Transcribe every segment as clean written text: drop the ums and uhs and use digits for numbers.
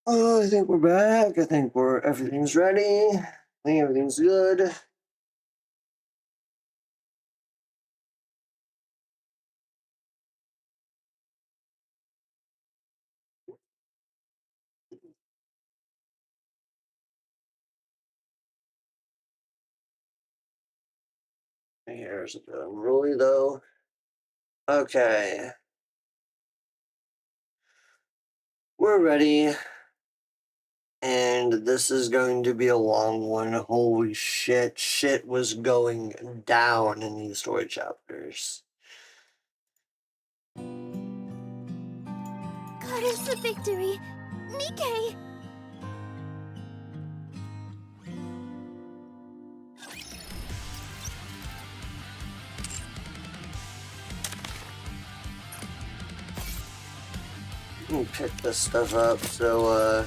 Oh, I think we're back. I think everything's ready. I think everything's good. My hair's a bit unruly though. Okay. We're ready. And this is going to be a long one. Holy shit. Shit was going down in these story chapters. God is the victory! Nikke! Let me pick this stuff up so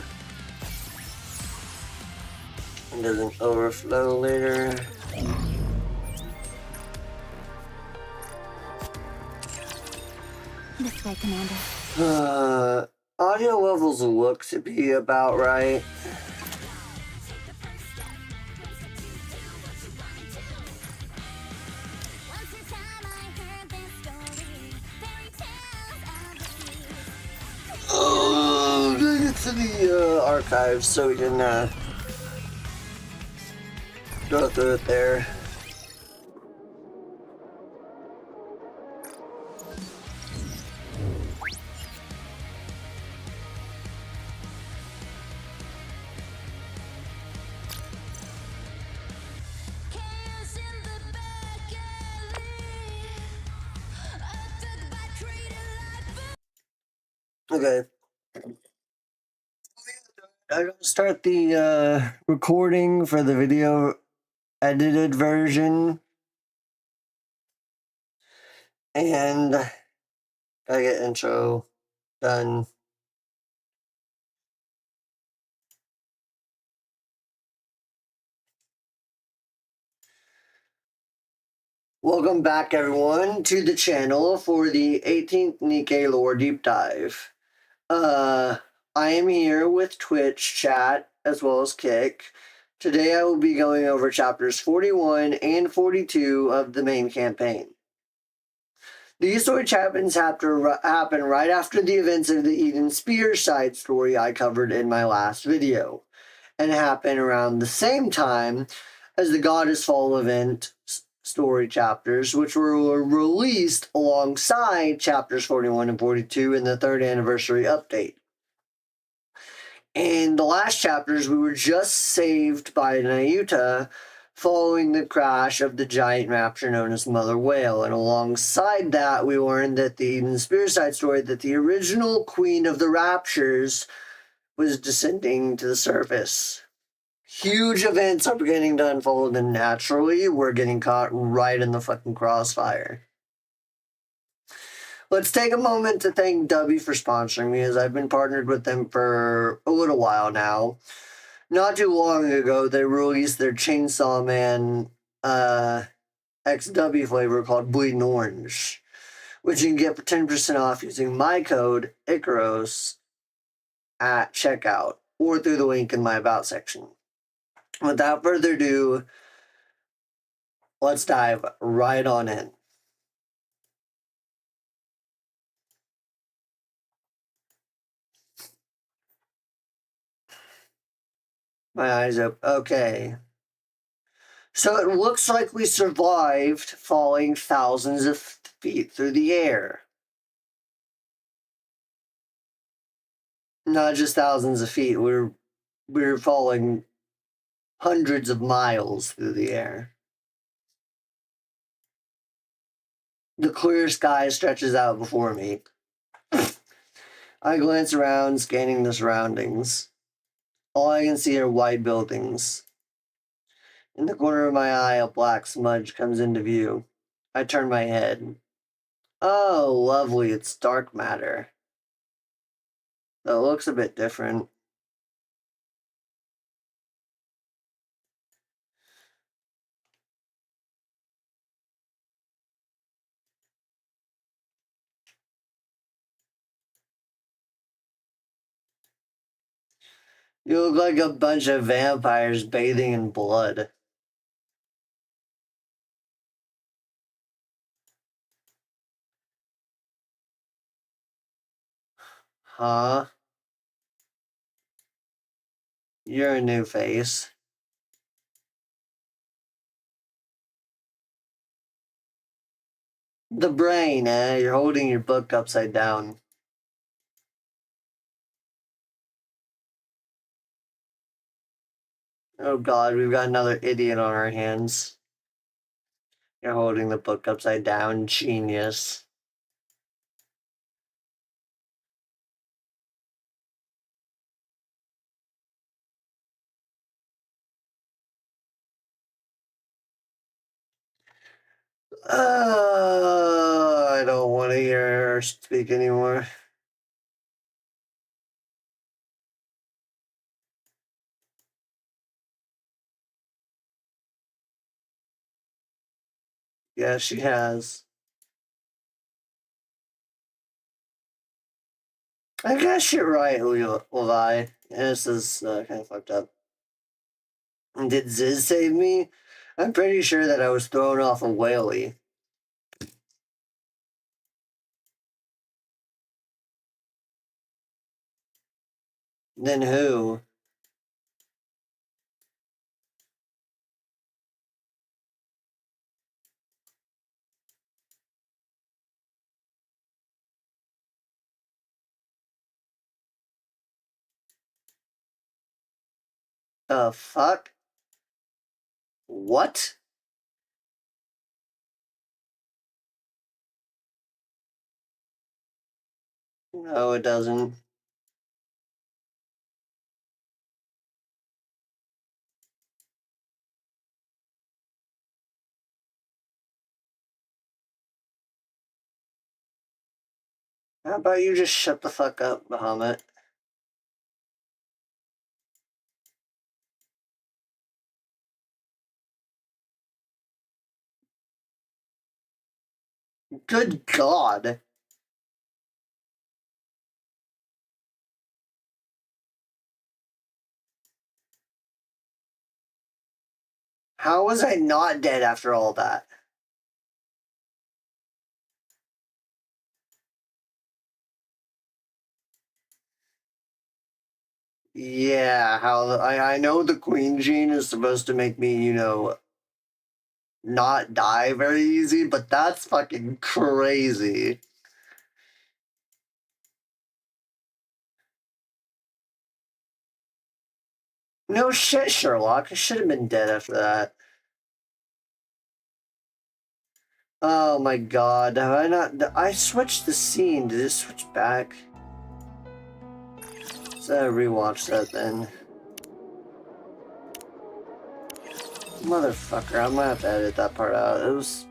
it doesn't overflow later. This way, Commander. Audio levels look to be about right. Oh, get to the archives so we can go through it there. Okay. I'm gonna start the recording for the video edited version. And gotta get intro done. Welcome back, everyone, to the channel for the 18th Nikke Lore Deep Dive. I am here with Twitch chat as well as Kick. Today I will be going over chapters 41 and 42 of the main campaign. These story chapters happen right after the events of the Eden Spear side story I covered in my last video, and happen around the same time as the Goddess Fall event story chapters, which were released alongside chapters 41 and 42 in the 3rd anniversary update. In the last chapters, we were just saved by Nayuta following the crash of the giant rapture known as Mother Whale, and alongside that, we learned that the Eden Spear side story that the original Queen of the Raptures was descending to the surface. Huge events are beginning to unfold, and naturally, we're getting caught right in the fucking crossfire. Let's take a moment to thank Dubby for sponsoring me, as I've been partnered with them for a little while now. Not too long ago, they released their Chainsaw Man XW flavor called Bleeding Orange, which you can get for 10% off using my code Icaros at checkout or through the link in my About section. Without further ado, let's dive right on in. My eyes open. Okay. So it looks like we survived falling thousands of feet through the air. Not just thousands of feet, we're falling hundreds of miles through the air. The clear sky stretches out before me. I glance around, scanning the surroundings. All I can see are white buildings. In the corner of my eye, a black smudge comes into view. I turn my head. Oh, lovely. It's dark matter. That looks a bit different. You look like a bunch of vampires bathing in blood. Huh? You're a new face. The brain, eh? You're holding your book upside down. Oh god, we've got another idiot on our hands. You're holding the book upside down. Genius. I don't want to hear her speak anymore. Yeah, she has. I guess you're right, Levi. This is kind of fucked up. Did Ziz save me? I'm pretty sure that I was thrown off a whaley. Then who? The fuck? What? No, it doesn't. How about you just shut the fuck up, Bahamut? Good God. How was I not dead after all that? Yeah, I know the Queen Gene is supposed to make me, not die very easy, but that's fucking crazy. No shit, Sherlock. I should have been dead after that. Oh my god, have I not? I switched the scene. Did it switch back? So I rewatch that then. Motherfucker, I'm gonna have to edit that part out. It was.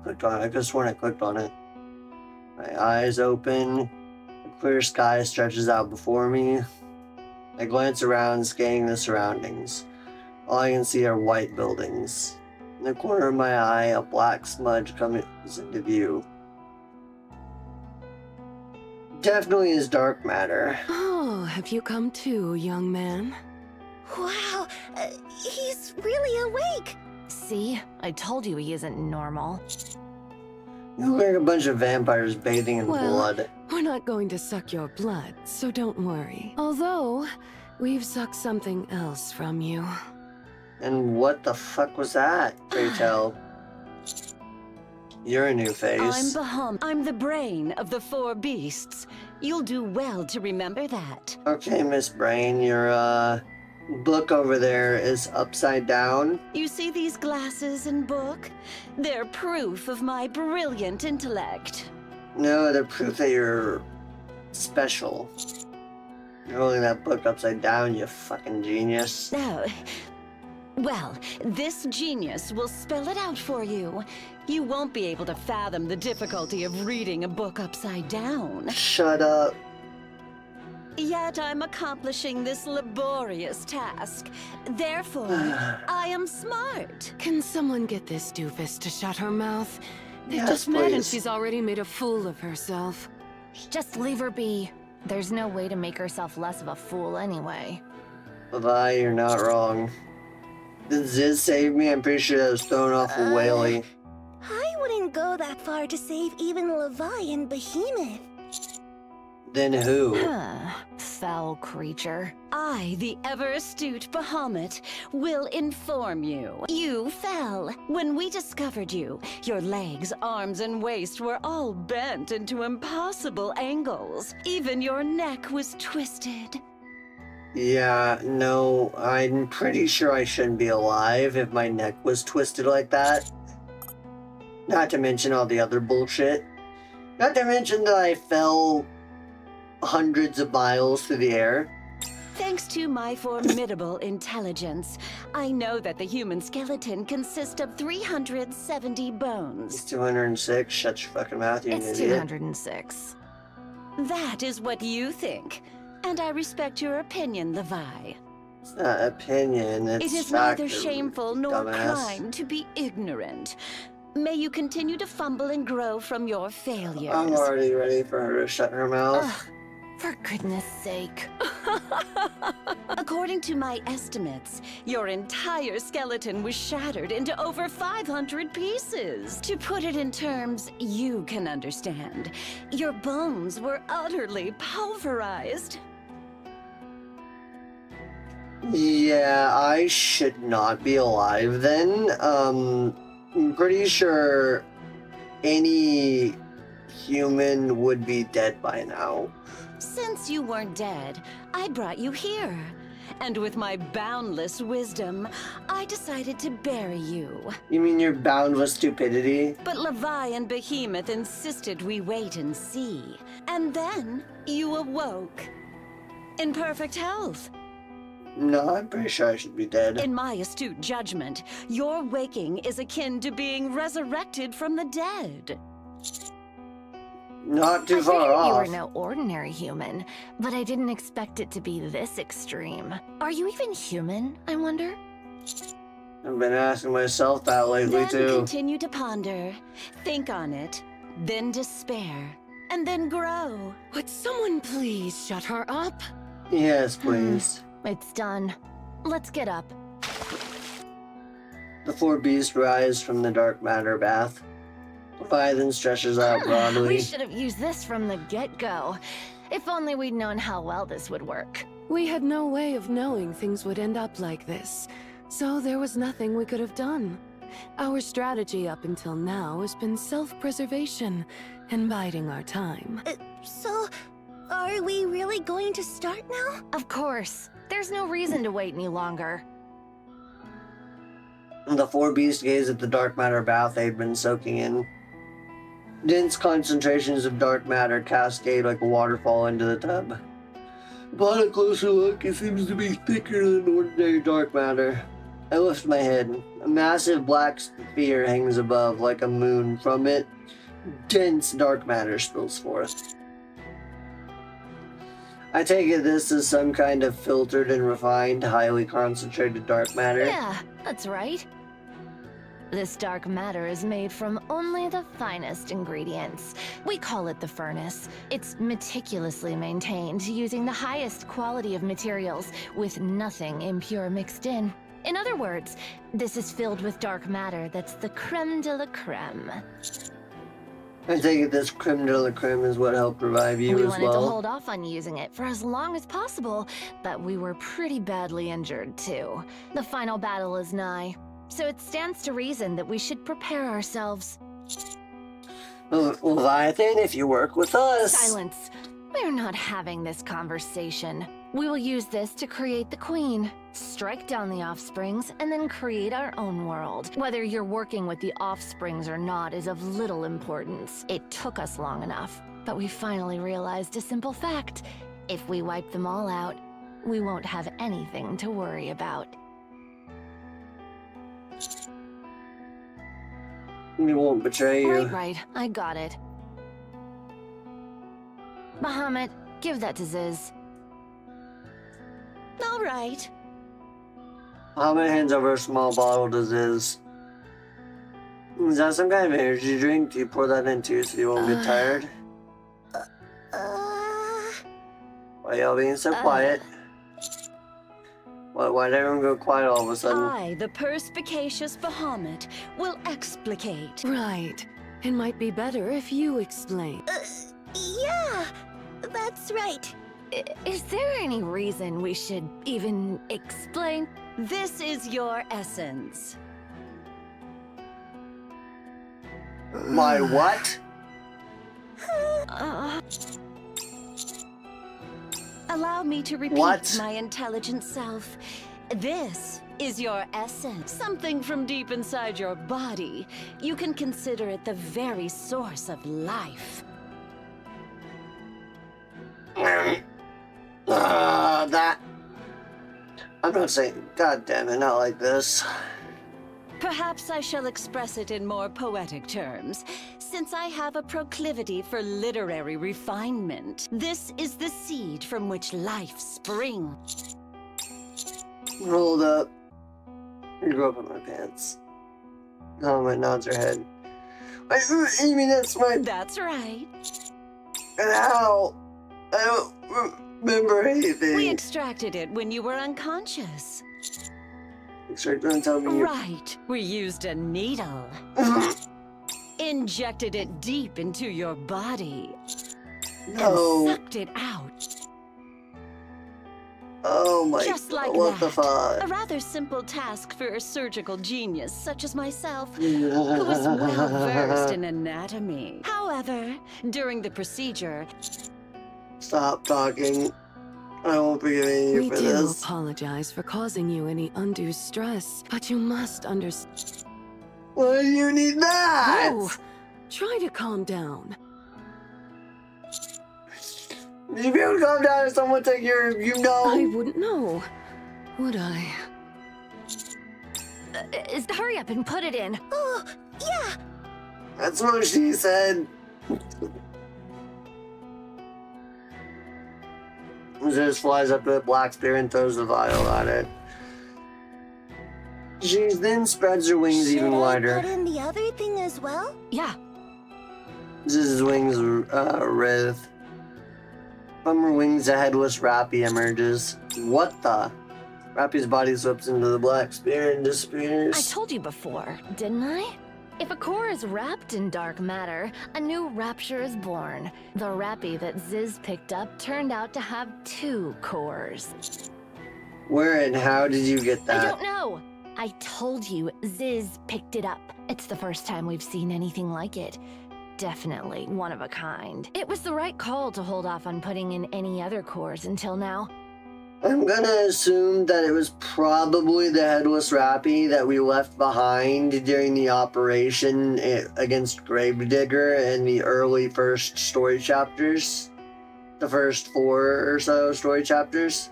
Clicked on it. I could have sworn I clicked on it. My eyes open. The clear sky stretches out before me. I glance around, scanning the surroundings. All I can see are white buildings. In the corner of my eye, a black smudge comes into view. Definitely is dark matter. Oh, have you come too, young man? Wow, he's really awake. See? I told you he isn't normal. You look like a bunch of vampires bathing in blood. We're not going to suck your blood, so don't worry. Although, we've sucked something else from you. And what the fuck was that, pray tell? You're a new face. I'm the brain of the four beasts. You'll do well to remember that. Okay, Miss Brain, your book over there is upside down. You see these glasses and book? They're proof of my brilliant intellect. No, they're proof that you're special. You're holding that book upside down, you fucking genius. Oh, well, this genius will spell it out for you. You won't be able to fathom the difficulty of reading a book upside down. Shut up. Yet I'm accomplishing this laborious task. Therefore, I am smart. Can someone get this doofus to shut her mouth? They Yes, just met and please. she's already made a fool of herself. Just leave her be. There's no way to make herself less of a fool anyway. Levi, you're not wrong. Did Ziz save me? I'm pretty sure that was thrown off a whaley. I wouldn't go that far to save even Levi and Behemoth. Then who? Foul creature. I, the ever-astute Bahamut, will inform you. You fell. When we discovered you, your legs, arms, and waist were all bent into impossible angles. Even your neck was twisted. Yeah, no, I'm pretty sure I shouldn't be alive if my neck was twisted like that. Not to mention all the other bullshit. Not to mention that I fell hundreds of miles through the air. Thanks to my formidable intelligence, I know that the human skeleton consists of 370 bones. It's 206. Shut your fucking mouth, you It's idiot. 206. That is what you think, and I respect your opinion, Levi. It's not opinion, it's It is fact, neither you shameful nor dumbass. crime to be ignorant. May you continue to fumble and grow from your failures. I'm already ready for her to shut her mouth. Ugh, for goodness sake. According to my estimates, your entire skeleton was shattered into over 500 pieces. To put it in terms you can understand, your bones were utterly pulverized. Yeah, I should not be alive then. I'm pretty sure any human would be dead by now. Since you weren't dead, I brought you here. And with my boundless wisdom, I decided to bury you. You mean you're bound with stupidity? But Levi and Behemoth insisted we wait and see. And then you awoke. In perfect health. No, I'm pretty sure I should be dead. In my astute judgment, your waking is akin to being resurrected from the dead. Not too I far figured you off. were no ordinary human, but I didn't expect it to be this extreme. Are you even human, I wonder? I've been asking myself that lately Then too. continue to ponder, think on it, then despair, and then grow. Would someone please shut her up? Yes, please. It's done. Let's get up. The four beasts rise from the dark matter bath. Leviathan stretches out We broadly. should have used this from the get-go. If only we'd known how well this would work. We had no way of knowing things would end up like this, so there was nothing we could have done. Our strategy up until now has been self-preservation and biding our time. So, are we really going to start now? Of course. There's no reason to wait any longer. The four beasts gaze at the dark matter bath they'd been soaking in. Dense concentrations of dark matter cascade like a waterfall into the tub. Upon a closer look, it seems to be thicker than ordinary dark matter. I lift my head. A massive black sphere hangs above like a moon. From it, dense dark matter spills forth. I take it this is some kind of filtered and refined, highly concentrated dark matter. Yeah, that's right. This dark matter is made from only the finest ingredients. We call it the furnace. It's meticulously maintained using the highest quality of materials with nothing impure mixed in. In other words, this is filled with dark matter that's the creme de la creme. I take it this creme de la creme is what helped revive you We as wanted to well. hold off on using it for as long as possible, but we were pretty badly injured too. The final battle is nigh, so it stands to reason that we should prepare ourselves. Leviathan, if you work with us. Silence. We're not having this conversation. We will use this to create the queen, strike down the offsprings, and then create our own world. Whether you're working with the offsprings or not is of little importance. It took us long enough, but we finally realized a simple fact. If we wipe them all out, we won't have anything to worry about. We won't betray you. Right. I got it. Bahamut, give that to Ziz. All right. Bahamut hands over a small bottle to Ziz. Is that some kind of energy drink? Do you pour that into so you won't get tired? Why y'all being so quiet? Why'd everyone go quiet all of a sudden? I, the perspicacious Bahamut, will explicate. Right. It might be better if you explain. Yeah, that's right. Is there any reason we should even explain? This is your essence. My what? Allow me to repeat What? my intelligent self. This is your essence. Something from deep inside your body. You can consider it the very source of life. That. I'm not saying, God damn it, not like this. Perhaps I shall express it in more poetic terms, since I have a proclivity for literary refinement. This is the seed from which life springs. Hold up. You grew up in my pants. My nods her head. Wait, you mean that's my... That's right. Ow! I don't remember anything. We extracted it when you were unconscious. Don't tell me you... Right. We used a needle. Injected it deep into your body. No. And sucked it out. Oh my... Just like what that. the fuck? A rather simple task for a surgical genius such as myself, who is well versed in anatomy. However, during the procedure... Stop talking. I won't be forgiving you We for do this. apologize for causing you any undue stress, but you must understand. Why do you need that? Oh, try to calm down. If you would calm down if someone take your... I wouldn't know, would I? Hurry up and put it in. Oh, yeah. That's what she said. Zeus flies up to the black spear and throws the vial at it. She then spreads her wings even Should I wider. put in the other thing as well? Yeah. Zeus's wings writhe. From her wings, a headless Rappy emerges. What the? Rappy's body slips into the black spear and disappears. I told you before, didn't I? If a core is wrapped in dark matter, a new rapture is born. The Rappy that Ziz picked up turned out to have 2 cores. Where and how did you get I that? don't know. I told you, Ziz picked it up. It's the first time we've seen anything like it. Definitely one of a kind. It was the right call to hold off on putting in any other cores until now. I'm gonna assume that it was probably the headless Rappy that we left behind during the operation against Gravedigger in the early first story chapters. The first 4 or so story chapters.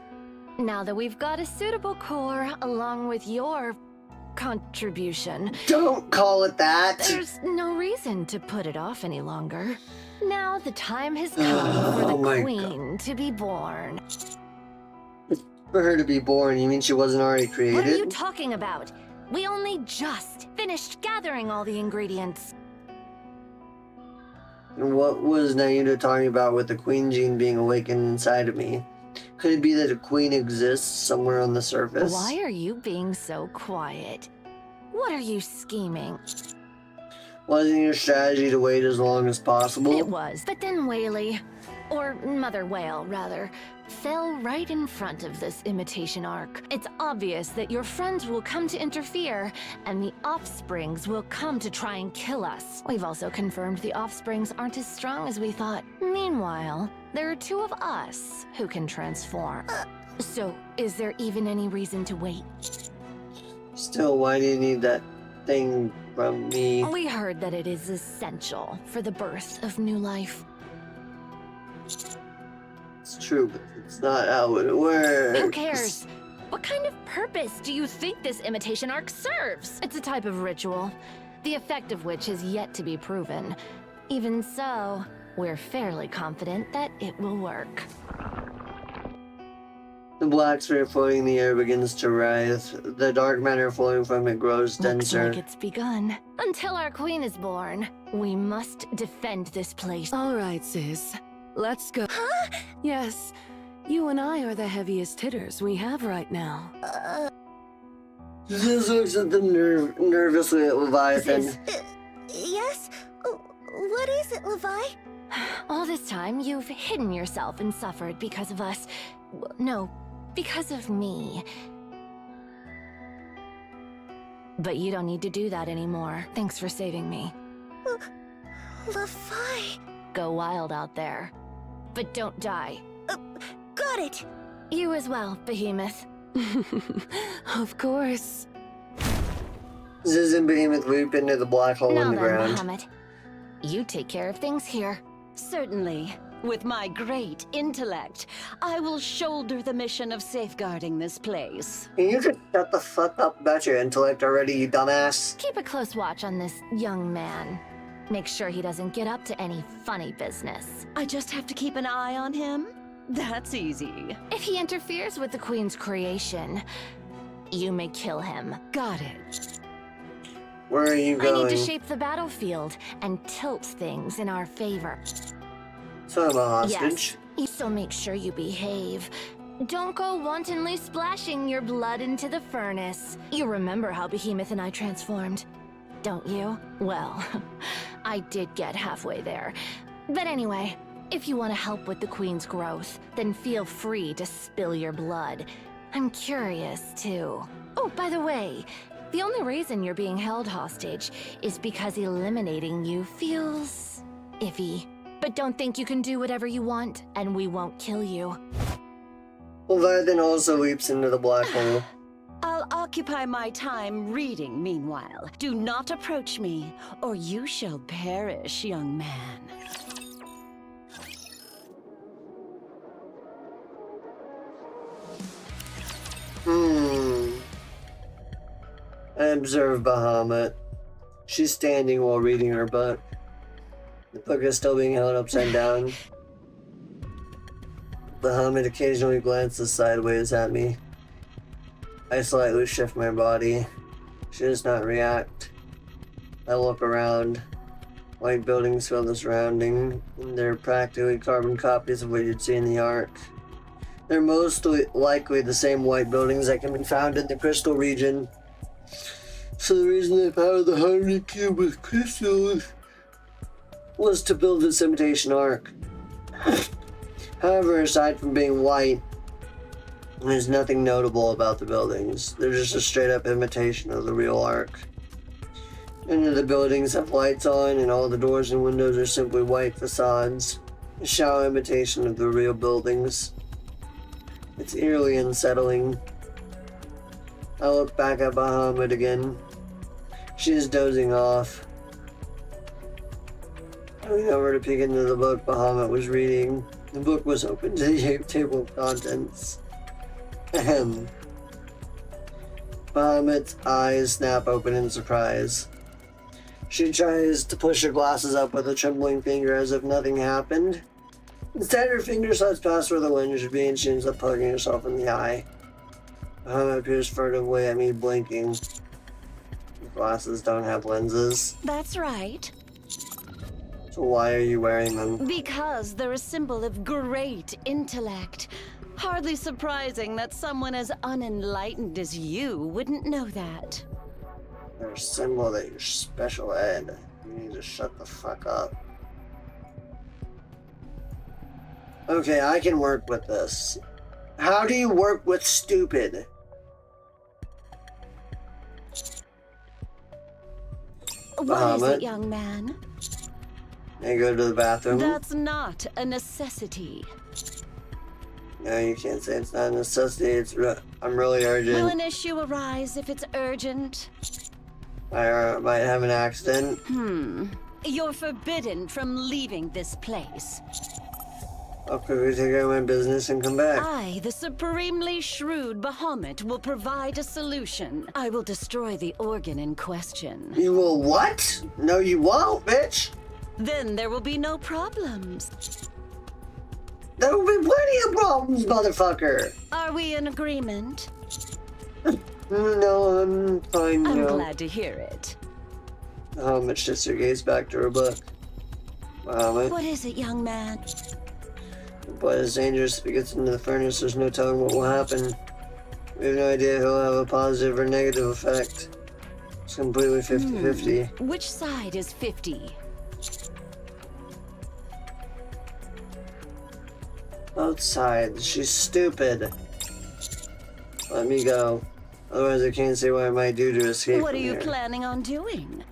Now that we've got a suitable core along with your contribution, Don't call it that! there's no reason to put it off any longer. Now the time has come for Oh my the Queen to be born. For her to be born, you mean she wasn't already created? What are you talking about? We only just finished gathering all the ingredients. And what was Naida talking about with the queen gene being awakened inside of me? Could it be that a queen exists somewhere on the surface? Why are you being so quiet? What are you scheming? Wasn't your strategy to wait as long as possible? It was, but then Whaley, or Mother Whale rather, fell right in front of this imitation arc. It's obvious that your friends will come to interfere, and the offsprings will come to try and kill us. We've also confirmed the offsprings aren't as strong as we thought. Meanwhile, there are 2 of us who can transform. So, is there even any reason to wait? Still, why do you need that thing from me? We heard that it is essential for the birth of new life. It's true, but it's not how it works. Who cares? What kind of purpose do you think this imitation arc serves? It's a type of ritual. the effect of which is yet to be proven. Even so, we're fairly confident that it will work. The black sphere floating in the air begins to writhe. The dark matter flowing from it grows denser. Looks like it's begun. Until our queen is born, we must defend this place. All right, sis. Let's go. Huh? Yes, you and I are the heaviest hitters we have right now. Ziz looks at them nervously at Leviathan. Ziz. Yes? What is it, Levi? All this time, you've hidden yourself and suffered because of us. No, because of me. But you don't need to do that anymore. Thanks for saving me. Levi. Go wild out there. But don't die. Got it. You as well, Behemoth. Of course. Ziz and Behemoth leap into the black hole in Now the then, ground. Bahamut. You take care of things here. Certainly. With my great intellect, I will shoulder the mission of safeguarding this place. And you could shut the fuck up about your intellect already, you dumbass. Keep a close watch on this young man. Make sure he doesn't get up to any funny business. I just have to keep an eye on him? That's easy. If he interferes with the Queen's creation, you may kill him. Got it. Where are you I going? need to shape the battlefield and tilt things in our favor. So I'm a hostage. Yes, so make sure you behave. Don't go wantonly splashing your blood into the furnace. You remember how Behemoth and I transformed, don't you? Well, I did get halfway there. But anyway, if you want to help with the Queen's growth, then feel free to spill your blood. I'm curious, too. Oh, by the way, the only reason you're being held hostage is because eliminating you feels iffy. But don't think you can do whatever you want, and we won't kill you. Leviathan also leaps into the black hole. I'll occupy my time reading meanwhile. Do not approach me, or you shall perish, young man. I observe Bahamut. She's standing while reading her book. The book is still being held upside down. Bahamut occasionally glances sideways at me. I slightly shift my body. She does not react. I look around. White buildings fill the surrounding, and they're practically carbon copies of what you'd see in the Ark. They're most likely the same white buildings that can be found in the crystal region. So the reason they powered the Harmony Cube with crystals was to build this imitation Ark. However, aside from being white, there's nothing notable about the buildings. They're just a straight up imitation of the real Ark. Many of the buildings have lights on, and all the doors and windows are simply white facades, a shallow imitation of the real buildings. It's eerily unsettling. I look back at Bahamut again. She is dozing off. I lean over to peek into the book Bahamut was reading. The book was open to the table of contents. Ahem. Bahamut's eyes snap open in surprise. She tries to push her glasses up with a trembling finger as if nothing happened. Instead, her finger slides past where the lens should be and she ends up poking herself in the eye. Bahamut peers furtively at me, blinking. The glasses don't have lenses. That's right. So why are you wearing them? Because they're a symbol of great intellect. Hardly surprising that someone as unenlightened as you wouldn't know that. They're a symbol that you're special ed. You need to shut the fuck up. Okay, I can work with this. How do you work with stupid? What is Bahamut? it, young man? I go to the bathroom. That's not a necessity. No, you can't say it's not a necessity. I'm really Will urgent. an issue arise if it's urgent? I might have an accident. You're forbidden from leaving this place. I'll quickly take care of my business and come back. I, the supremely shrewd Bahamut, will provide a solution. I will destroy the organ in question. You will what? No, you won't, bitch. Then there will be no problems. There will be plenty of problems, motherfucker. Are we in agreement? No, I'm fine I'm now. glad to hear it. Bahamut shifts her gaze back to her book. Bahamut. What is it, young man? But it's dangerous if it gets into the furnace. There's no telling what will happen. We have no idea if it'll have a positive or negative effect. It's completely 50-50. Which side is 50? Both sides. She's stupid. Let me go. Otherwise I can't see what I might do to escape What are from you here. planning on doing?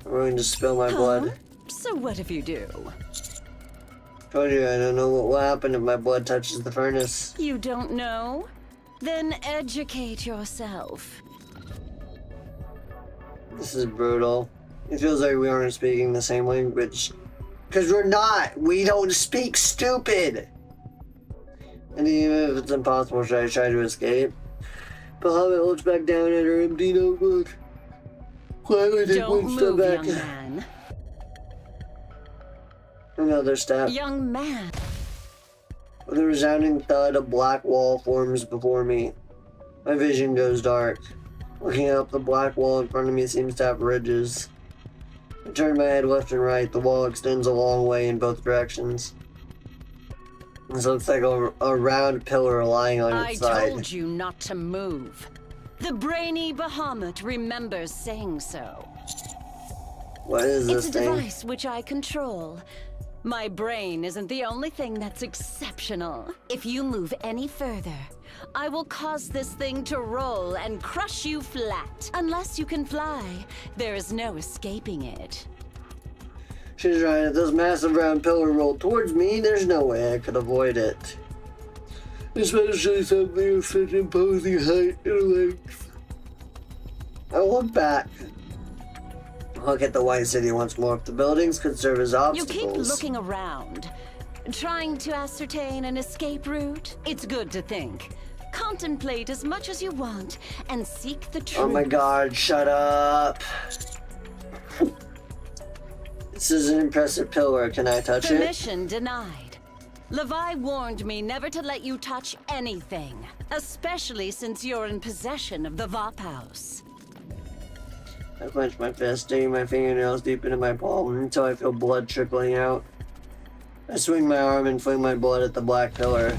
I'm going to spill my blood. So what if you do? Told you I don't know what will happen if my blood touches the furnace. You don't know? Then educate yourself. This is brutal. It feels like we aren't speaking the same language. Because we're not! We don't speak stupid! And even if it's impossible, should I try to escape? Bahamut looks back down at her empty notebook. Quietly take Don't one step move, back. young man. Another step. Young man. With a resounding thud, a black wall forms before me. My vision goes dark. Looking up, the black wall in front of me seems to have ridges. I turn my head left and right. The wall extends a long way in both directions. This looks like a round pillar lying on I its side. told you not to move. The brainy Bahamut remembers saying so. What is this It's a thing? device which I control. My brain isn't the only thing that's exceptional. If you move any further, I will cause this thing to roll and crush you flat. Unless you can fly, there is no escaping it. She's right. If this massive round pillar rolled towards me, there's no way I could avoid it. Especially something of such imposing height and length. I look back. Look at the White City once more. If the buildings could serve as You obstacles. keep looking around, trying to ascertain an escape route. It's good to think. Contemplate as much as you want and seek the truth. Oh my god, shut up. This is an impressive pillar. Can I touch it? Permission denied. Levi warned me never to let you touch anything, especially since you're in possession of the Vop House. I clench my fist, digging my fingernails deep into my palm until I feel blood trickling out. I swing my arm and fling my blood at the black pillar.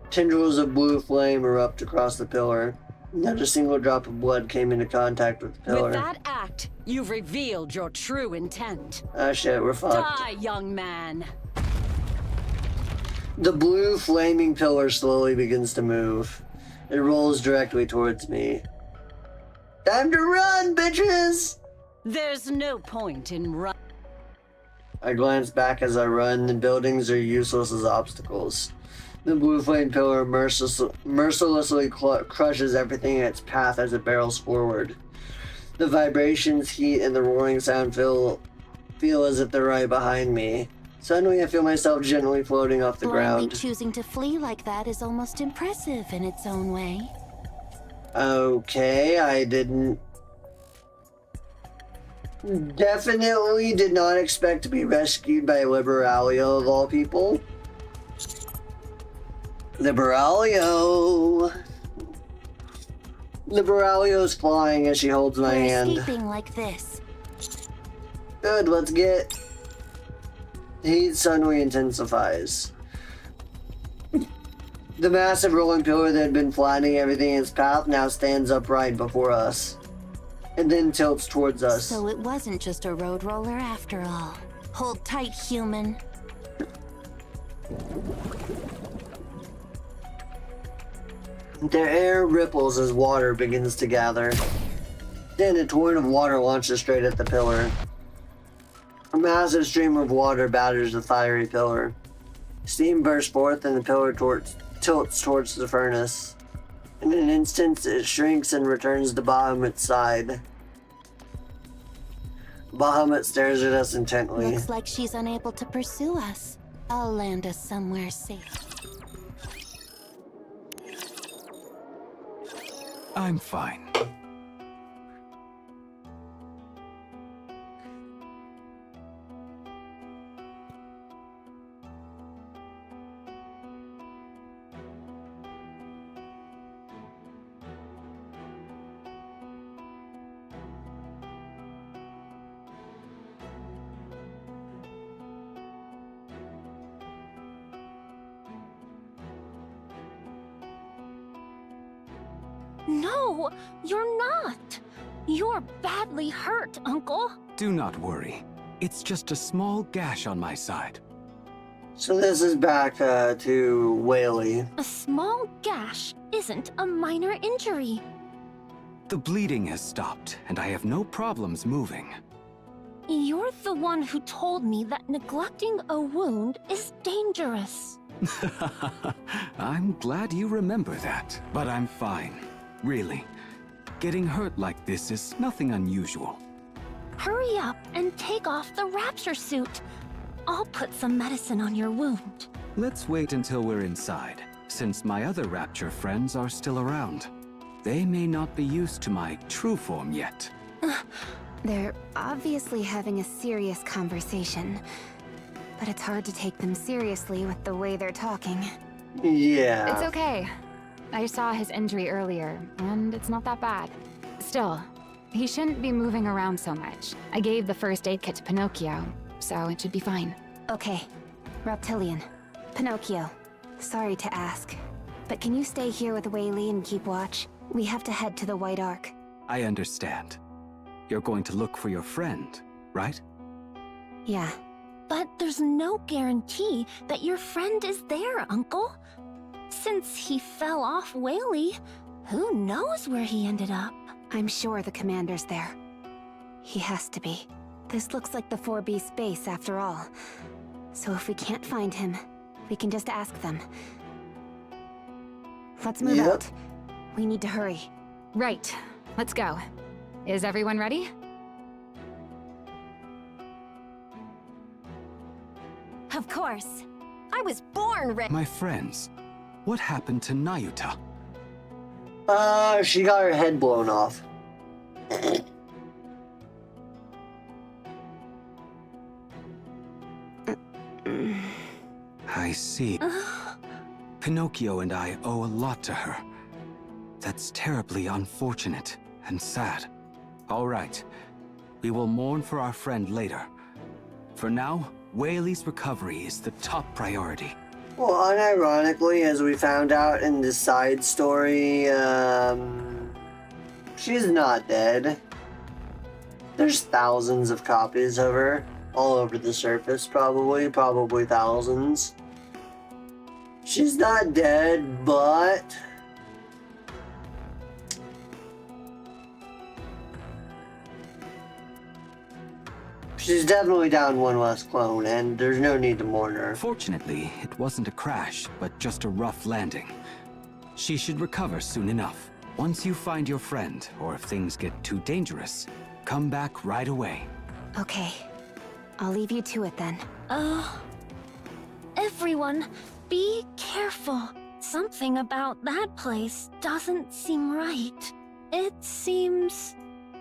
Tendrils of blue flame erupt across the pillar. Not a single drop of blood came into contact with the pillar. With that act, you've revealed your true intent. Ah shit, we're fucked. Die, young man. The blue flaming pillar slowly begins to move. It rolls directly towards me. Time to run, bitches! There's no point in running. I glance back as I run. The buildings are useless as obstacles. The blue flame pillar mercilessly crushes everything in its path as it barrels forward. The vibrations, heat, and the roaring sound feel as if they're right behind me. Suddenly, I feel myself gently floating off the Blindly ground. choosing to flee like that is almost impressive in its own way. Okay, I definitely did not expect to be rescued by Liberalia of all people. Liberalio's flying as she holds my We're hand. escaping like this. Good, let's get... Heat suddenly intensifies. The massive rolling pillar that had been flattening everything in its path now stands upright before us. And then tilts towards us. So it wasn't just a road roller after all. Hold tight, human. The air ripples as water begins to gather. Then a torrent of water launches straight at the pillar. A massive stream of water batters the fiery pillar. Steam bursts forth and the pillar tilts towards the furnace. In an instant, it shrinks and returns to Bahamut's side. Bahamut stares at us intently. Looks like she's unable to pursue us. I'll land us somewhere safe. I'm fine. No, you're not. You're badly hurt, Uncle. Do not worry. It's just a small gash on my side. So this is back to Whaley. A small gash isn't a minor injury. The bleeding has stopped, and I have no problems moving. You're the one who told me that neglecting a wound is dangerous. I'm glad you remember that, but I'm fine. Really. Getting hurt like this is nothing unusual. Hurry up and take off the rapture suit. I'll put some medicine on your wound. Let's wait until we're inside, since my other rapture friends are still around. They may not be used to my true form yet. They're obviously having a serious conversation, but it's hard to take them seriously with the way they're talking. Yeah. It's okay. I saw his injury earlier, and it's not that bad. Still, he shouldn't be moving around so much. I gave the first aid kit to Pinocchio, so it should be fine. Okay, Reptilian. Pinocchio, sorry to ask, but can you stay here with Whaley and keep watch? We have to head to the White Ark. I understand. You're going to look for your friend, right? Yeah. But there's no guarantee that your friend is there, Uncle. Since he fell off Whaley, who knows where he ended up? I'm sure the commander's there. He has to be. This looks like the 4B's base after all. So if we can't find him, we can just ask them. Let's move out. We need to hurry. Right. Let's go. Is everyone ready? Of course. I was born ready. My friends, what happened to Nayuta? She got her head blown off. I see. Pinocchio and I owe a lot to her. That's terribly unfortunate and sad. All right. We will mourn for our friend later. For now, Whaley's recovery is the top priority. Well, unironically, as we found out in the side story, she's not dead. There's thousands of copies of her all over the surface, probably thousands. She's not dead, but she's definitely down one less clone, and there's no need to mourn her. Fortunately, it wasn't a crash, but just a rough landing. She should recover soon enough. Once you find your friend, or if things get too dangerous, come back right away. Okay. I'll leave you to it then. Everyone, be careful. Something about that place doesn't seem right. It seems...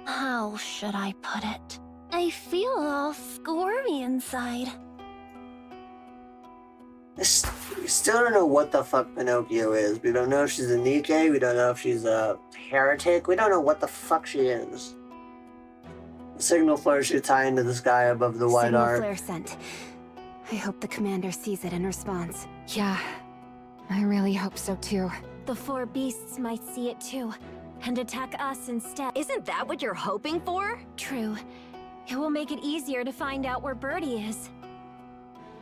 how should I put it? I feel all squirmy inside. We still don't know what the fuck Pinocchio is. We don't know if she's a Nikke. We don't know if she's a heretic. We don't know what the fuck she is. The signal flare shoots high into the sky above the White Signal Ark. flare sent. I hope the commander sees it in response. Yeah, I really hope so too. The 4 beasts might see it too, and attack us instead. Isn't that what you're hoping for? True. It will make it easier to find out where Birdie is.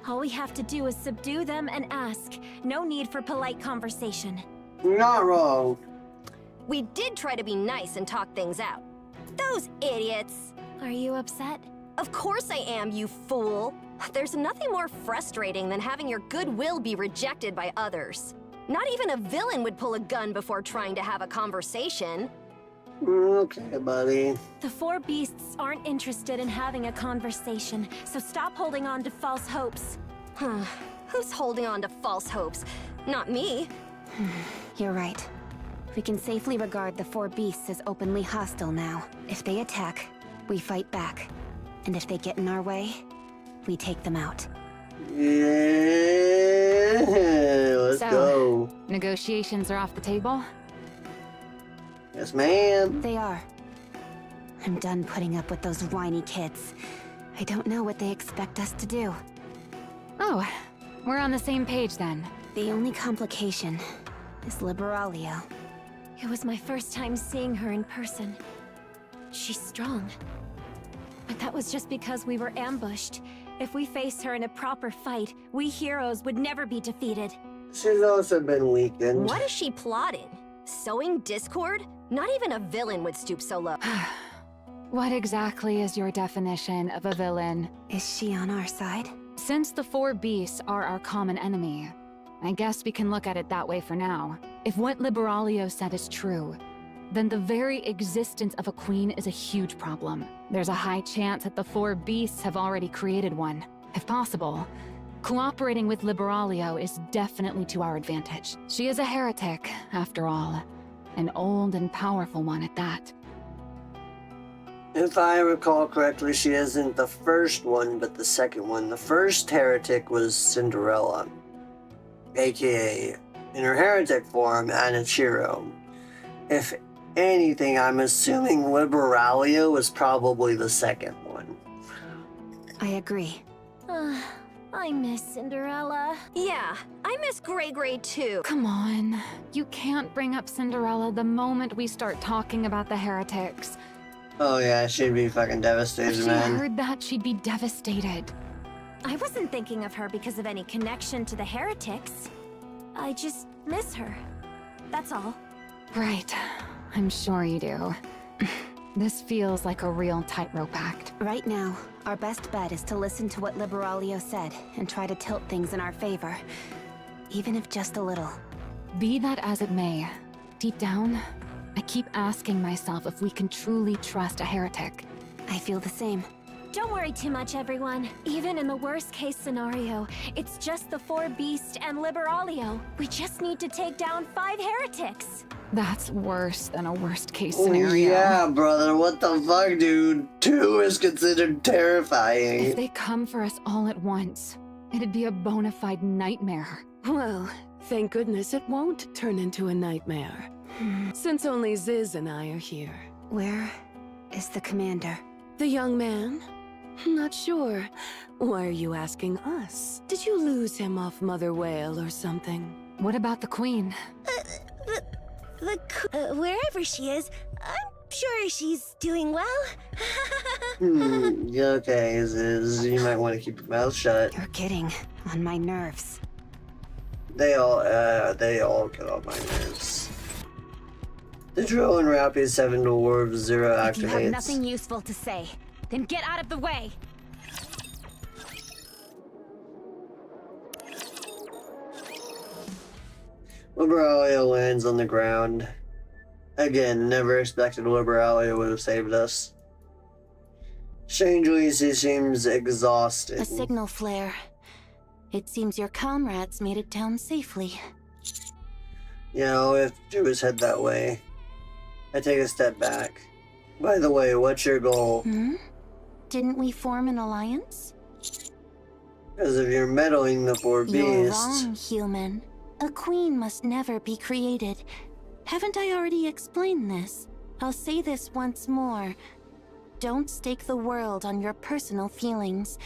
All we have to do is subdue them and ask. No need for polite conversation. Not wrong. We did try to be nice and talk things out. Those idiots! Are you upset? Of course I am, you fool! There's nothing more frustrating than having your goodwill be rejected by others. Not even a villain would pull a gun before trying to have a conversation. Okay, buddy. The four beasts aren't interested in having a conversation, so stop holding on to false hopes. Huh. Who's holding on to false hopes? Not me. You're right. We can safely regard the four beasts as openly hostile now. If they attack, we fight back. And if they get in our way, we take them out. Yeah, let's go. Negotiations are off the table? Yes, ma'am. They are. I'm done putting up with those whiny kids. I don't know what they expect us to do. Oh, we're on the same page then. The only complication is Liberalia. It was my first time seeing her in person. She's strong. But that was just because we were ambushed. If we faced her in a proper fight, we heroes would never be defeated. She's also been weakened. What is she plotting? Sowing discord? Not even a villain would stoop so low. What exactly is your definition of a villain? Is she on our side? Since the four beasts are our common enemy, I guess we can look at it that way for now. If what Liberalio said is true, then the very existence of a queen is a huge problem. There's a high chance that the four beasts have already created one. If possible, cooperating with Liberalio is definitely to our advantage. She is a heretic, after all. An old and powerful one at that. If I recall correctly, she isn't the first one, but the second one. The first heretic was Cinderella, aka, in her heretic form, Anichiro. If anything, I'm assuming Liberalia was probably the second one. I agree. I miss Cinderella. Yeah, I miss Gray Gray too. Come on. You can't bring up Cinderella the moment we start talking about the heretics. Oh yeah, she'd be fucking If devastated, she man. heard that, she'd be devastated. I wasn't thinking of her because of any connection to the heretics. I just miss her. That's all. Right. I'm sure you do. This feels like a real tightrope act. Right now, our best bet is to listen to what Liberalio said and try to tilt things in our favor. Even if just a little. Be that as it may, deep down, I keep asking myself if we can truly trust a heretic. I feel the same. Don't worry too much, everyone. Even in the worst case scenario, it's just the four beasts and Liberalio. We just need to take down 5 heretics. That's worse than a worst case Oh, scenario. yeah, brother. What the fuck, dude? 2 is considered terrifying. If they come for us all at once, it'd be a bona fide nightmare. Well, thank goodness it won't turn into a nightmare. Since only Ziz and I are here. Where is the commander? The young man? Not sure. Why are you asking us? Did you lose him off Mother Whale or something? What about the queen? Wherever she is, I'm sure she's doing well. Yeah, okay, Ziz, you might want to keep your mouth shut. You're getting on my nerves. They all get on my nerves. The Drill and Rapid 7 Dwarves 0 activates. If you have nothing useful to say, then get out of the way. Liberalia lands on the ground. Again, never expected Liberalia would have saved us. Strangely, she seems exhausted. A signal flare. It seems your comrades made it down safely. You know, if do his head that way. I take a step back. By the way, what's your goal? Didn't we form an alliance? Because if you're meddling the 4 You're beasts... wrong, human. A queen must never be created. Haven't I already explained this? I'll say this once more. Don't stake the world on your personal feelings.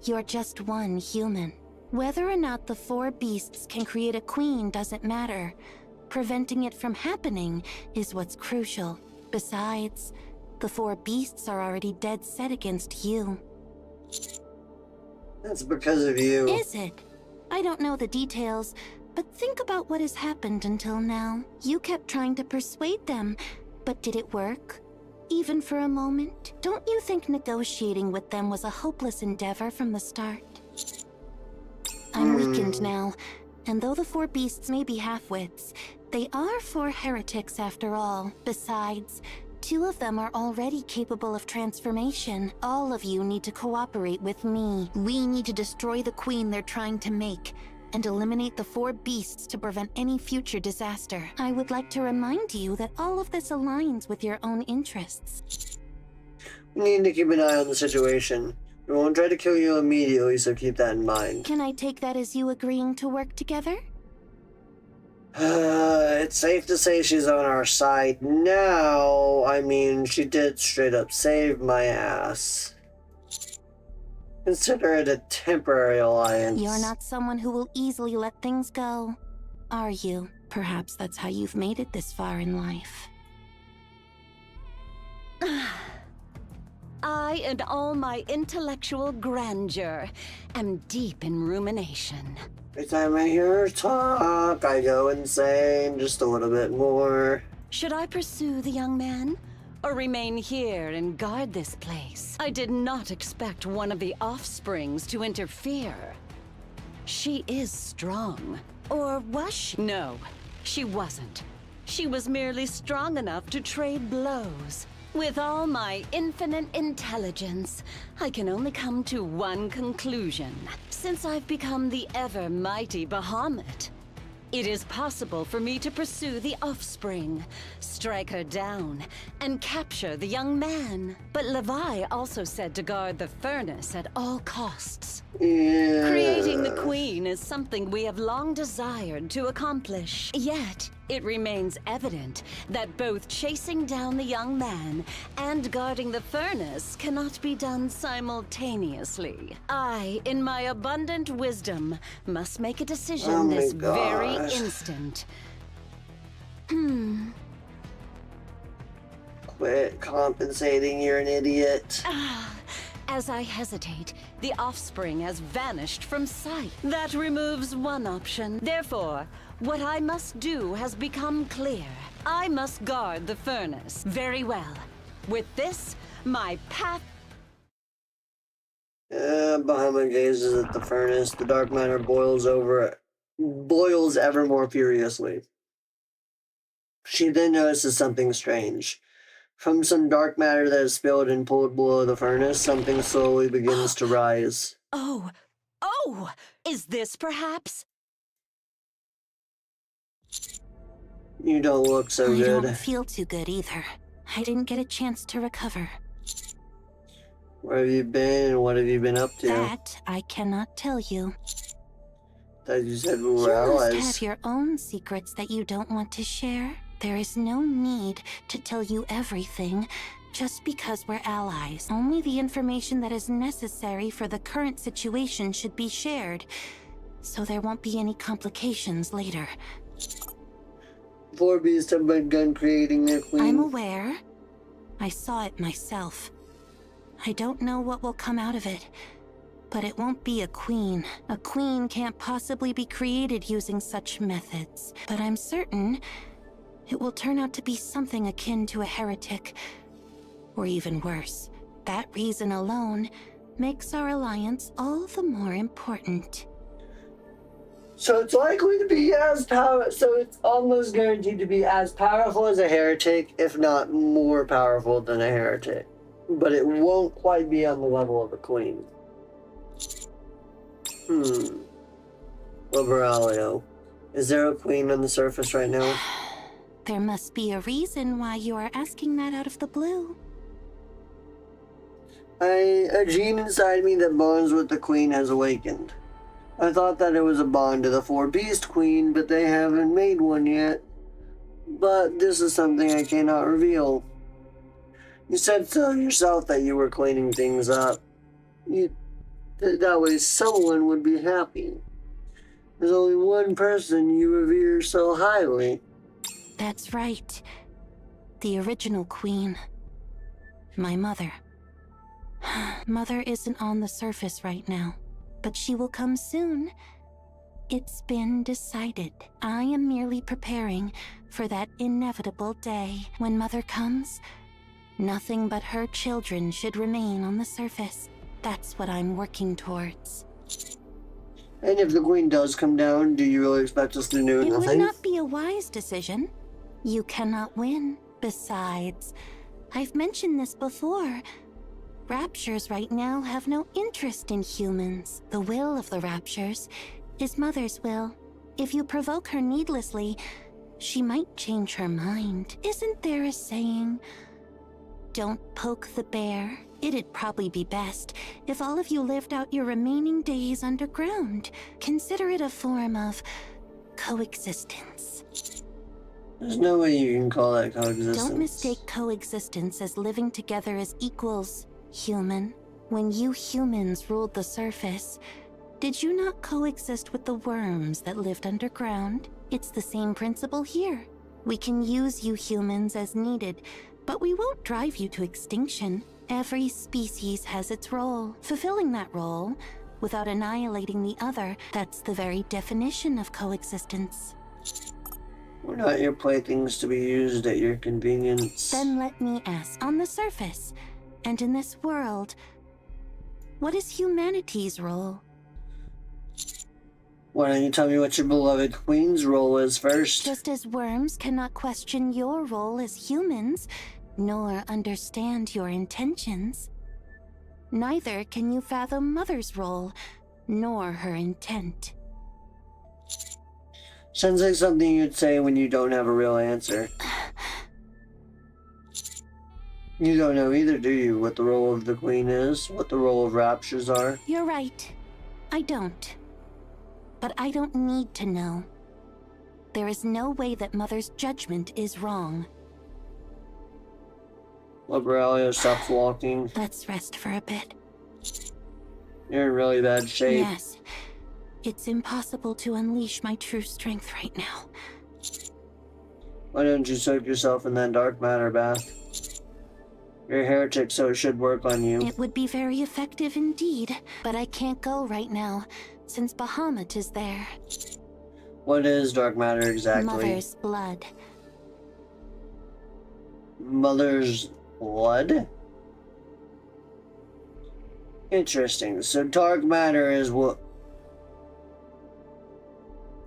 You're just one human. Whether or not the 4 beasts can create a queen doesn't matter. Preventing it from happening is what's crucial. Besides, the 4 beasts are already dead set against you. That's because of you. Is it? I don't know the details, but think about what has happened until now. You kept trying to persuade them, but did it work? Even for a moment? Don't you think negotiating with them was a hopeless endeavor from the start? I'm weakened now, and though the 4 beasts may be half-wits, they are 4 heretics after all. Besides, two of them are already capable of transformation. All of you need to cooperate with me. We need to destroy the queen they're trying to make, and eliminate the 4 beasts to prevent any future disaster. I would like to remind you that all of this aligns with your own interests. We need to keep an eye on the situation. We won't try to kill you immediately, so keep that in mind. Can I take that as you agreeing to work together? It's safe to say she's on our side now. I mean, she did straight up save my ass. Consider it a temporary alliance. You're not someone who will easily let things go, are you? Perhaps that's how you've made it this far in life. I and all my intellectual grandeur am deep in rumination. Every time I hear her talk, I go insane just a little bit more. Should I pursue the young man, or remain here and guard this place? I did not expect one of the offsprings to interfere. She is strong. Or was she? No, she wasn't. She was merely strong enough to trade blows. With all my infinite intelligence, I can only come to one conclusion. Since I've become the ever-mighty Bahamut, it is possible for me to pursue the offspring, strike her down, and capture the young man. But Levi also said to guard the furnace at all costs. Yeah. Creating the queen is something we have long desired to accomplish. Yet, it remains evident that both chasing down the young man and guarding the furnace cannot be done simultaneously. I, in my abundant wisdom, must make a decision this very instant. Quit compensating, you're an idiot. As I hesitate, the offspring has vanished from sight. That removes one option. Therefore, what I must do has become clear. I must guard the furnace. Very well. With this, my path... Bahamut gazes at the furnace. The dark matter boils ever more furiously. She then notices something strange. From some dark matter that is spilled and pulled below the furnace, something slowly begins to rise. Oh! Is this perhaps? You don't look so I good. don't feel too good either. I didn't get a chance to recover. Where have you been and what have you been up to? That I cannot tell you. That you said we were You allies. must have your own secrets that you don't want to share. There is no need to tell you everything just because we're allies. Only the information that is necessary for the current situation should be shared, so there won't be any complications later. 4 beasts have begun creating their queen. I'm aware. I saw it myself. I don't know what will come out of it, but it won't be a queen. A queen can't possibly be created using such methods, but I'm certain it will turn out to be something akin to a heretic, or even worse. That reason alone makes our alliance all the more important. So it's likely to be so it's almost guaranteed to be as powerful as a heretic, if not more powerful than a heretic. But it won't quite be on the level of a queen. Liberalia. Is there a queen on the surface right now? There must be a reason why you are asking that out of the blue. A gene inside me that bonds with the queen has awakened. I thought that it was a bond to the 4 beast queen, but they haven't made one yet. But this is something I cannot reveal. You said so yourself that you were cleaning things up. That way someone would be happy. There's only one person you revere so highly. That's right. The original queen. My mother. Mother isn't on the surface right now, but she will come soon. It's been decided. I am merely preparing for that inevitable day. When Mother comes, nothing but her children should remain on the surface. That's what I'm working towards. And if the queen does come down, do you really expect us to do It would nothing? not be a wise decision. You cannot win. Besides, I've mentioned this before. Raptures right now have no interest in humans. The will of the Raptures is Mother's will. If you provoke her needlessly, she might change her mind. Isn't there a saying? Don't poke the bear. It'd probably be best if all of you lived out your remaining days underground. Consider it a form of coexistence. There's no way you can call that coexistence. Don't mistake coexistence as living together as equals, human. When you humans ruled the surface, did you not coexist with the worms that lived underground? It's the same principle here. We can use you humans as needed, but we won't drive you to extinction. Every species has its role. Fulfilling that role, without annihilating the other, that's the very definition of coexistence. We're not your playthings to be used at your convenience. Then let me ask, on the surface, and in this world, what is humanity's role? Why don't you tell me what your beloved queen's role is first? Just as worms cannot question your role as humans, nor understand your intentions, neither can you fathom Mother's role, nor her intent. Sounds like something you'd say when you don't have a real answer. You don't know either, do you, what the role of the queen is? What the role of raptures are? You're right. I don't. But I don't need to know. There is no way that Mother's judgment is wrong. Liberalia stops walking. Let's rest for a bit. You're in really bad shape. Yes. It's impossible to unleash my true strength right now. Why don't you soak yourself in that dark matter bath? You're a heretic, so it should work on you. It would be very effective indeed, but I can't go right now, since Bahamut is there. What is dark matter exactly? Mother's blood. Mother's blood? Interesting. So dark matter is what?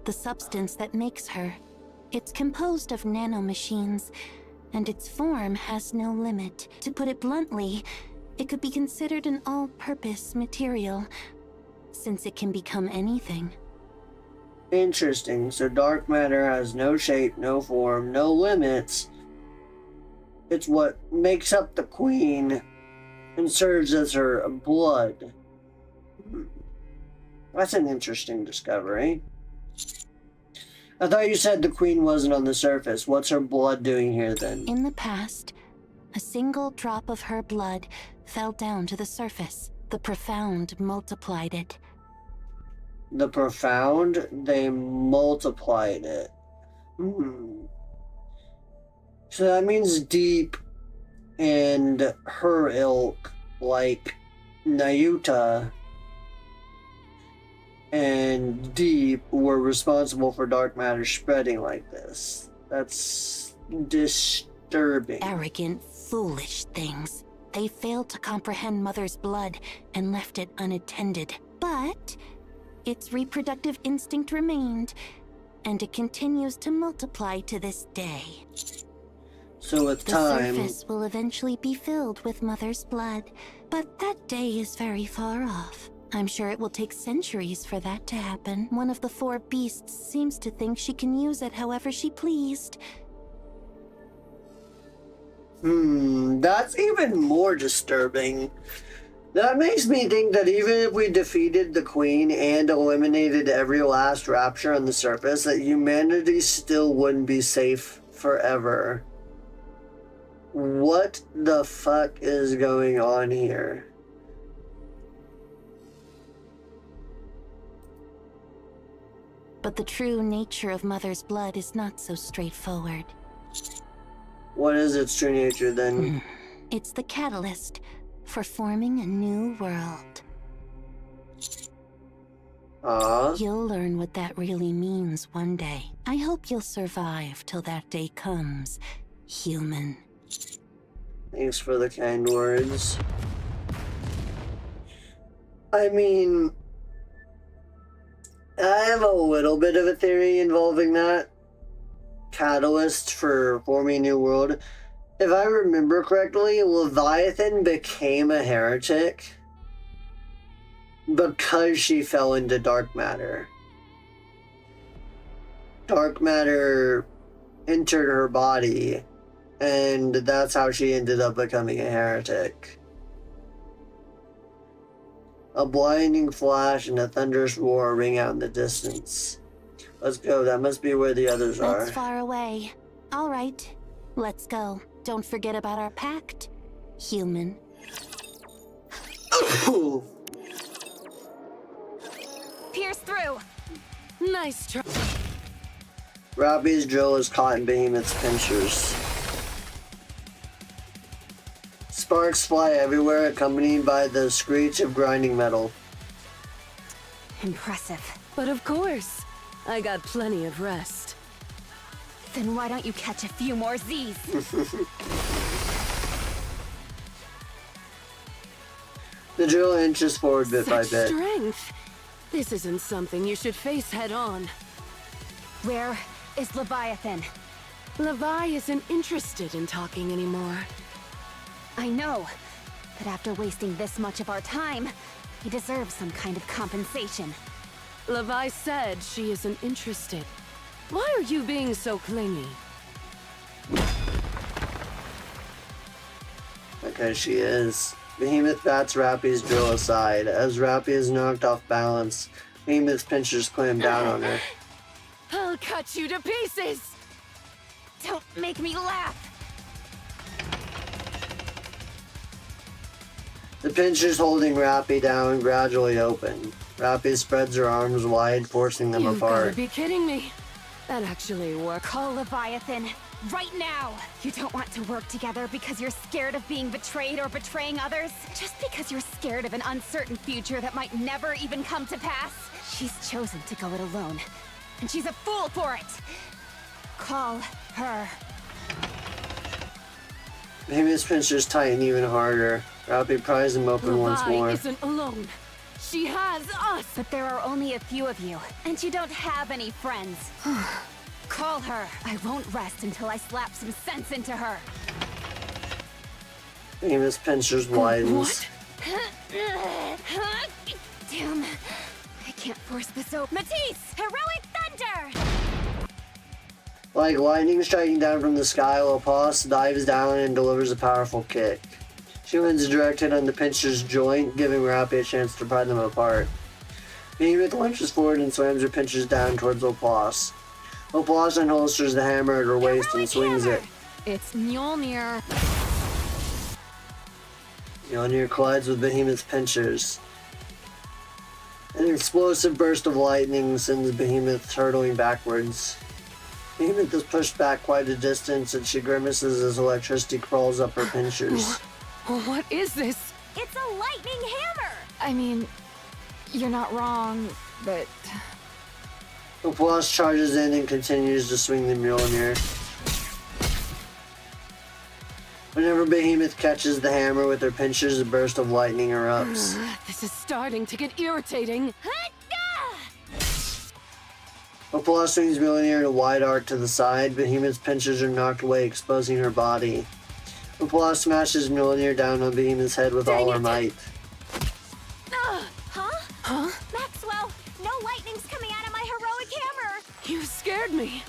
The substance that makes her. It's composed of nanomachines, and its form has no limit. To put it bluntly, it could be considered an all-purpose material, since it can become anything. Interesting. So dark matter has no shape, no form, no limits. It's what makes up the queen and serves as her blood. That's an interesting discovery. I thought you said the queen wasn't on the surface. What's her blood doing here then? In the past, a single drop of her blood fell down to the surface. The profound multiplied it. The profound? They multiplied it. So that means deep and her ilk, like Nayuta and Deep, were responsible for dark matter spreading like this. That's disturbing. Arrogant, foolish things. They failed to comprehend Mother's blood and left it unattended. But its reproductive instinct remained, and it continues to multiply to this day. So with The time... surface will eventually be filled with Mother's blood, but that day is very far off. I'm sure it will take centuries for that to happen. One of the four beasts seems to think she can use it however she pleased. That's even more disturbing. That makes me think that even if we defeated the queen and eliminated every last rapture on the surface, that humanity still wouldn't be safe forever. What the fuck is going on here? But the true nature of Mother's blood is not so straightforward. What is its true nature then? It's the catalyst for forming a new world. You'll learn what that really means one day. I hope you'll survive till that day comes, human. Thanks for the kind words. I mean, I have a little bit of a theory involving that catalyst for forming a new world. If I remember correctly, Leviathan became a heretic because she fell into dark matter. Dark matter entered her body, and that's how she ended up becoming a heretic. A blinding flash and a thunderous roar ring out in the distance. Let's go, that must be where the others are. That's far away. All right, let's go. Don't forget about our pact, human. Pierce through! Nice try. Rappy's drill is caught in Behemoth's pincers. Sparks fly everywhere, accompanied by the screech of grinding metal. Impressive. But of course, I got plenty of rest. Then why don't you catch a few more Z's? The drill inches forward bit by Such bit. strength. This isn't something you should face head on. Where is Leviathan? Levi isn't interested in talking anymore. I know, but after wasting this much of our time, he deserves some kind of compensation. Levi said she isn't interested. Why are you being so clingy? Okay, she is. Behemoth bats Rappy's drill aside. As Rappy is knocked off balance, Behemoth's pinchers clamp down on her. I'll cut you to pieces! Don't make me laugh! The pinchers holding Rappy down gradually open. Rappy spreads her arms wide, forcing them You've gotta apart. be kidding me. That actually worked. Call Leviathan, right now! You don't want to work together because you're scared of being betrayed or betraying others? Just because you're scared of an uncertain future that might never even come to pass? She's chosen to go it alone, and she's a fool for it! Call her. Behemoth's pinchers tighten even harder. Rappy pries them open once Levi more. isn't alone. She has us! But there are only a few of you, and you don't have any friends. Call her. I won't rest until I slap some sense into her. Behemoth's pinchers widens. Damn. I can't force this open. Matisse! Heroic Thunder! Like lightning striking down from the sky, Laplace dives down and delivers a powerful kick. She lands a direct hit on the pincher's joint, giving Rappy a chance to pry them apart. Behemoth lunges forward and slams her pinchers down towards Laplace. Laplace unholsters the hammer at her waist and swings it. It's Mjolnir. Mjolnir collides with Behemoth's pinchers. An explosive burst of lightning sends Behemoth hurtling backwards. Behemoth is pushed back quite a distance and she grimaces as electricity crawls up her pinchers. What is this? It's a lightning hammer! I mean, you're not wrong, but Laplace charges in and continues to swing the Mjolnir. Whenever Behemoth catches the hammer with her pinchers, a burst of lightning erupts. This is starting to get irritating. Laplace swings Mjolnir in a wide arc to the side. Behemoth's pinchers are knocked away, exposing her body. Laplace smashes Mjolnir down on Behemoth's head with all her might. Huh? Maxwell, no lightning's coming out of my heroic hammer! You scared me.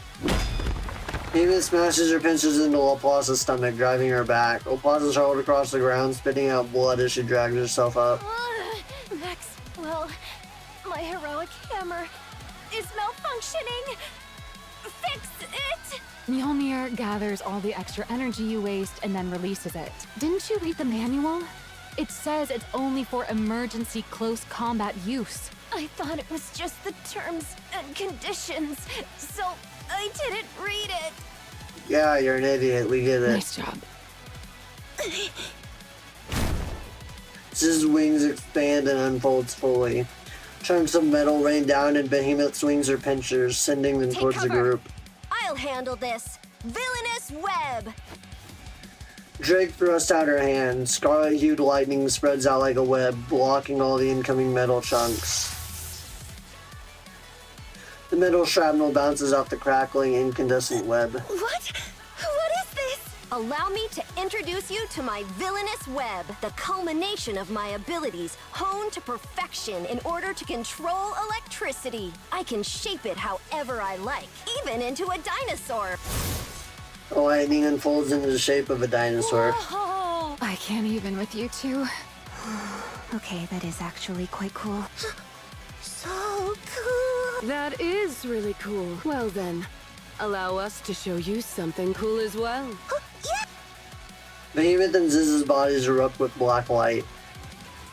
Behemoth smashes her pinchers into Laplace's stomach, driving her back. Laplace is hurled across the ground, spitting out blood as she drags herself up. Maxwell, my heroic hammer is malfunctioning! Fix it! Mjolnir gathers all the extra energy you waste and then releases it. Didn't you read the manual? It says it's only for emergency close combat use. I thought it was just the terms and conditions, so I didn't read it. Yeah, you're an idiot, we get it. Nice job. His wings expand and unfolds fully. Chunks of metal rain down and Behemoth swings her pinchers, sending them towards the cover. group. I'll handle this. Villainous web! Drake thrusts out her hand. Scarlet-hued lightning spreads out like a web, blocking all the incoming metal chunks. The metal shrapnel bounces off the crackling, incandescent web. What is this? Allow me to introduce you to my villainous web, the culmination of my abilities honed to perfection in order to control electricity. I can shape it however I like, even into a dinosaur. Lightning unfolds into the shape of a dinosaur. Whoa! I can't even with you two. Okay, that is actually quite cool. So cool. That is really cool. Well then, allow us to show you something cool as well. Behemoth and Ziz's bodies erupt with black light.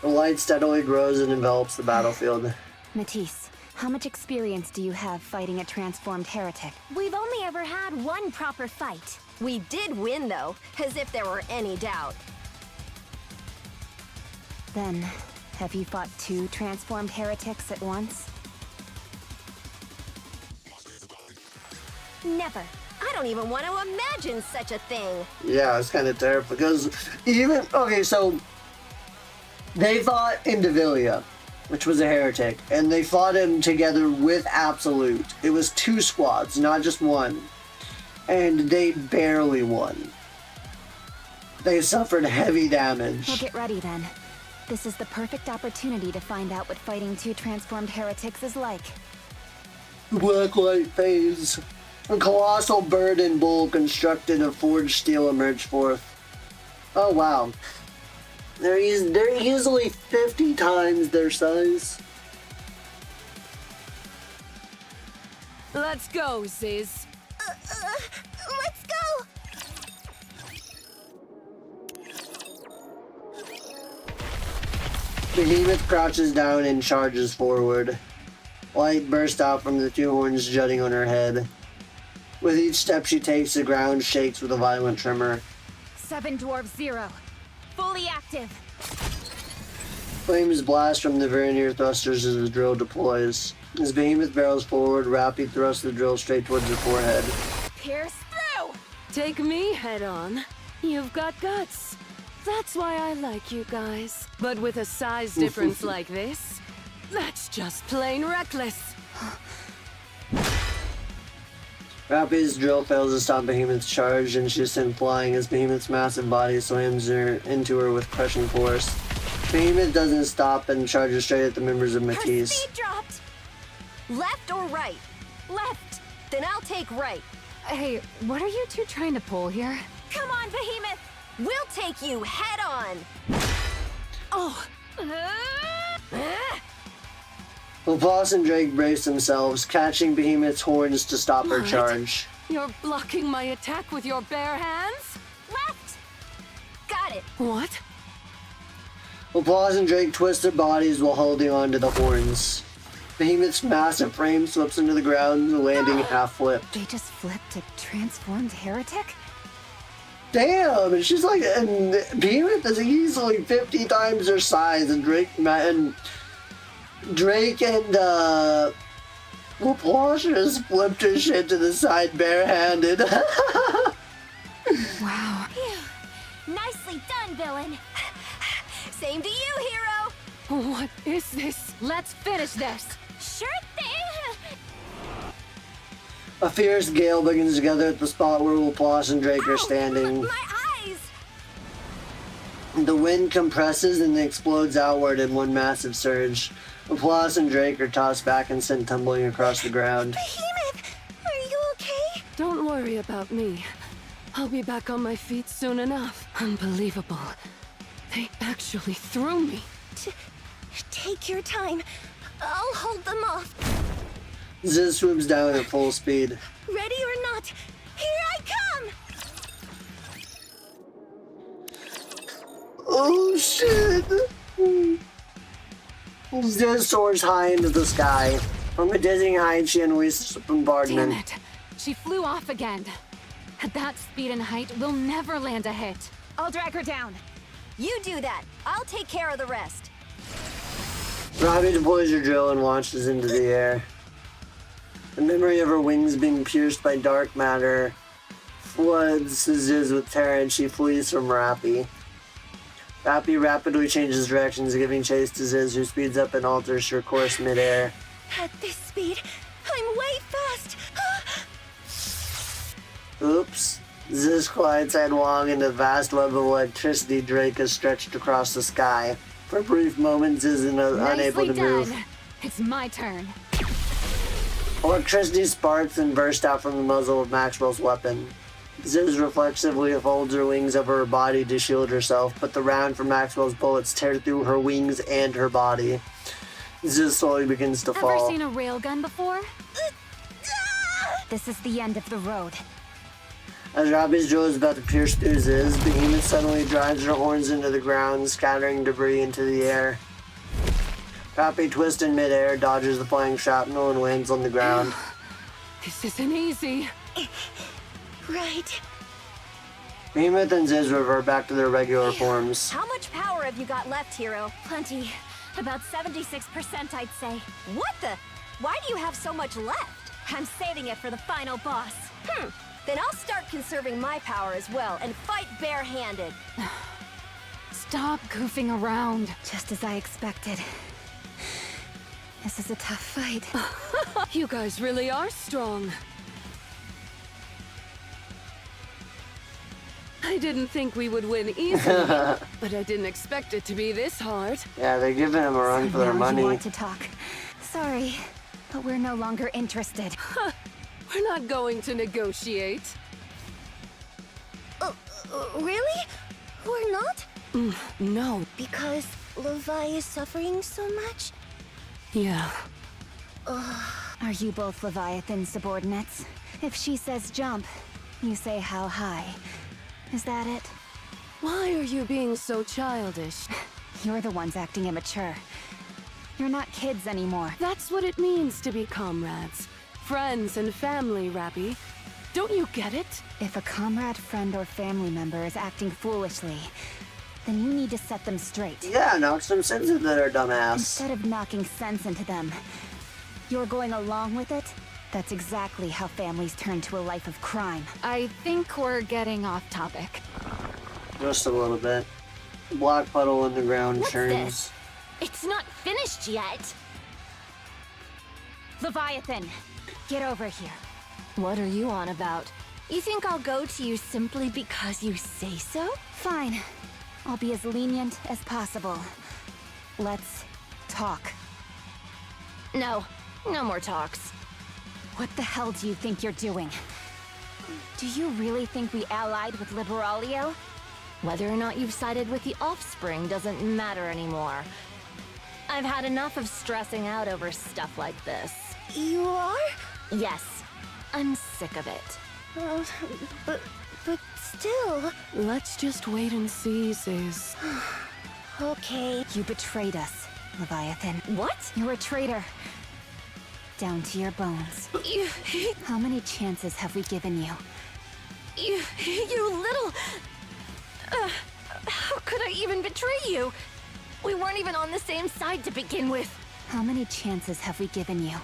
The light steadily grows and envelops the battlefield. Matisse, how much experience do you have fighting a transformed heretic? We've only ever had one proper fight. We did win, though, as if there were any doubt. Then, have you fought 2 transformed heretics at once? Never. I don't even want to imagine such a thing. Yeah, it's kind of terrible because even okay, so they fought Indivilia, which was a heretic, and they fought him together with Absolute. It was 2 squads, not just one, and they barely won. They suffered heavy damage. Well, get ready then. This is the perfect opportunity to find out what fighting 2 transformed heretics is like. The black light phase. A colossal bird and bull constructed of forged steel emerged forth. Oh wow. They're easily 50 times their size. Let's go, Ziz. Let's go. Behemoth crouches down and charges forward. Light bursts out from the 2 horns jutting on her head. With each step she takes, the ground shakes with a violent tremor. 7 dwarves 0. Fully active. Flames blast from the very near thrusters as the drill deploys. As Behemoth barrels forward, Rappy thrusts the drill straight towards her forehead. Pierce through! Take me head on. You've got guts. That's why I like you guys. But with a size difference like this, that's just plain reckless. Rappy's drill fails to stop Behemoth's charge, and she's sent flying as Behemoth's massive body slams her into her with crushing force. Behemoth doesn't stop and charges straight at the members of Her Matisse. speed dropped. Left or right? Left. Then I'll take right. Hey, what are you two trying to pull here? Come on, Behemoth. We'll take you head on. Oh, Laplace and Drake brace themselves, catching Behemoth's horns to stop her What? charge. you're blocking my attack with your bare hands? Left. Got it. What? Laplace and Drake twist their bodies while holding onto the horns. Behemoth's massive frame slips into the ground, landing half-flipped. They just flipped a transformed heretic? Damn! She's like, and Behemoth is easily 50 times her size, and Drake and Laplace just flipped her shit to the side barehanded. Wow. Nicely done, villain. Same to you, hero. What is this? Let's finish this. Sure thing. A fierce gale begins together at the spot where Laplace and Drake are standing. My eyes. The wind compresses and explodes outward in one massive surge. Laplace and Drake are tossed back and sent tumbling across the ground. Behemoth, are you okay? Don't worry about me. I'll be back on my feet soon enough. Unbelievable. They actually threw me. Take your time. I'll hold them off. Ziz swoops down at full speed. Ready or not, here I come! Oh shit! Ziz soars high into the sky. From a dizzying height, she unleashes the bombardment. Damn it. She flew off again. At that speed and height, we'll never land a hit. I'll drag her down. You do that. I'll take care of the rest. Robbie deploys her drill and launches into the air. The memory of her wings being pierced by dark matter floods Ziz with terror, and she flees from Rappy. Rappy rapidly changes directions, giving chase to Ziz, who speeds up and alters her course midair. At this speed, I'm way fast. Oops. Ziz coincide Wong in the vast web of electricity Drake is stretched across the sky. For a brief moment, Ziz is unable to move. It's my turn. Electricity sparks and burst out from the muzzle of Maxwell's weapon. Ziz reflexively folds her wings over her body to shield herself, but the round from Maxwell's bullets tear through her wings and her body. Ziz slowly begins to fall. Ever seen a railgun before? This is the end of the road. As Robbie's jaw is about to pierce through Ziz, Behemoth suddenly drives her horns into the ground, scattering debris into the air. Robbie twists in midair, dodges the flying shrapnel, and lands on the ground. This isn't easy. Right. Behemoth and Ziz revert back to their regular forms. How much power have you got left, Hero? Plenty. About 76%, I'd say. What the? Why do you have so much left? I'm saving it for the final boss. Then I'll start conserving my power as well and fight barehanded. Stop goofing around. Just as I expected. This is a tough fight. You guys really are strong. I didn't think we would win easily, but I didn't expect it to be this hard. Yeah, they're giving him a run for their Now money. you want to talk. Sorry, but we're no longer interested. We're not going to negotiate. Really? We're not? No. Because Levi is suffering so much? Yeah. Are you both Leviathan subordinates? If she says jump, you say how high. Is that it? Why are you being so childish? You're the ones acting immature. You're not kids anymore. That's what it means to be comrades. Friends and family, Rappy. Don't you get it? If a comrade, friend, or family member is acting foolishly, then you need to set them straight. Yeah, knock some sense into their dumbass. Instead of knocking sense into them, you're going along with it? That's exactly how families turn to a life of crime. I think we're getting off topic. Just a little bit. Black puddle in the ground What's turns. this? It's not finished yet. Leviathan, get over here. What are you on about? You think I'll go to you simply because you say so? Fine. I'll be as lenient as possible. Let's talk. No. No more talks. What the hell do you think you're doing? Do you really think we allied with Liberalio? Whether or not you've sided with the offspring doesn't matter anymore. I've had enough of stressing out over stuff like this. You are? Yes. I'm sick of it. But still... Let's just wait and see, Ziz. Okay. You betrayed us, Leviathan. What? You're a traitor. Down to your bones. How many chances have we given you? You little... how could I even betray you? We weren't even on the same side to begin with. How many chances have we given you?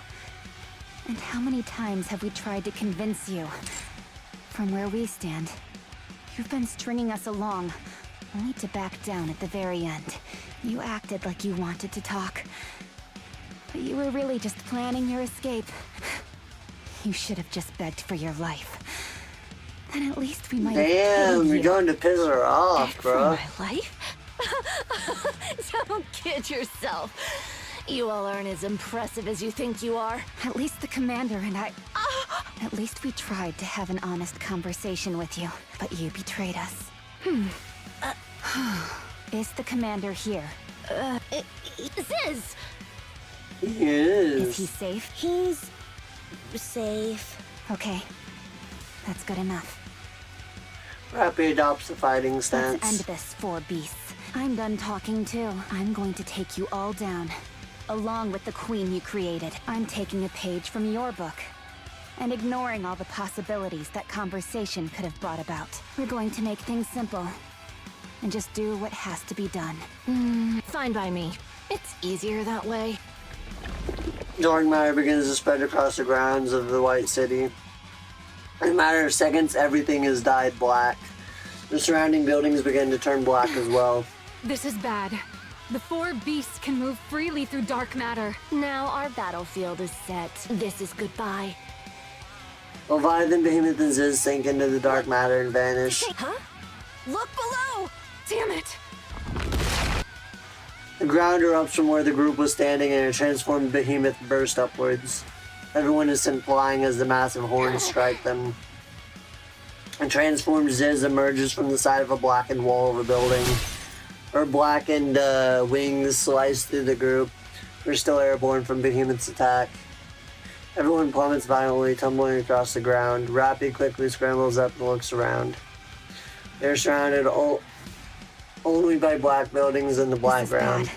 And how many times have we tried to convince you? From where we stand, you've been stringing us along, only to back down at the very end. You acted like you wanted to talk, but you were really just planning your escape. You should have just begged for your life. Then at least we might have Damn, paid you're you. going to piss her off, For bro. my life? Don't kid yourself. You all aren't as impressive as you think you are. At least the commander and I... At least we tried to have an honest conversation with you, but you betrayed us. Is the commander here? Ziz! He is. Is he safe? He's... safe. Okay. That's good enough. Rappy adopts the fighting stance. Let's end this, four beasts. I'm done talking too. I'm going to take you all down, along with the queen you created. I'm taking a page from your book, and ignoring all the possibilities that conversation could have brought about. We're going to make things simple, and just do what has to be done. Fine by me. It's easier that way. Dark matter begins to spread across the grounds of the White City. In a matter of seconds, everything is dyed black. The surrounding buildings begin to turn black as well. This is bad. The four beasts can move freely through dark matter. Now our battlefield is set. This is goodbye. Leviathan, Behemoth, and Ziz sink into the dark matter and vanish. Huh? Look below! Damn it! The ground erupts from where the group was standing and a transformed behemoth burst upwards. Everyone is sent flying as the massive horns strike them. A transformed Ziz emerges from the side of a blackened wall of a building. Her blackened wings slice through the group. They're still airborne from Behemoth's attack. Everyone plummets violently, tumbling across the ground. Rappy quickly scrambles up and looks around. They're surrounded only by black buildings and the black ground.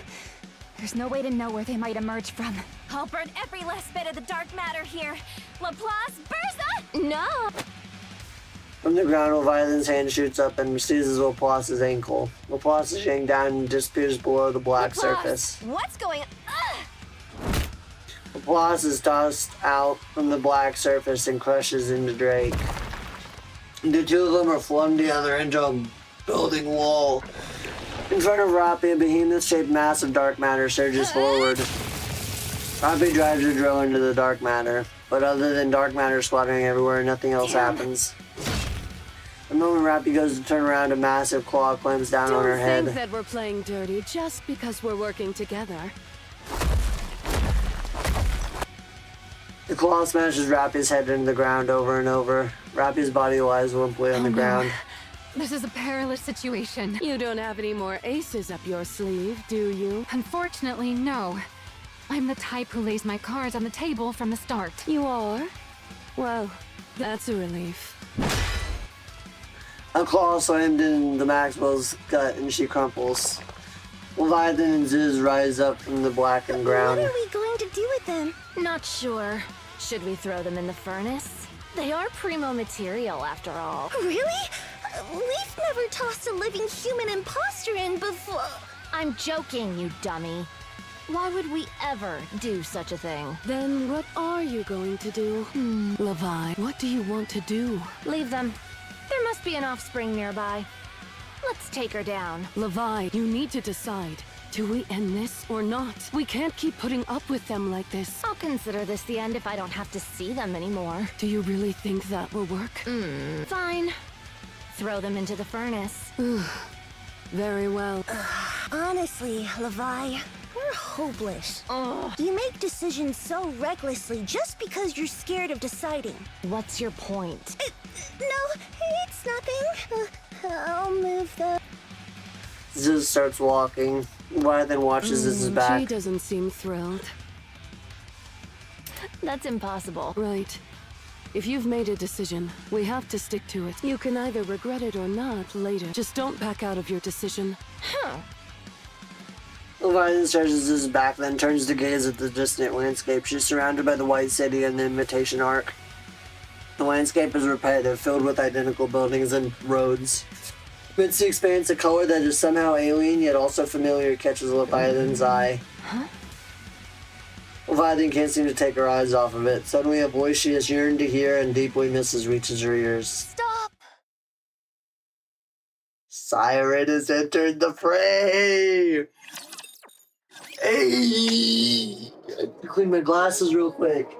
There's no way to know where they might emerge from. I'll burn every last bit of the dark matter here. Laplace, Burza! No! From the ground, Leviathan's hand shoots up and seizes Laplace's ankle. Laplace is yanked down and disappears below the black surface. What's going on? Laplace is tossed out from the black surface and crushes into Drake. The two of them are flung together into a building wall. In front of Rappy, a behemoth-shaped mass of dark matter surges forward. Rappy drives her drill into the dark matter, but other than dark matter splattering everywhere, nothing else happens. The moment Rappy goes to turn around, a massive claw clamps down on her Don't head. think that we're playing dirty just because we're working together. The claw smashes Rappy's head into the ground over and over. Rappy's body lies limply on the ground. This is a perilous situation. You don't have any more aces up your sleeve, do you? Unfortunately, no. I'm the type who lays my cards on the table from the start. You are? Well, that's a relief. A claw slammed in the Maxwell's gut and she crumples. Leviathan and Ziz rise up from the blackened ground. What are we going to do with them? Not sure. Should we throw them in the furnace? They are primo material, after all. Really? We've never tossed a living human imposter in before. I'm joking, you dummy. Why would we ever do such a thing? Then what are you going to do? Levi, what do you want to do? Leave them. There must be an offspring nearby. Let's take her down. Levi, you need to decide. Do we end this or not? We can't keep putting up with them like this. I'll consider this the end if I don't have to see them anymore. Do you really think that will work? Fine. Throw them into the furnace. Very well. Honestly, Levi, we're hopeless. You make decisions so recklessly just because you're scared of deciding. What's your point? No, it's nothing. I'll move the... Ziz starts walking. Leviathan watches Ziz's She back. doesn't seem thrilled. That's impossible. Right. If you've made a decision, we have to stick to it. You can either regret it or not later. Just don't back out of your decision. Leviathan stretches Ziz's back, then turns to gaze at the distant landscape. She's surrounded by the White City and the Invitation Arc. The landscape is repetitive, filled with identical buildings and roads. Amidst the expanse, a color that is somehow alien yet also familiar catches Leviathan's eye. Leviathan can't seem to take her eyes off of it. Suddenly, a voice she has yearned to hear and deeply misses reaches her ears. Stop! Siren has entered the fray! Hey! I have to clean my glasses real quick.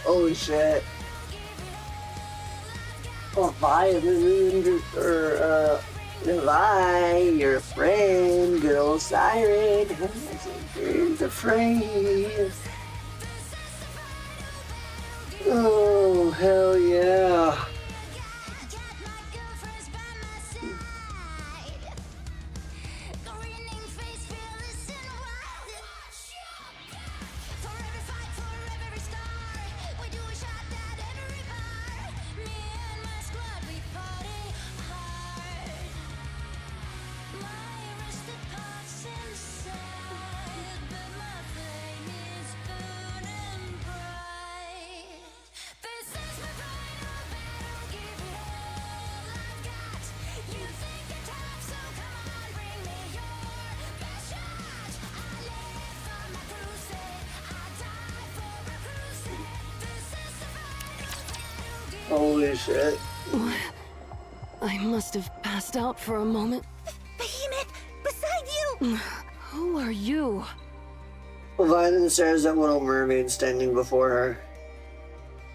Holy shit. Levi, your friend, good old Siren, has entered the fray. Oh, hell yeah. Holy shit. I must have passed out for a moment. Behemoth, beside you! Who are you? Leviathan stares at Little Mermaid standing before her.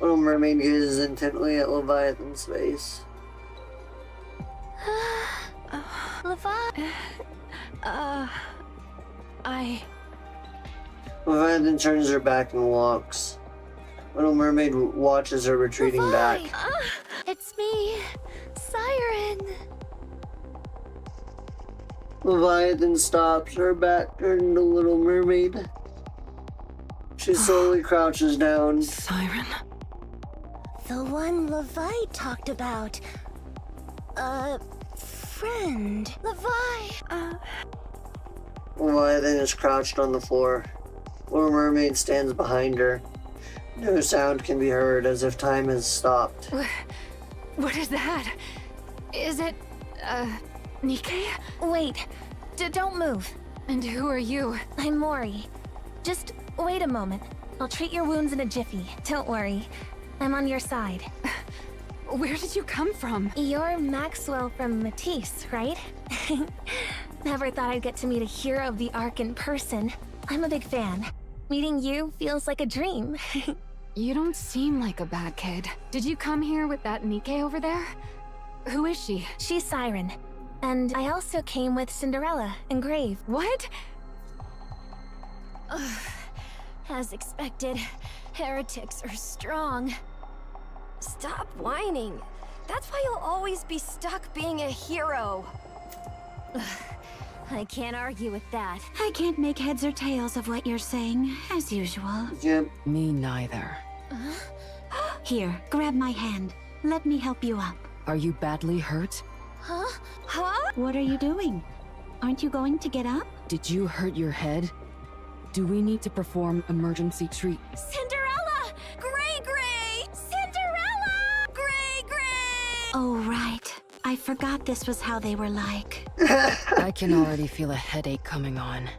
Little Mermaid gazes intently at Leviathan's face. Leviathan turns her back and walks. Little Mermaid watches her retreating back. It's me, Siren. Leviathan stops, her back turned to Little Mermaid. She slowly crouches down. Siren. The one Levi talked about. Friend. Levi. Leviathan is crouched on the floor. Little Mermaid stands behind her. No sound can be heard, as if time has stopped. What is that? Is it, Nikke? Wait, don't move. And who are you? I'm Mori. Just wait a moment. I'll treat your wounds in a jiffy. Don't worry. I'm on your side. Where did you come from? You're Maxwell from Matisse, right? Never thought I'd get to meet a hero of the Ark in person. I'm a big fan. Meeting you feels like a dream. You don't seem like a bad kid. Did you come here with that Nikke over there? Who is she? She's Siren. And I also came with Cinderella and Grave. What? As expected, heretics are strong. Stop whining. That's why you'll always be stuck being a hero. I can't argue with that. I can't make heads or tails of what you're saying, as usual. Yep. Me neither. Here, grab my hand. Let me help you up. Are you badly hurt? Huh? What are you doing? Aren't you going to get up? Did you hurt your head? Do we need to perform emergency treat? Cinderella! Gray! Cinderella! Gray! Oh, right. I forgot this was how they were like. I can already feel a headache coming on.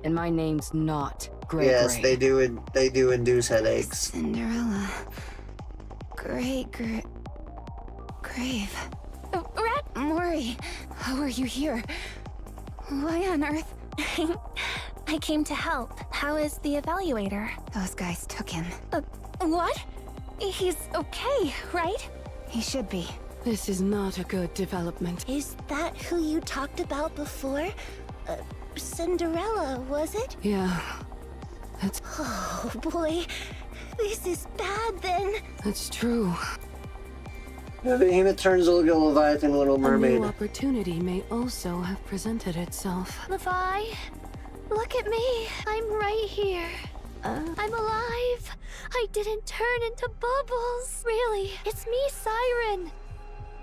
And my name's not Gray. Yes, they do induce headaches. Cinderella. Grave. Rat Mori, how are you here? Why on earth? I came to help. How is the evaluator? Those guys took him. What? He's okay, right? He should be. This is not a good development. Is that who you talked about before? Cinderella, was it? Yeah. That's Oh boy, this is bad then. true. The Behemoth turns to look at Leviathan and Little A Mermaid. new opportunity may also have presented itself. Levi, look at me. I'm right here. I'm alive. I didn't turn into bubbles. Really, it's me, Siren.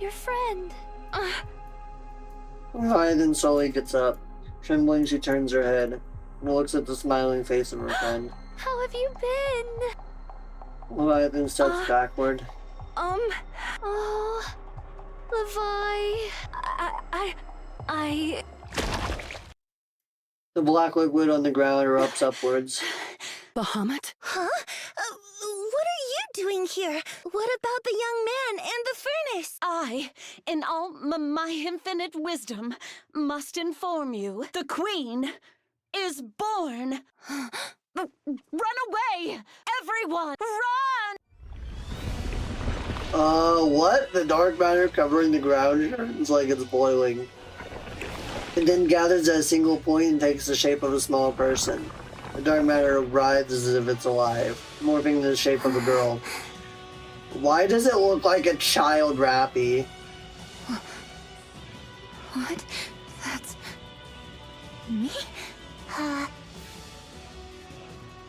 Your friend. Leviathan slowly gets up. Trembling, she turns her head and looks at the smiling face of her friend. How have you been? Leviathan steps backward. Oh, Levi. I... The black liquid on the ground erupts upwards. Bahamut? Huh? What are you doing here? What about the young man and the furnace? I, in all my infinite wisdom, must inform you, the Queen is born. Run away! Everyone, run! What? The dark matter covering the ground turns like it's boiling. It then gathers at a single point and takes the shape of a small person. The dark matter writhes as if it's alive, morphing into the shape of a girl. Why does it look like a child Rappy? What? That's... Me?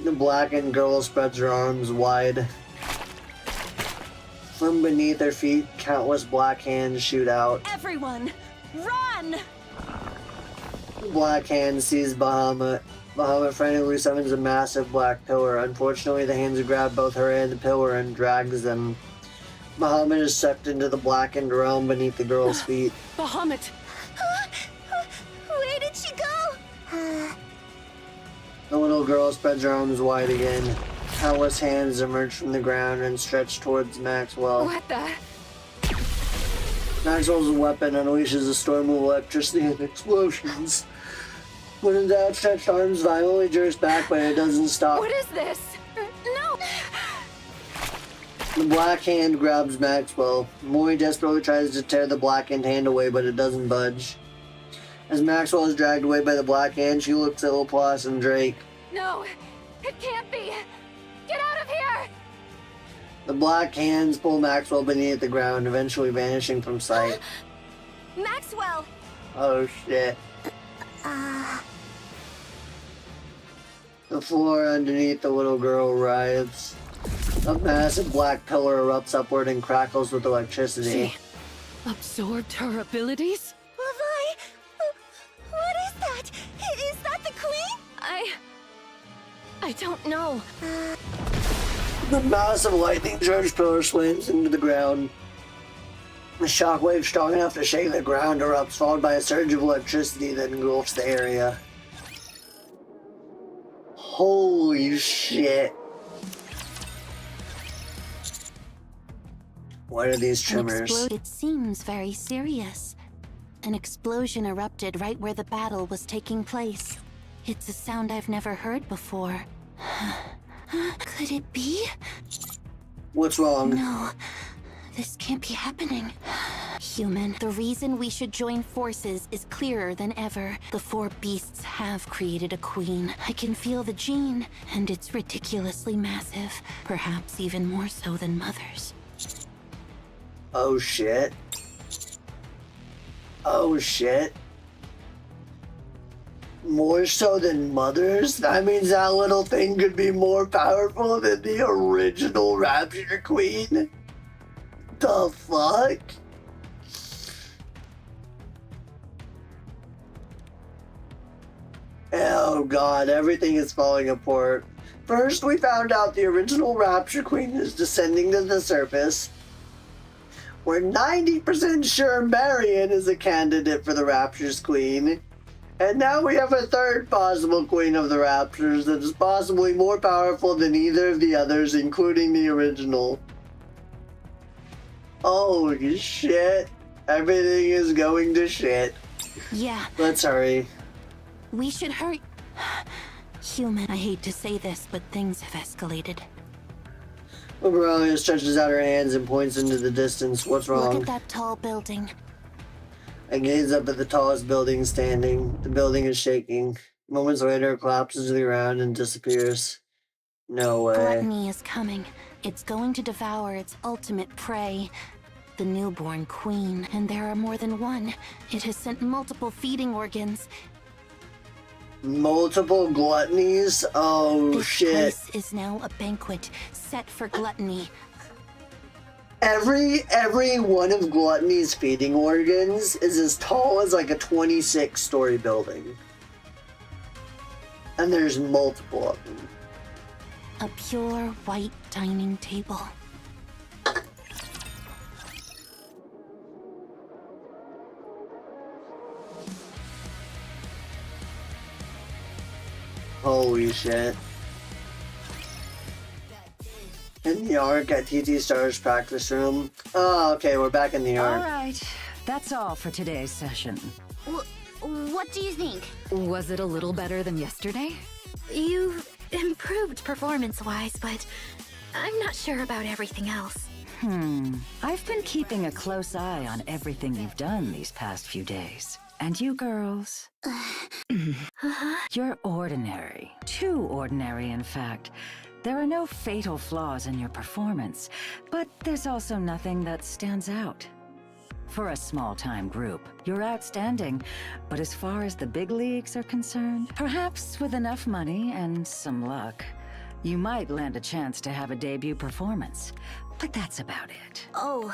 The blackened girl spreads her arms wide. From beneath her feet, countless black hands shoot out. Everyone, run! The black hand sees Bahamut. Bahamut frantically summons a massive black pillar. Unfortunately, the hands grab both her and the pillar and drags them. Bahamut is sucked into the blackened realm beneath the girl's feet. Bahamut! Where did she go? The little girl spreads her arms wide again. Countless hands emerge from the ground and stretch towards Maxwell. What the? Maxwell's weapon unleashes a storm of electricity and explosions. When his outstretched arms violently jerks back, but it doesn't stop. What is this? No! The black hand grabs Maxwell. Mori desperately tries to tear the blackened hand away, but it doesn't budge. As Maxwell is dragged away by the black hand, she looks at Laplace and Drake. No! It can't be! Get out of here! The black hands pull Maxwell beneath the ground, eventually vanishing from sight. Maxwell! Oh shit. The floor underneath the little girl writhes. A massive black pillar erupts upward and crackles with electricity. She absorbed her abilities? Levi! What is that? Is that the queen? I don't know. The massive lightning charged pillar slams into the ground. A shockwave strong enough to shake the ground erupts, followed by a surge of electricity that engulfs the area. Holy shit. What are these tremors? It seems very serious. An explosion erupted right where the battle was taking place. It's a sound I've never heard before. Could it be? What's wrong? No, this can't be happening. Human, the reason we should join forces is clearer than ever. The four beasts have created a queen. I can feel the gene, and it's ridiculously massive. Perhaps even more so than Mother's. Oh shit. Oh shit. More so than Mother's? That means that little thing could be more powerful than the original Rapture Queen? The fuck? Oh god, everything is falling apart. First, we found out the original Rapture Queen is descending to the surface. We're 90% sure Marion is a candidate for the Rapture's Queen. And now we have a third possible Queen of the Raptures that is possibly more powerful than either of the others, including the original. Holy shit. Everything is going to shit. Yeah. Let's hurry. We should hurry. Human, I hate to say this, but things have escalated. Liberalia stretches out her hands and points into the distance. What's wrong? Look at that tall building. I gaze up at the tallest building standing. The building is shaking. Moments later, it collapses to the ground and disappears. No way. Gluttony is coming. It's going to devour its ultimate prey. The newborn queen, and there are more than one. It has sent multiple feeding organs. Multiple gluttonies? Oh This shit. place is now a banquet set for gluttony. Every one of Gluttony's feeding organs is as tall as like a 26-story building. And there's multiple of them. A pure white dining table. Holy shit. In the Ark at TT Star's practice room. Oh, okay, we're back in the Ark. Alright, that's all for today's session. What do you think? Was it a little better than yesterday? You improved performance-wise, but I'm not sure about everything else. I've been keeping a close eye on everything you've done these past few days. And you girls. You're ordinary. Too ordinary, in fact. There are no fatal flaws in your performance, but there's also nothing that stands out. For a small-time group, you're outstanding, but as far as the big leagues are concerned, perhaps with enough money and some luck, you might land a chance to have a debut performance. But that's about it. Oh,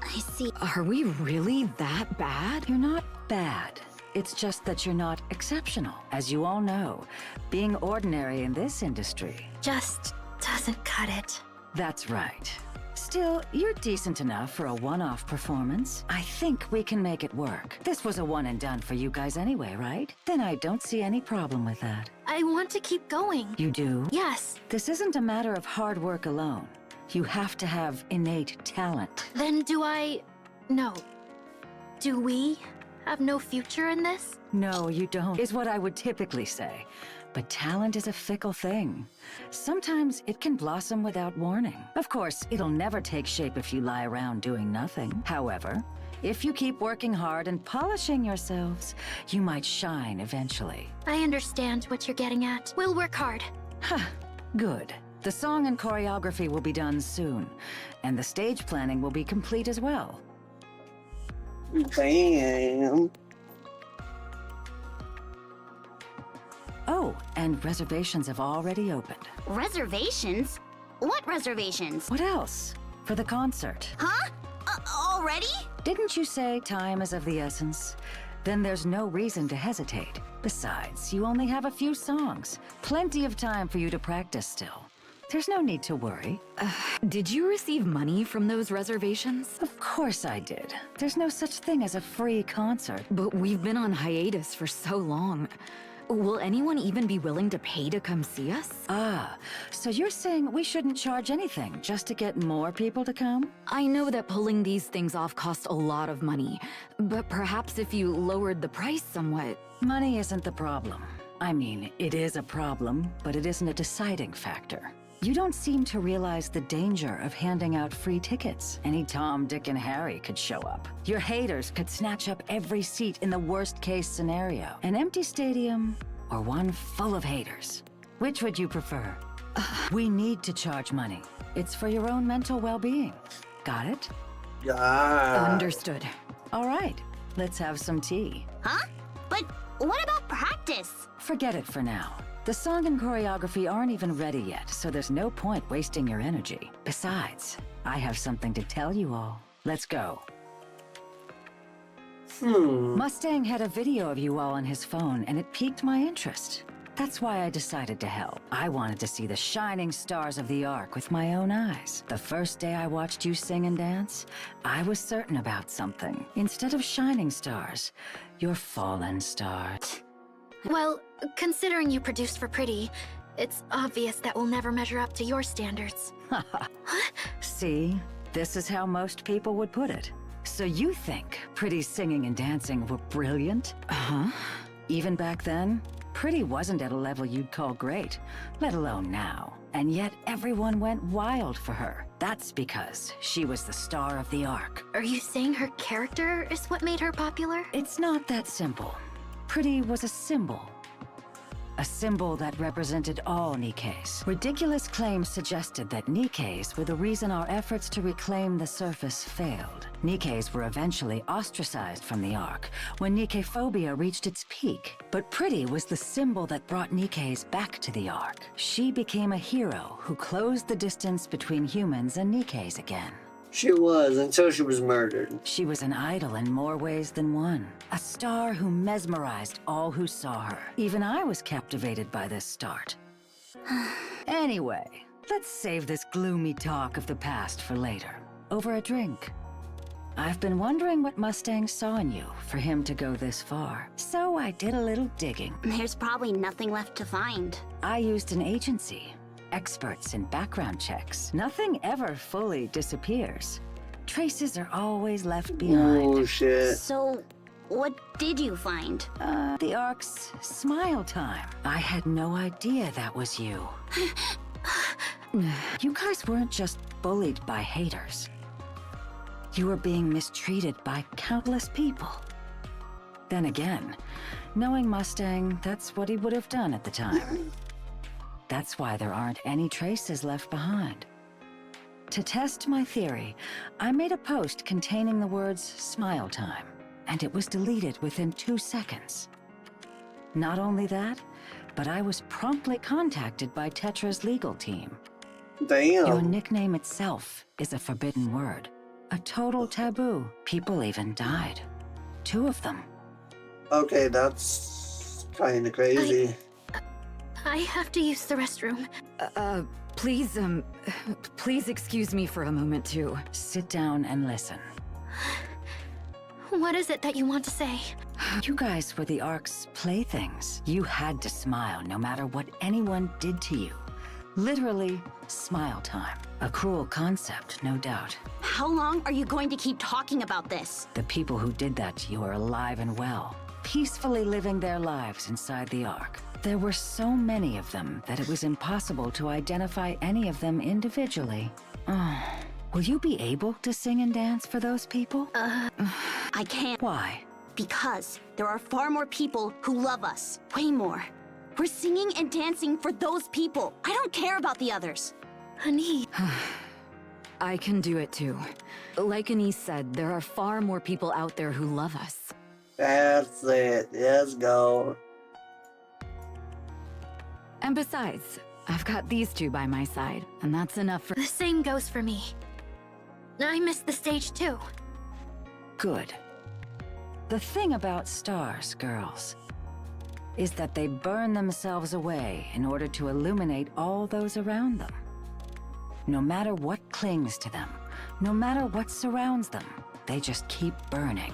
I see. Are we really that bad? You're not bad. It's just that you're not exceptional. As you all know, being ordinary in this industry... Just doesn't cut it. That's right. Still, you're decent enough for a one-off performance. I think we can make it work. This was a one and done for you guys anyway, right? Then I don't see any problem with that. I want to keep going. You do? Yes. This isn't a matter of hard work alone. You have to have innate talent. Then No. Do we have no future in this? No, you don't, is what I would typically say. But talent is a fickle thing. Sometimes it can blossom without warning. Of course, it'll never take shape if you lie around doing nothing. However, if you keep working hard and polishing yourselves, you might shine eventually. I understand what you're getting at. We'll work hard. Huh, good. The song and choreography will be done soon, and the stage planning will be complete as well. Damn. Oh, and reservations have already opened. Reservations? What reservations? What else? For the concert. Huh? Already? Didn't you say time is of the essence? Then there's no reason to hesitate. Besides, you only have a few songs. Plenty of time for you to practice still. There's no need to worry. Did you receive money from those reservations? Of course I did. There's no such thing as a free concert. But we've been on hiatus for so long. Will anyone even be willing to pay to come see us? Ah, so you're saying we shouldn't charge anything just to get more people to come? I know that pulling these things off costs a lot of money, but perhaps if you lowered the price somewhat... Money isn't the problem. I mean, it is a problem, but it isn't a deciding factor. You don't seem to realize the danger of handing out free tickets. Any Tom, Dick, and Harry could show up. Your haters could snatch up every seat in the worst-case scenario. An empty stadium, or one full of haters. Which would you prefer? We need to charge money. It's for your own mental well-being. Got it? Yeah. Understood. All right, let's have some tea. Huh? But what about practice? Forget it for now. The song and choreography aren't even ready yet, so there's no point wasting your energy. Besides, I have something to tell you all. Let's go. Mustang had a video of you all on his phone, and it piqued my interest. That's why I decided to help. I wanted to see the shining stars of the Ark with my own eyes. The first day I watched you sing and dance, I was certain about something. Instead of shining stars, you're fallen stars. Well, considering you produced for Pretty, it's obvious that we'll never measure up to your standards. See? This is how most people would put it. So you think Pretty's singing and dancing were brilliant? Huh? Even back then, Pretty wasn't at a level you'd call great, let alone now. And yet everyone went wild for her. That's because she was the star of the Ark. Are you saying her character is what made her popular? It's not that simple. Pretty was a symbol. A symbol that represented all Nikkes. Ridiculous claims suggested that Nikkes were the reason our efforts to reclaim the surface failed. Nikkes were eventually ostracized from the Ark when Nikkephobia reached its peak. But Pretty was the symbol that brought Nikkes back to the Ark. She became a hero who closed the distance between humans and Nikkes again. She was, until she was murdered. She was an idol in more ways than one. A star who mesmerized all who saw her. Even I was captivated by this start. Anyway, let's save this gloomy talk of the past for later. Over a drink. I've been wondering what Mustang saw in you for him to go this far. So I did a little digging. There's probably nothing left to find. I used an agency. Experts in background checks. Nothing ever fully disappears. Traces are always left behind. Oh, shit. So, what did you find? The Ark's smile time. I had no idea that was you. You guys weren't just bullied by haters. You were being mistreated by countless people. Then again, knowing Mustang, that's what he would have done at the time. That's why there aren't any traces left behind. To test my theory, I made a post containing the words "smile time," and it was deleted within 2 seconds. Not only that, but I was promptly contacted by Tetra's legal team. Damn. Your nickname itself is a forbidden word. A total taboo. People even died. 2 of them. Okay, that's kind of crazy. I have to use the restroom. Please excuse me for a moment, too. Sit down and listen. What is it that you want to say? You guys were the Ark's playthings. You had to smile no matter what anyone did to you. Literally, smile time. A cruel concept, no doubt. How long are you going to keep talking about this? The people who did that to you are alive and well, peacefully living their lives inside the Ark. There were so many of them that it was impossible to identify any of them individually. Oh. Will you be able to sing and dance for those people? I can't. Why? Because there are far more people who love us. Way more. We're singing and dancing for those people. I don't care about the others. Honey. I can do it too. Like Anise said, there are far more people out there who love us. That's it. Let's go. And besides, I've got these two by my side, and that's enough for— The same goes for me. I missed the stage too. Good. The thing about stars, girls, is that they burn themselves away in order to illuminate all those around them. No matter what clings to them, no matter what surrounds them, they just keep burning,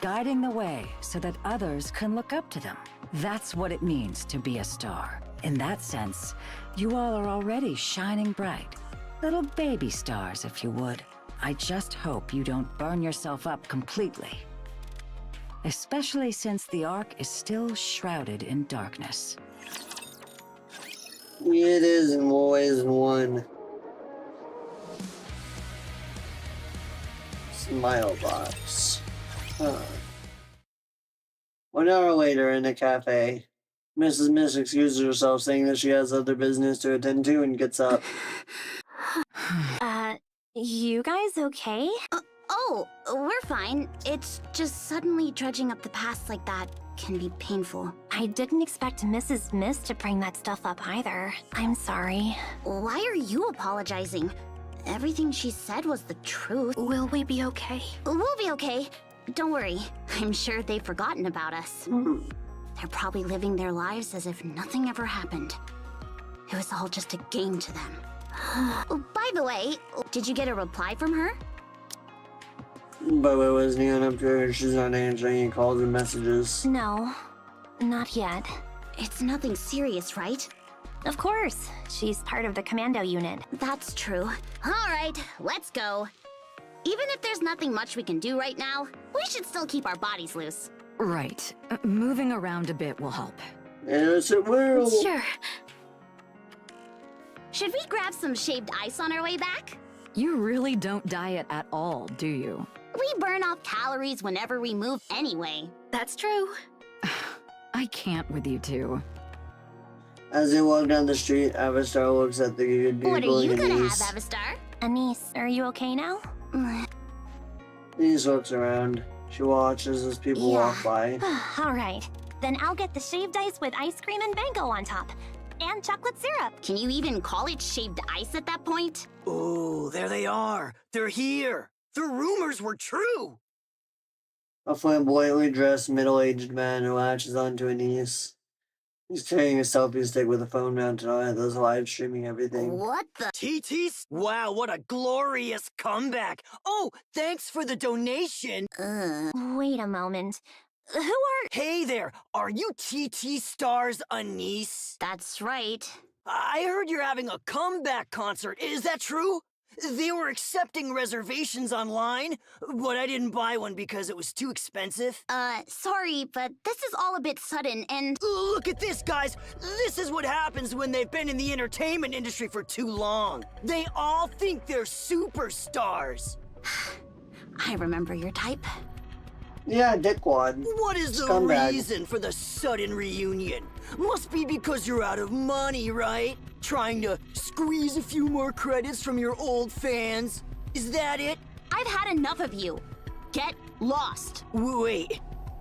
guiding the way so that others can look up to them. That's what it means to be a star. In that sense, you all are already shining bright. Little baby stars, if you would. I just hope you don't burn yourself up completely. Especially since the Ark is still shrouded in darkness. It is in more ways than one. Smile box. Huh. 1 hour later in a cafe, Mrs. Miss excuses herself, saying that she has other business to attend to, and gets up. You guys okay? Oh, we're fine. It's just suddenly dredging up the past like that can be painful. I didn't expect Mrs. Miss to bring that stuff up either. I'm sorry. Why are you apologizing? Everything she said was the truth. Will we be okay? We'll be okay. Don't worry. I'm sure they've forgotten about us. They're probably living their lives as if nothing ever happened. It was all just a game to them. By the way, did you get a reply from her? But it was Neon up to her. She's not answering any calls and messages. No, not yet. It's nothing serious, right? Of course. She's part of the commando unit. That's true. All right, let's go. Even if there's nothing much we can do right now, we should still keep our bodies loose. Right. Moving around a bit will help. Yes, it will. Sure. Should we grab some shaved ice on our way back? You really don't diet at all, do you? We burn off calories whenever we move anyway. That's true. I can't with you two. As they walk down the street, Avastar looks at the good people. What are you and gonna have, Anise. Avastar? Anise, are you okay now? Anise looks around. She watches as people walk by. All right. Then I'll get the shaved ice with ice cream and mango on top. And chocolate syrup. Can you even call it shaved ice at that point? Oh, there they are. They're here. The rumors were true. A flamboyantly dressed middle-aged man who latches onto Anise. He's carrying a selfie stick with a phone mounted on it that's live streaming everything. What the? TT's? Wow, what a glorious comeback. Oh, thanks for the donation. Wait a moment. Who are... Hey there, are you TT Stars Anise? That's right. I heard you're having a comeback concert. Is that true? They were accepting reservations online, but I didn't buy one because it was too expensive. Sorry, but this is all a bit sudden and... Look at this, guys. This is what happens when they've been in the entertainment industry for too long. They all think they're superstars. I remember your type. Yeah, dickwad. What is the Scumbag. reason for the sudden reunion? Must be because you're out of money, right? Trying to squeeze a few more credits from your old fans? Is that it? I've had enough of you. Get lost. Wait,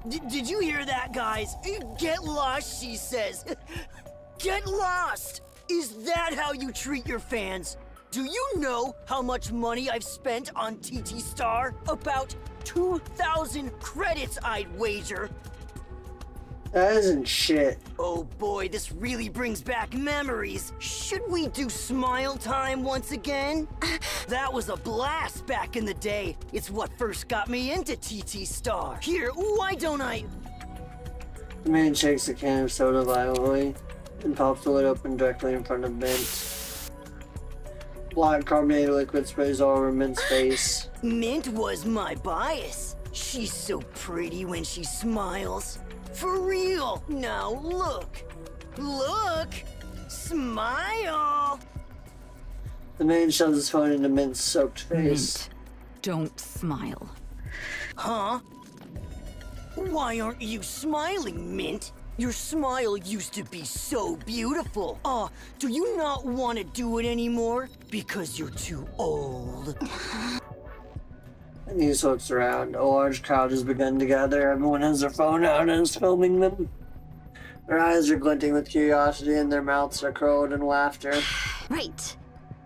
did you hear that, guys? Get lost, she says. Get lost! Is that how you treat your fans? Do you know how much money I've spent on TT Star? About 2,000 credits, I'd wager. That isn't shit. Oh boy, this really brings back memories. Should we do smile time once again? That was a blast back in the day. It's what first got me into TT Star. Here, why don't I... The man shakes the can of soda violently and pops the lid open directly in front of Mint. Black carbonated liquid sprays all over Mint's face. Mint was my bias. She's so pretty when she smiles. For real. Now look. Look. Smile. The man shoves his phone into Mint's soaked face. Mint, don't smile. Huh? Why aren't you smiling, Mint? Your smile used to be so beautiful. Do you not want to do it anymore? Because you're too old. And he looks around. A large crowd has begun to gather. Everyone has their phone out and is filming them. Their eyes are glinting with curiosity and their mouths are curled in laughter. Right.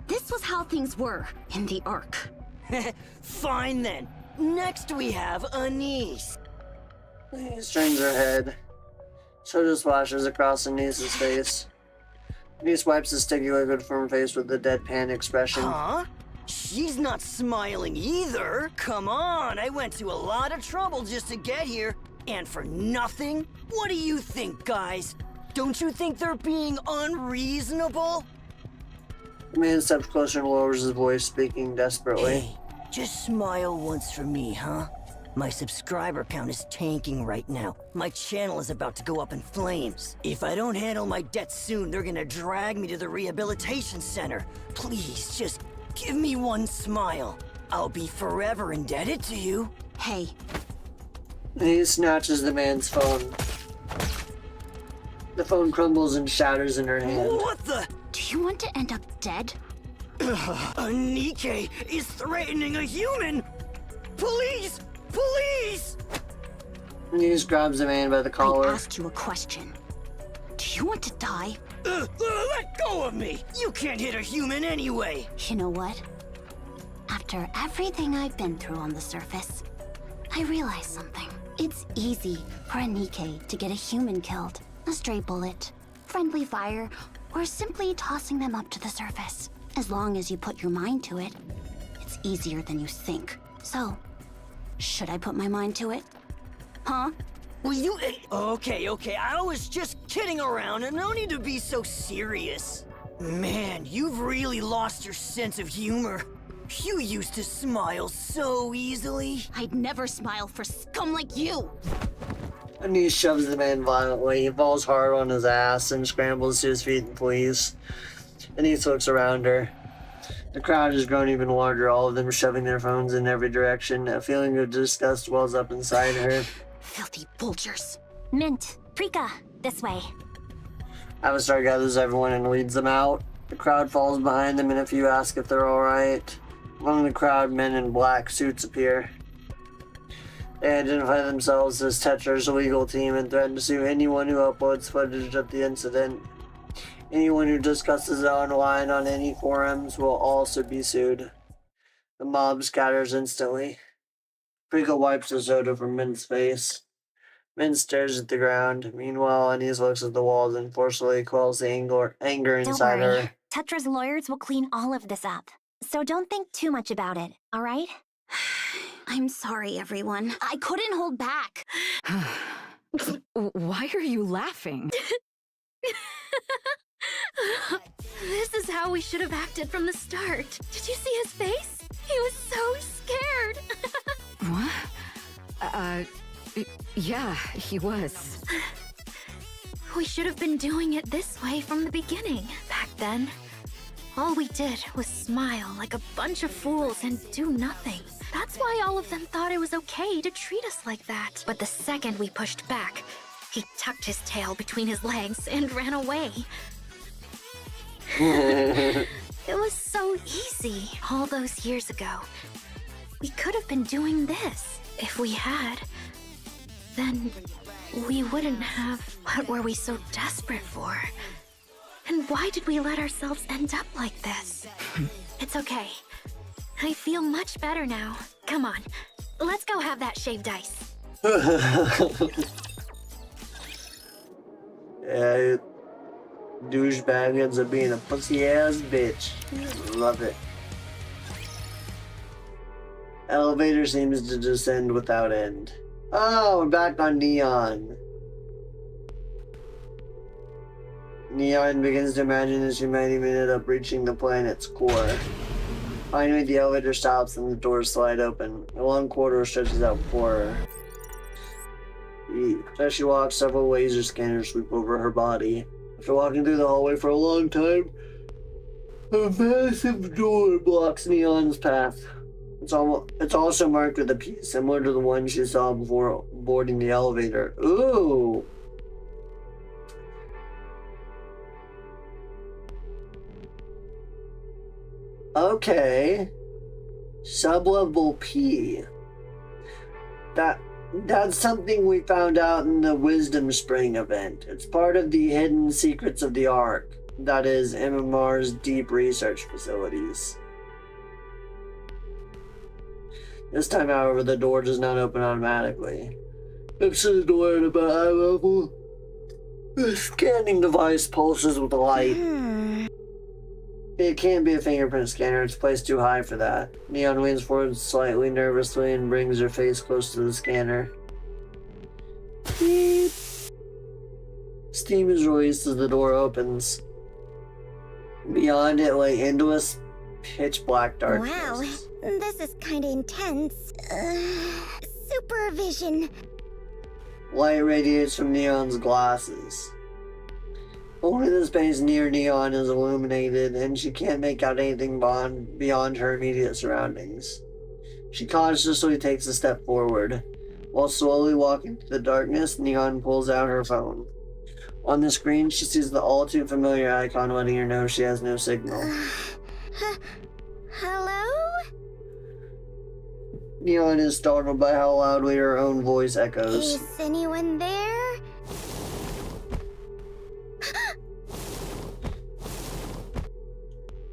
This was how things were in the Ark. Fine then. Next we have Anise. He strains her head. Soda splashes across Anise's face. Anise wipes the sticky liquid from her face with a deadpan expression. Huh? She's not smiling either. Come on, I went to a lot of trouble just to get here. And for nothing? What do you think, guys? Don't you think they're being unreasonable? The man steps closer and lowers his voice, speaking desperately. Hey, just smile once for me, huh? My subscriber count is tanking right now. My channel is about to go up in flames. If I don't handle my debts soon, they're gonna drag me to the rehabilitation center. Please, just give me one smile. I'll be forever indebted to you. Hey. He snatches the man's phone. The phone crumbles and shatters in her hand. What the? Do you want to end up dead? Nikke is threatening a human! Police! Police! He just grabs the man by the collar. I asked you a question. Do you want to die? Let go of me! You can't hit a human anyway! You know what? After everything I've been through on the surface, I realized something. It's easy for a Nikke to get a human killed. A stray bullet, friendly fire, or simply tossing them up to the surface. As long as you put your mind to it, it's easier than you think. So, should I put my mind to it? Huh? Will you... Okay, I was just kidding around, and no need to be so serious. Man, you've really lost your sense of humor. You used to smile so easily. I'd never smile for scum like you! Anise shoves the man violently. He falls hard on his ass and scrambles to his feet and flees. Anise looks around her. The crowd has grown even larger, all of them shoving their phones in every direction. A feeling of disgust wells up inside her. Filthy vultures. Mint, Prika, this way. Avatar gathers everyone and leads them out. The crowd falls behind them and a few ask if they're alright. Among the crowd, men in black suits appear. They identify themselves as Tetra's legal team and threaten to sue anyone who uploads footage of the incident. Anyone who discusses it online on any forums will also be sued. The mob scatters instantly. Prika wipes the soda from Mint's face. Mint stares at the ground. Meanwhile, Anise looks at the walls and forcefully quells the anger inside Don't worry. her. Tetra's lawyers will clean all of this up. So don't think too much about it, all right? I'm sorry, everyone. I couldn't hold back. Why are you laughing? This is how we should have acted from the start. Did you see his face? He was so scared. What? Yeah, he was. We should have been doing it this way from the beginning. Back then, all we did was smile like a bunch of fools and do nothing. That's why all of them thought it was okay to treat us like that. But the second we pushed back, he tucked his tail between his legs and ran away. It was so easy all those years ago. We could have been doing this. If we had, then we wouldn't have... What were we so desperate for? And why did we let ourselves end up like this? It's okay. I feel much better now. Come on, let's go have that shaved ice. Douchebag ends up being a pussy ass bitch. Love it. Elevator seems to descend without end. Oh, we're back on Neon. Neon begins to imagine that she might even end up reaching the planet's core. Finally, the elevator stops and the doors slide open. A long corridor stretches out before her. As she walks, several laser scanners sweep over her body. After walking through the hallway for a long time, a massive door blocks Neon's path. It's also marked with a P, similar to the one she saw before boarding the elevator. Ooh! Okay. Sublevel P. That's something we found out in the Wisdom Spring event. It's part of the hidden secrets of the Ark. That is MMR's deep research facilities. This time, however, the door does not open automatically. Next to the door at about eye level, the scanning device pulses with light. It can't be a fingerprint scanner, it's placed too high for that. Neon leans forward slightly nervously and brings her face close to the scanner. Beep. Steam is released as the door opens. Beyond it lay endless, pitch black darkness. Wow, this is kinda intense. Supervision. Light radiates from Neon's glasses. Only the space near Neon is illuminated, and she can't make out anything beyond her immediate surroundings. She cautiously takes a step forward. While slowly walking through the darkness, Neon pulls out her phone. On the screen, she sees the all-too-familiar icon letting her know she has no signal. Hello? Neon is startled by how loudly her own voice echoes. Is anyone there?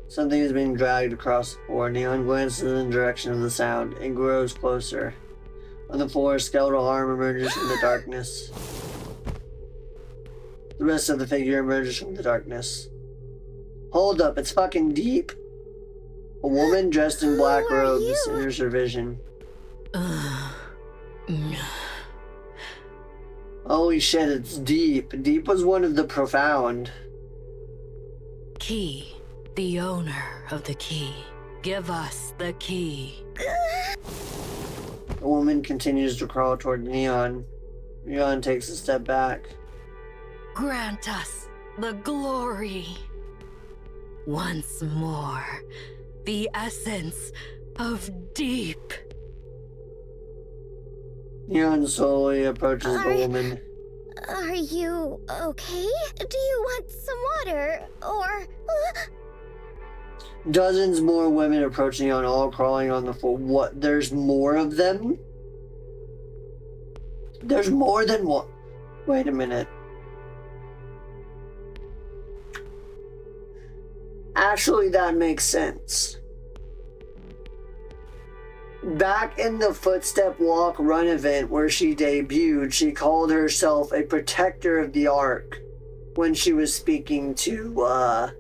Something is being dragged across the floor. Neon glances in the direction of the sound and grows closer. On the floor, a skeletal arm emerges from the darkness. The rest of the figure emerges from the darkness. Hold up, it's fucking deep. A woman dressed in black robes enters her vision. Holy shit, it's Deep. Deep was one of the profound. Key. The owner of the key. Give us the key. The woman continues to crawl toward Neon. Neon takes a step back. Grant us the glory. Once more, the essence of deep. Neon slowly approaches the woman. Are you okay? Do you want some water? Or... Dozens more women approach Neon, all crawling on the floor. What? There's more of them? There's more than one. Wait a minute. Actually, that makes sense. Back in the Footstep Walk Run event where she debuted, she called herself a protector of the Ark when she was speaking to,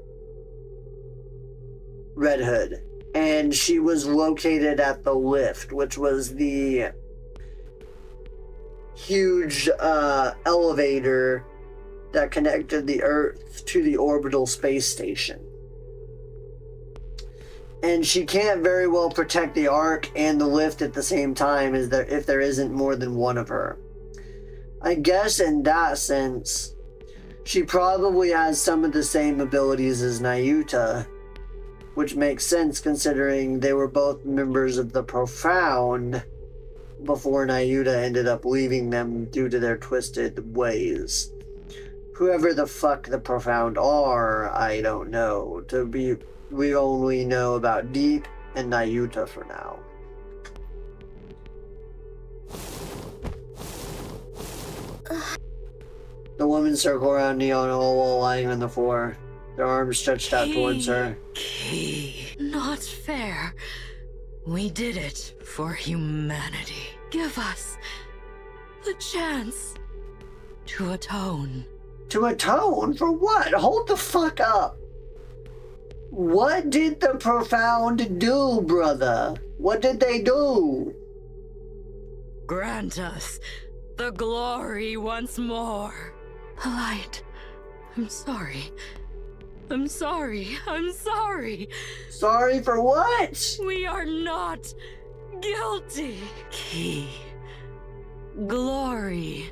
Red Hood. And she was located at the lift, which was the huge elevator that connected the Earth to the orbital space station. And she can't very well protect the Ark and the lift at the same time if there isn't more than one of her. I guess in that sense, she probably has some of the same abilities as Nayuta, which makes sense considering they were both members of the Profound before Nayuta ended up leaving them due to their twisted ways. Whoever the fuck the Profound are, I don't know. We only know about Deep and Nayuta for now. The women circle around Neon all while lying on the floor, their arms stretched out towards her. Key. Not fair. We did it for humanity. Give us the chance to atone. To atone? For what? Hold the fuck up. What did the Profound do, brother? What did they do? Grant us the glory once more. Light, I'm sorry. I'm sorry. I'm sorry. Sorry for what? We are not guilty. Key. Glory.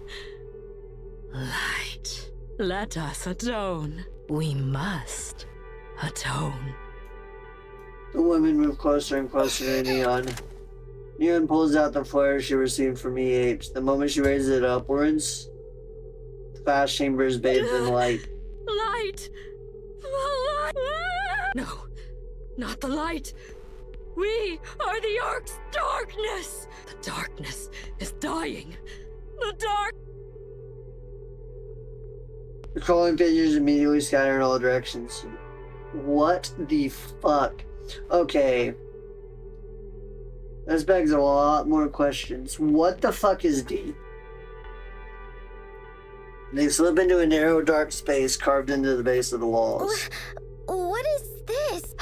Light. Let us atone. We must atone. The women move closer and closer to Neon. Neon pulls out the flare she received from EH. The moment she raises it upwards, the vast chamber is bathed in light. Light! The light! No, not the light. We are the Ark's darkness! The darkness is dying. The dark... The crawling figures immediately scatter in all directions. What the fuck? Okay. This begs a lot more questions. What the fuck is deep? They slip into a narrow, dark space carved into the base of the walls. What is this?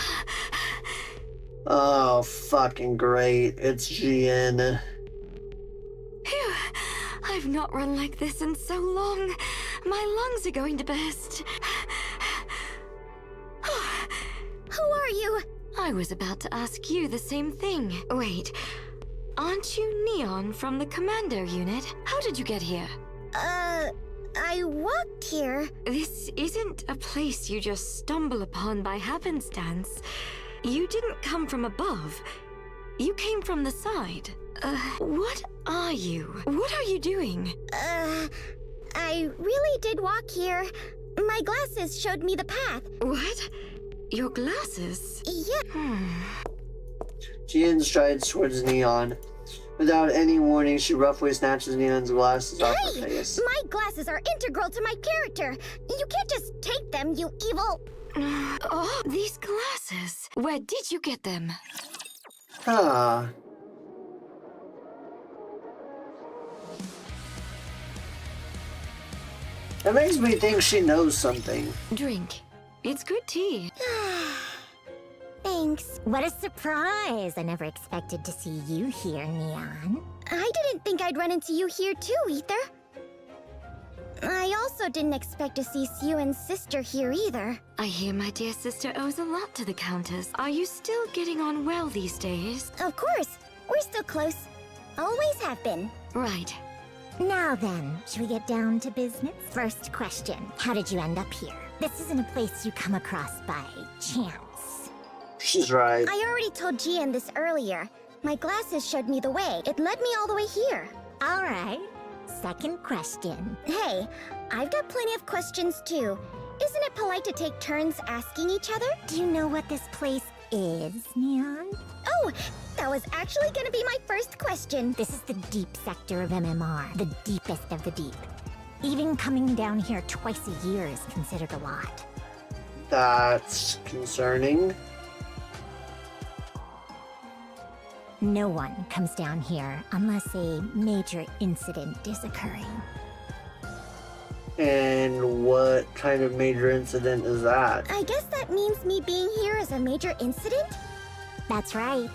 Oh, fucking great. It's GN. Phew. I've not run like this in so long. My lungs are going to burst. Who are you? I was about to ask you the same thing. Wait, aren't you Neon from the Commando unit? How did you get here? I walked here. This isn't a place you just stumble upon by happenstance. You didn't come from above. You came from the side. What are you? What are you doing? I really did walk here. My glasses showed me the path. What? Your glasses? Yeah. GN strides towards Neon. Without any warning, she roughly snatches Neon's glasses off her face. My glasses are integral to my character. You can't just take them, you evil... Oh, these glasses. Where did you get them? Huh. That makes me think she knows something. Drink. It's good tea. Thanks. What a surprise! I never expected to see you here, Neon. I didn't think I'd run into you here too, Ether. I also didn't expect to see Siuan's sister here either. I hear my dear sister owes a lot to the Countess. Are you still getting on well these days? Of course. We're still close. Always have been. Right. Now then, should we get down to business? First question, how did you end up here? This isn't a place you come across by chance. She's right. I already told Gian this earlier. My glasses showed me the way. It led me all the way here. All right. Second question. Hey, I've got plenty of questions too. Isn't it polite to take turns asking each other? Do you know what this place is, Neon? Oh, that was actually gonna be my first question. This is the deep sector of MMR, the deepest of the deep. Even coming down here twice a year is considered a lot. That's concerning. No one comes down here unless a major incident is occurring. And what kind of major incident is that? I guess that means me being here is a major incident? That's right.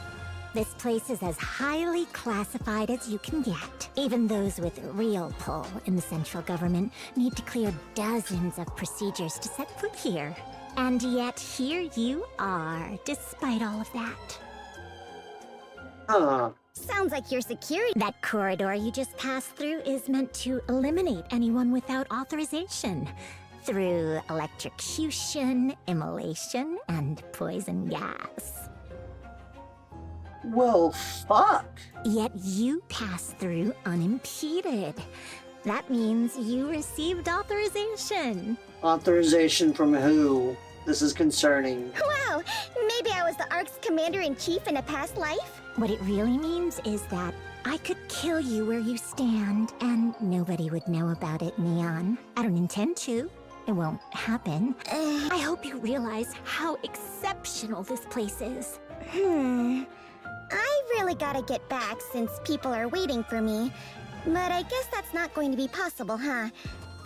This place is as highly classified as you can get. Even those with real pull in the central government need to clear dozens of procedures to set foot here. And yet here you are, despite all of that. Huh. Sounds like you're security. That corridor you just passed through is meant to eliminate anyone without authorization. Through electrocution, immolation, and poison gas. Well, fuck. Yet you passed through unimpeded. That means you received authorization. Authorization from who? This is concerning. Wow, maybe I was the Ark's commander-in-chief in a past life? What it really means is that I could kill you where you stand, and nobody would know about it, Neon. I don't intend to. It won't happen. I hope you realize how exceptional this place is. I really gotta get back since people are waiting for me. But I guess that's not going to be possible, huh?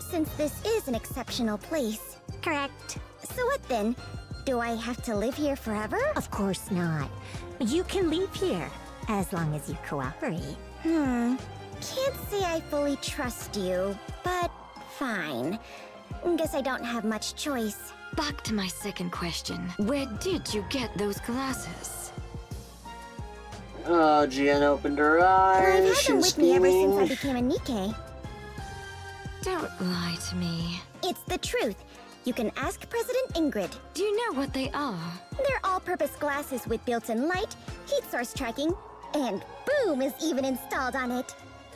since this is an exceptional place. Correct. So what then? Do I have to live here forever? Of course not. You can leave here, as long as you cooperate. Can't say I fully trust you, but fine. Guess I don't have much choice. Back to my second question. Where did you get those glasses? Jen opened her eyes. I've had them with me ever since I became a Nikke. Don't lie to me. It's the truth. You can ask President Ingrid. Do you know what they are? They're all-purpose glasses with built-in light, heat source tracking, and boom is even installed on it.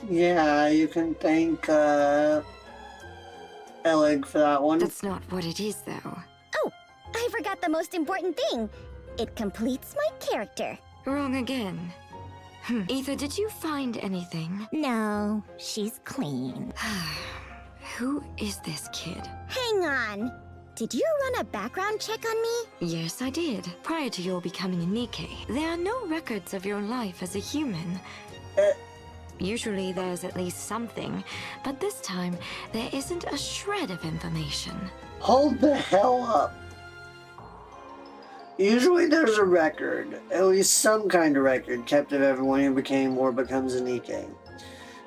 Yeah, you can thank, Ellig for that one. That's not what it is, though. Oh, I forgot the most important thing. It completes my character. Wrong again. Ether, did you find anything? No, she's clean. Who is this kid? Hang on. Did you run a background check on me? Yes, I did. Prior to your becoming a Nikke, there are no records of your life as a human. Usually there's at least something, but this time there isn't a shred of information. Hold the hell up. Usually there's a record, at least some kind of record, kept of everyone who became or becomes a Nikke.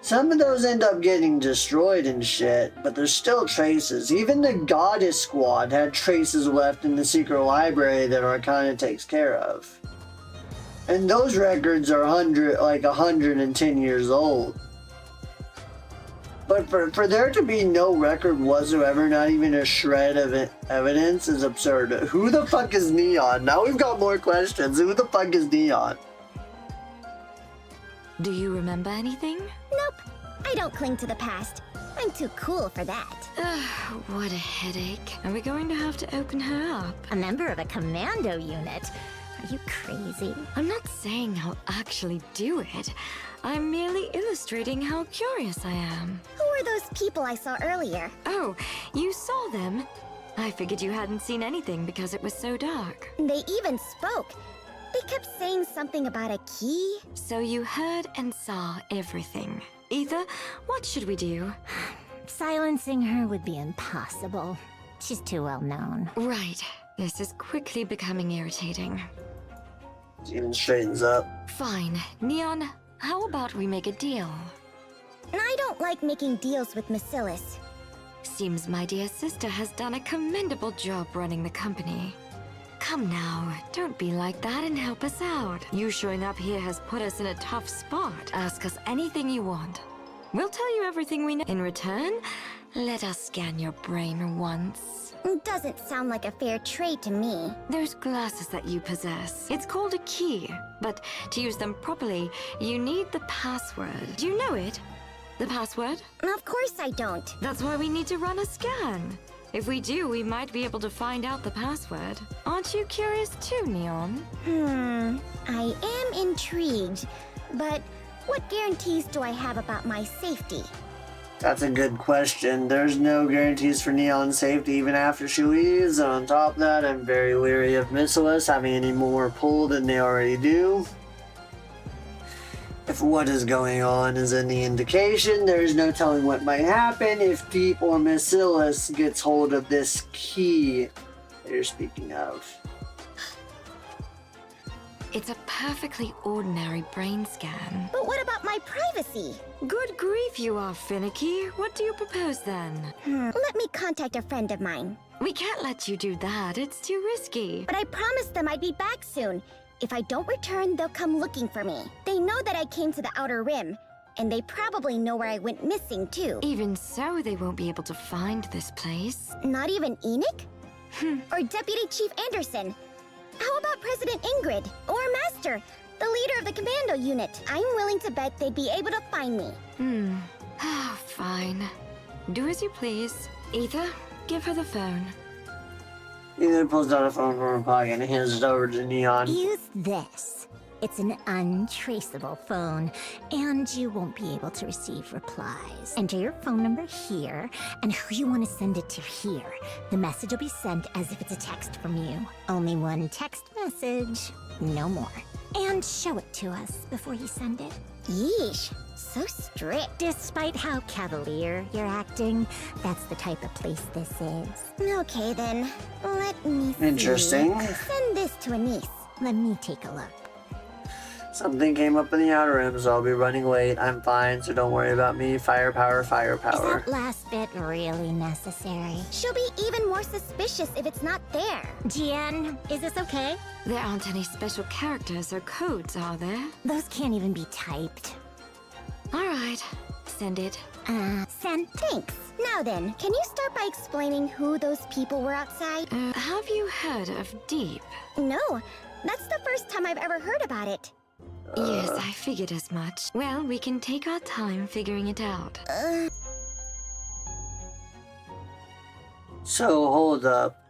Some of those end up getting destroyed and shit, but there's still traces. Even the Goddess Squad had traces left in the secret library that Arcana takes care of. And those records are 110 years old. But for there to be no record whatsoever, not even a shred of evidence, is absurd. Who the fuck is Neon? Now we've got more questions. Who the fuck is Neon? Do you remember anything? Nope. I don't cling to the past. I'm too cool for that. What a headache. Are we going to have to open her up? A member of a commando unit? Are you crazy? I'm not saying I'll actually do it. I'm merely illustrating how curious I am. Who are those people I saw earlier? Oh, you saw them? I figured you hadn't seen anything because it was so dark. They even spoke. They kept saying something about a key. So you heard and saw everything. Ether, what should we do? Silencing her would be impossible. She's too well known. Right. This is quickly becoming irritating. It even straightens up. Fine. Neon, how about we make a deal? I don't like making deals with Macilis. Seems my dear sister has done a commendable job running the company. Come now, don't be like that and help us out. You showing up here has put us in a tough spot. Ask us anything you want. We'll tell you everything we know. In return, let us scan your brain once. Doesn't sound like a fair trade to me. Those glasses that you possess, it's called a key. But to use them properly, you need the password. Do you know it? The password? Of course I don't. That's why we need to run a scan. If we do, we might be able to find out the password. Aren't you curious too, Neon? I am intrigued, but what guarantees do I have about my safety? That's a good question. There's no guarantees for Neon's safety even after she leaves, and on top of that, I'm very leery of Macilis having any more pull than they already do. If what is going on is any indication, there's no telling what might happen if Deep or Macilis gets hold of this key that you're speaking of. It's a perfectly ordinary brain scan. But what about my privacy? Good grief, you are finicky. What do you propose then? Let me contact a friend of mine. We can't let you do that. It's too risky. But I promised them I'd be back soon. If I don't return, they'll come looking for me. They know that I came to the Outer Rim, and they probably know where I went missing too. Even so, they won't be able to find this place. Not even Enoch? Or Deputy Chief Anderson? How about President Ingrid? Or Master, the leader of the commando unit? I'm willing to bet they'd be able to find me. Fine. Do as you please. Ether, give her the phone. Ether pulls out a phone from her pocket and hands it over to Neon. Use this. It's an untraceable phone, and you won't be able to receive replies. Enter your phone number here, and who you want to send it to here. The message will be sent as if it's a text from you. Only one text message, no more. And show it to us before you send it. Yeesh, so strict. Despite how cavalier you're acting, that's the type of place this is. Okay then, let me see. Interesting. Send this to a niece. Let me take a look. Something came up in the outer rim, so I'll be running late. I'm fine, so don't worry about me. Firepower, firepower. Is that last bit really necessary? She'll be even more suspicious if it's not there. Jian, is this okay? There aren't any special characters or codes, are there? Those can't even be typed. All right, send it. Send. Thanks. Now then, can you start by explaining who those people were outside? Have you heard of Deep? No, that's the first time I've ever heard about it. Yes, I figured as much. Well, we can take our time figuring it out. So, hold up.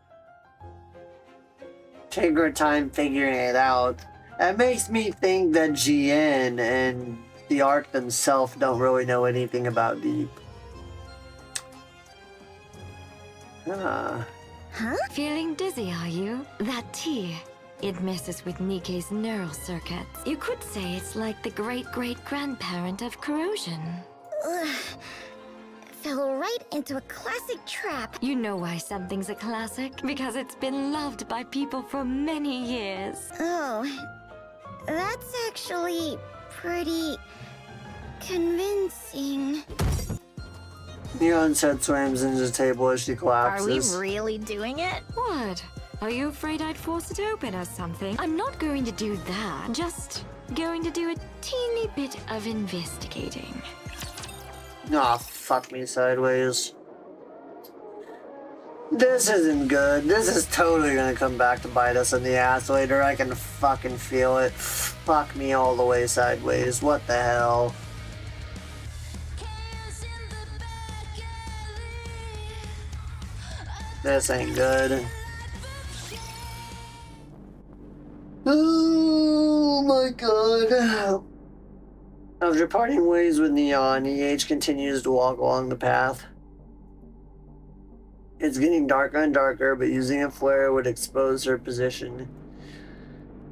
Take our time figuring it out. That makes me think that GN and the Ark themselves don't really know anything about Deep. Huh? Feeling dizzy, are you? That tea. It messes with Nikke's neural circuits. You could say it's like the great-great-grandparent of corrosion. Ugh. Fell right into a classic trap. You know why something's a classic? Because it's been loved by people for many years. Oh, that's actually pretty convincing. Neon set slams into the table as she collapses. Are we really doing it? What? Are you afraid I'd force it open or something? I'm not going to do that. Just going to do a teeny bit of investigating. Aw, fuck me sideways. This isn't good. This is totally gonna come back to bite us in the ass later. I can fucking feel it. Fuck me all the way sideways. What the hell? This ain't good. Oh my god. After parting ways with Neon, EH continues to walk along the path. It's getting darker and darker, but using a flare would expose her position.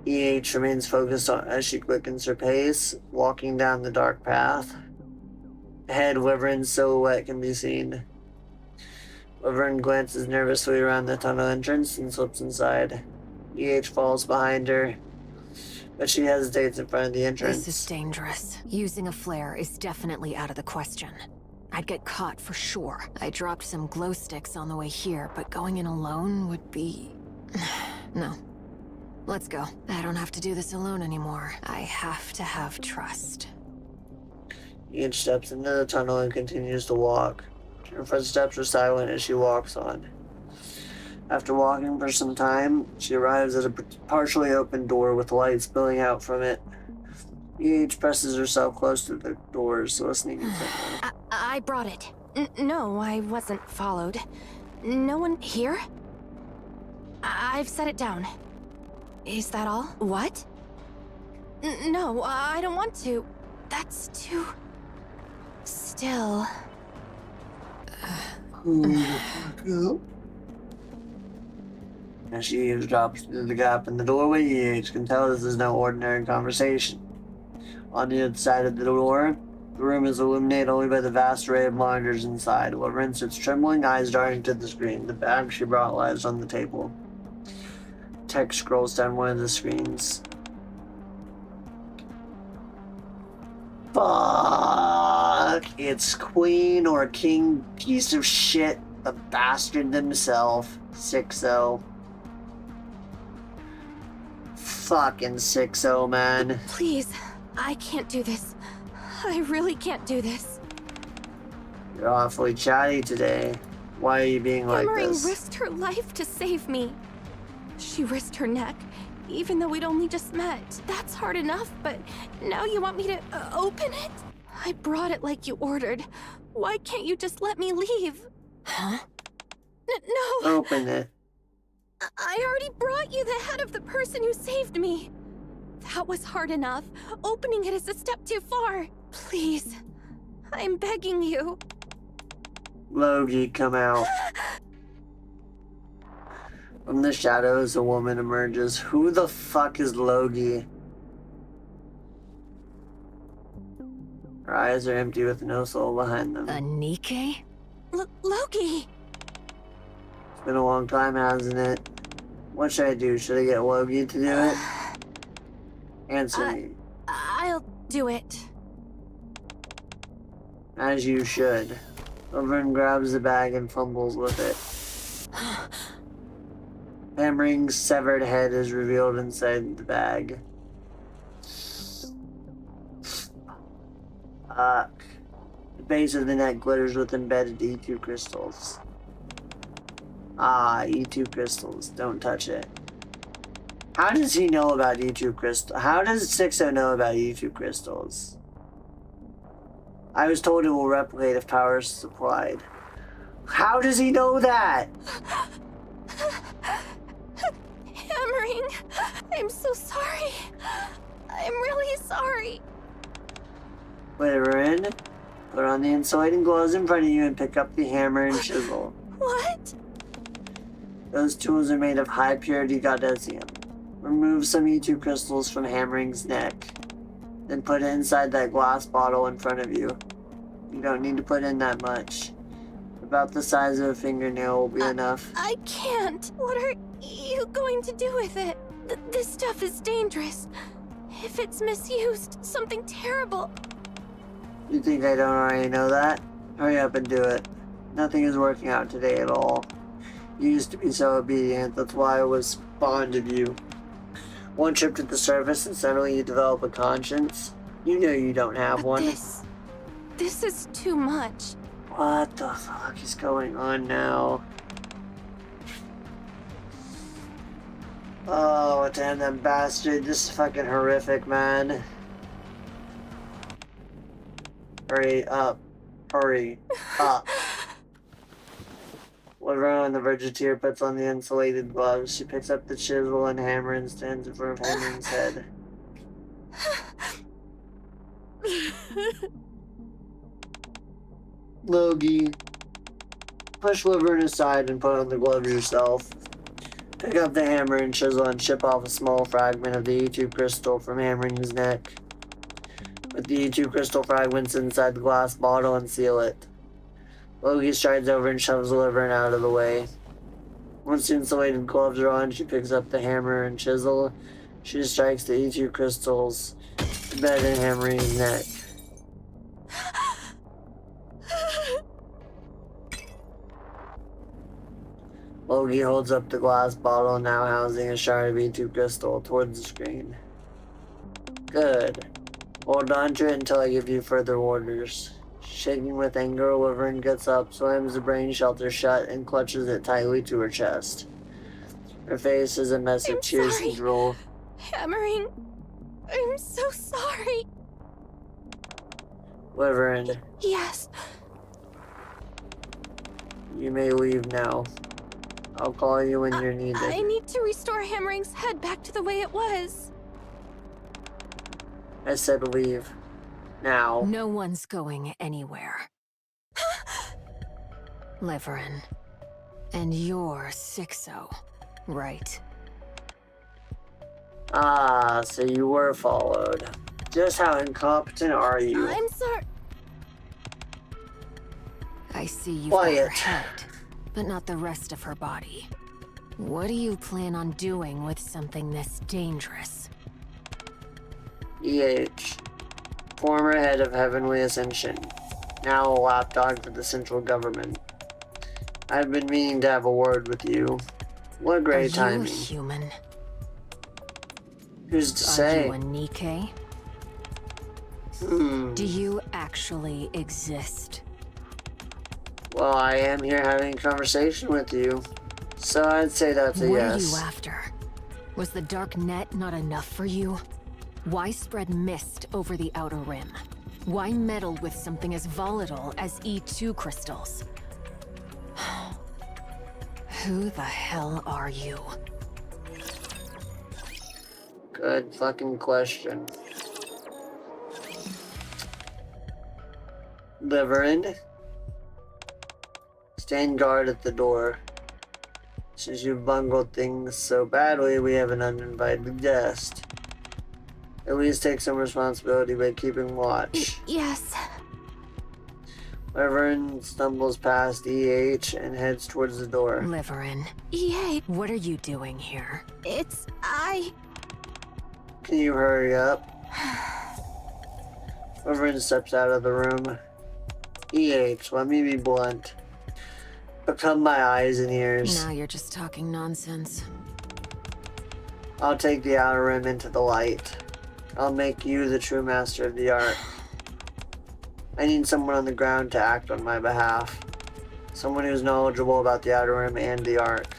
EH remains focused on as she quickens her pace, walking down the dark path. Ahead, Wyvern's silhouette can be seen. Wyvern glances nervously around the tunnel entrance and slips inside. EH falls behind her, but she hesitates in front of the entrance. This is dangerous. Using a flare is definitely out of the question. I'd get caught for sure. I dropped some glow sticks on the way here, but going in alone would be... No. Let's go. I don't have to do this alone anymore. I have to have trust. EH steps into the tunnel and continues to walk. Her footsteps are silent as she walks on. After walking for some time, she arrives at a partially open door with light spilling out from it. EH presses herself close to the doors, listening intently. I brought it. No, I wasn't followed. No one here? I've set it down. Is that all? What? No, I don't want to. That's too... still... As she eavesdrops through the gap in the doorway, EH can tell this is no ordinary conversation. On the other side of the door, the room is illuminated only by the vast array of monitors inside. Wyvern sits trembling, eyes darting to the screen. The bag she brought lies on the table. Text scrolls down one of the screens. Fuck! It's Queen or King piece of shit, the bastard himself, 6-0. Fucking 6-0, man. Please, I can't do this. I really can't do this. You're awfully chatty today. Why are you being like this? risked her life to save me. She risked her neck, even though we'd only just met. That's hard enough, but now you want me to open it? I brought it like you ordered. Why can't you just let me leave? Huh? No! Open it. I already brought you the head of the person who saved me. That was hard enough. Opening it is a step too far. Please, I'm begging you. Logie, come out. From the shadows, a woman emerges. Who the fuck is Logie? Her eyes are empty with no soul behind them. A Nikke? Loki! It's been a long time, hasn't it? What should I do? Should I get Loki to do it? Answer me. I'll do it. As you should. Overton grabs the bag and fumbles with it. Hammering's severed head is revealed inside the bag. Fuck. The base of the neck glitters with embedded E2 crystals. Ah, E2 crystals. Don't touch it. How does he know about E2 crystals? How does 60 know about E2 crystals? I was told it will replicate if power is supplied. How does he know that? Hammering! I'm so sorry. I'm really sorry. Wyvern, put on the insulating gloves in front of you and pick up the hammer and chisel. What? Those tools are made of high purity goddesium. Remove some E2 crystals from Hammering's neck. Then put it inside that glass bottle in front of you. You don't need to put in that much. About the size of a fingernail will be enough. I can't. What are you going to do with it? This stuff is dangerous. If it's misused, something terrible. You think I don't already know that? Hurry up and do it. Nothing is working out today at all. You used to be so obedient, that's why I was fond of you. One trip to the surface and suddenly you develop a conscience? You know you don't have one. This is too much. What the fuck is going on now? Oh, damn that bastard. This is fucking horrific, man. Hurry up. Hurry up. Wyvern on the verge of tear puts on the insulated gloves. She picks up the chisel and hammer and stands in front of Hammering's head. Logie, push Wyvern aside and put on the glove yourself. Pick up the hammer and chisel and chip off a small fragment of the E2 crystal from Hammering's neck. Put the E2 crystal fragments inside the glass bottle and seal it. Logie strides over and shoves Wyvern out of the way. Once the insulated gloves are on, she picks up the hammer and chisel. She strikes the E2 crystals embedded in Hammering's neck. Logie holds up the glass bottle now housing a shard of E2 crystal towards the screen. Good. Hold on to it until I give you further orders. Shaking with anger, Wyvern gets up, slams the brain shelter shut, and clutches it tightly to her chest. Her face is a mess of tears and drool. Hammering, I'm so sorry. Wyvern, Yes. you may leave now. I'll call you when you're needed. I need to restore Hammering's head back to the way it was. I said leave. Now. No one's going anywhere. Wyvern. And you're 60, right? Ah, so you were followed. Just how incompetent are you? I'm sorry. I see you've got her Quiet. head, but not the rest of her body. What do you plan on doing with something this dangerous? EH. Former head of Heavenly Ascension. Now a lapdog for the central government. I've been meaning to have a word with you. What great timing. Are you human? Who's to say? Are you a Nikke? Do you actually exist? Well, I am here having a conversation with you. So I'd say that's a What yes. are you after? Was the dark net not enough for you? Why spread mist over the outer rim? Why meddle with something as volatile as E2 crystals? Who the hell are you? Good fucking question. Wyvern, stand guard at the door. Since you've bungled things so badly, we have an uninvited guest. At least take some responsibility by keeping watch. Yes. Wyvern stumbles past EH and heads towards the door. Liverin. Yay. What are you doing here? Can you hurry up? Wyvern steps out of the room. EH, let me be blunt. Become my eyes and ears. Now you're just talking nonsense. I'll take the outer rim into the light. I'll make you the true master of the art. I need someone on the ground to act on my behalf. Someone who's knowledgeable about the outer rim and the arc.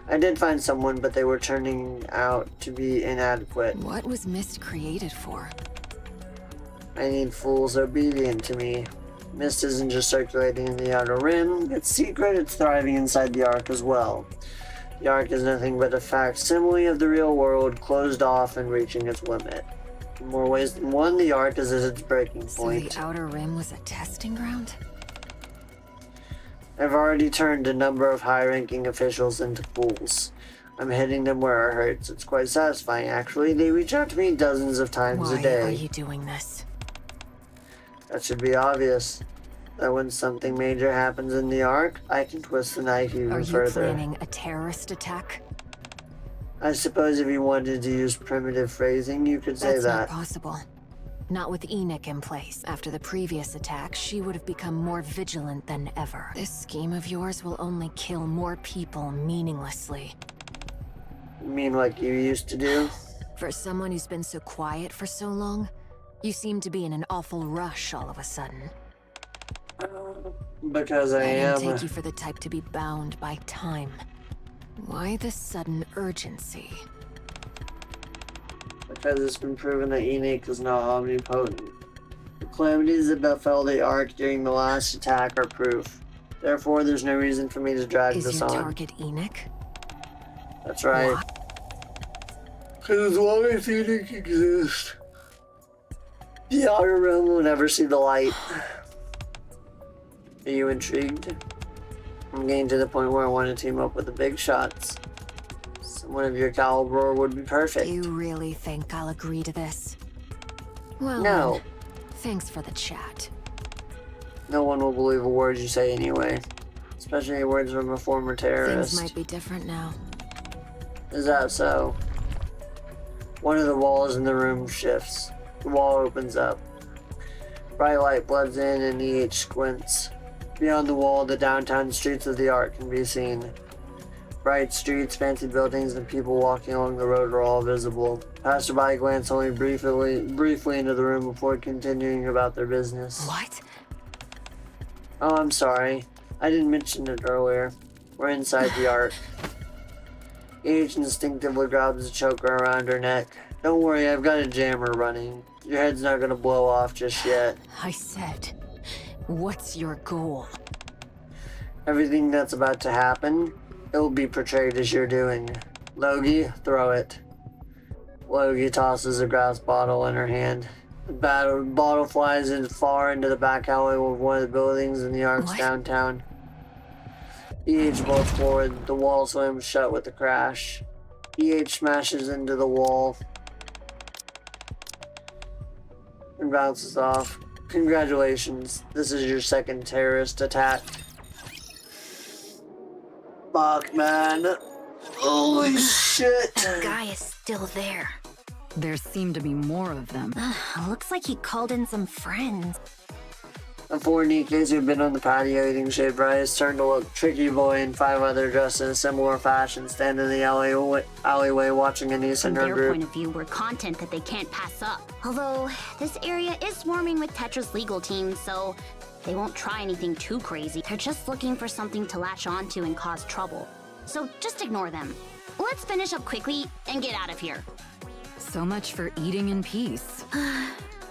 I did find someone, but they were turning out to be inadequate. What was Mist created for? I need fools obedient to me. Mist isn't just circulating in the outer rim. It's secret, it's thriving inside the arc as well. The arc is nothing but a facsimile of the real world, closed off and reaching its limit. In more ways than one, the arc is at its breaking point. So the outer rim was a testing ground? I've already turned a number of high-ranking officials into fools. I'm hitting them where it hurts. It's quite satisfying, actually. They reach out to me dozens of times a day. Why are you doing this? That should be obvious. That when something major happens in the arc, I can twist the knife even further. Are you planning a terrorist attack? I suppose if you wanted to use primitive phrasing, you could say that. That's not possible. Not with Enoch in place. After the previous attack, she would have become more vigilant than ever. This scheme of yours will only kill more people meaninglessly. You mean like you used to do? For someone who's been so quiet for so long, you seem to be in an awful rush all of a sudden. Because I am. didn't take you for the type to be bound by time. Why the sudden urgency? Because it's been proven that Enoch is not omnipotent. The calamities that befell the Ark during the last attack are proof. Therefore, there's no reason for me to drag Is this your on. target Enoch? That's right. Because as long as Enoch exists, the outer realm will never see the light. Are you intrigued? I'm getting to the point where I want to team up with the big shots. Someone of your caliber would be perfect. You really think I'll agree to this? Well, no. then, thanks for the chat. No one will believe a word you say anyway. Especially words from a former terrorist. Things might be different now. Is that so? One of the walls in the room shifts. The wall opens up. Bright light bloods in and EH squints. Beyond the wall, the downtown streets of the Ark can be seen. Bright streets, fancy buildings, and people walking along the road are all visible. Passerby glance only briefly into the room before continuing about their business. What? Oh, I'm sorry. I didn't mention it earlier. We're inside the Ark. EH instinctively grabs the choker around her neck. Don't worry, I've got a jammer running. Your head's not gonna blow off just yet. I said, what's your goal? Everything that's about to happen, it will be portrayed as you're doing. Logie, throw it. Logie tosses a glass bottle in her hand. The bottle flies far into the back alley of one of the buildings in the Ark's downtown. EH bolts forward. The wall slams shut with a crash. EH smashes into the wall and bounces off. Congratulations. This is your second terrorist attack. Fuck, man. Holy shit. The guy is still there. There seem to be more of them. Looks like he called in some friends. The four Nikkes who've been on the patio eating shaved rice turned to look. Tricky Boy and five others dressed in a similar fashion stand in the alleyway watching a niece and her From their group. point of view, we're content that they can't pass up. Although, this area is swarming with Tetra's legal team, so they won't try anything too crazy. They're just looking for something to latch onto and cause trouble. So just ignore them. Let's finish up quickly and get out of here. So much for eating in peace.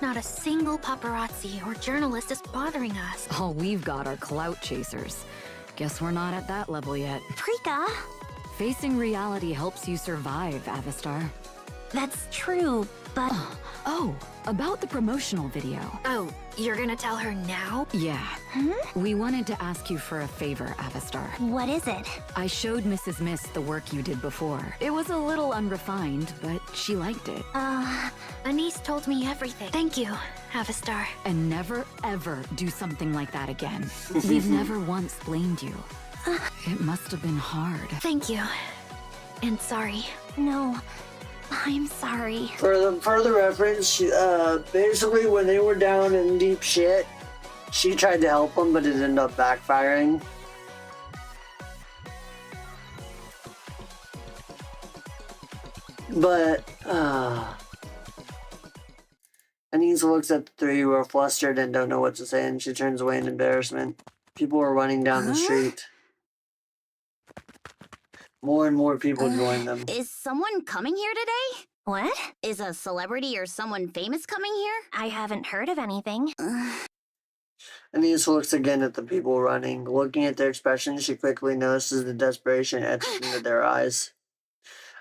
Not a single paparazzi or journalist is bothering us. All we've got are clout chasers. Guess we're not at that level yet. Prika! Facing reality helps you survive, Avistar. That's true, but... Oh, about the promotional video. Oh, you're gonna tell her now? Yeah. We wanted to ask you for a favor, Avastar. What is it? I showed Mrs. Mist the work you did before. It was a little unrefined, but she liked it. Anise told me everything. Thank you, Avastar. And never, ever do something like that again. We've never once blamed you. It must have been hard. Thank you. And sorry. No, I'm sorry. For the reference, basically when they were down in deep shit, she tried to help them, but it ended up backfiring. But, Anise looks at the three who are flustered and don't know what to say, and she turns away in embarrassment. People are running down the street. More and more people join them. Is someone coming here today? What? Is a celebrity or someone famous coming here? I haven't heard of anything. Anise looks again at the people running. Looking at their expressions, she quickly notices the desperation etched into their eyes.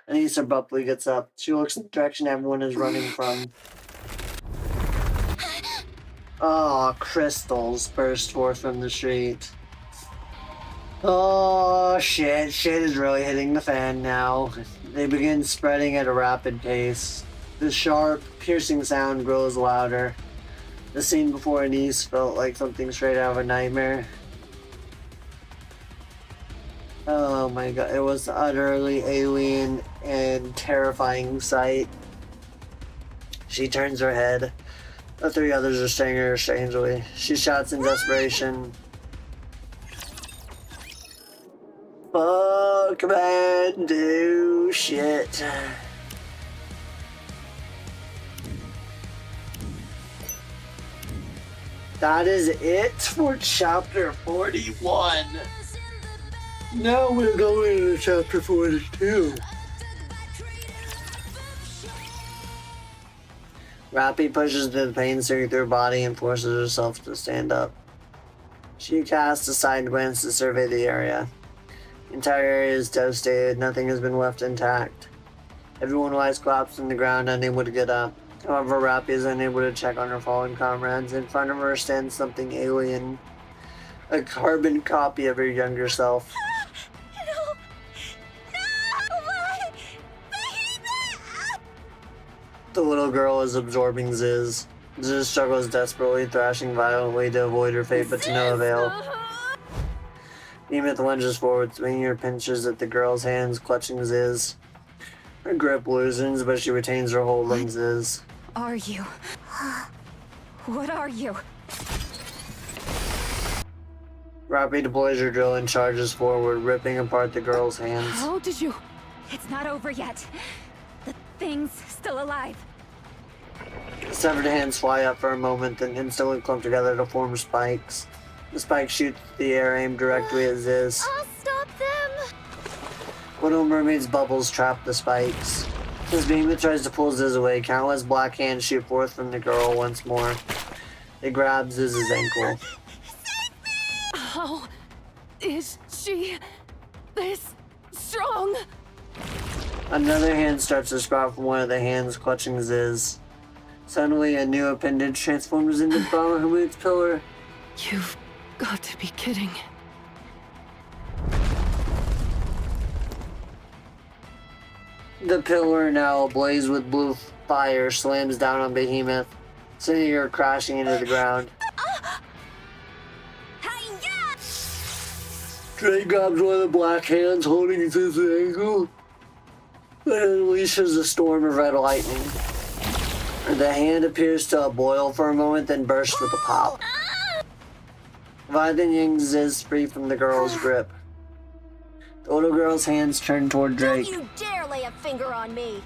Anise abruptly gets up. She looks in the direction everyone is running from. Oh, crystals burst forth from the street. Oh, shit. Shit is really hitting the fan now. They begin spreading at a rapid pace. The sharp, piercing sound grows louder. The scene before Anise felt like something straight out of a nightmare. Oh my god, it was an utterly alien and terrifying sight. She turns her head. The three others are staring at her strangely. She shouts in desperation. Fuck, man, do shit. That is it for chapter 41. Now we're going to chapter 42. Rappy pushes the pain surging through her body and forces herself to stand up. She casts a side glance to survey the area. The entire area is devastated. Nothing has been left intact. Everyone lies collapsed on the ground, unable to get up. However, Rappy is unable to check on her fallen comrades. In front of her stands something alien. A carbon copy of her younger self. The little girl is absorbing Ziz. Ziz struggles desperately, thrashing violently to avoid her fate, but to no avail. Nemeth lunges forward, swinging her pinches at the girl's hands, clutching Ziz. Her grip loosens, but she retains her hold on Ziz. Are you? What are you? Rappy deploys her drill and charges forward, ripping apart the girl's hands. How did you? It's not over yet. The thing's still alive. Severed hands fly up for a moment, then instantly clump together to form spikes. The spikes shoot through the air, aimed directly at Ziz. I'll stop them! Little Mermaid's bubbles trap the spikes. As Behemoth tries to pull Ziz away, countless black hands shoot forth from the girl once more. They grab Ziz's ankle. How is she this strong? Another hand starts to sprout from one of the hands clutching Ziz. Suddenly, a new appendage transforms into Bahamut's pillar. You've got to be kidding. The pillar, now ablaze with blue fire, slams down on Behemoth, sending her crashing into the ground. Drake grabs one of the black hands holding Ziz's ankle and unleashes a storm of red lightning. The hand appears to boil for a moment, then bursts with a pop. Viden yanks Ziz free from the girl's grip. The little girl's hands turn toward Drake. Don't you dare lay a finger on me!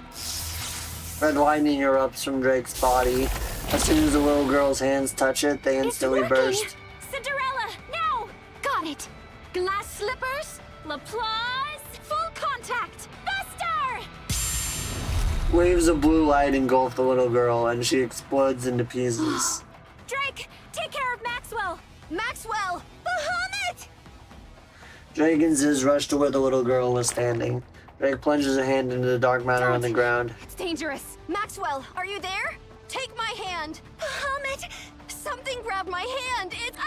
Red lightning erupts from Drake's body. As soon as the little girl's hands touch it, they instantly burst. Cinderella, now! Got it! Glass slippers, Laplace, full contact, faster! Waves of blue light engulf the little girl, and she explodes into pieces. Drake, take care of Maxwell! Maxwell! Bahamut! Drake and Ziz rush to where the little girl was standing. Drake plunges a hand into the dark matter on the ground. It's dangerous. Maxwell, are you there? Take my hand. Bahamut, something grabbed my hand. It's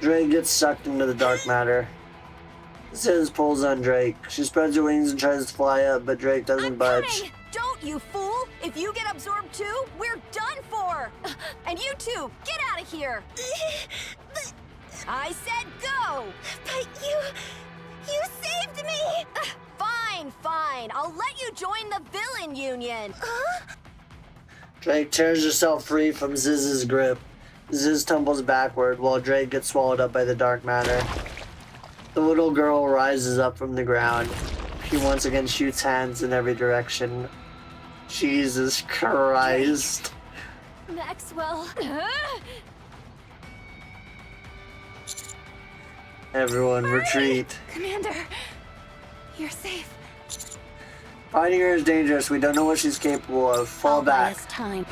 Drake gets sucked into the dark matter. Ziz pulls on Drake. She spreads her wings and tries to fly up, but Drake doesn't budge. coming. Don't, you fool! If you get absorbed too, we're done for. And you too, get out of here. I said go. But you saved me. Fine, fine. I'll let you join the villain union. Drake tears herself free from Ziz's grip. Ziz tumbles backward while Drake gets swallowed up by the dark matter. The little girl rises up from the ground. She once again shoots hands in every direction. Jesus Christ. Maxwell. Everyone retreat. Commander, you're safe. Fighting her is dangerous. We don't know what she's capable of. Fall back. It's time.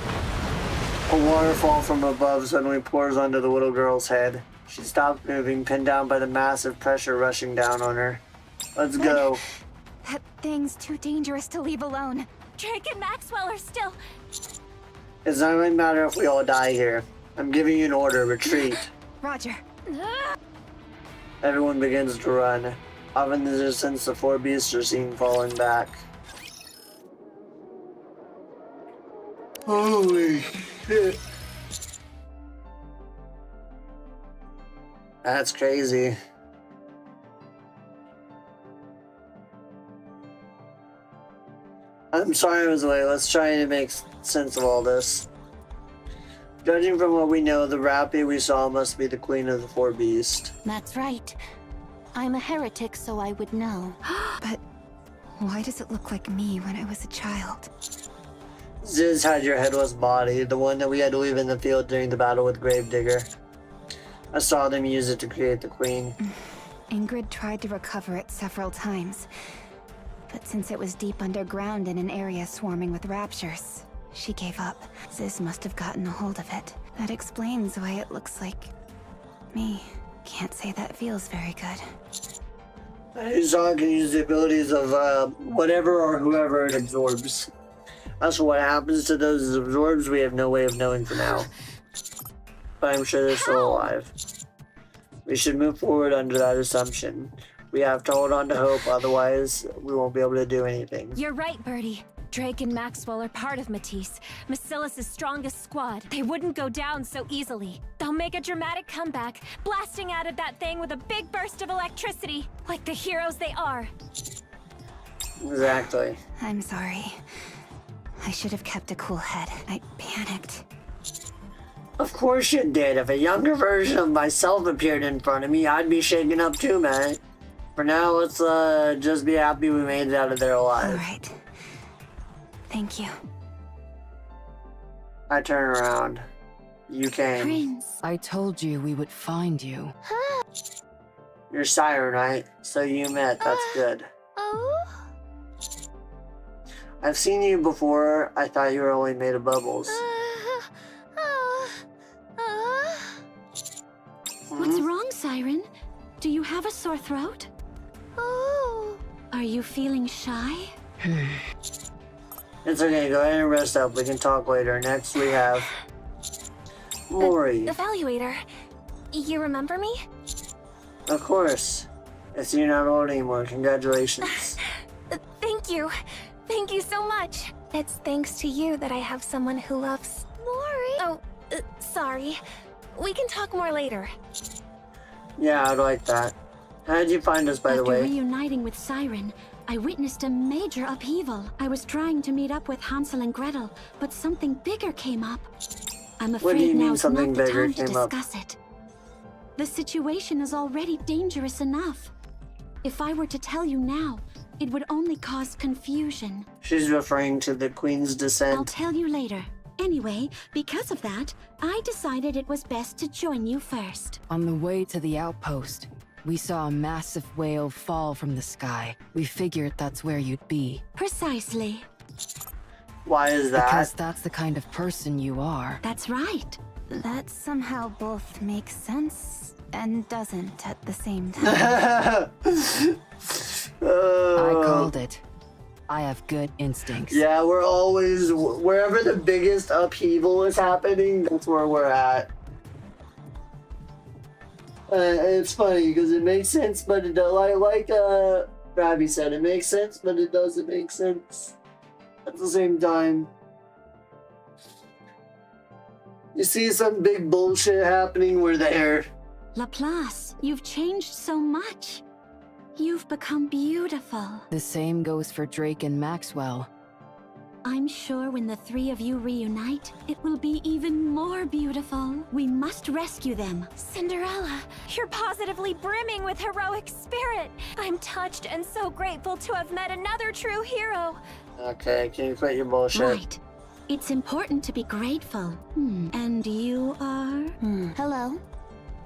A waterfall from above suddenly pours onto the little girl's head. She stops moving, pinned down by the massive pressure rushing down on her. Let's go. That thing's too dangerous to leave alone. Drake and Maxwell are still... It's not going to matter if we all die here. I'm giving you an order. Retreat. Roger. Everyone begins to run. Off in the distance, the four beasts are seen falling back. Holy shit. That's crazy. I'm sorry I was late. Let's try to make sense of all this. Judging from what we know, the Rappy we saw must be the queen of the four beasts. That's right. I'm a heretic, so I would know. But why does it look like me when I was a child? Ziz had your headless body, the one that we had to leave in the field during the battle with Gravedigger. I saw them use it to create the queen. Ingrid tried to recover it several times, but since it was deep underground in an area swarming with raptures, she gave up. Ziz must have gotten a hold of it. That explains why it looks like me. Can't say that feels very good. Zog can use the abilities of whatever or whoever it absorbs. As for what happens to those it absorbs, we have no way of knowing for now. But I'm sure they're still alive. We should move forward under that assumption. We have to hold on to hope, otherwise we won't be able to do anything. You're right, Birdie. Drake and Maxwell are part of Matisse, Macilis' strongest squad. They wouldn't go down so easily. They'll make a dramatic comeback, blasting out of that thing with a big burst of electricity, like the heroes they are. Exactly. I'm sorry. I should have kept a cool head. I panicked. Of course you did. If a younger version of myself appeared in front of me, I'd be shaken up too, man. For now, let's just be happy we made it out of there alive. Alright. Thank you. I turn around. You came. Prince. I told you we would find you. You're Siren, right? So you met. That's good. I've seen you before. I thought you were only made of bubbles. What's wrong, Siren? Do you have a sore throat? Oh. Are you feeling shy? It's okay. Go ahead and rest up. We can talk later. Next we have Mori. Evaluator, you remember me? Of course. It's you're not old anymore. Congratulations. Thank you. Thank you so much. It's thanks to you that I have someone who loves... Mori? Oh, sorry. We can talk more later. Yeah, I'd like that. How did you find us, by the way? After reuniting with Siren, I witnessed a major upheaval. I was trying to meet up with Hansel and Gretel, but something bigger came up. I'm What do you afraid mean now's something not the bigger time to came up? discuss it. The situation is already dangerous enough. If I were to tell you now, it would only cause confusion. She's referring to the Queen's I'll descent. tell you later. Anyway, because of that, I decided it was best to join you first. On the way to the outpost, we saw a massive whale fall from the sky. We figured that's where you'd be. Precisely. Why is that? Because that's the kind of person you are. That's right. That somehow both makes sense and doesn't at the same time. I called it. I have good instincts. Yeah, we're always, wherever the biggest upheaval is happening, that's where we're at. It's funny because it makes sense, but it like Rabbi said, it makes sense, but it doesn't make sense at the same time. You see some big bullshit happening, we're there. Laplace, you've changed so much. You've become beautiful. The same goes for Drake and Maxwell. I'm sure when the three of you reunite, it will be even more beautiful. We must rescue them. Cinderella, you're positively brimming with heroic spirit. I'm touched and so grateful to have met another true hero. Okay, can you quit your bullshit? Right. It's important to be grateful. And you are? Hello.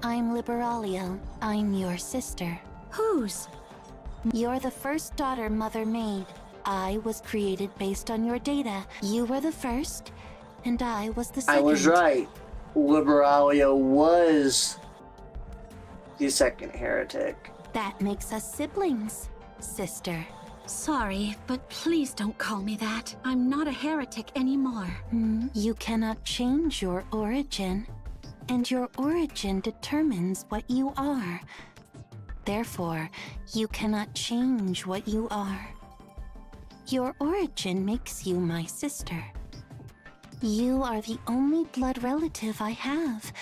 I'm Liberalio. I'm your sister. Whose? You're the first daughter Mother made. I was created based on your data. You were the first, and I was the second. I was right. Liberalio was the second heretic. That makes us siblings, sister. Sorry, but please don't call me that. I'm not a heretic anymore. You cannot change your origin, and your origin determines what you are. Therefore, you cannot change what you are. Your origin makes you my sister. You are the only blood relative I have.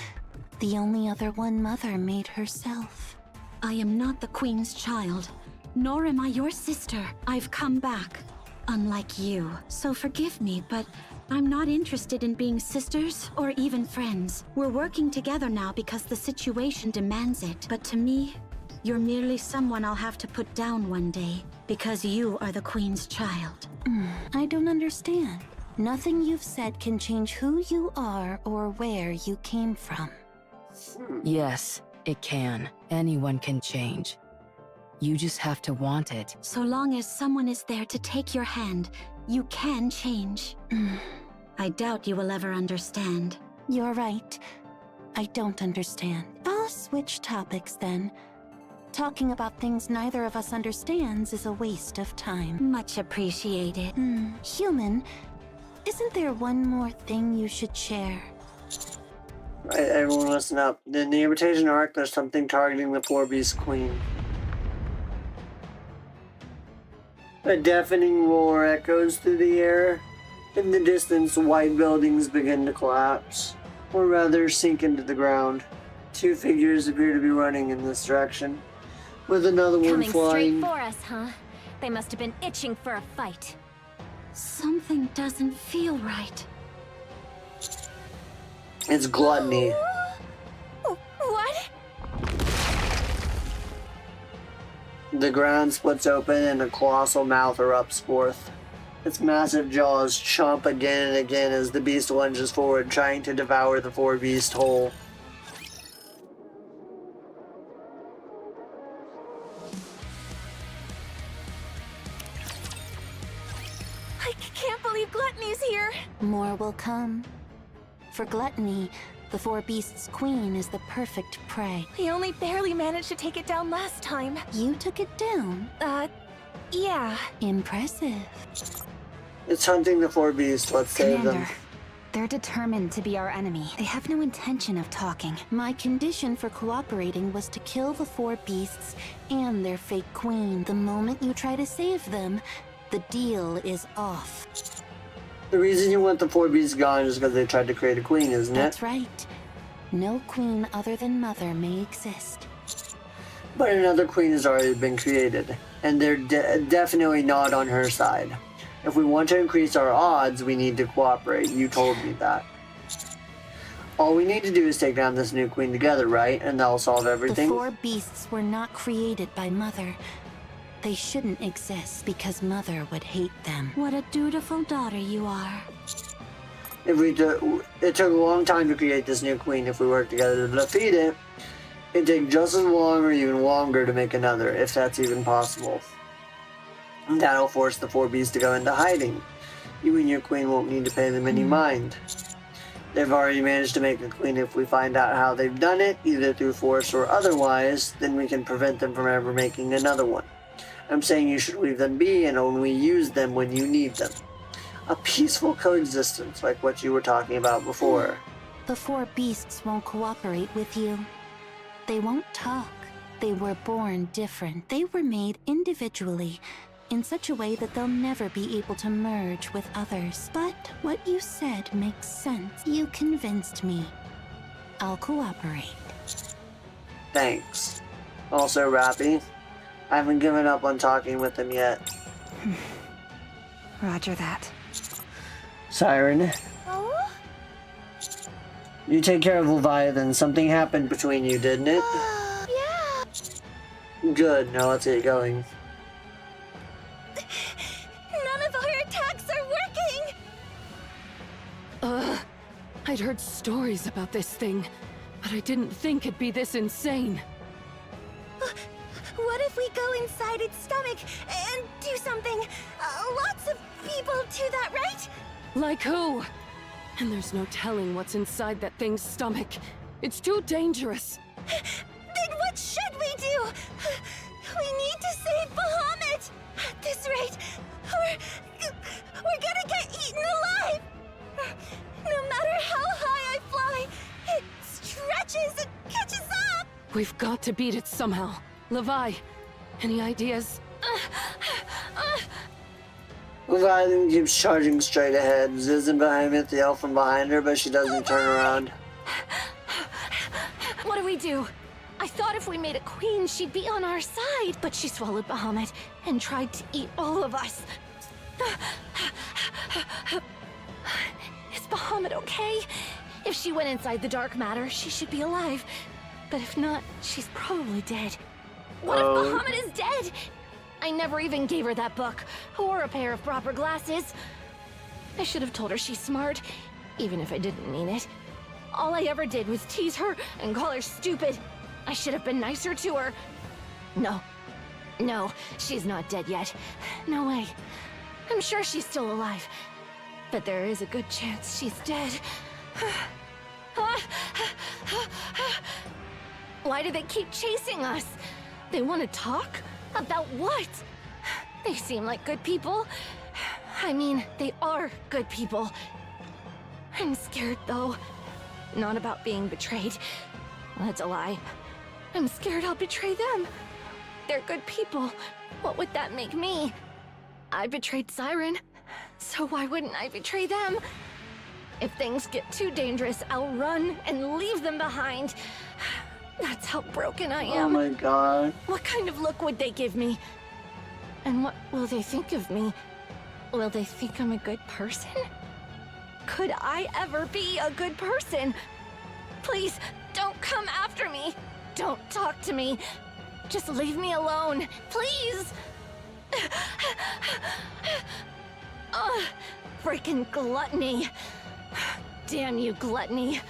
The only other one Mother made herself. I am not the Queen's child, nor am I your sister. I've come back, unlike you. So forgive me, but I'm not interested in being sisters or even friends. We're working together now because the situation demands it. But to me, you're merely someone I'll have to put down one day, because you are the Queen's child. I don't understand. Nothing you've said can change who you are or where you came from. Yes, it can. Anyone can change. You just have to want it. So long as someone is there to take your hand, you can change. I doubt you will ever understand. You're right. I don't understand. I'll switch topics then. Talking about things neither of us understands is a waste of time. Much appreciated. Human, isn't there one more thing you should share? Right, everyone listen up. In the Invitation Arc, there's something targeting the Four Beast Queen. A deafening roar echoes through the air. In the distance, white buildings begin to collapse, or rather sink into the ground. Two figures appear to be running in this direction, with another one Coming flying. straight for us, huh? They must have been itching for a fight. Something doesn't feel right. It's Gluttony. What? The ground splits open and a colossal mouth erupts forth. Its massive jaws chomp again and again as the beast lunges forward, trying to devour the Four Beast whole. I can't believe Gluttony's here. More will come. For Gluttony, the Four Beasts' queen is the perfect prey. We only barely managed to take it down last time. You took it down? Yeah. Impressive. It's hunting the Four Beasts. Let's save them. Commander, they're determined to be our enemy. They have no intention of talking. My condition for cooperating was to kill the Four Beasts and their fake queen. The moment you try to save them, the deal is off. The reason you want the Four Beasts gone is because they tried to create a queen, isn't it? That's right. No queen other than Mother may exist. But another queen has already been created, and they're definitely not on her side. If we want to increase our odds, we need to cooperate. You told me that. All we need to do is take down this new queen together, right? And that'll solve everything? The Four Beasts were not created by Mother. They shouldn't exist because Mother would hate them. What a dutiful daughter you are. It took a long time to create this new queen. If we work together to defeat it, it'd take just as long or even longer to make another, if that's even possible. And that'll force the Four Beasts to go into hiding. You and your queen won't need to pay them any mind. They've already managed to make a queen. If we find out how they've done it, either through force or otherwise, then we can prevent them from ever making another one. I'm saying you should leave them be and only use them when you need them. A peaceful coexistence like what you were talking about before. The four beasts won't cooperate with you. They won't talk. They were born different. They were made individually, in such a way that they'll never be able to merge with others. But what you said makes sense. You convinced me. I'll cooperate. Thanks. Also, Rappy, I haven't given up on talking with them yet. Roger that. Siren. Oh? You take care of Leviathan. Something happened between you, didn't it? Yeah. Good, now let's get going. None of our attacks are working! I'd heard stories about this thing, but I didn't think it'd be this insane. What if we go inside its stomach and do something? Lots of people do that, right? Like who? And there's no telling what's inside that thing's stomach. It's too dangerous. Then what should we do? We need to save Bahamut! At this rate, we're gonna get eaten alive! No matter how high I fly, it stretches and catches up! We've got to beat it somehow. Levi, any ideas? Leviathan keeps charging straight ahead. Ziz and Behemoth yell from behind her, but she doesn't turn around. What do we do? I thought if we made a queen, she'd be on our side, but she swallowed Bahamut and tried to eat all of us. Is Bahamut okay? If she went inside the dark matter, she should be alive. But if not, she's probably dead. What if Bahamut is dead? I never even gave her that book, or a pair of proper glasses. I should have told her she's smart, even if I didn't mean it. All I ever did was tease her and call her stupid. I should have been nicer to her. No, she's not dead yet. No way. I'm sure she's still alive. But there is a good chance she's dead. Why do they keep chasing us? They want to talk? About what? They seem like good people. I mean, they are good people. I'm scared, though. Not about being betrayed. That's a lie. I'm scared I'll betray them. They're good people. What would that make me? I betrayed Siren, so why wouldn't I betray them? If things get too dangerous, I'll run and leave them behind. That's how broken I am. Oh my god. What kind of look would they give me? And what will they think of me? Will they think I'm a good person? Could I ever be a good person? Please, don't come after me. Don't talk to me. Just leave me alone, please. Freaking gluttony. Damn you, gluttony.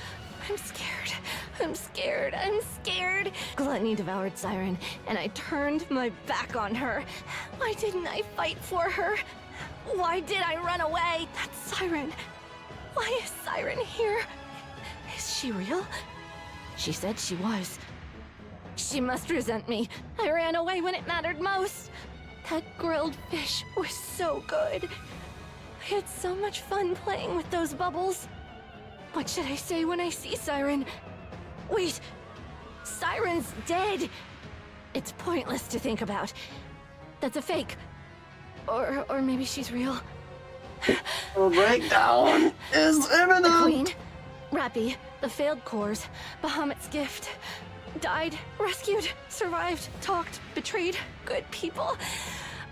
I'm scared. I'm scared. I'm scared. Gluttony devoured Siren, and I turned my back on her. Why didn't I fight for her? Why did I run away? That's Siren. Why is Siren here? Is she real? She said she was. She must resent me. I ran away when it mattered most. That grilled fish was so good. I had so much fun playing with those bubbles. What should I say when I see Siren? Wait, Siren's dead. It's pointless to think about. That's a fake. Or maybe she's real. The breakdown is imminent. The Queen, Rappy, the failed cores, Bahamut's gift. Died, rescued, survived, talked, betrayed, good people.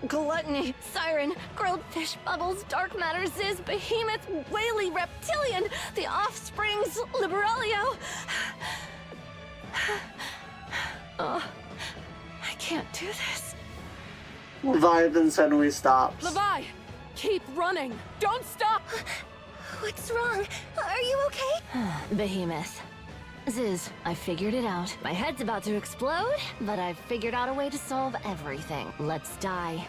Gluttony, Siren, grilled fish, bubbles, dark matter, Ziz, behemoth, whaley, reptilian, the offsprings, Liberalia. Oh, I can't do this. Leviathan suddenly stops. Levi, keep running. Don't stop. What's wrong? Are you okay? Behemoth. Ziz, I figured it out. My head's about to explode, but I've figured out a way to solve everything. Let's die.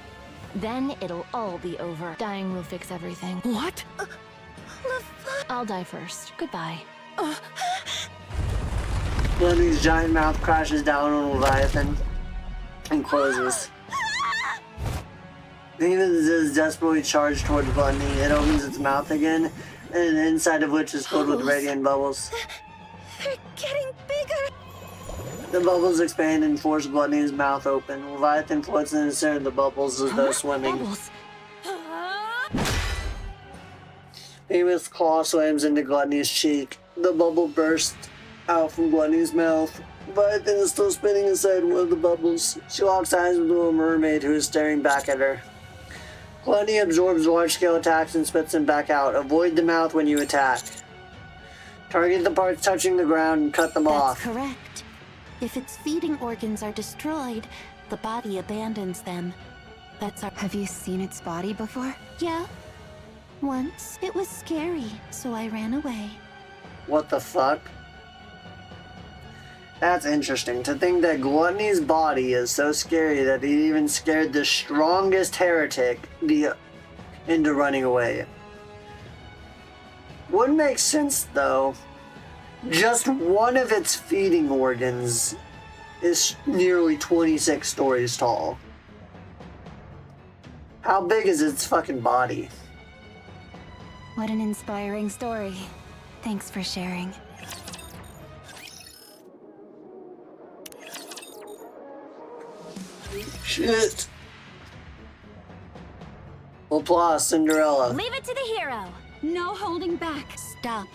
Then it'll all be over. Dying will fix everything. What? I'll die first. Goodbye. Lenny's giant mouth crashes down on Leviathan and closes. Behemoth is desperately charged towards Gluttony. It opens its mouth again, and the inside of which is filled with radiant bubbles. They're getting bigger. The bubbles expand and force Gluttony's mouth open. Leviathan floats in the center of the bubbles as though swimming. Behemoth's claw slams into Gluttony's cheek. The bubble bursts out from Gluttony's mouth. Leviathan is still spinning inside one of the bubbles. She locks eyes with a little mermaid who is staring back at her. Gluttony absorbs large-scale attacks and spits them back out. Avoid the mouth when you attack. Target the parts touching the ground and cut them off. That's correct. If its feeding organs are destroyed, the body abandons them. That's our— Have you seen its body before? Yeah. Once. It was scary, so I ran away. What the fuck? That's interesting. To think that Gluttony's body is so scary that it even scared the strongest heretic into running away. Would make sense though. Just one of its feeding organs is nearly 26 stories tall. How big is its fucking body? What an inspiring story. Thanks for sharing. Shit. Applause, Cinderella. Leave it to the hero. No holding back. Stop.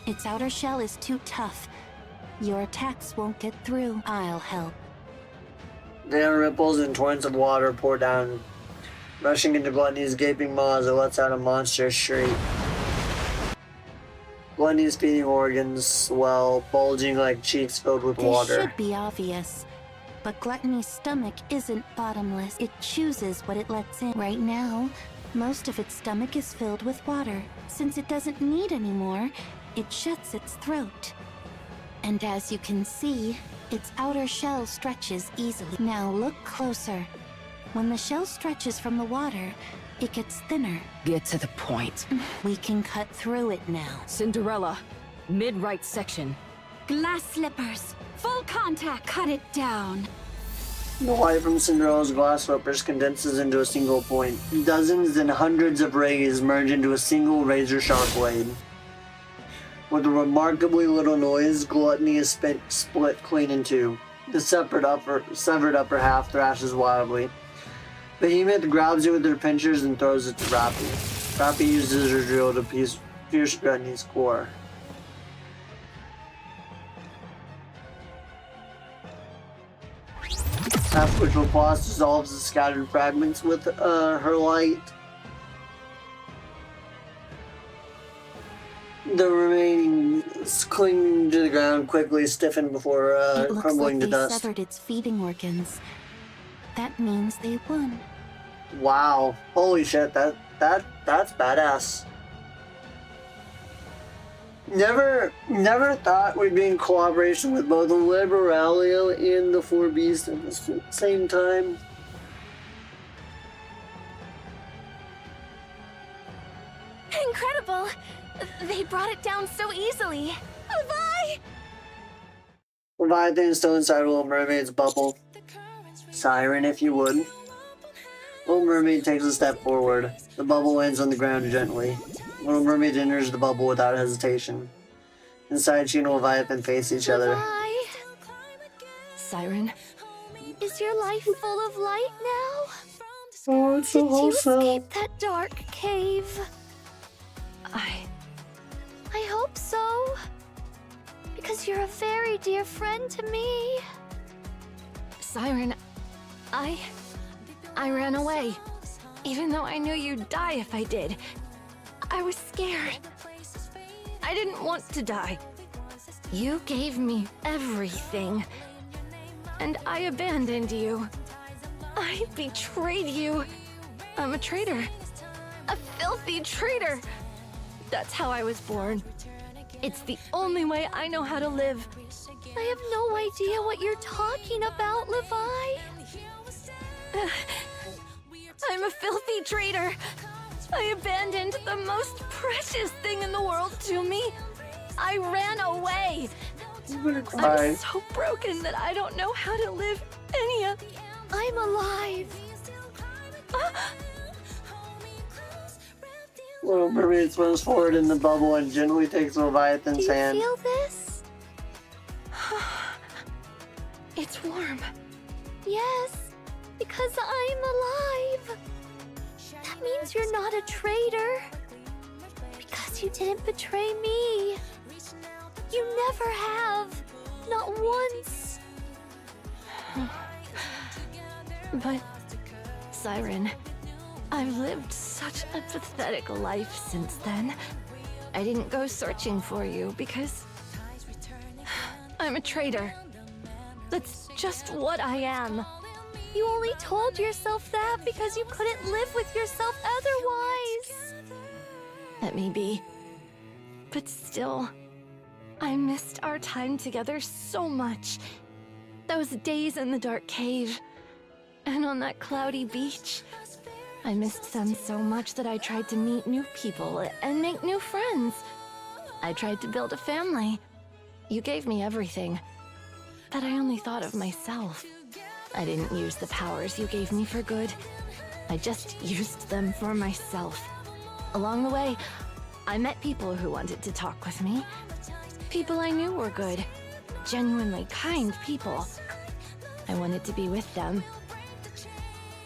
Its outer shell is too tough. Your attacks won't get through. I'll help. There ripples and torrents of water pour down, rushing into Gluttony's gaping maws. It lets out a monstrous shriek. Gluttony's feeding organs swell, bulging like cheeks filled with water. This should be obvious. But Gluttony's stomach isn't bottomless. It chooses what it lets in. Right now, most of its stomach is filled with water. Since it doesn't need any more, it shuts its throat. And as you can see, its outer shell stretches easily. Now look closer. When the shell stretches from the water, it gets thinner. Get to the point. We can cut through it now. Cinderella, mid-right section. Glass slippers. Full contact. Cut it down. The light from Cinderella's glass slippers condenses into a single point. Dozens and hundreds of rays merge into a single razor-sharp blade. With a remarkably little noise, Gluttony is split clean in two. The severed upper half thrashes wildly. Behemoth grabs it with her pinchers and throws it to Rappy. Rappy uses her drill to pierce Gluttony's core. After which Laplace dissolves the scattered fragments with her light. The remaining clinging to the ground quickly stiffen before crumbling to dust. It looks like they severed its feeding organs. That means they won. Wow! Holy shit! That's badass. Never thought we'd be in cooperation with both Liberalia and the Four Beasts at the same time. Incredible! They brought it down so easily. Levi! Leviathan is still inside Little Mermaid's bubble. Siren, if you would. Little Mermaid takes a step forward. The bubble lands on the ground gently. Little Mermaid enters the bubble without hesitation. Inside, she and Leviathan face each other. Siren, is your life full of light now? Oh, it's Did you escape that dark cave? I hope so. Because you're a very dear friend to me. Siren, I ran away. Even though I knew you'd die if I did. I was scared. I didn't want to die. You gave me everything. And I abandoned you. I betrayed you. I'm a traitor. A filthy traitor. That's how I was born. It's the only way I know how to live. I have no idea what you're talking about, Levi. I'm a filthy traitor. I abandoned the most precious thing in the world to me. I ran away. I'm so broken that I don't know how to live any of... I'm alive. Little Mermaid swims forward in the bubble and gently takes Leviathan's hand. Do you feel this? It's warm. Yes, because I'm alive. That means you're not a traitor. Because you didn't betray me. You never have. Not once. But, Siren, I've lived such a pathetic life since then. I didn't go searching for you because I'm a traitor. That's just what I am. You only told yourself that because you couldn't live with yourself otherwise. That may be. But still, I missed our time together so much. Those days in the dark cave, and on that cloudy beach. I missed them so much that I tried to meet new people and make new friends. I tried to build a family. You gave me everything, but I only thought of myself. I didn't use the powers you gave me for good. I just used them for myself. Along the way, I met people who wanted to talk with me. People I knew were good, genuinely kind people. I wanted to be with them,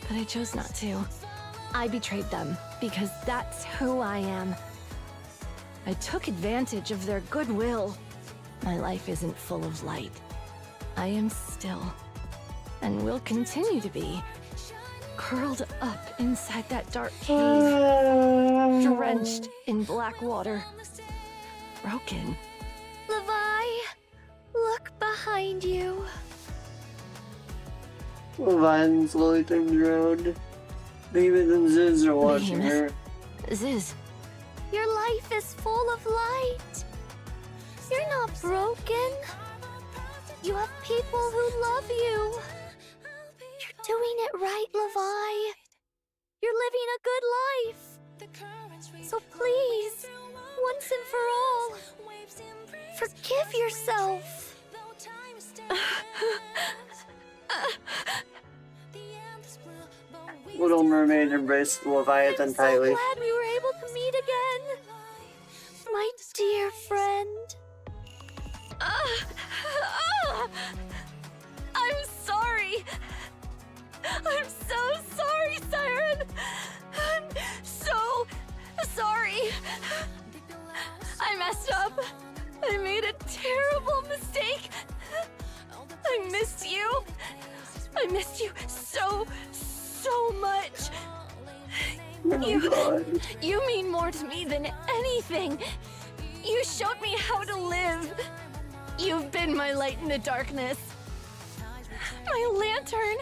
but I chose not to. I betrayed them because that's who I am. I took advantage of their goodwill. My life isn't full of light. I am still, and will continue to be, curled up inside that dark cave, drenched in black water, broken. Levi, look behind you. Leviathan slowly turns around. Behemoth and Ziz are watching her. Ziz, your life is full of light. You're not broken. You have people who love you. You're doing it right, Levi. You're living a good life. So please, once and for all, forgive yourself. Little Mermaid embraced Leviathan tightly. I'm so glad we were able to meet again. My dear friend. I'm sorry. I'm so sorry, Siren. I'm so sorry. I messed up. I made a terrible mistake. I miss you. I missed you so much. You mean more to me than anything. You showed me how to live. You've been my light in the darkness. My lantern.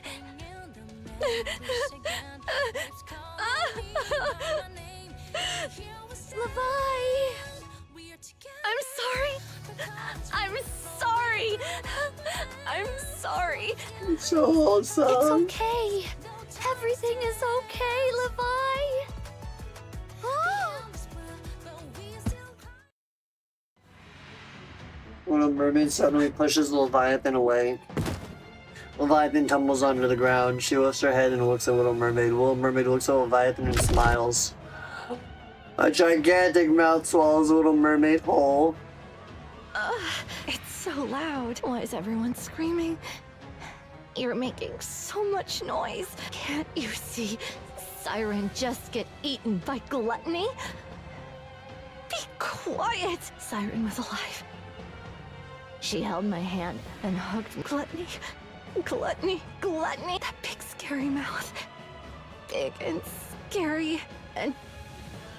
Levi. I'm sorry. I'm sorry. I'm sorry. It's so awesome. It's okay. Everything is okay, Levi. Little Mermaid suddenly pushes Leviathan away. Leviathan tumbles onto the ground. She lifts her head and looks at Little Mermaid. Little Mermaid looks at Leviathan and smiles. A gigantic mouth swallows Little Mermaid whole. It's so loud. Why is everyone screaming? You're making so much noise. Can't you see Siren just get eaten by gluttony? Be quiet! Siren was alive. She held my hand and hugged me. Gluttony, gluttony, gluttony. That big scary mouth. Big and scary and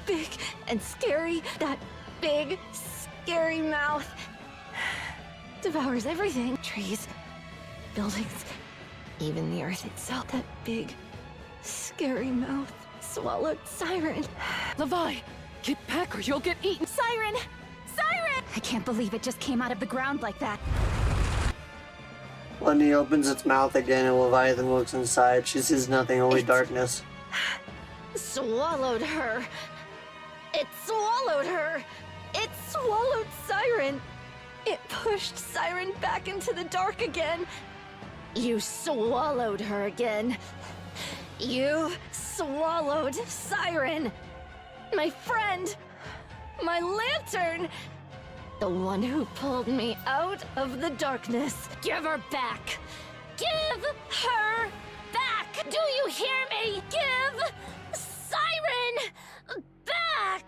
big and scary. That big scary mouth devours everything. Trees, buildings, even the earth itself. That big scary mouth swallowed Siren. Levi, get back or you'll get eaten. Siren! Siren! I can't believe it just came out of the ground like that. Gluttony opens its mouth again and Leviathan looks inside. She sees nothing, only darkness. Swallowed her. It swallowed her. It swallowed Siren. It pushed Siren back into the dark again. You swallowed her again. You swallowed Siren. My friend! My lantern! The one who pulled me out of the darkness. Give her back! Give her back! Do you hear me? Give Siren back!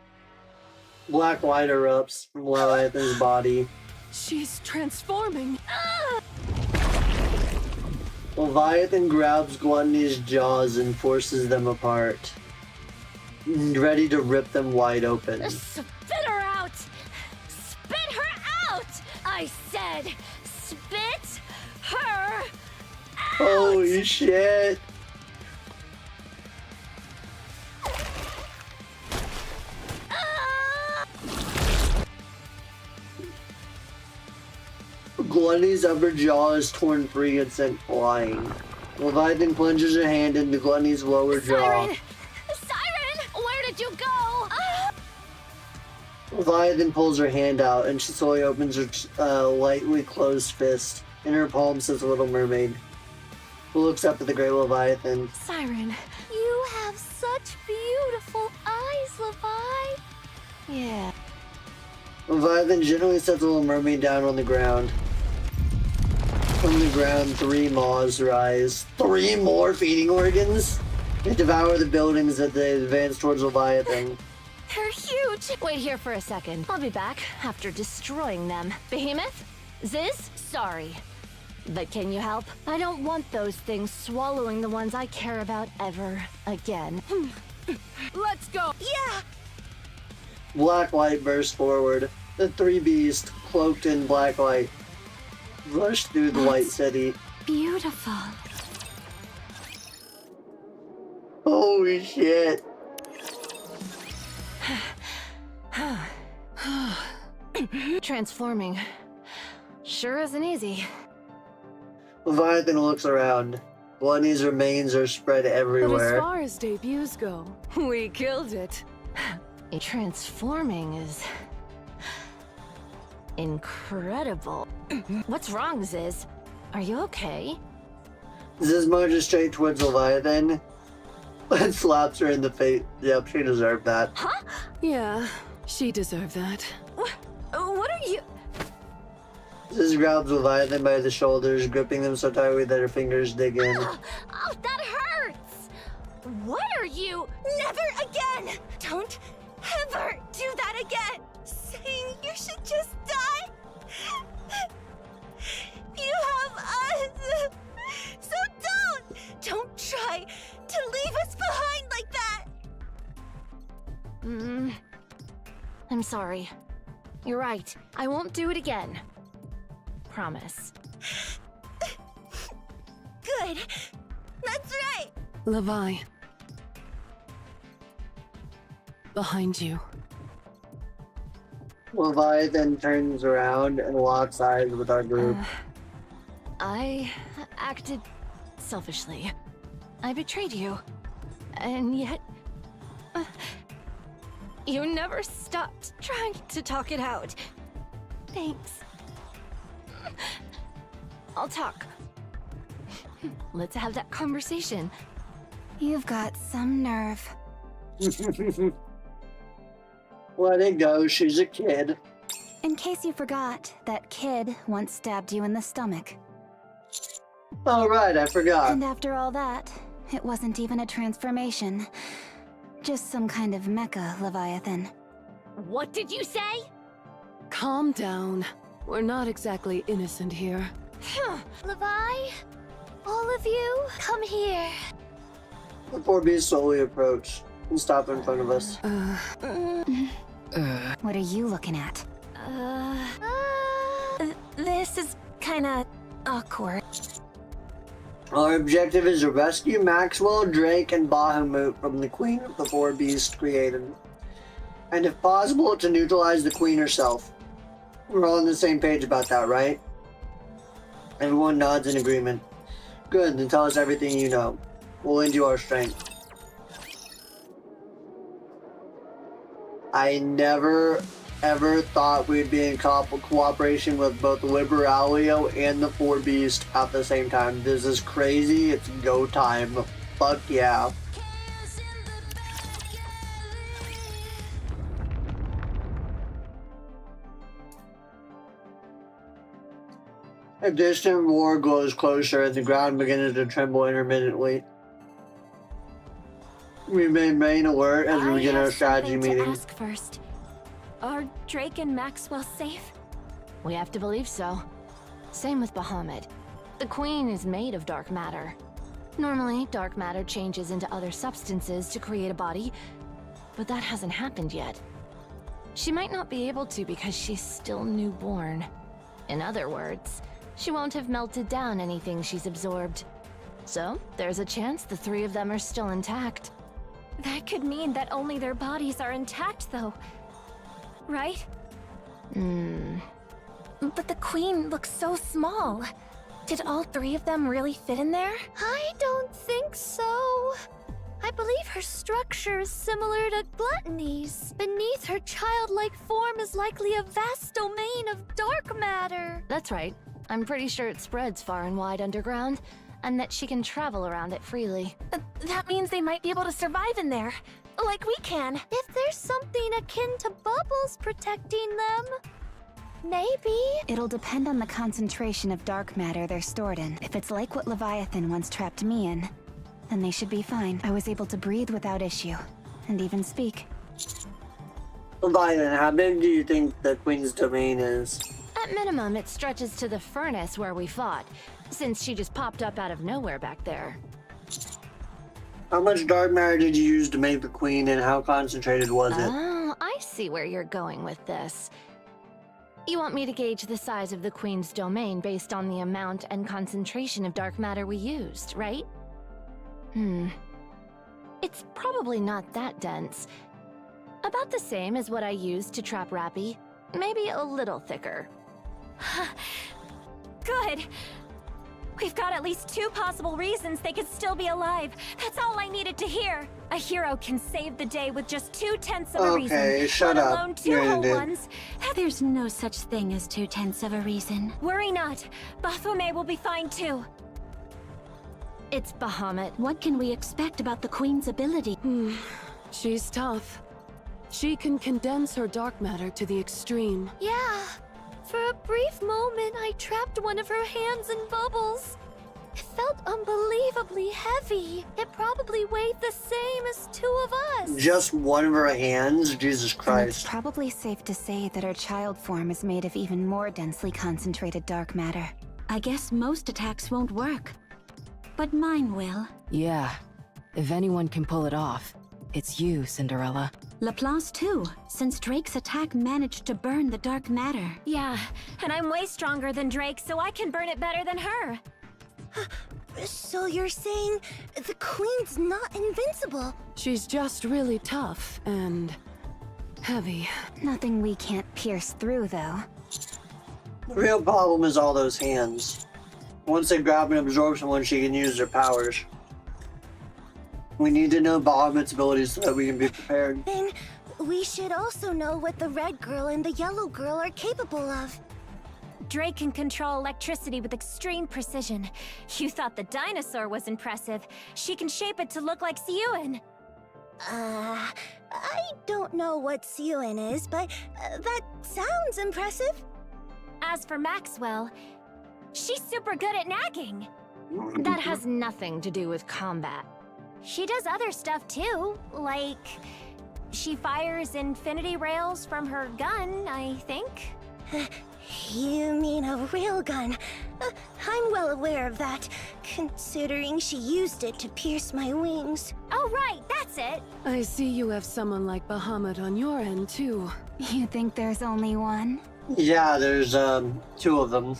Black light erupts from Leviathan's body. She's transforming. Leviathan grabs Gluttony's jaws and forces them apart, ready to rip them wide open. Spit her out! Spit her out! I said, spit her out! Holy shit! Gluttony's upper jaw is torn free and sent flying. Leviathan plunges her hand into Gluttony's lower jaw. Siren! Where did you go? Leviathan pulls her hand out and she slowly opens her lightly closed fist. In her palm sits a little mermaid, who looks up at the great Leviathan. Siren, you have such beautiful eyes, Levi. Yeah. Leviathan gently sets the little mermaid down on the ground. From the ground, 3 maws rise. 3 more feeding organs? They devour the buildings as they advance towards Leviathan. They're huge! Wait here for a second. I'll be back after destroying them. Behemoth? Ziz? Sorry. But can you help? I don't want those things swallowing the ones I care about ever again. Let's go! Yeah! Black light bursts forward. The 3 beasts, cloaked in black light, rush through the white city. Beautiful. Holy shit. Transforming sure isn't easy. Leviathan looks around. Gluttony's remains are spread But as everywhere. far as debuts go, we killed it. Transforming is incredible. What's wrong, Ziz? Are you okay? Ziz marches straight towards Leviathan and slaps her in the face. Yep, she deserved that. Huh? Yeah, she deserved that. What are you? Ziz grabs Leviathan by the shoulders, gripping them so tightly that her fingers dig in. Oh, that hurts! What are you? Never again! Don't ever do that again! Saying you should just die? You have us! So don't try to leave us behind like that! I'm sorry. You're right. I won't do it again. Promise. Good. That's right. Levi. Behind you. Leviathan turns around and locks eyes with our group. I acted selfishly. I betrayed you. And yet... you never stopped trying to talk it out. Thanks. I'll talk. Let's have that conversation. You've got some nerve. Let it go, she's a kid. In case you forgot, that kid once stabbed you in the stomach. Oh right, I forgot. And after all that, it wasn't even a transformation. Just some kind of mecha Leviathan. What did you say? Calm down. We're not exactly innocent here. Levi, all of you, come here. The 4 beasts slowly approach and stop in front of us. What are you looking at? This is kinda awkward. Our objective is to rescue Maxwell, Drake, and Bahamut from the Queen of the 4 Beasts created. And if possible, to neutralize the Queen herself. We're all on the same page about that, right? Everyone nods in agreement. Good, then tell us everything you know. We'll lend you our strength. I never, ever thought we'd be in cooperation with both Liberalia and the 4 Beasts at the same time. This is crazy. It's go time. Fuck yeah. A distant roar grows closer and the ground begins to tremble intermittently. We remain alert as we begin our strategy meeting. To ask first. Are Drake and Maxwell safe? We have to believe so. Same with Bahamut. The Queen is made of dark matter. Normally, dark matter changes into other substances to create a body, but that hasn't happened yet. She might not be able to because she's still newborn. In other words, she won't have melted down anything she's absorbed. So, there's a chance the three of them are still intact. That could mean that only their bodies are intact, though. Right? But the Queen looks so small. Did all three of them really fit in there? I don't think so. I believe her structure is similar to Gluttony's. Beneath her childlike form is likely a vast domain of dark matter. That's right. I'm pretty sure it spreads far and wide underground, and that she can travel around it freely. That means they might be able to survive in there, like we can. If there's something akin to bubbles protecting them, maybe. It'll depend on the concentration of dark matter they're stored in. If it's like what Leviathan once trapped me in, then they should be fine. I was able to breathe without issue, and even speak. Leviathan, how big do you think the Queen's domain is? At minimum, it stretches to the furnace where we fought, since she just popped up out of nowhere back there. How much dark matter did you use to make the Queen, and how concentrated was it? Oh, I see where you're going with this. You want me to gauge the size of the Queen's domain based on the amount and concentration of dark matter we used, right? It's probably not that dense. About the same as what I used to trap Rappy. Maybe a little thicker. Good. We've got at least 2 possible reasons they could still be alive. That's all I needed to hear. A hero can save the day with just 2/10 of a reason. Okay, shut let up. alone 2 You're whole an idiot. ones. There's no such thing as 2/10 of a reason. Worry not. Baphomet will be fine too. It's Bahamut. What can we expect about the Queen's ability? She's tough. She can condense her dark matter to the extreme. Yeah. For a brief moment, I trapped one of her hands in bubbles. It felt unbelievably heavy. It probably weighed the same as 2 of us. Just one of her hands? Jesus And it's Christ. probably safe to say that her child form is made of even more densely concentrated dark matter. I guess most attacks won't work. But mine will. Yeah. If anyone can pull it off, it's you, Cinderella. Laplace too, since Drake's attack managed to burn the dark matter. Yeah, and I'm way stronger than Drake, so I can burn it better than her. So you're saying the Queen's not invincible? She's just really tough and heavy. Nothing we can't pierce through, though. The real problem is all those hands. Once they grab and absorb someone, she can use their powers. We need to know Bahamut's abilities so that we can be prepared. Then we should also know what the red girl and the yellow girl are capable of. Drake can control electricity with extreme precision. You thought the dinosaur was impressive. She can shape it to look like Siyuan. I don't know what Siyuan is, but that sounds impressive. As for Maxwell, she's super good at nagging. That has nothing to do with combat. She does other stuff too, like she fires infinity rails from her gun, I think. You mean a real gun? I'm well aware of that, considering she used it to pierce my wings. Oh right, that's it! I see you have someone like Bahamut on your end, too. You think there's only one? Yeah, there's 2 of them.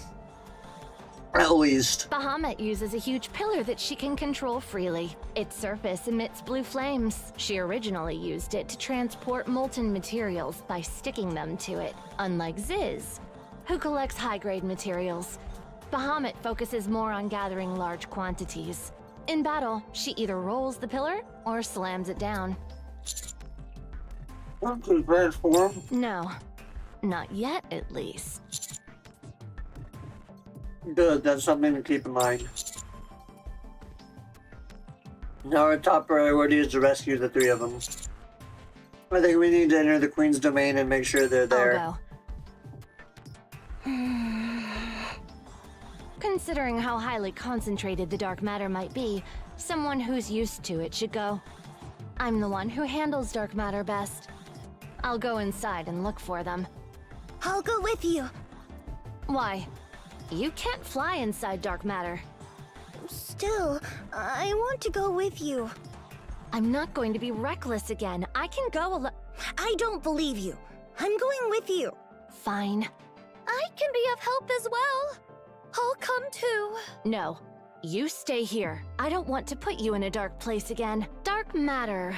At least. Bahamut uses a huge pillar that she can control freely. Its surface emits blue flames. She originally used it to transport molten materials by sticking them to it, unlike Ziz, who collects high-grade materials. Bahamut focuses more on gathering large quantities. In battle, she either rolls the pillar or slams it down. What's his red form? No. Not yet, at least. Good, that's something to keep in mind. Now our top priority is to rescue the 3 of them. I think we need to enter the Queen's domain and make sure they're there. I'll go. Considering how highly concentrated the dark matter might be, someone who's used to it should go. I'm the one who handles dark matter best. I'll go inside and look for them. I'll go with you. Why? You can't fly inside dark matter. Still, I want to go with you. I'm not going to be reckless again. I can go alone. I don't believe you. I'm going with you. Fine. I can be of help as well. I'll come too. No. You stay here. I don't want to put you in a dark place again. Dark matter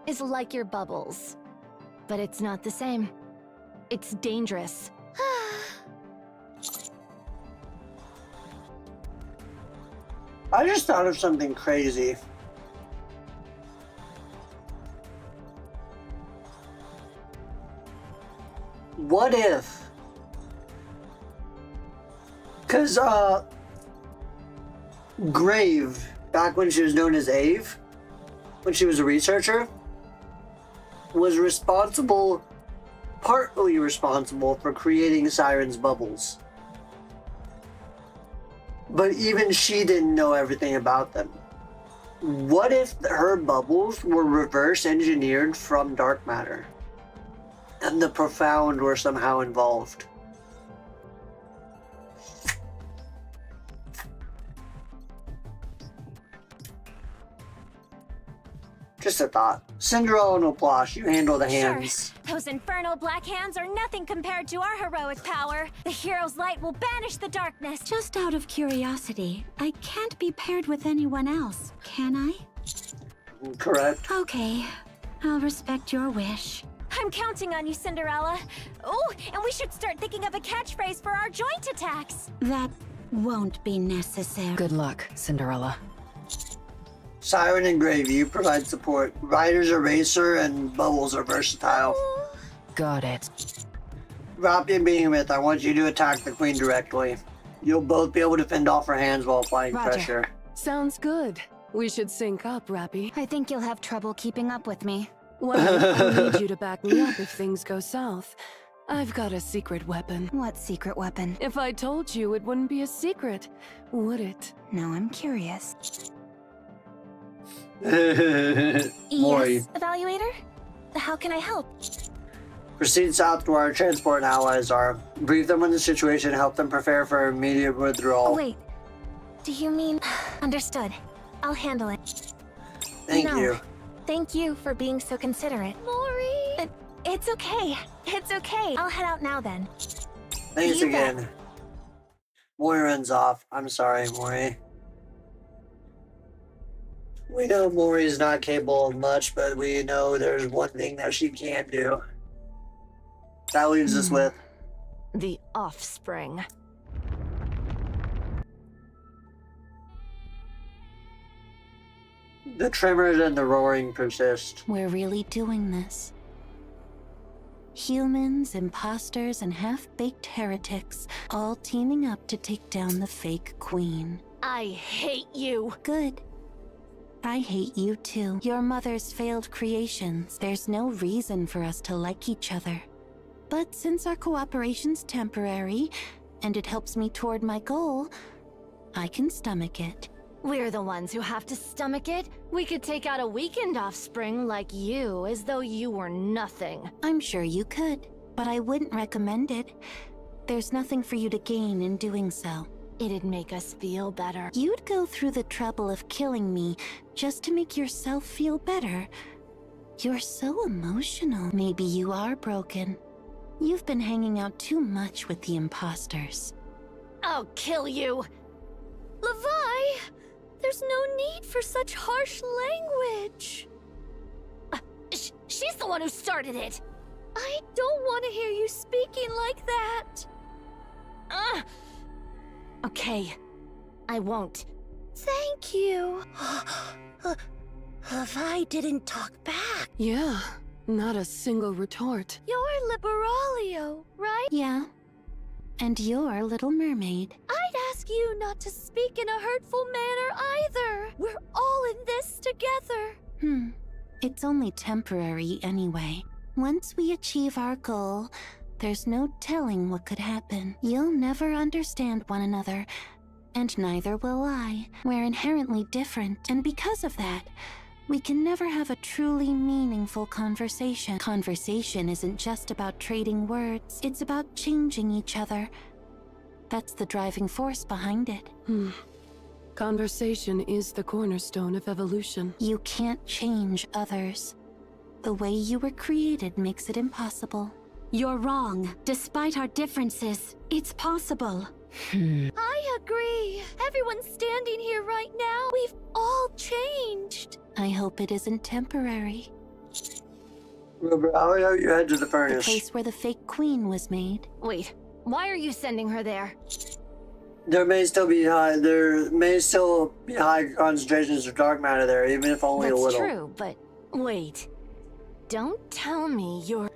is like your bubbles. But it's not the same. It's dangerous. I just thought of something crazy. What if? Because, Grave, back when she was known as Ave, when she was a researcher, was partly responsible for creating Siren's bubbles. But even she didn't know everything about them. What if her bubbles were reverse engineered from dark matter? And the Profound were somehow involved. Just a thought. Cinderella no Plosh, you handle the hands. Sure. Those infernal black hands are nothing compared to our heroic power. The hero's light will banish the darkness. Just out of curiosity, I can't be paired with anyone else, can I? Correct. Okay, I'll respect your wish. I'm counting on you, Cinderella. Oh, and we should start thinking of a catchphrase for our joint attacks. That won't be necessary. Good luck, Cinderella. Siren and Grave, you provide support. Ryder's a racer and Bubbles are versatile. Got it. Roppy and Behemoth, I want you to attack the Queen directly. You'll both be able to fend off her hands while applying pressure. Sounds good. We should sync up, Rappy. I think you'll have trouble keeping up with me. Well, I'll need you to back me up if things go south. I've got a secret weapon. What secret weapon? If I told you, it wouldn't be a secret, would it? No, I'm curious. Mori. Yes, Evaluator? How can I help? Proceed south to where our transport allies are. Brief them on the situation and help them prepare for immediate withdrawal. Oh, wait. Do you mean... Understood. I'll handle it. Thank you. Thank you for being so considerate. Mori! It's okay. It's okay. I'll head out now then. Thanks You again. bet. Mori runs off. I'm sorry, Mori. We know Mori's not capable of much, but we know there's one thing that she can do. That leaves us with... The offspring. The tremors and the roaring persist. We're really doing this. Humans, imposters, and half-baked heretics all teaming up to take down the fake queen. I hate you. Good. I hate you too. Your mother's failed creations. There's no reason for us to like each other. But since our cooperation's temporary, and it helps me toward my goal, I can stomach it. We're the ones who have to stomach it. We could take out a weakened offspring like you as though you were nothing. I'm sure you could, but I wouldn't recommend it. There's nothing for you to gain in doing so. It'd make us feel better. You'd go through the trouble of killing me just to make yourself feel better. You're so emotional. Maybe you are broken. You've been hanging out too much with the imposters. I'll kill you. Levi! There's no need for such harsh language. She's the one who started it. I don't want to hear you speaking like that. Okay, I won't. Thank you. Levi didn't talk back. Yeah, not a single retort. You're Liberalio, right? Yeah. And you're Little Mermaid. I'd ask you not to speak in a hurtful manner either. We're all in this together. It's only temporary anyway. Once we achieve our goal, there's no telling what could happen. You'll never understand one another, And neither will I. We're inherently different, and because of that, we can never have a truly meaningful conversation. Conversation isn't just about trading words, it's about changing each other. That's the driving force behind it. Conversation is the cornerstone of evolution. You can't change others. The way you were created makes it impossible. You're wrong. Despite our differences, it's possible. I agree. Everyone standing here right now, we've all changed. I hope it isn't temporary. Remember, I'll you head to the The furnace. place where the fake queen was made. Wait, why are you sending her there? There may still be high concentrations of dark matter there, even if only a little. That's true, but wait. Don't tell me you're...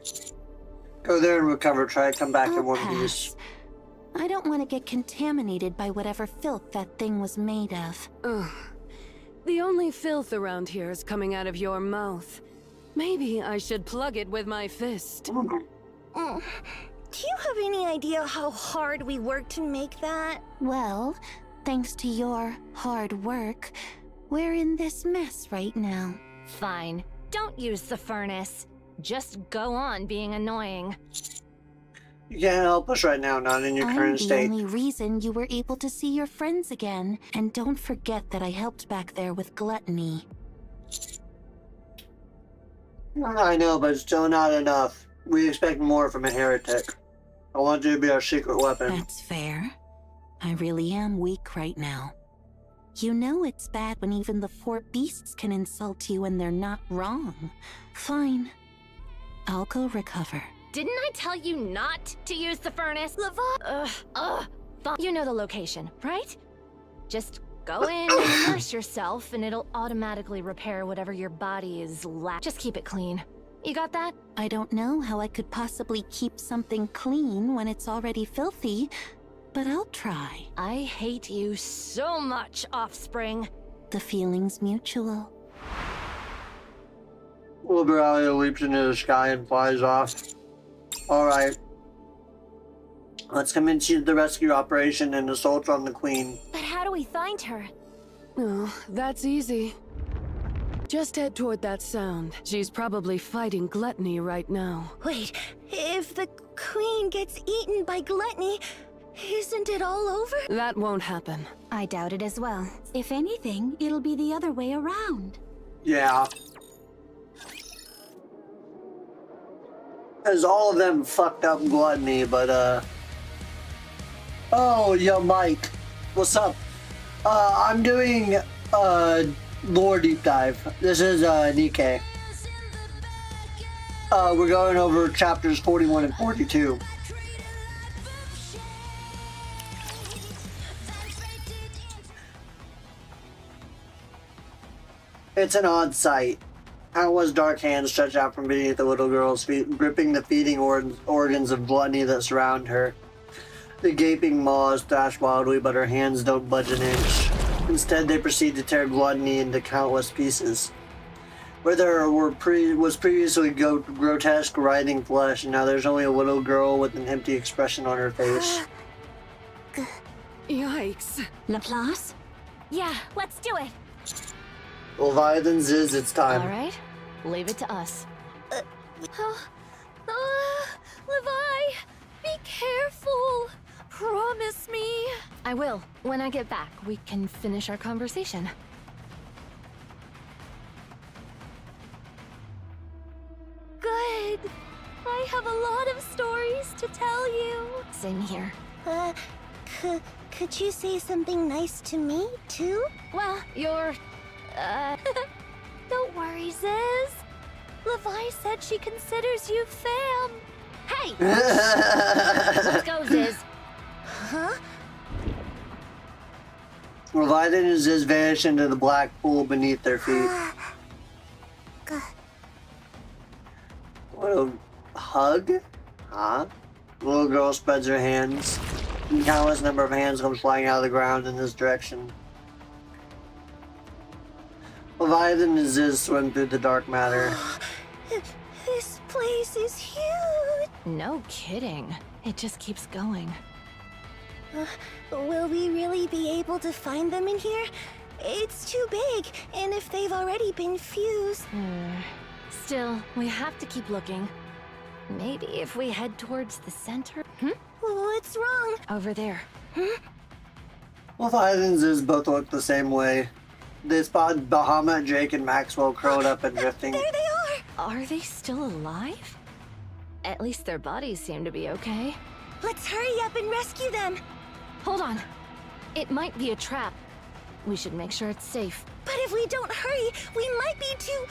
Go there and recover. Try to come back in one pass. piece. I don't want to get contaminated by whatever filth that thing was made of. Ugh. The only filth around here is coming out of your mouth. Maybe I should plug it with my fist. Do you have any idea how hard we worked to make that? Well, thanks to your hard work, we're in this mess right now. Fine. Don't use the furnace. Just go on being annoying. You can't help us right now, not in your current I'm the state. only reason you were able to see your friends again. And don't forget that I helped back there with gluttony. I know, but still not enough. We expect more from a heretic. I want you to be our secret weapon. That's fair. I really am weak right now. You know it's bad when even the four beasts can insult you and they're not wrong. Fine. I'll go recover. Didn't I tell you not to use the furnace? You know the location, right? Just go in and immerse yourself and it'll automatically repair whatever your body is Just keep it clean. You got that? I don't know how I could possibly keep something clean when it's already filthy, but I'll try. I hate you so much, Offspring. The feeling's mutual. Liberalia leaps into the sky and flies off. Alright. Let's commence the rescue operation and assault on the Queen. But how do we find her? Oh, that's easy. Just head toward that sound. She's probably fighting gluttony right now. Wait, if the Queen gets eaten by gluttony, isn't it all over? That won't happen. I doubt it as well. If anything, it'll be the other way around. Yeah. Because all of them fucked up gluttony, but, Oh, yo, Mike. What's up? I'm doing, Lore Deep Dive. This is, Nikke. We're going over chapters 41 and 42. It's an odd sight. Countless dark hands stretch out from beneath the little girl's feet, gripping the feeding organs of gluttony that surround her. The gaping maws thrash wildly, but her hands don't budge an inch. Instead, they proceed to tear gluttony into countless pieces. Where there was previously grotesque, writhing flesh, and now there's only a little girl with an empty expression on her face. Yikes. Laplace? Yeah, let's do it. Leviathan Ziz, it's time. All right, leave it to us. Levi, be careful. Promise me. I will. When I get back, we can finish our conversation. Good. I have a lot of stories to tell you. Same here. Could you say something nice to me, too? Well, you're... Don't worry, Ziz. Levi said she considers you fam. Hey! Let's go, Ziz. Huh? Leviathan and Ziz vanish into the black pool beneath their feet. What a hug? Huh? The little girl spreads her hands. A countless number of hands come flying out of the ground in this direction. Leviathan and Ziz swim through the dark matter. This place is huge. No kidding. It just keeps going. Will we really be able to find them in here? It's too big, and if they've already been fused... Still, we have to keep looking. Maybe if we head towards the center? What's wrong? Over there. Leviathans is both look the same way. They spot Bahamut, Jake, and Maxwell curled up and drifting. There they are! Are they still alive? At least their bodies seem to be okay. Let's hurry up and rescue them! Hold on. It might be a trap. We should make sure it's safe. But if we don't hurry, we might be too...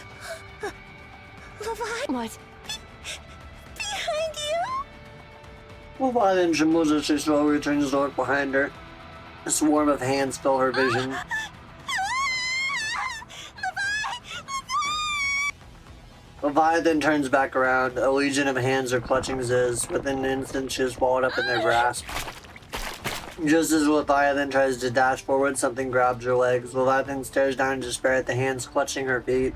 Levi? What? Behind you? Leviathan trembles as she slowly turns to look behind her. A swarm of hands fill her vision. Leviathan turns back around. A legion of hands are clutching Ziz. Within an instant, she is swallowed up in their grasp. Just as Leviathan tries to dash forward, something grabs her legs. Leviathan stares down in despair at the hands clutching her feet.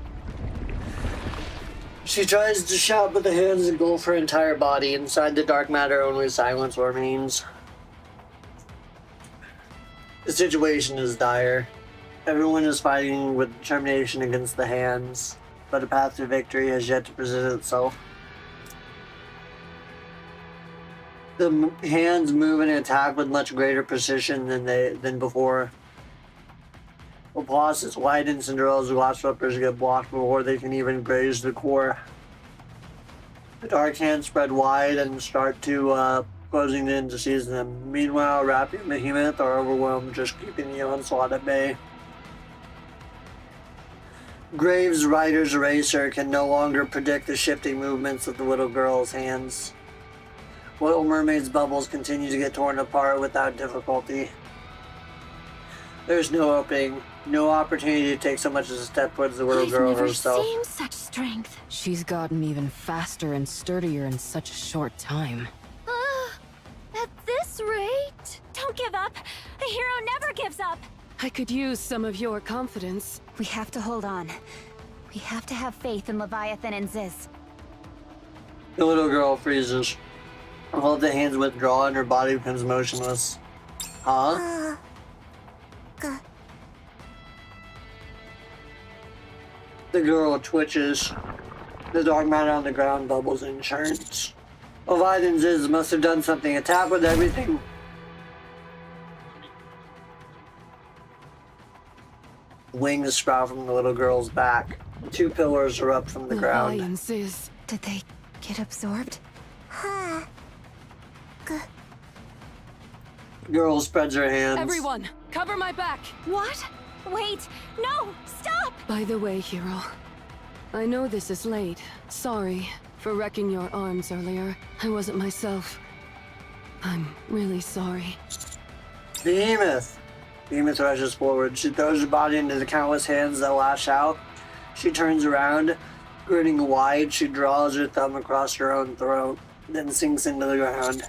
She tries to shout, but the hands engulf her entire body. Inside the dark matter, only silence remains. The situation is dire. Everyone is fighting with determination against the hands, but a path to victory has yet to present itself. The hands move and attack with much greater precision than before. Applause is wide and Cinderella's glass slippers get blocked before they can even graze the core. The dark hands spread wide and start to closing in to seize them. Meanwhile, Rappy and Behemoth are overwhelmed, just keeping the onslaught at bay. Graves' Rider's Eraser can no longer predict the shifting movements of the little girl's hands. Little Mermaid's bubbles continue to get torn apart without difficulty. There's no opening, no opportunity to take so much as a step towards the little girl herself. I've never seen such strength. She's gotten even faster and sturdier in such a short time. At this rate... Don't give up! A hero never gives up! I could use some of your confidence. We have to hold on. We have to have faith in Leviathan and Ziz. The little girl freezes. All of the hands withdraw and her body becomes motionless. Huh? The girl twitches. The dark matter on the ground bubbles and churns. Leviathan and Ziz must have done something. Attack with everything. Wings sprout from the little girl's back. Two pillars erupt from the ground. Did they get absorbed? The girl spreads her hands. Everyone, cover my back! What? Wait! No! Stop! By the way, hero, I know this is late. Sorry for wrecking your arms earlier. I wasn't myself. I'm really sorry. Behemoth! Behemoth rushes forward. She throws her body into the countless hands that lash out. She turns around. Grinning wide, she draws her thumb across her own throat, then sinks into the ground.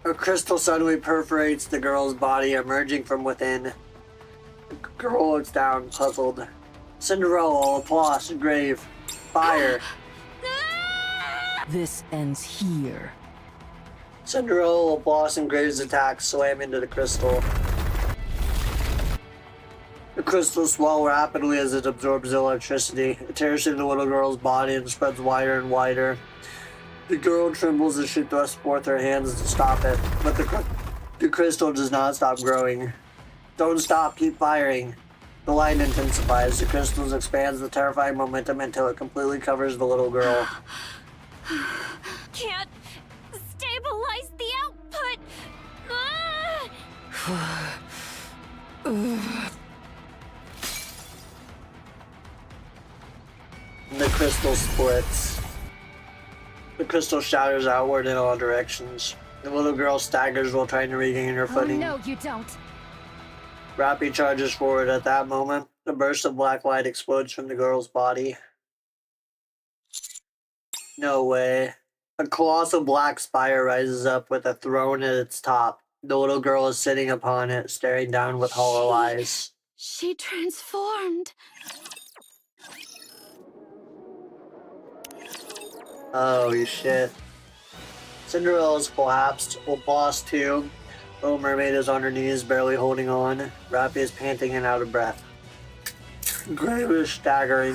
A crystal suddenly perforates the girl's body, emerging from within. The girl looks down, puzzled. Cinderella, applause, grave, fire. This ends here. Cinderella, Boss, and Graves' attacks slam into the crystal. The crystal swells rapidly as it absorbs electricity. It tears through the little girl's body and spreads wider and wider. The girl trembles as she thrusts forth her hands to stop it, but the crystal does not stop growing. Don't stop, keep firing. The light intensifies. The crystal expands the terrifying momentum until it completely covers the little girl. Can't stabilize the output! The crystal splits. The crystal shatters outward in all directions. The little girl staggers while trying to regain her footing. Oh no, you don't. Rappy charges forward at that moment. A burst of black light explodes from the girl's body. No way. A colossal black spire rises up with a throne at its top. The little girl is sitting upon it, staring down with hollow eyes. She transformed. Oh shit. Cinderella's collapsed. We'll pause too. Little Mermaid is on her knees, barely holding on. Rappy is panting and out of breath. Grave is staggering.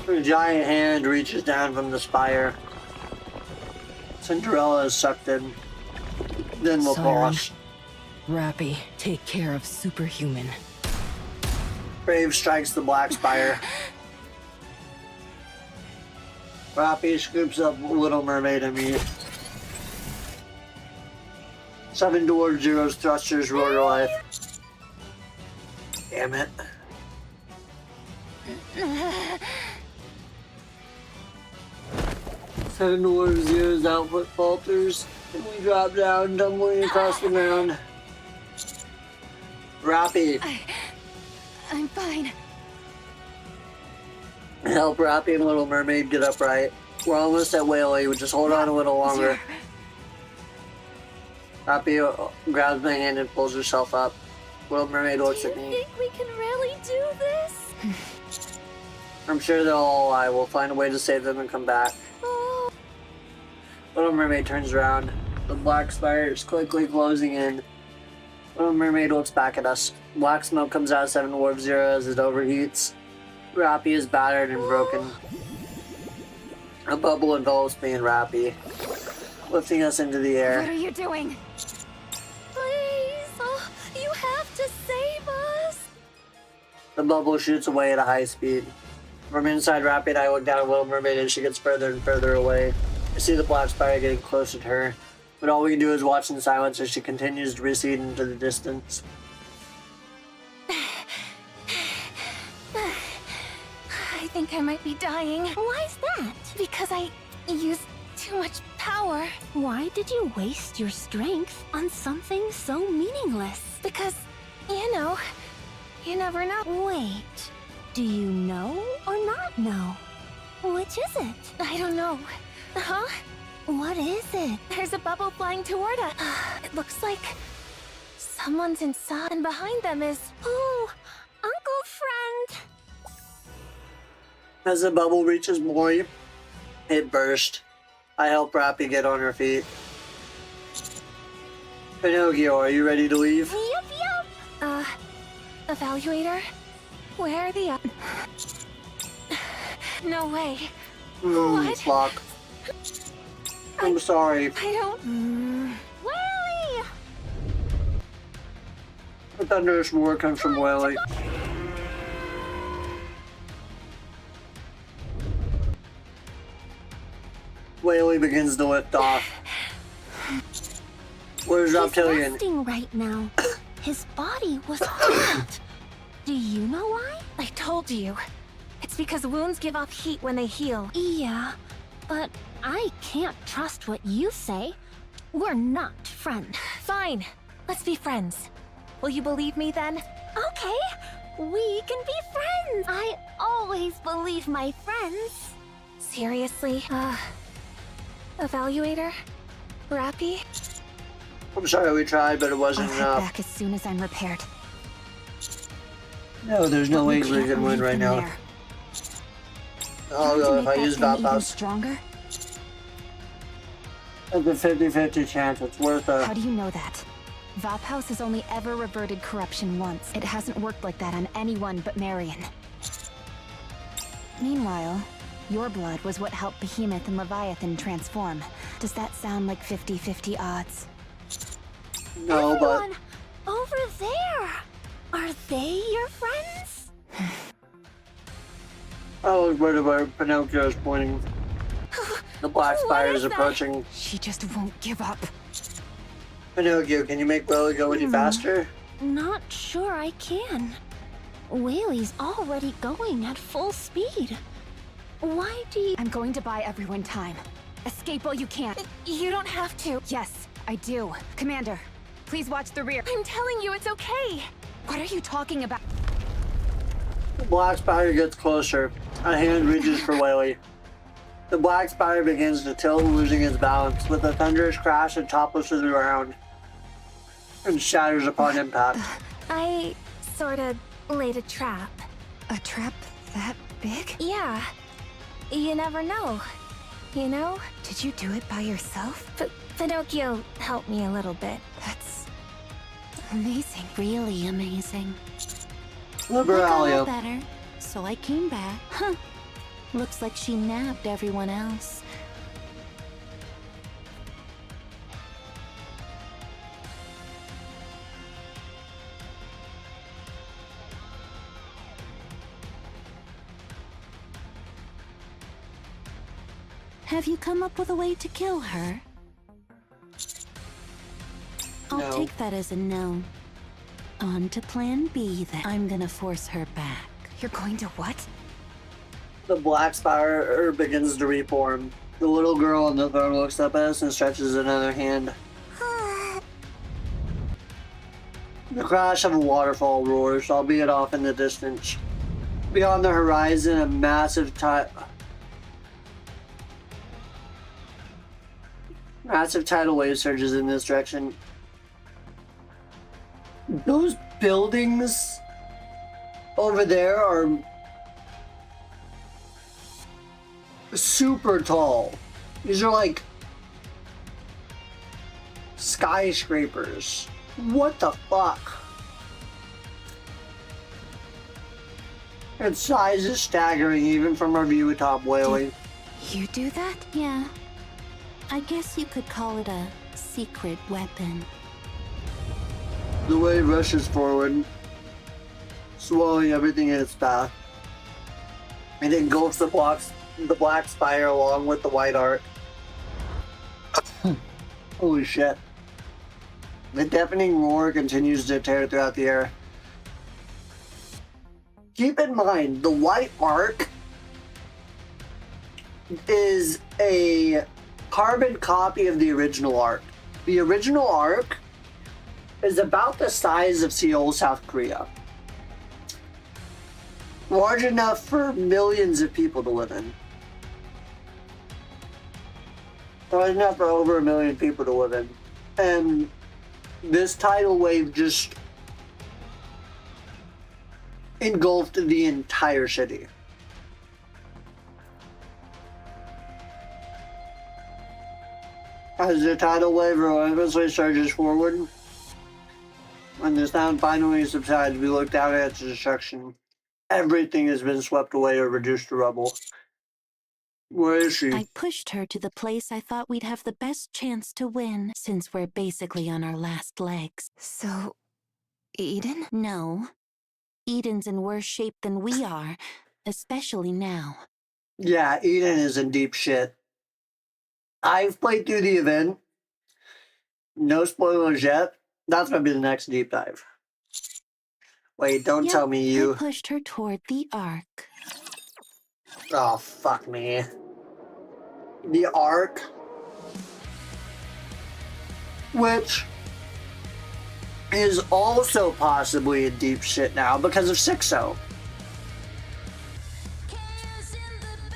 Her giant hand reaches down from the spire. Cinderella is sucked in. Then we'll pause. Rappy, take care of Superhuman. Brave strikes the black spire. Rappy scoops up Little Mermaid and me. 7 Dwarf Zero's thrusters roar to life. Damn it. 7 Dwarf Zero's output falters, and we drop down, tumbling across the ground. Rappy. I'm fine. Help Rappy and Little Mermaid get upright. We're almost at Whaley, we just hold on a little longer. Rappy grabs my hand and pulls herself up. Little Mermaid looks at me. Do you think we can really do this? I'm sure they're all alive. We'll find a way to save them and come back. Oh. Little Mermaid turns around. The black spire is quickly closing in. Little Mermaid looks back at us. Black smoke comes out of 7 Dwarf Zero as it overheats. Rappy is battered and broken. A bubble envelops me and Rappy, lifting us into the air. What are you doing? Please, oh, you have to save us. The bubble shoots away at a high speed. From inside Rappy and I look down at Little Mermaid as she gets further and further away. I see the black spire getting closer to her, but all we can do is watch in silence as she continues to recede into the distance. I think I might be dying. Why's that? Because I used too much power. Why did you waste your strength on something so meaningless? Because, you know, you never know. Wait, do you know or not know? Which is it? I don't know. Huh? What is it? There's a bubble flying toward us. It looks like someone's inside, and behind them is... Oh, Uncle Friend! As the bubble reaches Mori, it burst. I help Rappy get on her feet. Pinocchio, are you ready to leave? Yup. Evaluator? Where are the... No way. What? Lock. I'm sorry. I don't... Whaley! The thunderous roar comes from Whaley. Whaley begins to lift off. Where's Reptilian? He's resting right now. His body was hot. Do you know why? I told you. It's because wounds give off heat when they heal. Yeah, but I can't trust what you say. We're not friends. Fine. Let's be friends. Will you believe me then? Okay, we can be friends. I always believe my friends. Seriously? Evaluator? Rappy? I'm sorry we tried, but it wasn't I'll enough. head back as soon as I'm repaired. No, there's no way we can win right now. I'll go if I use Valpaus. Stronger? It's a 50-50 chance. It's worth it. How do you know that? Valpaus has only ever reverted corruption once. It hasn't worked like that on anyone but Marion. Meanwhile, your blood was what helped Behemoth and Leviathan transform. Does that sound like 50-50 odds? No, Everyone over there! Are they your friends? I was worried where Pinocchio is pointing. The black spire is approaching. She just won't give up. Pinocchio, can you make Whaley go any faster? Not sure I can. Whaley's already going at full speed. Why do you... I'm going to buy everyone time. Escape while you can. You don't have to. Yes, I do. Commander, please watch the rear. I'm telling you, it's okay. What are you talking about? The black spire gets closer. A hand reaches for Whaley. The black spire begins to tilt, losing its balance. With a thunderous crash, it topples to the ground and shatters upon impact. I sorta laid a trap. A trap? That big? Yeah. You never know. You know? Did you do it by yourself? Pinocchio helped me a little bit. That's amazing. Really amazing. Liberalia. I got better, so I came back. Huh. Looks like she nabbed everyone else. Have you come up with a way to kill her? I'll No. take that as a no. On to plan B then. I'm gonna force her back. You're going to what? The black spire begins to reform. The little girl on the throne looks up at us and stretches another hand. The crash of a waterfall roars, albeit off in the distance. Beyond the horizon, a massive tidal wave surges in this direction. Those buildings over there are super tall. These are like skyscrapers. What the fuck? Its size is staggering even from our view atop Whaley. You do that? Yeah. I guess you could call it a secret weapon. The wave rushes forward, swallowing everything in its path. It engulfs the black spire along with the white arc. Holy shit. The deafening roar continues to tear throughout the air. Keep in mind, the white arc is a carbon copy of the original arc. The original arc is about the size of Seoul, South Korea. Large enough for millions of people to live in. Large enough for over 1 million people to live in. And this tidal wave just engulfed the entire city. As the tidal wave relentlessly surges forward, when the sound finally subsides, we look down at its destruction. Everything has been swept away or reduced to rubble. Where is she? I pushed her to the place I thought we'd have the best chance to win, since we're basically on our last legs. So, Eden? No. Eden's in worse shape than we are, especially now. Yeah, Eden is in deep shit. I've played through the event. No spoilers yet. That's gonna be the next deep dive. Wait, don't tell me you... I pushed her toward the arc. Oh, fuck me. The arc? Which is also possibly in deep shit now because of Sixo.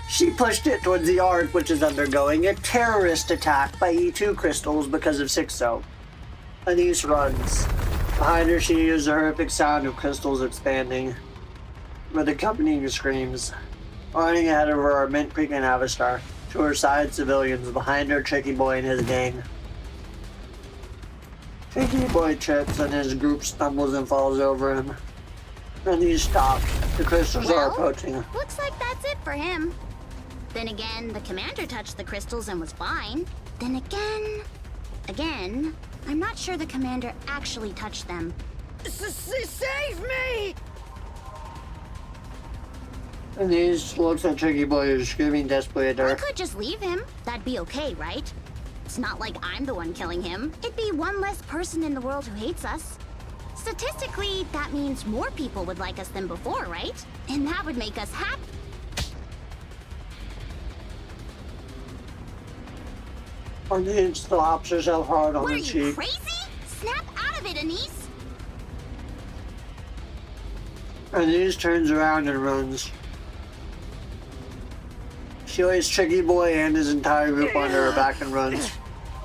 She pushed it towards the arc, which is undergoing a terrorist attack by E2 crystals because of Sixo. Anise runs. Behind her, she hears the horrific sound of crystals expanding, with accompanying screams. Running ahead of her are Mint Creek and Avistar. To her side, civilians. Behind her, Tricky Boy and his gang. Tricky Boy trips and his group stumbles and falls over him. Then he stops. The crystals are approaching. Looks like that's it for him. Then again, the commander touched the crystals and was fine. Then again, I'm not sure the commander actually touched them. Save me! And he looks at Tricky Boy who's screaming desperately at her. I could just leave him. That'd be okay, right? It's not like I'm the one killing him. It'd be one less person in the world who hates us. Statistically, that means more people would like us than before, right? And that would make us happy. Anise slaps herself hard on What, the are you cheek. crazy? Snap out of it, Anise! Anise turns around and runs. She lays Tricky Boy and his entire group under her back and runs.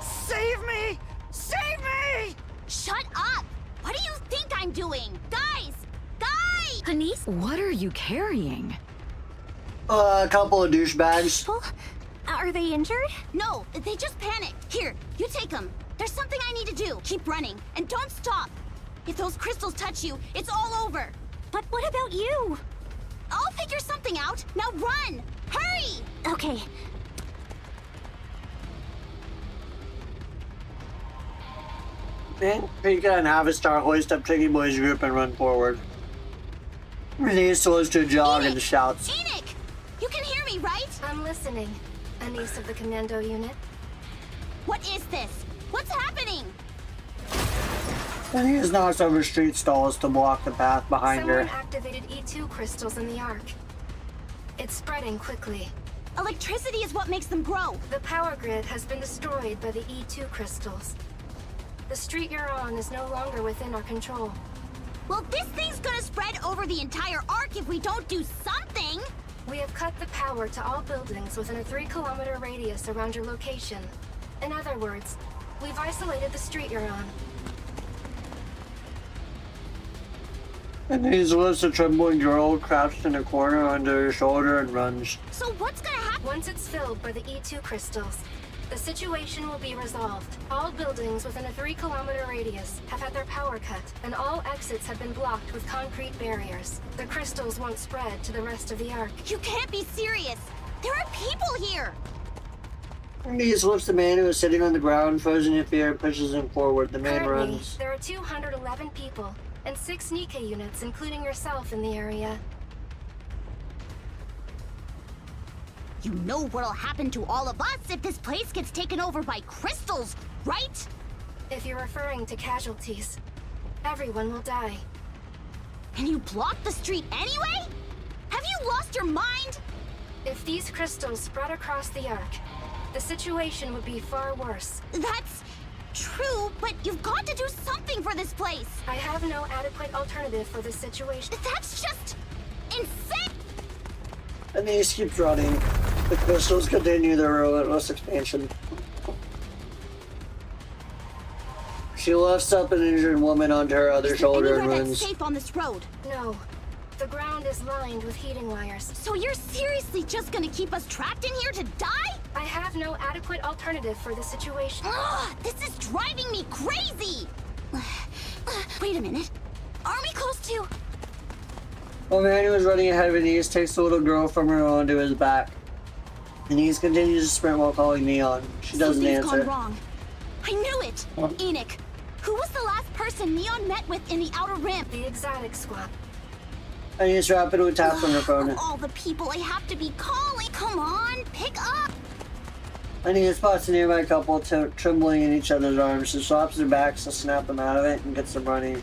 Save me! Save me! Shut up! What do you think I'm doing? Guys! Guys! Anise? What are you carrying? A couple of douchebags. People? Are they injured? No, they just panicked. Here, you take them. There's something I need to do. Keep running, and don't stop. If those crystals touch you, it's all over. But what about you? I'll figure something out. Now run! Hurry! Okay. Man, you can have a star, hoist up Tricky Boy's group and run forward. He slows to a jog and shouts. Enoch! You can hear me, right? I'm listening. A niece of the commando unit. What is this? What's happening? And he has knocks over street stalls to block the path behind Someone her. activated E2 crystals in the Ark. It's spreading quickly. Electricity is what makes them grow. The power grid has been destroyed by the E2 crystals. The street you're on is no longer within our control. Well, this thing's gonna spread over the entire Ark if we don't do something! We have cut the power to all buildings within a 3-kilometer radius around your location. In other words, we've isolated the street you're on. And he lifts a trembling girl crouched in a corner under her shoulder and runs. So what's gonna happen? Once it's filled by the E2 crystals, the situation will be resolved. All buildings within a 3-kilometer radius have had their power cut, and all exits have been blocked with concrete barriers. The crystals won't spread to the rest of the Ark. You can't be serious! There are people here! He lifts the man who is sitting on the ground, frozen in fear, and pushes him forward. The man Currently, runs. there are 211 people, and 6 Nikke units, including yourself, in the area. You know what'll happen to all of us if this place gets taken over by crystals, right? If you're referring to casualties, everyone will die. And you blocked the street anyway? Have you lost your mind? If these crystals spread across the Ark, the situation would be far worse. That's true, but you've got to do something for this place. I have no adequate alternative for this situation. That's just insane! And he keeps running. The crystals continue their relentless expansion. She lifts up an injured woman onto her other shoulder and Anywhere runs. that's safe on this road? No. The ground is lined with heating wires. So you're seriously just gonna keep us trapped in here to die? I have no adequate alternative for this situation. Ugh, this is driving me crazy! Wait a minute. Are we close to... A man who is running ahead of Anise takes the little girl from her onto his back. Anise continues to sprint while calling Neon. She doesn't Something's answer. gone wrong. I knew it! What? Enoch, who was the last person Neon met with in the Outer Rim? The Exotic Squad. Anise rapidly taps on her phone. Of all the people I have to be calling, come on, pick up! Anise spots a nearby couple trembling in each other's arms. She slaps their backs to snap them out of it and gets them running.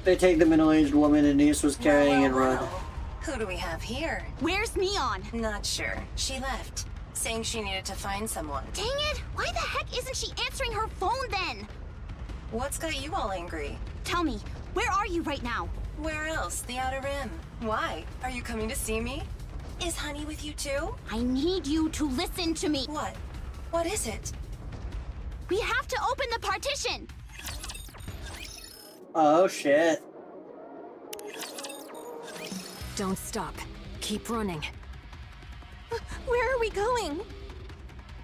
They take the middle-aged woman Anise was carrying and run. Who do we have here? Where's Neon? Not sure. She left, saying she needed to find someone. Dang it! Why the heck isn't she answering her phone then? What's got you all angry? Tell me, where are you right now? Where else? The Outer Rim. Why? Are you coming to see me? Is Honey with you too? I need you to listen to me. What? What is it? We have to open the partition! Oh shit. Don't stop. Keep running. Where are we going?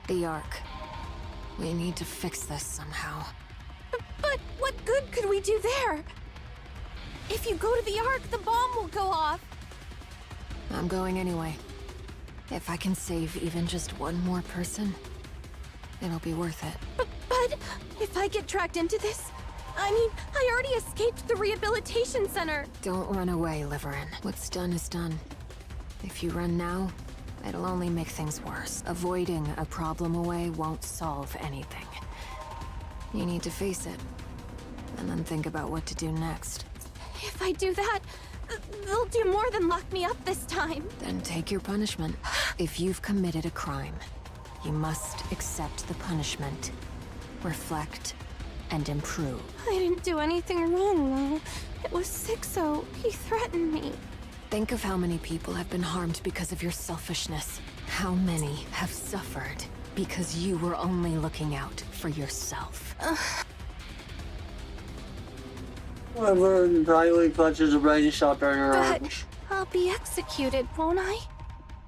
The Ark. We need to fix this somehow. But what good could we do there? If you go to the Ark, the bomb will go off. I'm going anyway. If I can save even just one more person, it'll be worth it. But if I get dragged into this, I mean, I already escaped the rehabilitation center. Don't run away, Liverin. What's done is done. If you run now, it'll only make things worse. Avoiding a problem away won't solve anything. You need to face it, and then think about what to do next. If I do that, they'll do more than lock me up this time. Then take your punishment. If you've committed a crime, you must accept the punishment, reflect, and improve. I didn't do anything wrong, though. It was Sixo. He threatened me. Think of how many people have been harmed because of your selfishness. How many have suffered because you were only looking out for yourself. Laverne tightly clutches a brain shelter in her arms. I'll be executed, won't I?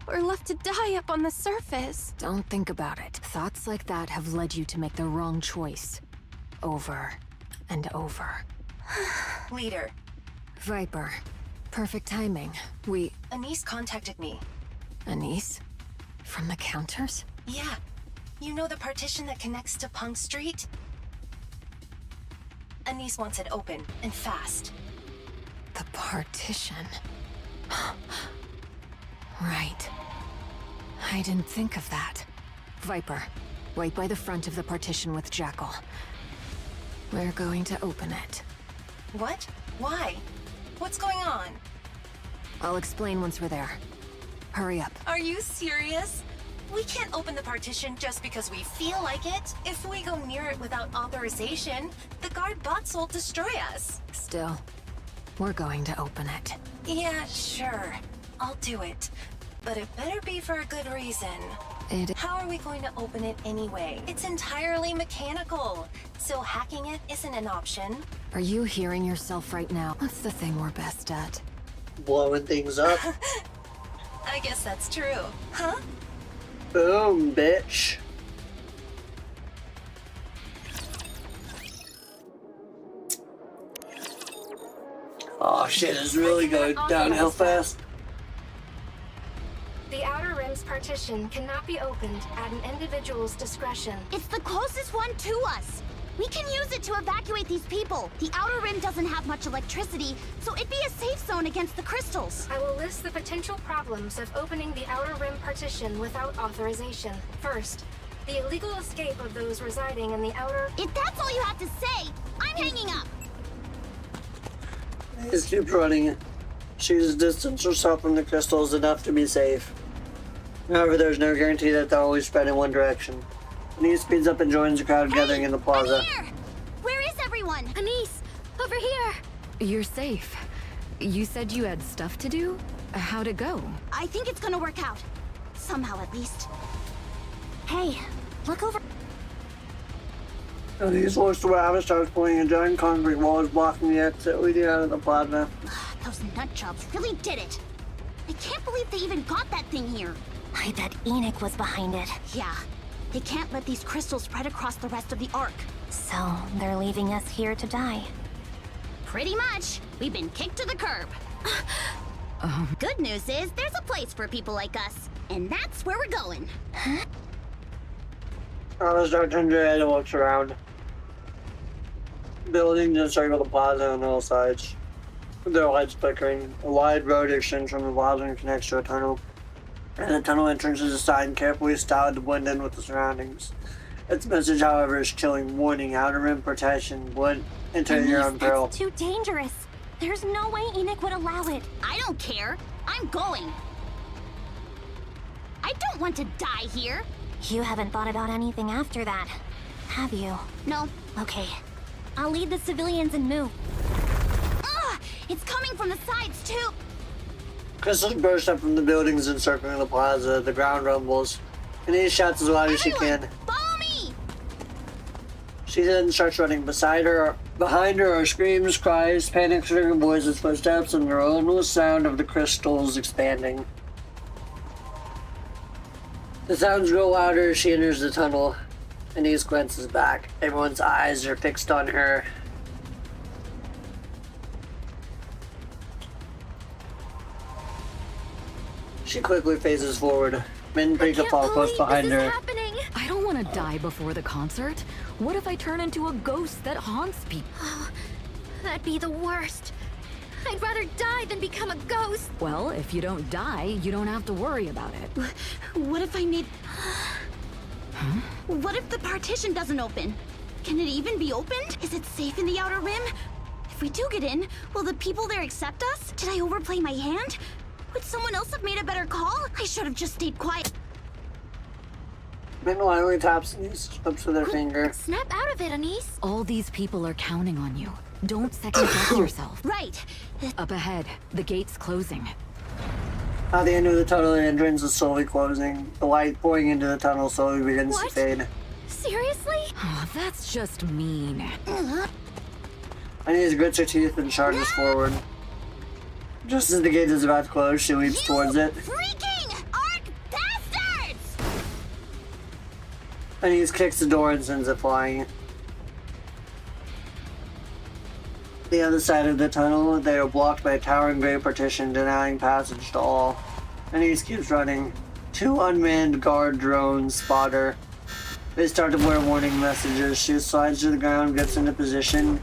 We're left to die up on the surface. Don't think about it. Thoughts like that have led you to make the wrong choice. Over and over. Leader. Viper. Perfect timing. Anise contacted me. Anise? From the counters? Yeah. You know the partition that connects to Punk Street? Anise wants it open, and fast. The partition. Right. I didn't think of that. Viper, wait by the front of the partition with Jackal. We're going to open it. What? Why? What's going on? I'll explain once we're there. Hurry up. Are you serious? We can't open the partition just because we feel like it. If we go near it without authorization, the guard bots will destroy us. Still, we're going to open it. Yeah, sure. I'll do it. But it better be for a good reason. How are we going to open it anyway? It's entirely mechanical, so hacking it isn't an option. Are you hearing yourself right now? What's the thing we're best at? Blowing things up. I guess that's true. Huh? Boom, bitch. Oh shit, it's really going downhill fast. The Outer Rim's partition cannot be opened at an individual's discretion. It's the closest one to us. We can use it to evacuate these people. The Outer Rim doesn't have much electricity, so it'd be a safe zone against the crystals. I will list the potential problems of opening the Outer Rim partition without authorization. First, the illegal escape of those residing in the outer... If that's all you have to say, I'm hanging up. Just keep running. She's distanced herself from the crystals enough to be safe. However, there's no guarantee that they'll always spread in one direction. Anise speeds up and joins the crowd gathering in the plaza. I'm here! Where is everyone? Anise, over here! You're safe. You said you had stuff to do? How'd it go? I think it's gonna work out. Somehow, at least. Hey, look over. Anise looks to where Abba starts pointing a giant concrete wall is blocking the exit leading out of the plaza. Those nutjobs really did it. I can't believe they even got that thing here. I bet Enoch was behind it. Yeah. They can't let these crystals spread across the rest of the Ark. So, they're leaving us here to die. Pretty much. We've been kicked to the curb. Good news is, there's a place for people like us. And that's where we're going. Huh? Abba starts turning her head and looks around. Buildings encircle the plaza on all sides. Their lights flickering. A wide road extends from the plaza and connects to a tunnel. And the tunnel entrance is a sign carefully styled to blend in with the surroundings. Its message, however, is chilling. Warning, Outer Rim protection. Blend enter your own peril. That's too dangerous. There's no way Enoch would allow it. I don't care. I'm going. I don't want to die here. You haven't thought about anything after that, have you? No. Okay. I'll lead the civilians and move. Ugh! It's coming from the sides, too! Crystals burst up from the buildings encircling the plaza. The ground rumbles. Anise shouts as loud as she can. Follow me! She then starts running. Behind her are screams, cries, panic-stricken voices, footsteps, and the endless sound of the crystals expanding. The sounds grow louder as she enters the tunnel. Anise glances back. Everyone's eyes are fixed on her. She quickly faces forward. Men break a fall close behind her. I don't want to die before the concert. What if I turn into a ghost that haunts people? Oh, that'd be the worst. I'd rather die than become a ghost. Well, if you don't die, you don't have to worry about it. What if I made... Huh? What if the partition doesn't open? Can it even be opened? Is it safe in the Outer Rim? If we do get in, will the people there accept us? Did I overplay my hand? Would someone else have made a better call? I should have just stayed quiet. Men lightly taps Anise, slips with her finger. Snap out of it, Anise. All these people are counting on you. Don't second guess yourself. Right. Up ahead, the gate's closing. At the end of the tunnel, the entrance is slowly closing. The light pouring into the tunnel slowly begins to fade. Seriously? Oh, that's just mean. Anise grits her teeth and charges forward. Just as the gate is about to close, she leaps towards it. Freaking Ark Anise kicks the door and sends it flying. The other side of the tunnel, they are blocked by a towering gray partition denying passage to all. Anise keeps running. 2 unmanned guard drones spot her. They start to blare warning messages. She slides to the ground, gets into position,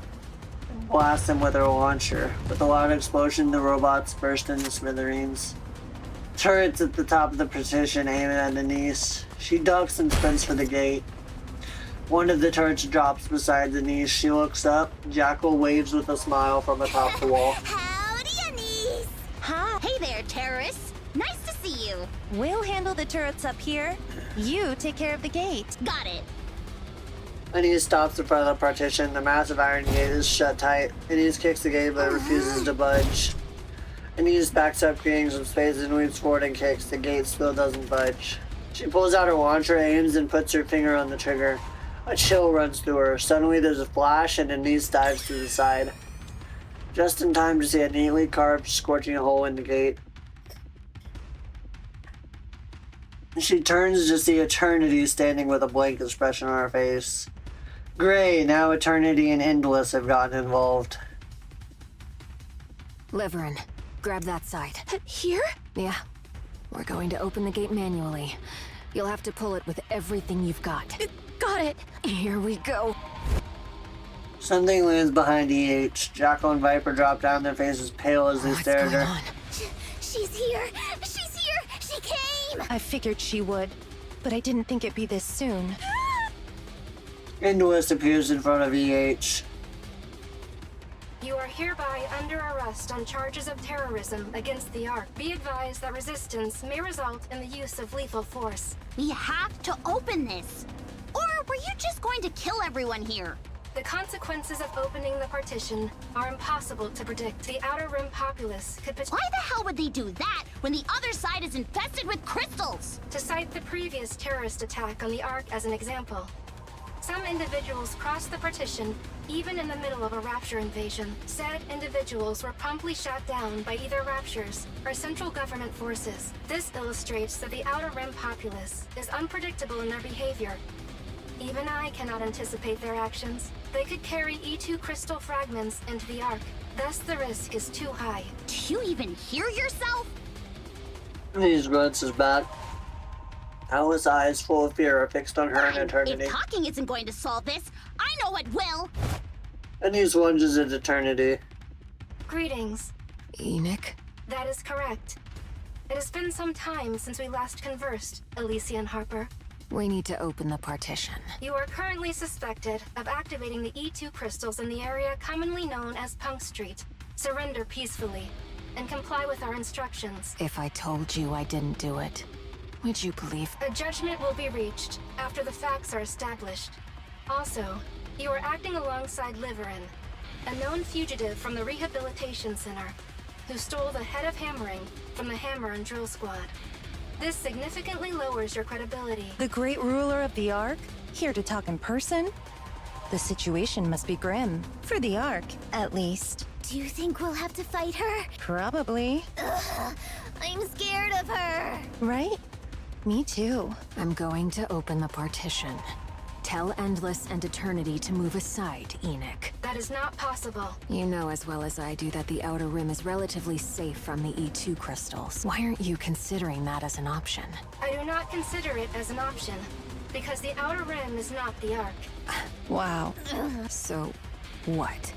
and blasts them with her launcher. With a loud explosion, the robots burst into smithereens. Turrets at the top of the partition aim at Anise. She ducks and sprints for the gate. One of the turrets drops beside Anise. She looks up. Jackal waves with a smile from atop the wall. Howdy, Anise! Hi. Hey there, terrorists. Nice to see you. We'll handle the turrets up here. You take care of the gate. Got it. Anise stops in front of the partition. The massive iron gate is shut tight. Anise kicks the gate but refuses to budge. Anise backs up, creating some space and leaps forward and kicks. The gate still doesn't budge. She pulls out her launcher, aims, and puts her finger on the trigger. A chill runs through her. Suddenly there's a flash and Anise dives to the side. Just in time to see a neatly carved, scorching hole in the gate. She turns to see Eternity standing with a blank expression on her face. Great, now Eternity and Endless have gotten involved. Liverin, grab that side. Here? Yeah. We're going to open the gate manually. You'll have to pull it with everything you've got. Got it. Here we go. Something lands behind EH. Jackal and Viper drop down, their faces pale as they stare at her. She's here. She's here. She came. I figured she would, but I didn't think it'd be this soon. Endless appears in front of EH. You are hereby under arrest on charges of terrorism against the Ark. Be advised that resistance may result in the use of lethal force. We have to open this. Or were you just going to kill everyone here? The consequences of opening the partition are impossible to predict. The Outer Rim populace could Why the hell would they do that when the other side is infested with crystals? To cite the previous terrorist attack on the Ark as an example. Some individuals crossed the partition even in the middle of a Rapture invasion. Said individuals were promptly shot down by either Raptures or central government forces. This illustrates that the Outer Rim populace is unpredictable in their behavior. Even I cannot anticipate their actions. They could carry E2 crystal fragments into the Ark. Thus the risk is too high. Do you even hear yourself? Anise grunts his back. Alice's eyes full of fear are fixed on her and Eternity. If talking isn't going to solve this, I know what will. Anise lunges at Eternity. Greetings. Enoch? That is correct. It has been some time since we last conversed, Elysian Harper. We need to open the partition. You are currently suspected of activating the E2 crystals in the area commonly known as Punk Street. Surrender peacefully, and comply with our instructions. If I told you I didn't do it, would you believe? A judgment will be reached after the facts are established. Also, you are acting alongside Liverin, a known fugitive from the Rehabilitation Center, who stole the head of hammering from the Hammer and Drill Squad. This significantly lowers your credibility. The great ruler of the Ark? Here to talk in person? The situation must be grim. For the Ark, at least. Do you think we'll have to fight her? Probably. Ugh, I'm scared of her. Right? Me too. I'm going to open the partition. Tell Endless and Eternity to move aside, Enoch. That is not possible. You know as well as I do that the Outer Rim is relatively safe from the E2 crystals. Why aren't you considering that as an option? I do not consider it as an option, because the Outer Rim is not the Ark. Wow. So, what?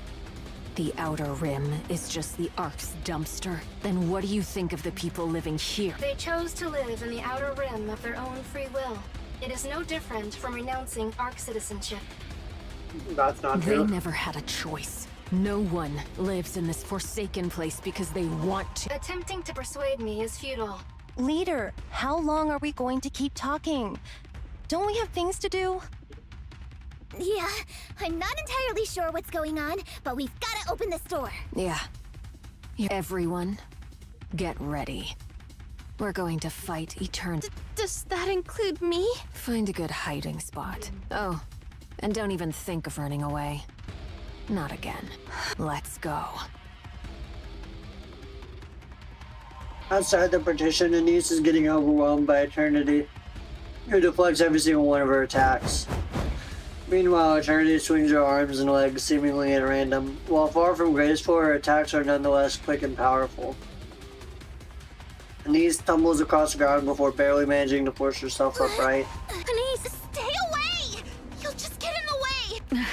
The Outer Rim is just the Ark's dumpster? Then what do you think of the people living here? They chose to live in the Outer Rim of their own free will. It is no different from renouncing Ark citizenship. That's not true. They never had a choice. No one lives in this forsaken place because they want to. Attempting to persuade me is futile. Leader, how long are we going to keep talking? Don't we have things to do? Yeah, I'm not entirely sure what's going on, but we've got to open this door. Yeah. Everyone, get ready. We're going to fight Eternity. Does that include me? Find a good hiding spot. Oh, and don't even think of running away. Not again. Let's go. Outside the partition, Anise is getting overwhelmed by Eternity. It deflects every single one of her attacks. Meanwhile, Eternity swings her arms and legs seemingly at random. While far from graceful, her attacks are nonetheless quick and powerful. Anise tumbles across the ground before barely managing to force herself upright. Anise, stay away! You'll just get in the way!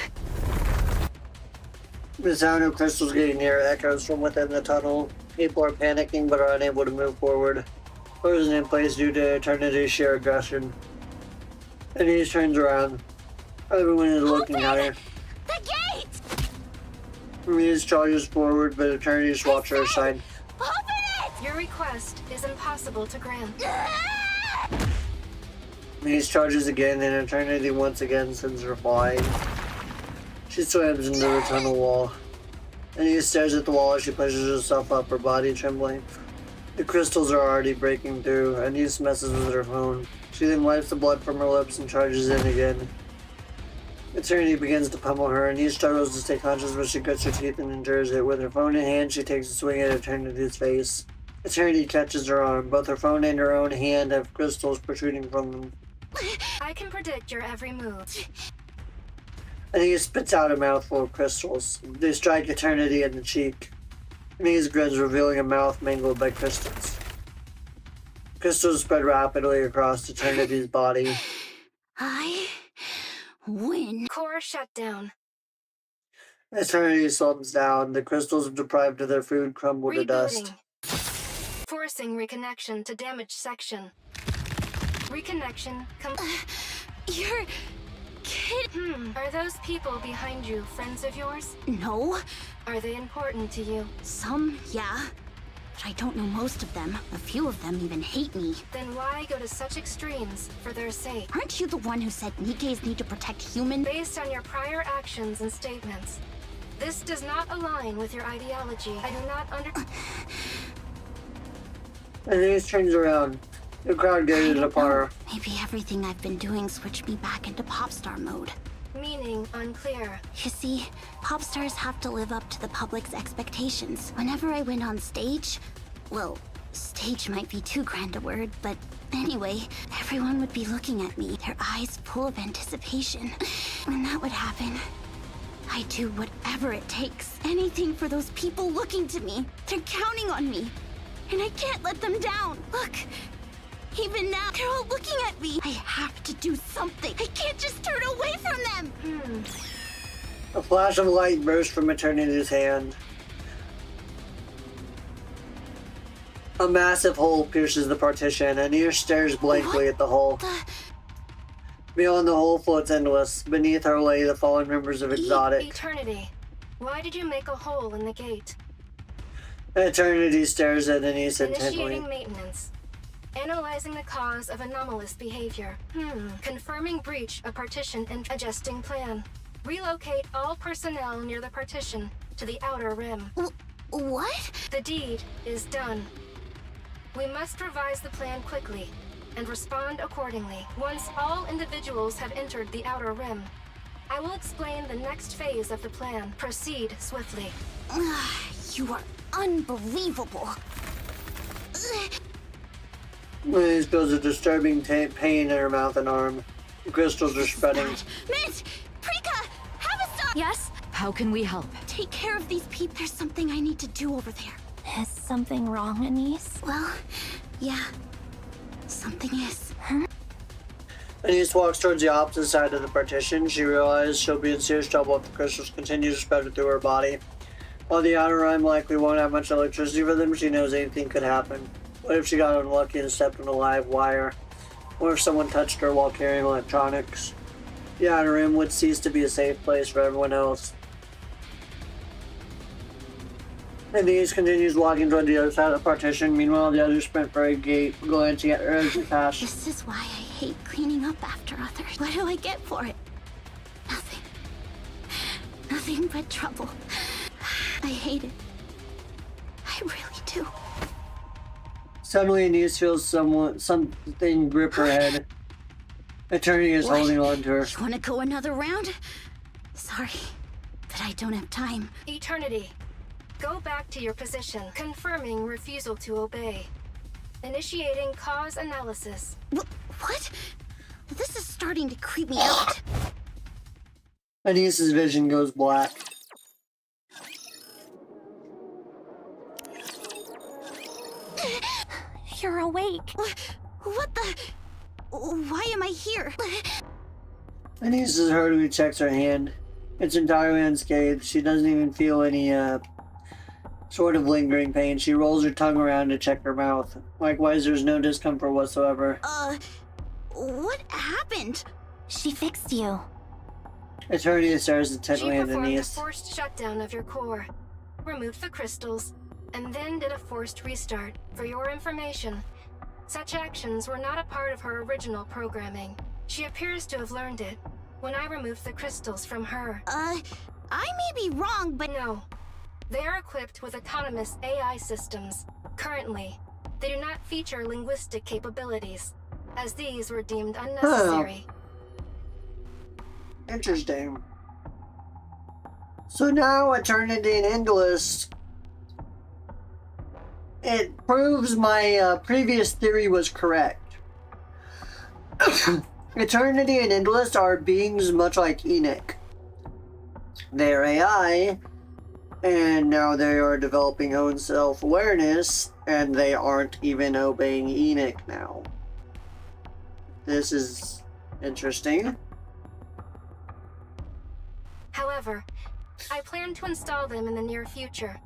The sound of crystals getting near echoes from within the tunnel. People are panicking but are unable to move forward, frozen in place due to Eternity's sheer aggression. Anise turns around. Everyone is looking at her. The gate! Anise charges forward, but Eternity swats her aside. Open it! Your request is impossible to grant. Anise charges again, and Eternity once again sends her flying. She slams into the tunnel wall. Anise stares at the wall as she pushes herself up, her body trembling. The crystals are already breaking through. Anise messes with her phone. She then wipes the blood from her lips and charges in again. Eternity begins to pummel her. Anise struggles to stay conscious, but she grits her teeth and endures it. With her phone in hand, she takes a swing at Eternity's face. Eternity catches her arm. Both her phone and her own hand have crystals protruding from them. I can predict your every move. Anise spits out a mouthful of crystals. They strike Eternity in the cheek. Anise grins, revealing a mouth mangled by crystals. Crystals spread rapidly across Eternity's body. I win. Core shut down. Eternity slumps down. The crystals deprived of their food crumble to dust. Forcing reconnection to damaged section. Reconnection You're kidding. Are those people behind you friends of yours? No. Are they important to you? Some, yeah. But I don't know most of them. A few of them even hate me. Then why go to such extremes for their sake? Aren't you the one who said Nikkes need to protect humans? Based on your prior actions and statements, this does not align with your ideology. I do not Anise turns around. The crowd gazes upon her. Maybe everything I've been doing switched me back into pop star mode. Meaning unclear. You see, pop stars have to live up to the public's expectations. Whenever I went on stage, well, stage might be too grand a word, but anyway, everyone would be looking at me, their eyes full of anticipation. When that would happen, I'd do whatever it takes. Anything for those people looking to me. They're counting on me, and I can't let them down. Look. Even now, they're all looking at me. I have to do something. I can't just turn away from them. A flash of light bursts from Eternity's hand. A massive hole pierces the partition, and Anise stares blankly at the hole. Beyond the hole floats endless. Beneath her lay the fallen members of Exotic. Eternity, why did you make a hole in the gate? Eternity stares at Anise intently. Initiating maintenance. Analyzing the cause of anomalous behavior. Confirming breach of partition and adjusting plan. Relocate all personnel near the partition to the outer rim. What? The deed is done. We must revise the plan quickly and respond accordingly. Once all individuals have entered the outer rim, I will explain the next phase of the plan. Proceed swiftly. You are unbelievable. Anise feels a disturbing pain in her mouth and arm. The crystals are spreading. Mint! Prika! Have a stop! Yes? How can we help? Take care of these people. There's something I need to do over there. Is something wrong, Anise? Well, yeah. Something is. Anise walks towards the opposite side of the partition. She realizes she'll be in serious trouble if the crystals continue to spread through her body. While the outer rim likely won't have much electricity for them, she knows anything could happen. What if she got unlucky and stepped on a live wire? Or if someone touched her while carrying electronics? The outer rim would cease to be a safe place for everyone else. Anise continues walking toward the other side of the partition. Meanwhile, the others sprint for a gate, glancing at her as they pass. This is why I hate cleaning up after others. What do I get for it? Nothing. Nothing but trouble. I hate it. I really do. Suddenly, Anise feels something grip her head. Eternity is holding on to her. You want to go another round? Sorry, but I don't have time. Eternity, go back to your position, confirming refusal to obey. Initiating cause analysis. What? This is starting to creep me out. Anis's vision goes black. You're awake. What the? Why am I here? Anis is her who checks her hand. It's entirely unscathed. She doesn't even feel any sort of lingering pain. She rolls her tongue around to check her mouth. Likewise, there's no discomfort whatsoever. What happened? She fixed you. Eternia stares She intently at performed a Anis. forced shutdown of your core, removed the crystals, and then did a forced restart. For your information, such actions were not a part of her original programming. She appears to have learned it when I removed the crystals from her. I may be wrong, but... No. They are equipped with autonomous AI systems. Currently, they do not feature linguistic capabilities, as these were deemed unnecessary. Interesting. So now Eternity and Endless, it proves my previous theory was correct. Eternity and Endless are beings much like Enoch. They are AI, and now they are developing own self-awareness, and they aren't even obeying Enoch now. This is interesting. However, I plan to install them in the near future,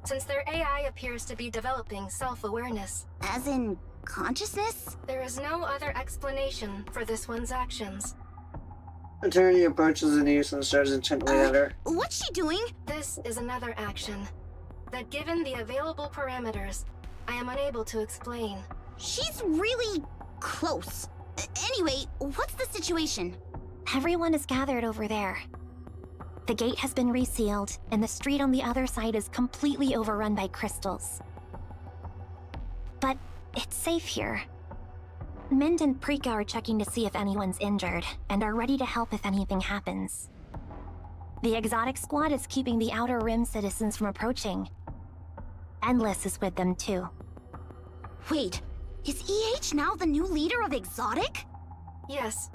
since their AI appears to be developing self-awareness. As in consciousness? There is no other explanation for this one's actions. Eternity approaches Anis and stares intently at her. What's she doing? This is another action that, given the available parameters, I am unable to explain. She's really close. Anyway, what's the situation? Everyone is gathered over there. The gate has been resealed, and the street on the other side is completely overrun by crystals. But it's safe here. Mind and Prika are checking to see if anyone's injured, and are ready to help if anything happens. The exotic squad is keeping the Outer Rim citizens from approaching. Endless is with them too. Wait, is EH now the new leader of Exotic? Yes.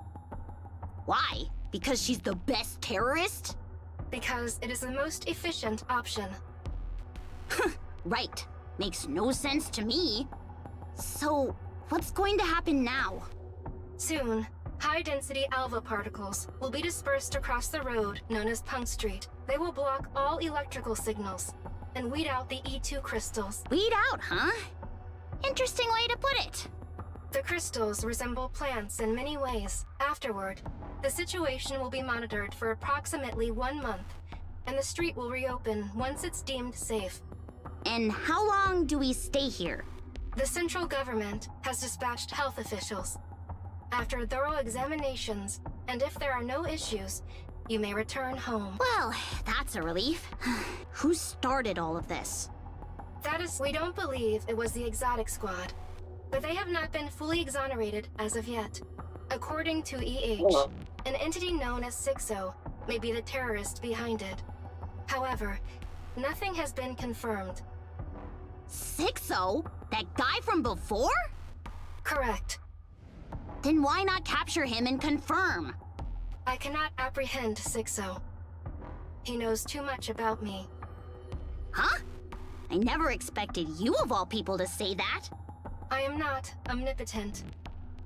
Why? Because she's the best terrorist? Because it is the most efficient option. Right. Makes no sense to me. So, what's going to happen now? Soon, high-density alpha particles will be dispersed across the road known as Punk Street. They will block all electrical signals and weed out the E2 crystals. Weed out, huh? Interesting way to put it. The crystals resemble plants in many ways. Afterward, the situation will be monitored for approximately 1 month, and the street will reopen once it's deemed safe. And how long do we stay here? The central government has dispatched health officials. After thorough examinations, and if there are no issues, you may return home. Well, that's a relief. Who started all of this? We don't believe it was the Exotic Squad, but they have not been fully exonerated as of yet. According to EH, an entity known as 6O may be the terrorist behind it. However, nothing has been confirmed. 6O? That guy from before? Correct. Then why not capture him and confirm? I cannot apprehend 6O. He knows too much about me. Huh? I never expected you of all people to say that. I am not omnipotent,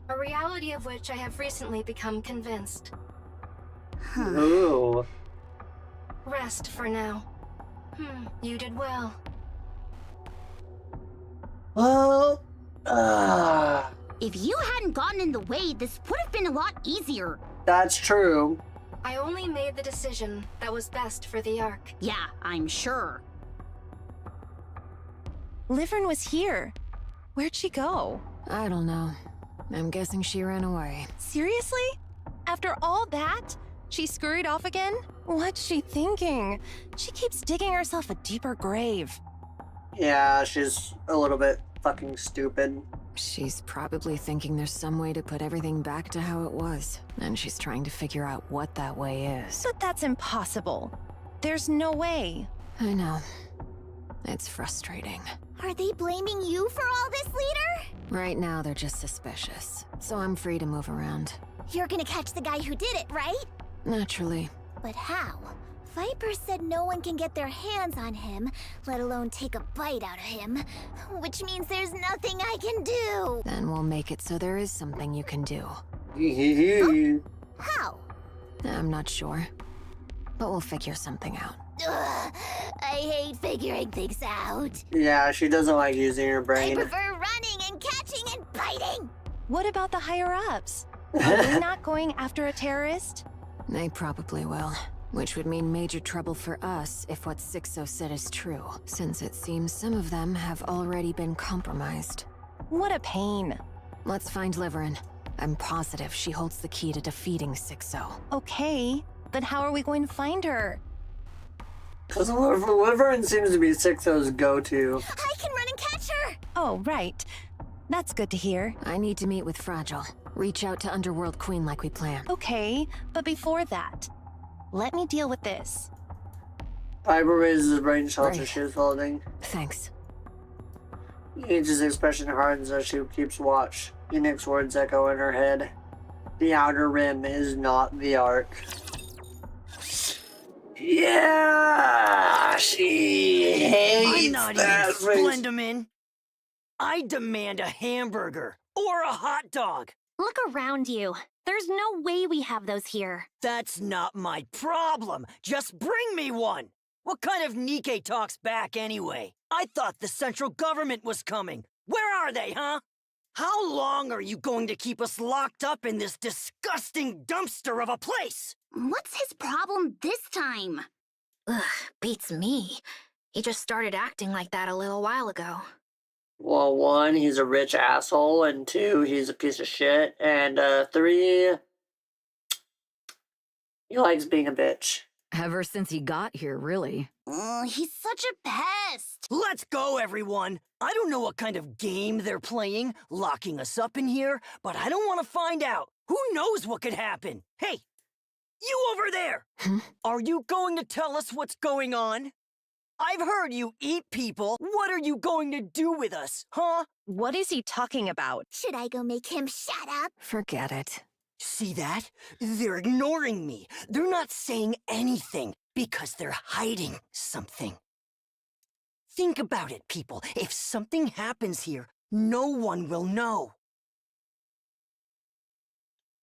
a reality of which I have recently become convinced. Ooh. Rest for now. You did well. Well, If you hadn't gotten in the way, this would have been a lot easier. That's true. I only made the decision that was best for the Ark. Yeah, I'm sure. Livern was here. Where'd she go? I don't know. I'm guessing she ran away. Seriously? After all that? She scurried off again? What's she thinking? She keeps digging herself a deeper grave. Yeah, she's a little bit fucking stupid. She's probably thinking there's some way to put everything back to how it was, and she's trying to figure out what that way is. But that's impossible. There's no way. I know. It's frustrating. Are they blaming you for all this, leader? Right now, they're just suspicious, so I'm free to move around. You're gonna catch the guy who did it, right? Naturally. But how? Viper said no one can get their hands on him, let alone take a bite out of him. Which means there's nothing I can do. Then we'll make it so there is something you can do. How? I'm not sure. But we'll figure something out. Ugh, I hate figuring things out. Yeah, she doesn't like using her I brain. prefer running and catching and biting. What about the higher-ups? Are they not going after a terrorist? They probably will. Which would mean major trouble for us if what Sixo said is true, since it seems some of them have already been compromised. What a pain. Let's find Liverin. I'm positive she holds the key to defeating Sixo. Okay, but how are we going to find her? Because Liverin seems to be Sixo's go-to. I can run and catch her! Oh, right. That's good to hear. I need to meet with Fragile. Reach out to Underworld Queen like we planned. Okay, but before that, let me deal with this. Piper raises his brain shelter Right. she was holding. Thanks. Angel's expression hardens as she keeps watch. Unique's words echo in her head. The Outer Rim is not the Ark. Yeah, she hates I'm not that eating phrase. Splendamin. I demand a hamburger or a hot dog. Look around you. There's no way we have those here. That's not my problem. Just bring me one. What kind of Nikke talks back anyway? I thought the central government was coming. Where are they, huh? How long are you going to keep us locked up in this disgusting dumpster of a place? What's his problem this time? Ugh, beats me. He just started acting like that a little while ago. Well, 1, he's a rich asshole, and 2, he's a piece of shit, and 3, he likes being a bitch. Ever since he got here, really. He's such a pest. Let's go, everyone. I don't know what kind of game they're playing, locking us up in here, but I don't want to find out. Who knows what could happen? Hey, you over there! Are you going to tell us what's going on? I've heard you eat people. What are you going to do with us, huh? What is he talking about? Should I go make him shut up? Forget it. See that? They're ignoring me. They're not saying anything because they're hiding something. Think about it, people. If something happens here, no one will know.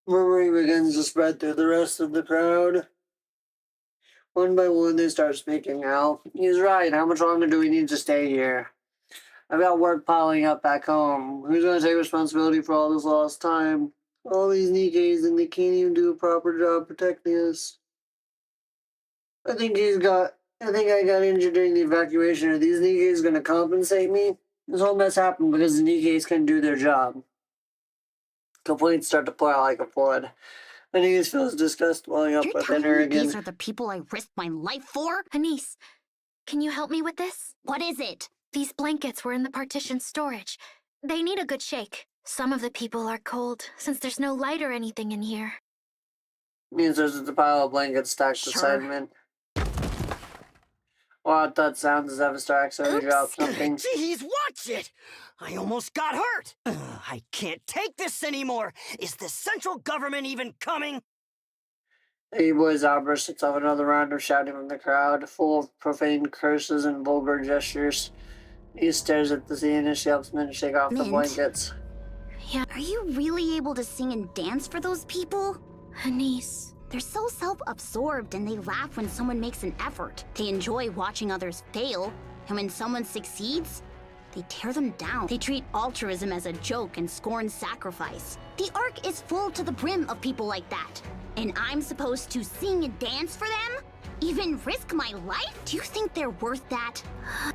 Murmuring begins to spread through the rest of the crowd. One by one, they start speaking out. He's right. How much longer do we need to stay here? I've got work piling up back home. Who's going to take responsibility for all this lost time? All these Nikkes, and they can't even do a proper job protecting us. I think I got injured during the evacuation. Are these Nikkes going to compensate me? This whole mess happened because the Nikkes couldn't do their job. Complaints start to pour out like a flood. Anise feels disgust welling up You're within telling her me again. these are the people I risked my life for? Anise, can you help me with this? What is it? These blankets were in the partition storage. They need a good shake. Some of the people are cold, since there's no light or anything in here. Means there's a pile of blankets stacked beside him. Wow, that sounds as if Star accidentally dropped something. Jeez, watch it! I almost got hurt! I can't take this anymore! Is the central government even coming? Hey boys outburst itself another round of shouting from the crowd, full of profane curses and vulgar gestures. He stares at the scene as she helps Mint shake off the Mint? blankets. Yeah. Are you really able to sing and dance for those people? Anise. They're so self-absorbed and they laugh when someone makes an effort. They enjoy watching others fail, and when someone succeeds, they tear them down. They treat altruism as a joke and scorn sacrifice. The Ark is full to the brim of people like that. And I'm supposed to sing and dance for them? Even risk my life? Do you think they're worth that?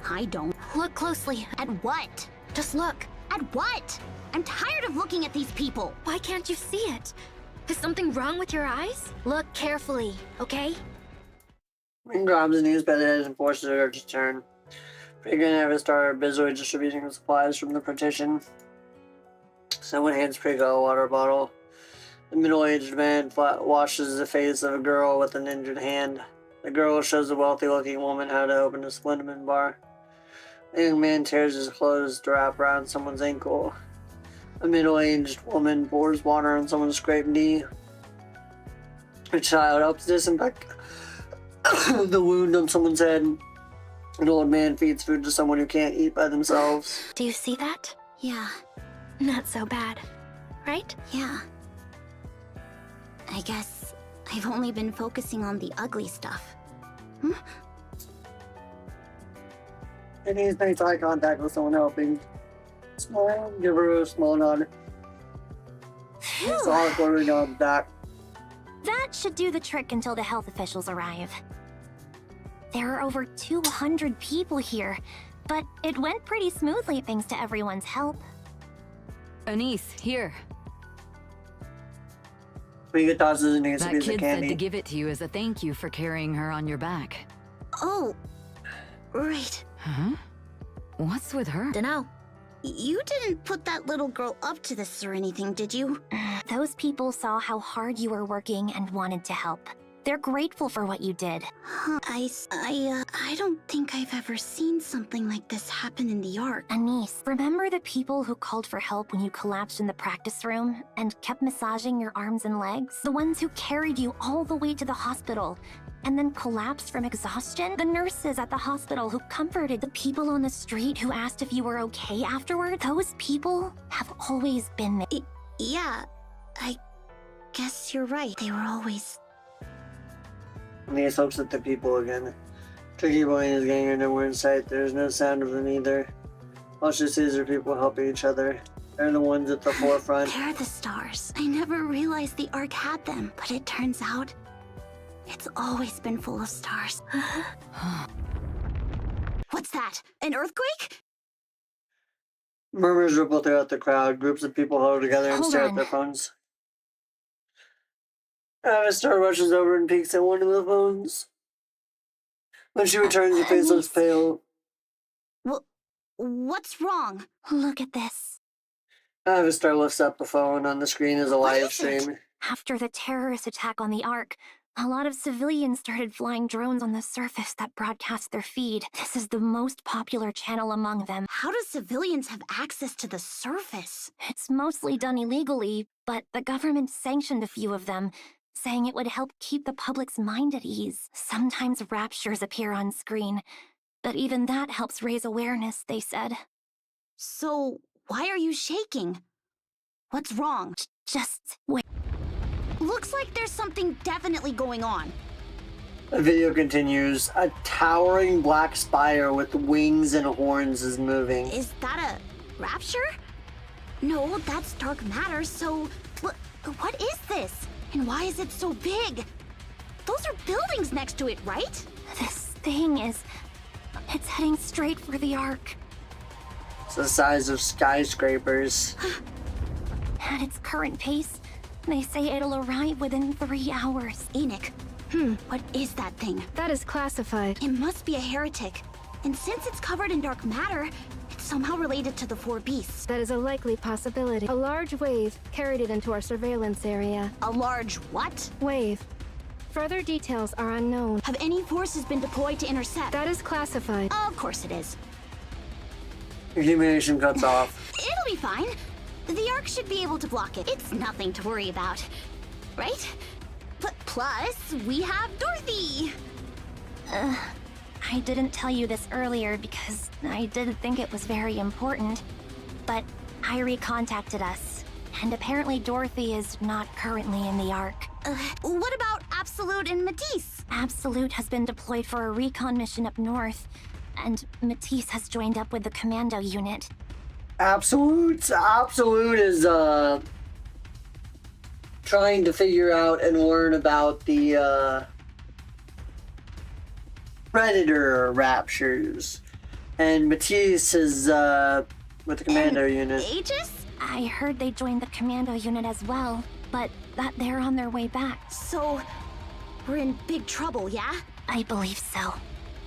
I don't. Look closely. At what? Just look. At what? I'm tired of looking at these people. Why can't you see it? Is something wrong with your eyes? Look carefully, okay? Mint grabs Anise by the head and forces her to turn. Prigga and Evistar are busily distributing supplies from the partition. Someone hands Prigga a water bottle. The middle-aged man washes the face of a girl with an injured hand. The girl shows the wealthy-looking woman how to open a Splendamin bar. The young man tears his clothes to wrap around someone's ankle. A middle-aged woman pours water on someone's scraped knee. A child helps disinfect the wound on someone's head. An old man feeds food to someone who can't eat by themselves. Do you see that? Yeah. Not so bad, right? Yeah. I guess I've only been focusing on the ugly stuff. Denise makes eye contact with someone helping. Smile, give her a small nod. Saw her nod back. That should do the trick until the health officials arrive. There are over 200 people here, but it went pretty smoothly thanks to everyone's help. Anise, here. Mika tosses Anise a That piece of kid candy. said to give it to you as a thank you for carrying her on your back. Oh, right. Huh? What's with her? Dunno. You didn't put that little girl up to this or anything, did you? Those people saw how hard you were working and wanted to help. They're grateful for what you did. I don't think I've ever seen something like this happen in the Ark. Anise, remember the people who called for help when you collapsed in the practice room and kept massaging your arms and legs? The ones who carried you all the way to the hospital and then collapsed from exhaustion? The nurses at the hospital who comforted the people on the street who asked if you were okay afterward? Those people have always been there. Yeah, I guess you're right. They were always... Anise looks at the people again. Tricky Boy and his gang are nowhere in sight. There's no sound of them either. All she sees are people helping each other. They're the ones at the forefront. They're the stars. I never realized the Ark had them, but it turns out it's always been full of stars. What's that? An earthquake? Murmurs ripple throughout the crowd. Groups of people huddle together and Hold stare on. at their phones. Star rushes over and peeks at one of the phones. When she returns, her face looks pale. What's wrong? Look at this. Star lifts up the phone. On the screen is a live stream. After the terrorist attack on the Ark, a lot of civilians started flying drones on the surface that broadcast their feed. This is the most popular channel among them. How do civilians have access to the surface? It's mostly done illegally, but the government sanctioned a few of them, saying it would help keep the public's mind at ease. Sometimes raptures appear on screen, but even that helps raise awareness, they said. So, why are you shaking? What's wrong? Just wait. Looks like there's something definitely going on. The video continues. A towering black spire with wings and horns is moving. Is that a rapture? No, that's dark matter, so... What is this? And why is it so big? Those are buildings next to it, right? This thing is... It's heading straight for the Ark. It's the size of skyscrapers. At its current pace, they say it'll arrive within 3 hours. Enoch, what is that thing? That is classified. It must be a heretic. And since it's covered in dark matter, it's somehow related to the 4 beasts. That is a likely possibility. A large wave carried it into our surveillance area. A large what? Wave. Further details are unknown. Have any forces been deployed to intercept? That is classified. Of course it is. Illumination cuts off. It'll be fine. The Ark should be able to block it. It's nothing to worry about. Right? Plus, we have Dorothy! I didn't tell you this earlier because I didn't think it was very important, but Irie contacted us, and apparently Dorothy is not currently in the Ark. What about Absolute and Matisse? Absolute has been deployed for a recon mission up north, and Matisse has joined up with the commando unit. Absolute is trying to figure out and learn about the Predator raptures, and Matisse is with the commando unit. Aegis? I heard they joined the commando unit as well, but that they're on their way back. So, we're in big trouble, yeah? I believe so.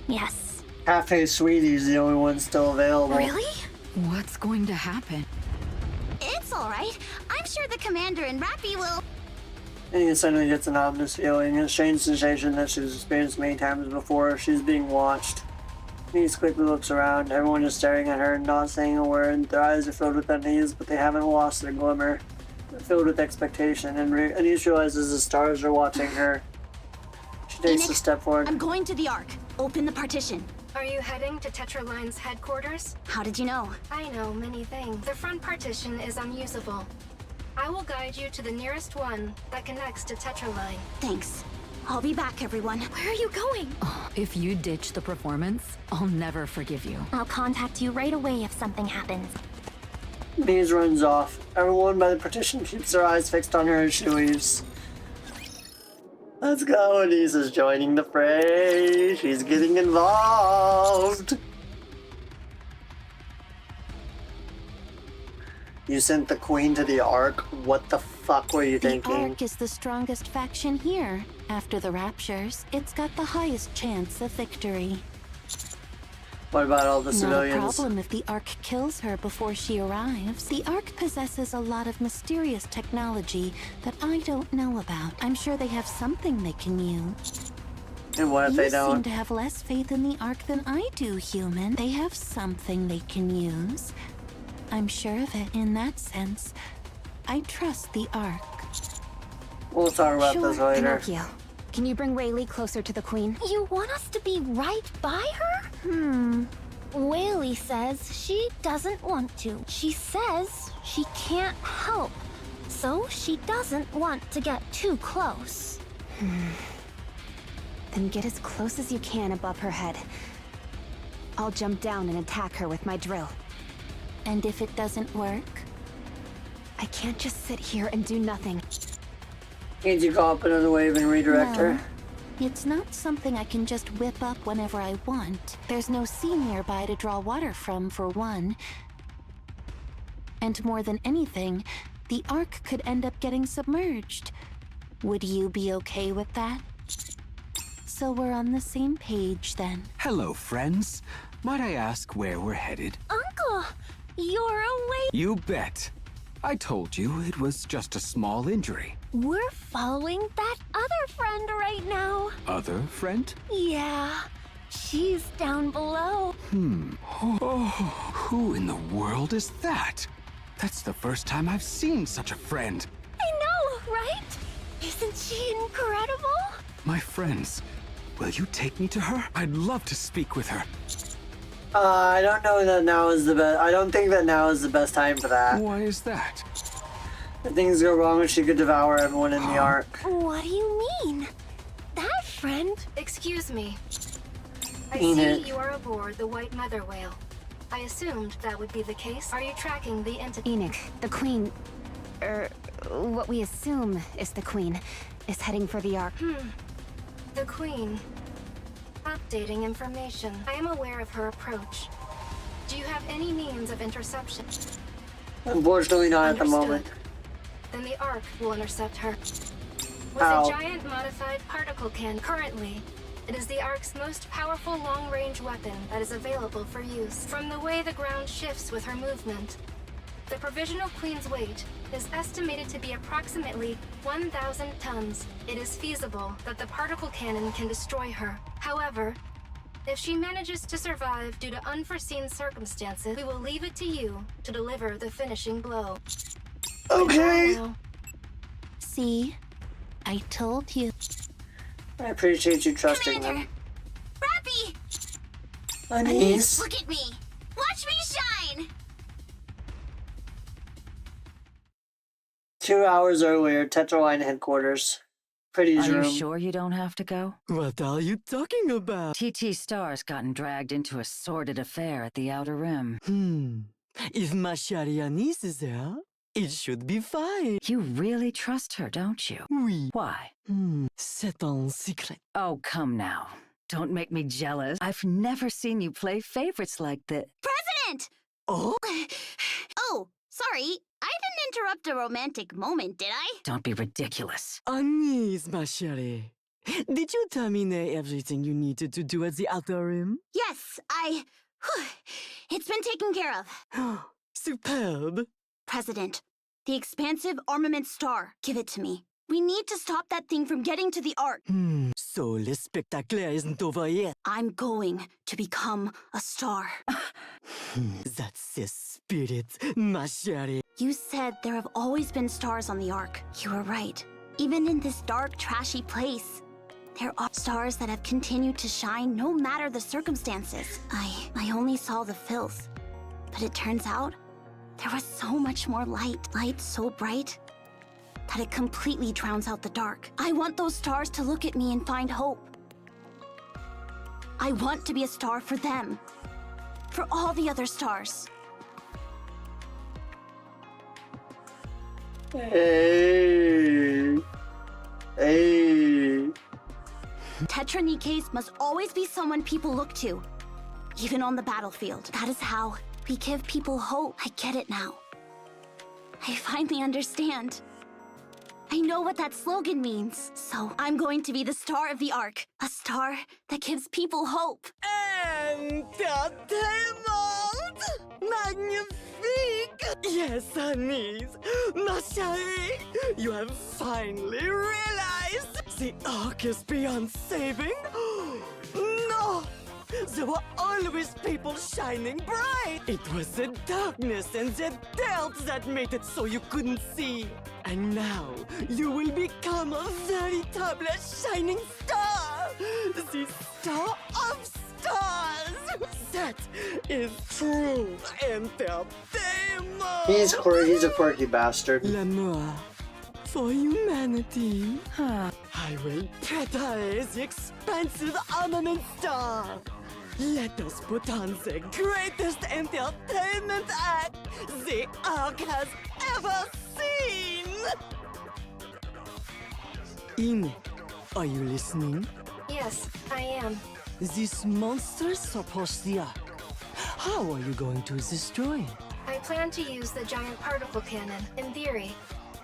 Yes. Cafe Sweetie's the only one still available. Really? What's going to happen? It's alright. I'm sure the commander and Rappy will... And he suddenly gets an ominous feeling, a strange sensation that she's experienced many times before. She's being watched. Denise quickly looks around. Everyone is staring at her, not saying a word. Their eyes are filled with unease, but they haven't lost their glimmer. They're filled with expectation, and Denise realizes the stars are watching her. She takes a step forward. I'm going to the Ark. Open the partition. Are you heading to Tetraline's headquarters? How did you know? I know many things. The front partition is unusable. I will guide you to the nearest one that connects to Tetraline. Thanks. I'll be back, everyone. Where are you going? If you ditch the performance, I'll never forgive you. I'll contact you right away if something happens. Denise runs off. Everyone by the partition keeps their eyes fixed on her as she leaves. Let's go. Denise is joining the fray. She's getting involved. You sent the queen to the Ark? What the fuck were you thinking? The Ark is the strongest faction here. After the Raptures, it's got the highest chance of victory. What about all the Not civilians? a problem if the Ark kills her before she arrives. The Ark possesses a lot of mysterious technology that I don't know about. I'm sure they have something they can use. And what if they You seem don't? to have less faith in the Ark than I do, human. They have something they can use. I'm sure of it in that sense. I trust the Ark. We'll talk about this later. Pinocchio, can you bring Rayleigh closer to the Queen? You want us to be right by her? Whaley says she doesn't want to. She says she can't help. So she doesn't want to get too close. Then get as close as you can above her head. I'll jump down and attack her with my drill. And if it doesn't work? I can't just sit here and do nothing. Can't you call up another wave and redirect No. her? It's not something I can just whip up whenever I want. There's no sea nearby to draw water from, for one. And more than anything, the Ark could end up getting submerged. Would you be okay with that? So we're on the same page then. Hello, friends. Might I ask where we're headed? Uncle, you're awake. You bet. I told you it was just a small injury. We're following that other friend right now. Other friend? Yeah, she's down below. Oh, who in the world is that? That's the first time I've seen such a friend. I know, right? Isn't she incredible? My friends, will you take me to her? I'd love to speak with her. I don't know that now is the best. I don't think that now is the best time for that. Why is that? If things go wrong, she could devour everyone in the Ark. What do you mean? That friend? Excuse me. I Enid. see you are aboard the White Mother Whale. I assumed that would be the case. Are you tracking the entity? Enoch, the Queen, what we assume is the Queen, is heading for the Ark. The Queen. Updating information. I am aware of her approach. Do you have any means of interception? Unfortunately, not at the Understood. moment. Then the Ark will intercept her. With How? a giant modified particle can currently, it is the Ark's most powerful long-range weapon that is available for use. From the way the ground shifts with her movement, the provisional Queen's weight is estimated to be approximately 1,000 tons. It is feasible that the particle cannon can destroy her. However, if she manages to survive due to unforeseen circumstances, we will leave it to you to deliver the finishing blow. Okay. See? I told you. I appreciate you trusting them. Rappy! Anise. Look at me! Watch me shine! 2 hours earlier, Tetraline headquarters. Pretty's Are room. you sure you don't have to go? What are you talking about? TT Star's gotten dragged into a sordid affair at the Outer Rim. If my shari Anise is there, it should be fine. You really trust her, don't you? Oui. Why? C'est un secret. Oh, come now. Don't make me jealous. I've never seen you play favorites like this. President! Oh? Oh, sorry. I didn't interrupt a romantic moment, did I? Don't be ridiculous. Anise, ma chérie. Did you terminate everything you needed to do at the Outer Rim? Yes, it's been taken care of. Superb. President, the expansive armament star. Give it to me. We need to stop that thing from getting to the Ark. So le spectacle isn't over yet. I'm going to become a star. That's the spirit, ma chérie. You said there have always been stars on the Ark. You were right. Even in this dark, trashy place, there are stars that have continued to shine no matter the circumstances. I only saw the filth, but it turns out there was so much more light. Light so bright that it completely drowns out the dark. I want those stars to look at me and find hope. I want to be a star for them. For all the other stars. Hey. Tetra Nikkes must always be someone people look to, even on the battlefield. That is how we give people hope. I get it now. I finally understand. I know what that slogan means. So I'm going to be the star of the Ark. A star that gives people hope. Entertainment! Magnifique! Yes, Anise, ma chérie, you have finally realized the Ark is beyond saving? No! There were always people shining bright! It was the darkness and the dirt that made it so you couldn't see. And now, you will become a veritable shining star! The star of stars! That is true entertainment! He's a quirky bastard. L'amour for humanity. I will prepare the expansive armament star. Let us put on the greatest entertainment act the Ark has ever seen! Ine, are you listening? Yes, I am. These monsters suppress the Ark. How are you going to destroy it? I plan to use the giant particle cannon, in theory.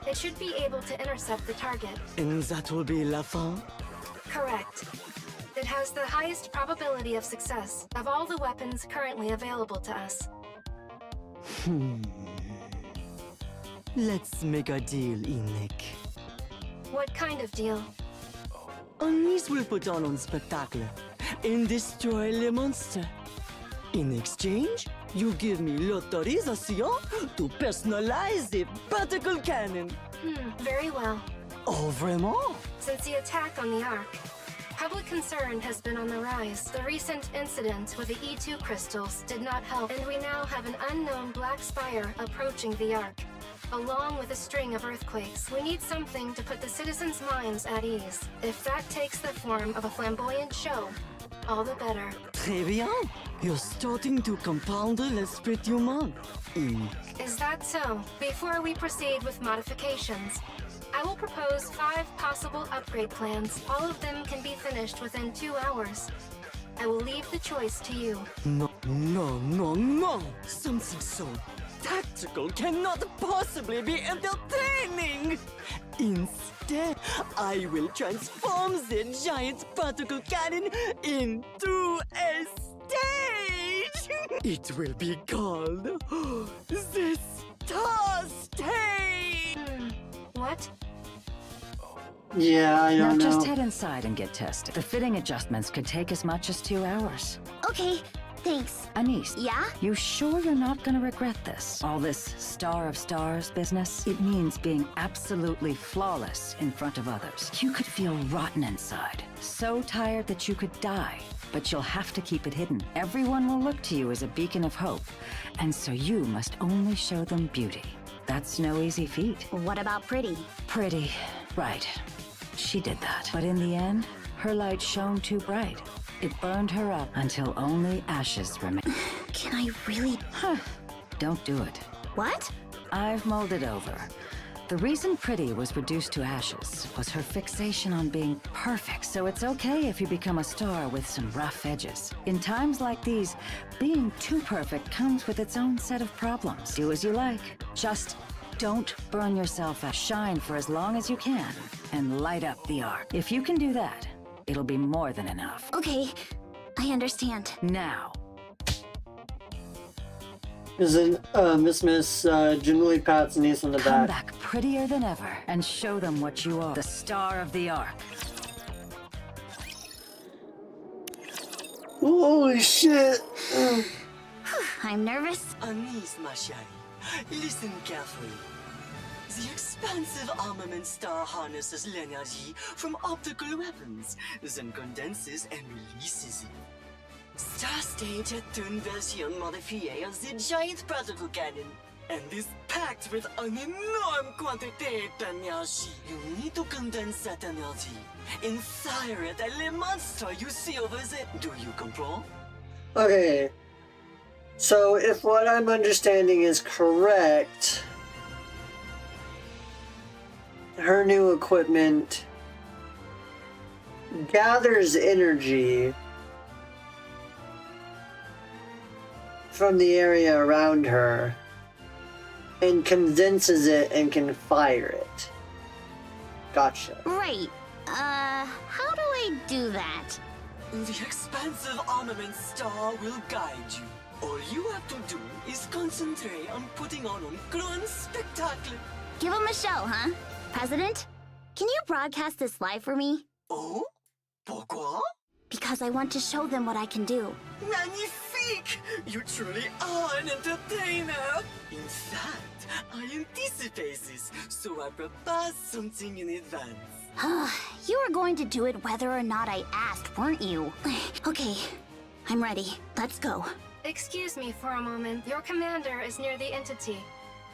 It should be able to intercept the target. And that will be la fin? Correct. It has the highest probability of success of all the weapons currently available to us. Let's make a deal, Inek. What kind of deal? Anise will put on un spectacle and destroy le monster. In exchange, you give me l'autorisation to personalize the particle cannon. Very well. Oh, vraiment? Since the attack on the Ark, public concern has been on the rise. The recent incident with the E2 crystals did not help, and we now have an unknown black spire approaching the Ark, along with a string of earthquakes. We need something to put the citizens' minds at ease. If that takes the form of a flamboyant show, all the better. Très bien. You're starting to compound l'esprit humain. Is that so? Before we proceed with modifications, I will propose 5 possible upgrade plans. All of them can be finished within 2 hours. I will leave the choice to you. No. Something so tactical cannot possibly be entertaining. Instead, I will transform the giant particle cannon into a stage. It will be called the Star Stage. What? Yeah, I don't now know. just head inside and get tested. The fitting adjustments could take as much as 2 hours. Okay, thanks. Anise. Yeah? You sure you're not gonna regret this? All this Star of Stars business? It means being absolutely flawless in front of others. You could feel rotten inside. So tired that you could die. But you'll have to keep it hidden. Everyone will look to you as a beacon of hope. And so you must only show them beauty. That's no easy feat. What about Pretty? Pretty. Right. She did that. But in the end, her light shone too bright. It burned her up until only ashes remained. Can I really? Don't do it. What? I've mulled it over. The reason Pretty was reduced to ashes was her fixation on being perfect. So it's okay if you become a star with some rough edges. In times like these, being too perfect comes with its own set of problems. Do as you like. Just don't burn yourself out. Shine for as long as you can and light up the Ark. If you can do that, it'll be more than enough. Okay, I understand. Now. Isn't Miss generally pats niece on the Come back. back prettier than ever and show them what you are. The star of the Ark. Holy shit! I'm nervous. Anise, ma chérie, listen carefully. The expansive armament star harnesses l'energy from optical weapons, then condenses and releases it. Star Stage est une version modifiée of the giant particle cannon, and is packed with an enormous quantity d'énergie. You need to condense that energy, fire it at the monster you see over there. Do you comprend? Okay. So, if what I'm understanding is correct, her new equipment gathers energy from the area around her and condenses it and can fire it. Gotcha. Right. How do I do that? The expansive armament star will guide you. All you have to do is concentrate on putting on a grand spectacle. Give him a show, huh? President, can you broadcast this live for me? Oh? Pourquoi? Because I want to show them what I can do. Magnifique! You truly are an entertainer! In fact, I anticipate this, so I prepare something in advance. You were going to do it whether or not I asked, weren't you? Okay, I'm ready. Let's go. Excuse me for a moment. Your commander is near the entity,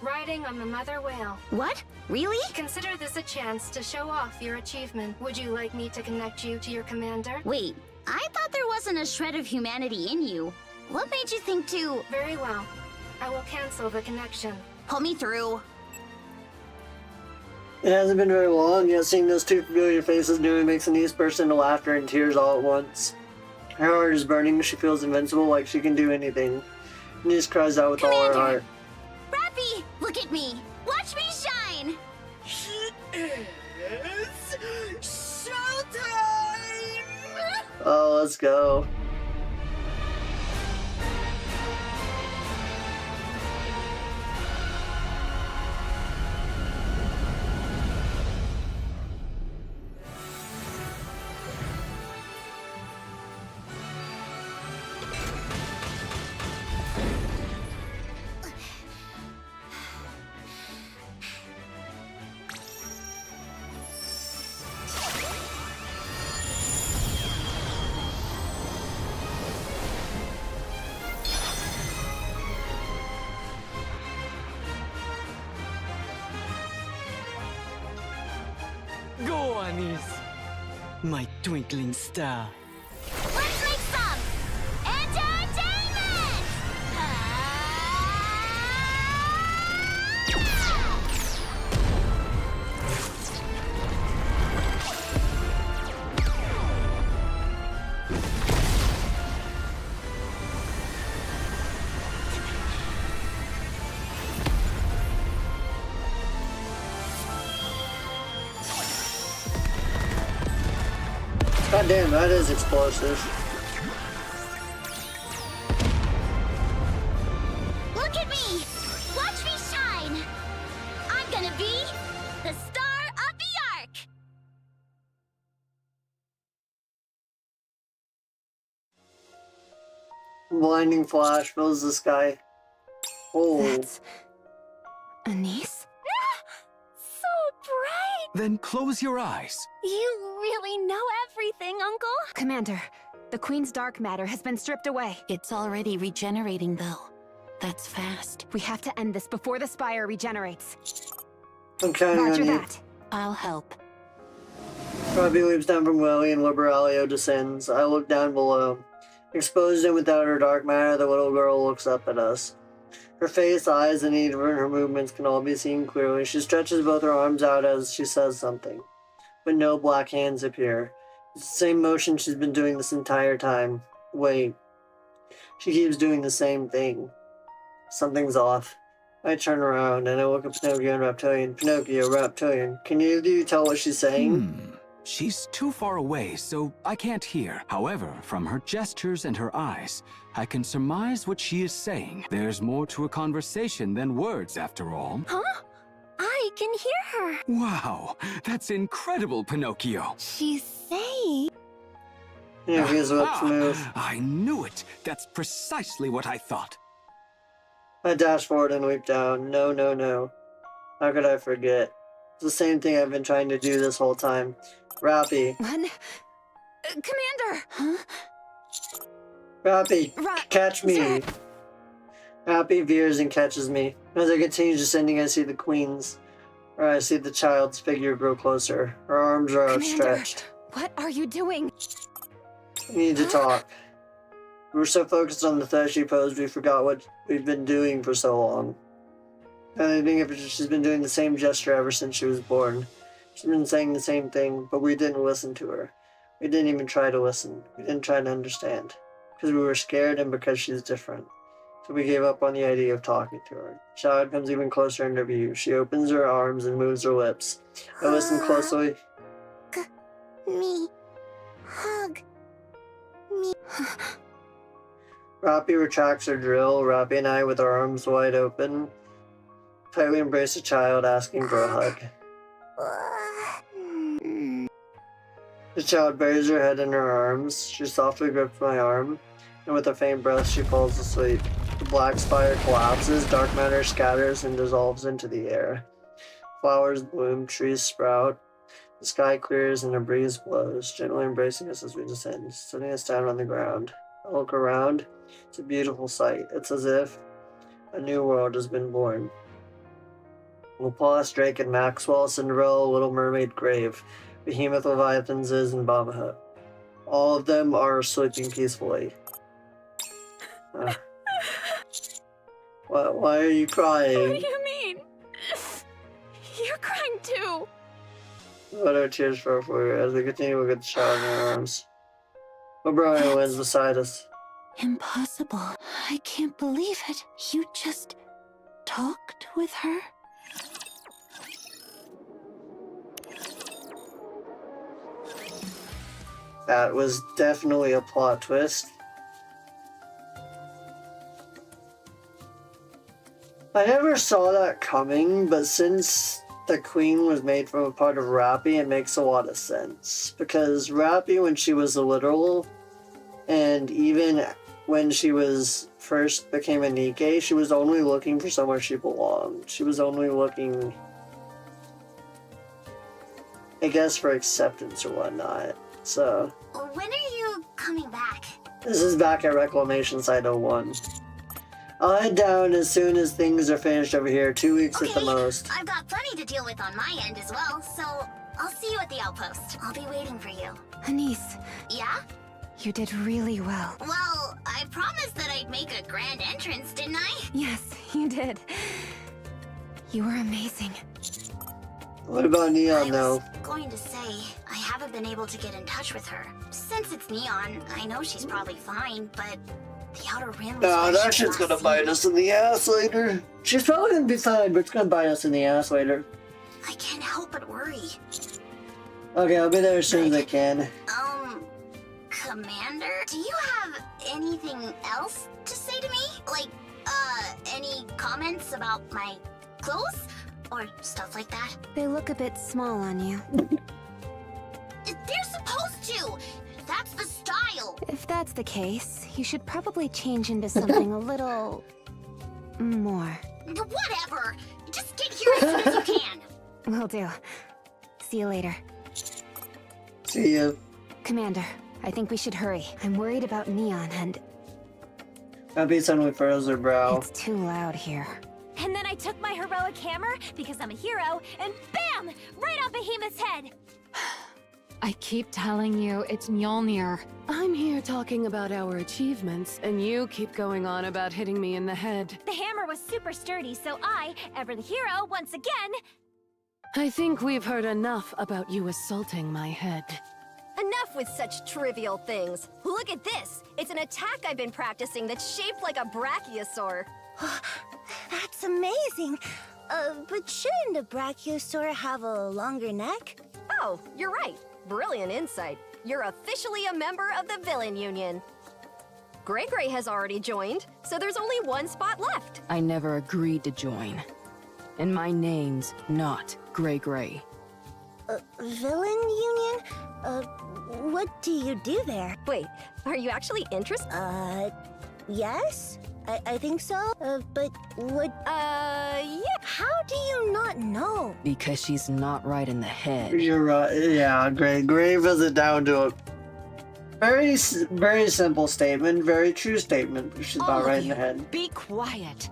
riding on the mother whale. What? Really? Consider this a chance to show off your achievement. Would you like me to connect you to your commander? Wait, I thought there wasn't a shred of humanity in you. What made you think to... Very well. I will cancel the connection. Put me through. It hasn't been very long, yet seeing those two familiar faces nearly makes Anise burst into laughter and tears all at once. Her heart is burning, she feels invincible, like she can do anything. Anise cries out with all her heart. Rappy, look at me. Watch me shine. It's showtime! Oh, let's go. Go, Anise! My twinkling star. Let's make some entertainment! God damn, that is explosive. Look at me! Watch me shine! I'm gonna be the star of the Ark! Blinding flash fills the sky. Oh. That's... Anise? So bright! Then close your eyes. You really know everything, Uncle? Commander, the Queen's dark matter has been stripped away. It's already regenerating, though. That's fast. We have to end this before the spire regenerates. I'm counting Roger on you. that. I'll help. Robbie leaps down from Welly and Liberalio descends. I look down below. Exposed and without her dark matter, the little girl looks up at us. Her face, eyes, and even her movements can all be seen clearly. She stretches both her arms out as she says something. But no black hands appear. It's the same motion she's been doing this entire time. Wait. She keeps doing the same thing. Something's off. I turn around and I look at Pinocchio and Reptilian. Pinocchio, Reptilian. Can either of you tell what she's saying? She's too far away, so I can't hear. However, from her gestures and her eyes, I can surmise what she is saying. There's more to a conversation than words, after all. Huh? I can hear her. Wow, that's incredible, Pinocchio. She's saying... Yeah, his lips move. I knew it. That's precisely what I thought. I dash forward and leap down. No, no, no. How could I forget? It's the same thing I've been trying to do this whole time. Rappy. Commander! Huh? Rappy, catch me! Rappy veers and catches me. As I continue descending, I see the queen's. Or I see the child's figure grow closer. Her arms are outstretched. What are you doing? We need to talk. We were so focused on the threat she posed, we forgot what we've been doing for so long. And I think she's been doing the same gesture ever since she was born. She's been saying the same thing, but we didn't listen to her. We didn't even try to listen. We didn't try to understand. Because we were scared and because she's different. So we gave up on the idea of talking to her. The child comes even closer into view. She opens her arms and moves her lips. I listen closely. Me. Hug. Me. Rappy retracts her drill. Rappy and I, with our arms wide open, tightly embrace the child, asking for a hug. The child buries her head in her arms. She softly grips my arm, and with a faint breath, she falls asleep. The black spire collapses, dark matter scatters and dissolves into the air. Flowers bloom, trees sprout. The sky clears and a breeze blows, gently embracing us as we descend, setting us down on the ground. I look around. It's a beautiful sight. It's as if a new world has been born. Laplace, Drake, and Maxwell, Cinderella, Little Mermaid, Grave, Behemoth, Leviathan, Ziz, and Babahook. All of them are sleeping peacefully. Why are you crying? What do you mean? You're crying too. What are tears for you as we continue to look at the child in our arms? O'Brien wins beside us. Impossible. I can't believe it. You just talked with her? That was definitely a plot twist. I never saw that coming, but since the queen was made from a part of Rappy, it makes a lot of sense. Because Rappy, when she was a literal, and even when she was first became a Nikke, she was only looking for somewhere she belonged. She was only looking, I guess, for acceptance or whatnot. So, when are you coming back? this is back at Reclamation Site 01. I'll head down as soon as things are finished over here. 2 weeks at the most. I've got plenty to deal with on my end as well, so I'll see you at the outpost. I'll be waiting for you. Anise. Yeah? You did really well. Well, I promised that I'd make a grand entrance, didn't I? Yes, you did. You were amazing. What about Neon, though? I was going to say, I haven't been able to get in touch with her. Since it's Neon, I know she's probably fine, but the Outer Rim was Nah, that shit's gonna bite us in the ass later. She's probably gonna be fine, but it's gonna bite us in the ass later. I can't help but worry. Okay, I'll be there as soon as I can. Commander? Do you have anything else to say to me? Like, any comments about my clothes? Or stuff like that? They look a bit small on you. They're supposed to! That's the style! If that's the case, you should probably change into something a little... more. Whatever! Just get here as soon as you can! Will do. See you later. See you. Commander, I think we should hurry. I'm worried about Neon and... Abby suddenly furrows her brow. It's too loud here. And then I took my heroic hammer, because I'm a hero, and BAM! Right on Behemoth's head! I keep telling you, it's Mjolnir. I'm here talking about our achievements, and you keep going on about hitting me in the head. The hammer was super sturdy, so I, ever the hero, once again... I think we've heard enough about you assaulting my head. Enough with such trivial things. Look at this. It's an attack I've been practicing that's shaped like a brachiosaur. That's amazing. But shouldn't a brachiosaur have a longer neck? Oh, you're right. Brilliant insight. You're officially a member of the Villain Union. Gray Gray has already joined, so there's only one spot left. I never agreed to join. And my name's not Gray Gray. Villain Union? What do you do there? Wait, are you actually interested? Yes? I think so. But what? Yeah. How do you not know? Because she's not right in the head. You're right. Yeah, Grave has it down to a very simple statement, very true statement. She's about right in the head. Be quiet.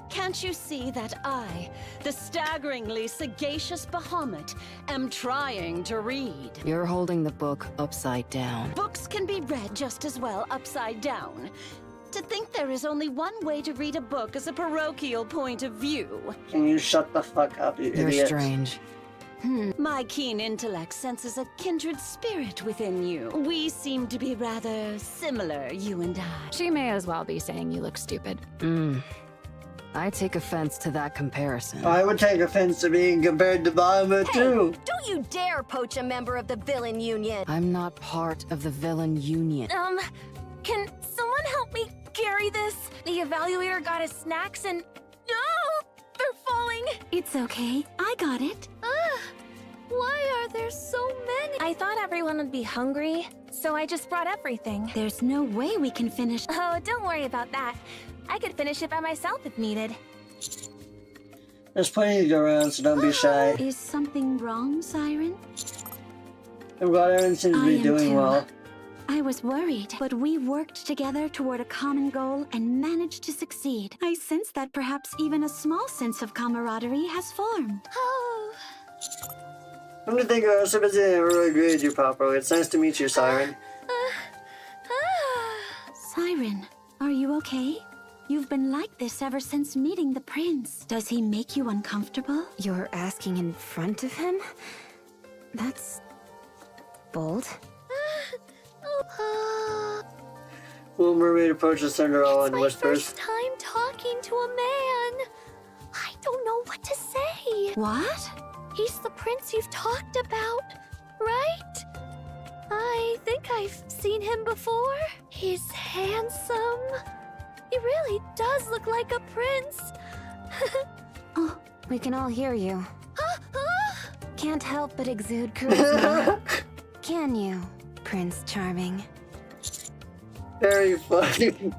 Can't you see that I, the staggeringly sagacious Bahamut, am trying to read? You're holding the book upside down. Books can be read just as well upside down. To think there is only one way to read a book is a parochial point of view. Can you shut the fuck up, you You're idiot? strange. My keen intellect senses a kindred spirit within you. We seem to be rather similar, you and I. She may as well be saying you look stupid. I take offense to that comparison. I would take offense to being compared to Bahamut too. Don't you dare poach a member of the Villain Union. I'm not part of the Villain Union. Can someone help me carry this? The evaluator got his snacks and... No! They're falling! It's okay. I got it. Why are there so many? I thought everyone would be hungry, so I just brought everything. There's no way we can finish. Oh, don't worry about that. I could finish it by myself if needed. There's plenty to go around, so don't be shy. Is something wrong, Siren? I'm glad everyone seems to be doing well. I was worried, but we worked together toward a common goal and managed to succeed. I sense that perhaps even a small sense of camaraderie has formed. Oh. I'm to think I was so busy I never really greeted you properly. It's nice to meet you, Siren. Siren, are you okay? You've been like this ever since meeting the prince. Does he make you uncomfortable? You're asking in front of him? That's bold. Little Mermaid approaches Cinderella and whispers. First time talking to a man. I don't know what to say. What? He's the prince you've talked about, right? I think I've seen him before. He's handsome. He really does look like a prince. Oh, we can all hear you. Can't help but exude charisma. Can you, Prince Charming? Very funny.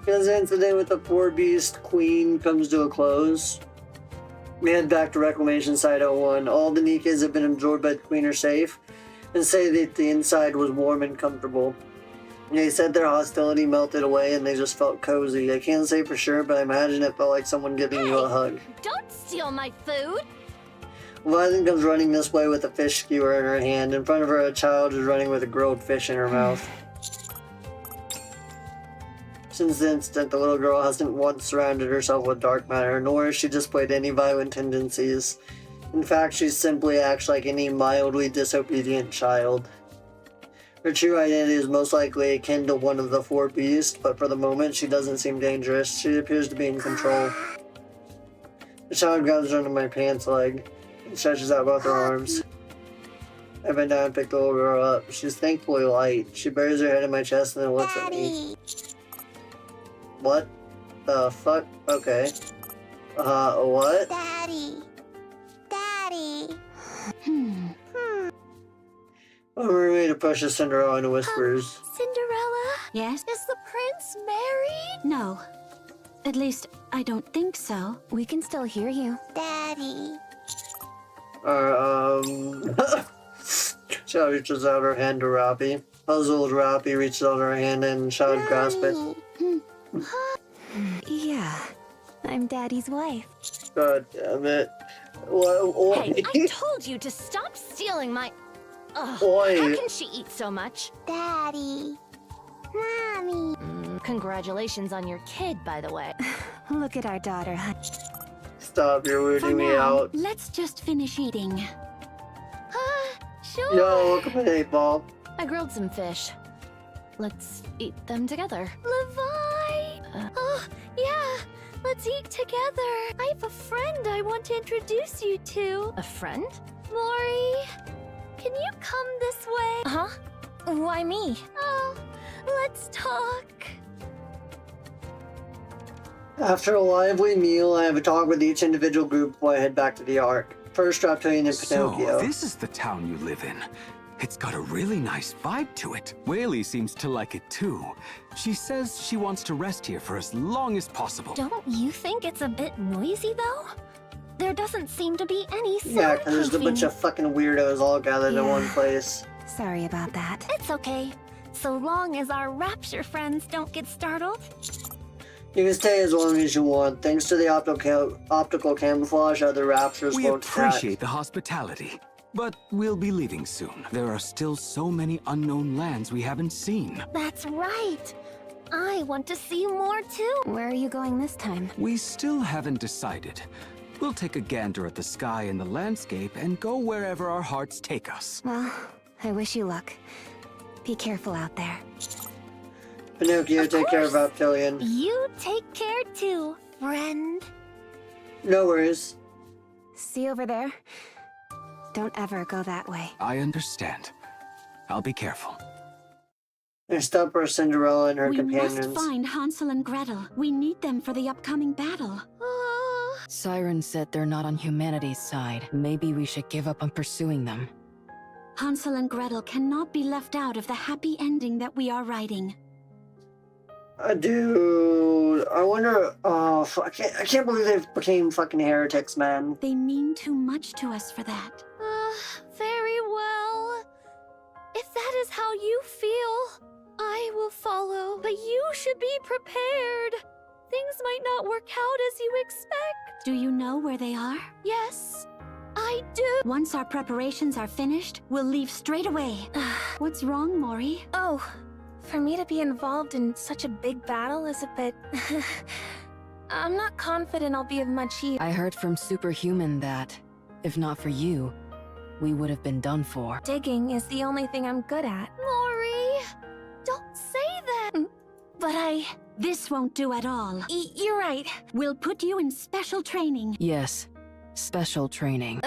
As the incident with the poor beast queen comes to a close, we head back to Reclamation Site 01. All the Nikkes have been absorbed by the queen are safe, and say that the inside was warm and comfortable. They said their hostility melted away and they just felt cozy. I can't say for sure, but I imagine it felt like someone giving you a hug. Don't steal my food. Leviathan comes running this way with a fish skewer in her hand. In front of her, a child is running with a grilled fish in her mouth. Since the incident, the little girl hasn't once surrounded herself with dark matter, nor has she displayed any violent tendencies. In fact, she simply acts like any mildly disobedient child. Her true identity is most likely akin to one of the four beasts, but for the moment, she doesn't seem dangerous. She appears to be in control. The child grabs onto my pants leg and stretches out both her arms. I bend down and pick the little girl up. She's thankfully light. She buries her head in my chest and then looks at me. What the fuck? Okay. What? Daddy. Daddy. A mermaid pushes Cinderella and whispers. Cinderella? Yes? Is the prince married? No. At least, I don't think so. We can still hear you. Daddy. Child reaches out her hand to Rappy. Puzzled, Rappy reaches out her hand and Child grasps it. Yeah, I'm Daddy's wife. God damn it. What? Hey, I told you to stop stealing my... Ugh, Oi. how can she eat so much? Daddy. Mommy. Congratulations on your kid, by the way. Look at our daughter, hun. Stop, you're For weirding me now, out. let's just finish eating. Sure. Yo, welcome to 8-Ball. I grilled some fish. Let's eat them together. Levi! Oh, yeah. let's eat together. I have a friend I want to introduce you to. A friend? Mori, can you come this way? Huh? Why me? Oh, let's talk. After a lively meal, I have a talk with each individual group before I head back to the Ark. First, Reptilian and Pinocchio. So, this is the town you live in. It's got a really nice vibe to it. Whaley seems to like it too. She says she wants to rest here for as long as possible. Don't you think it's a bit noisy, though? There doesn't seem to be any Yeah, because there's a bunch of fucking weirdos all gathered in one place. Sorry about that. It's okay. So long as our rapture friends don't get startled. You can stay as long as you want. Thanks to the optical camouflage, other raptors We won't appreciate attack. the hospitality, but we'll be leaving soon. There are still so many unknown lands we haven't seen. That's right. I want to see more too. Where are you going this time? We still haven't decided. We'll take a gander at the sky and the landscape and go wherever our hearts take us. Well, I wish you luck. Be careful out there. Pinocchio, take care of Reptilian. You take care too, friend. No worries. See over there? Don't ever go that way. I understand. I'll be careful. Next up are Cinderella and her We companions. must find Hansel and Gretel. We need them for the upcoming battle. Siren said they're not on humanity's side. Maybe we should give up on pursuing them. Hansel and Gretel cannot be left out of the happy ending that we are writing. Dude, I wonder. Oh, I can't believe they became fucking heretics, man. They mean too much to us for that. Very well. If that is how you feel, I will follow. But you should be prepared. Things might not work out as you expect. Do you know where they are? Yes, I do. Once our preparations are finished, we'll leave straight away. What's wrong, Mori? Oh, for me to be involved in such a big battle is a bit... I'm not confident I'll be of much use. I heard from Superhuman that, if not for you, we would have been done for. Digging is the only thing I'm good at. Mori, don't say that. But This won't do at all. You're right. We'll put you in special training. Yes, special training.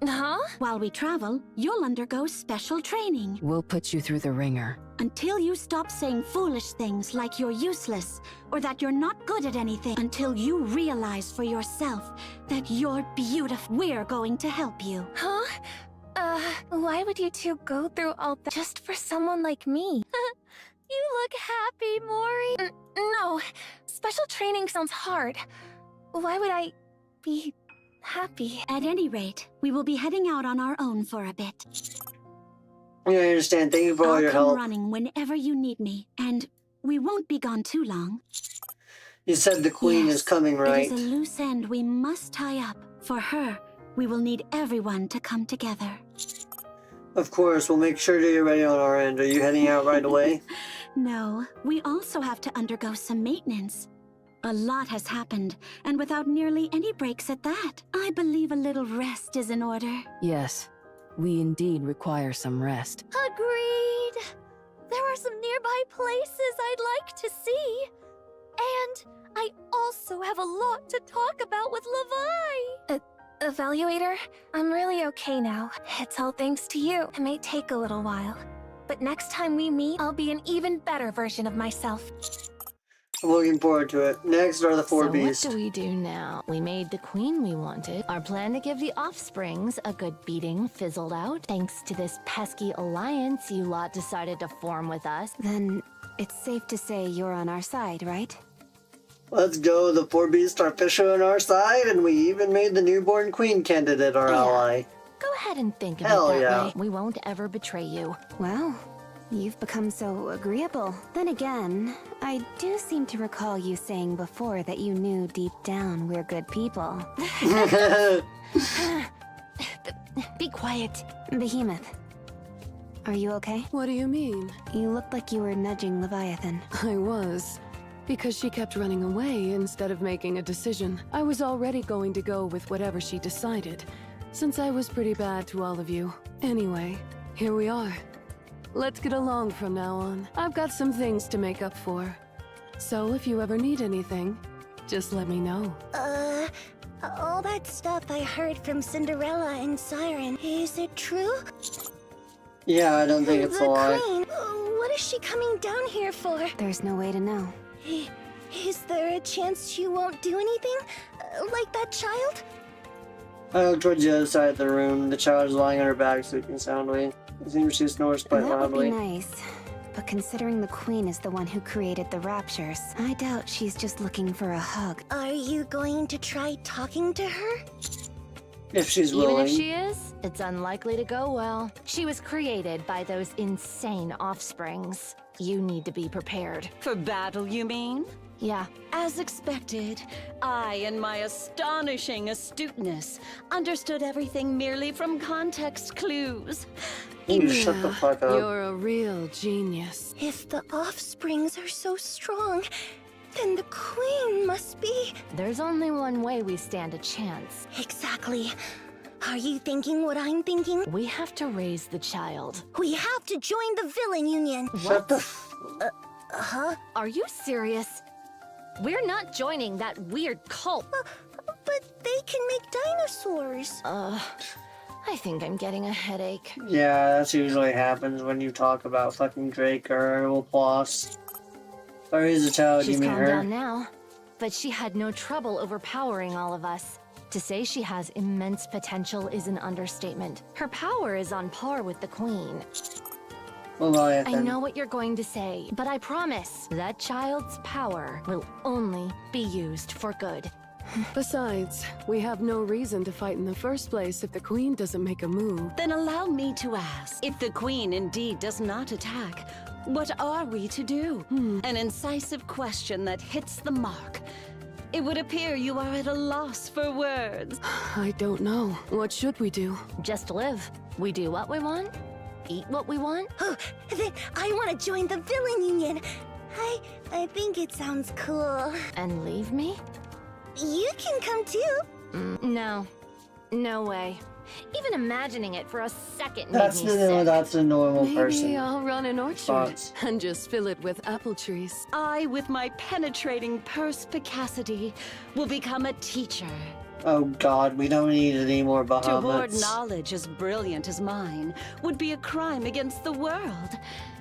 Huh? While we travel, you'll undergo special training. We'll put you through the ringer. Until you stop saying foolish things like you're useless or that you're not good at anything. Until you realize for yourself that you're beautiful. We're going to help you. Huh? Why would you two go through all that just for someone like me? You look happy, Mori. No, special training sounds hard. Why would I be happy? At any rate, we will be heading out on our own for a bit. Yeah, I understand. Thank you for all your I'll come help. running whenever you need me, and we won't be gone too long. You said the queen is coming, right? It is a loose end we must tie up. For her, we will need everyone to come together. Of course, we'll make sure to get ready on our end. Are you heading out right away? No, we also have to undergo some maintenance. A lot has happened, and without nearly any breaks at that. I believe a little rest is in order. Yes, we indeed require some rest. Agreed. There are some nearby places I'd like to see. And I also have a lot to talk about with Levi. Evaluator, I'm really okay now. It's all thanks to you. It may take a little while. But next time we meet, I'll be an even better version of myself. I'm looking forward to it. Next are the four beasts. So what do we do now? We made the queen we wanted. Our plan to give the offsprings a good beating fizzled out. Thanks to this pesky alliance you lot decided to form with us. Then it's safe to say you're on our side, right? Let's go. The four beasts are officially on our side, and we even made the newborn queen candidate our ally. Go ahead and think of Hell it that yeah. way. We won't ever betray you. Wow, you've become so agreeable. Then again, I do seem to recall you saying before that you knew deep down we're good people. Be quiet. Behemoth, are you okay? What do you mean? You looked like you were nudging Leviathan. I was. Because she kept running away instead of making a decision. I was already going to go with whatever she decided, since I was pretty bad to all of you. Anyway, here we are. Let's get along from now on. I've got some things to make up for. So if you ever need anything, Just let me know. All that stuff I heard from Cinderella and Siren, is it true? Yeah, I don't think it's a lie. The Queen, what is she coming down here for? There's no way to know. Is there a chance she won't do anything? Like that child? I look towards the other side of the room. The child is lying on her back, sleeping soundly. It seems she snores quite That loudly. would be nice. But considering the Queen is the one who created the raptures, I doubt she's just looking for a hug. Are you going to try talking to her? If she's willing. Even if she is, it's unlikely to go well. She was created by those insane offsprings. You need to be prepared. For battle, you mean? Yeah. As expected, I, in my astonishing astuteness, understood everything merely from context clues. Shut the fuck up. You're a real genius. If the offsprings are so strong, then the Queen must be... There's only one way we stand a chance. Exactly. Are you thinking what I'm thinking? We have to raise the child. We have to join the villain union. Shut the huh? Are you serious? We're not joining that weird cult. But they can make dinosaurs. I think I'm getting a headache. Yeah, that's usually happens when you talk about fucking Drake or Laplace. Or is a child, She's you mean calmed her? down now, but she had no trouble overpowering all of us. To say she has immense potential is an understatement. Her power is on par with the Queen. I know what you're going to say, but I promise that child's power will only be used for good. Besides, we have no reason to fight in the first place if the Queen doesn't make a move. Then allow me to ask, if the Queen indeed does not attack, what are we to do? An incisive question that hits the mark. It would appear you are at a loss for words. I don't know. What should we do? Just live. We do what we want, eat what we want. Oh, then I want to join the villain union. I think it sounds cool. And leave me? You can come too. No. No way. Even imagining it for a second That's made me sick. that's a normal person. Maybe I'll run an orchard Thoughts. and just fill it with apple trees. I, with my penetrating perspicacity, will become a teacher. Oh god, we don't need any more To hoard Bahamut. knowledge as brilliant as mine would be a crime against the world.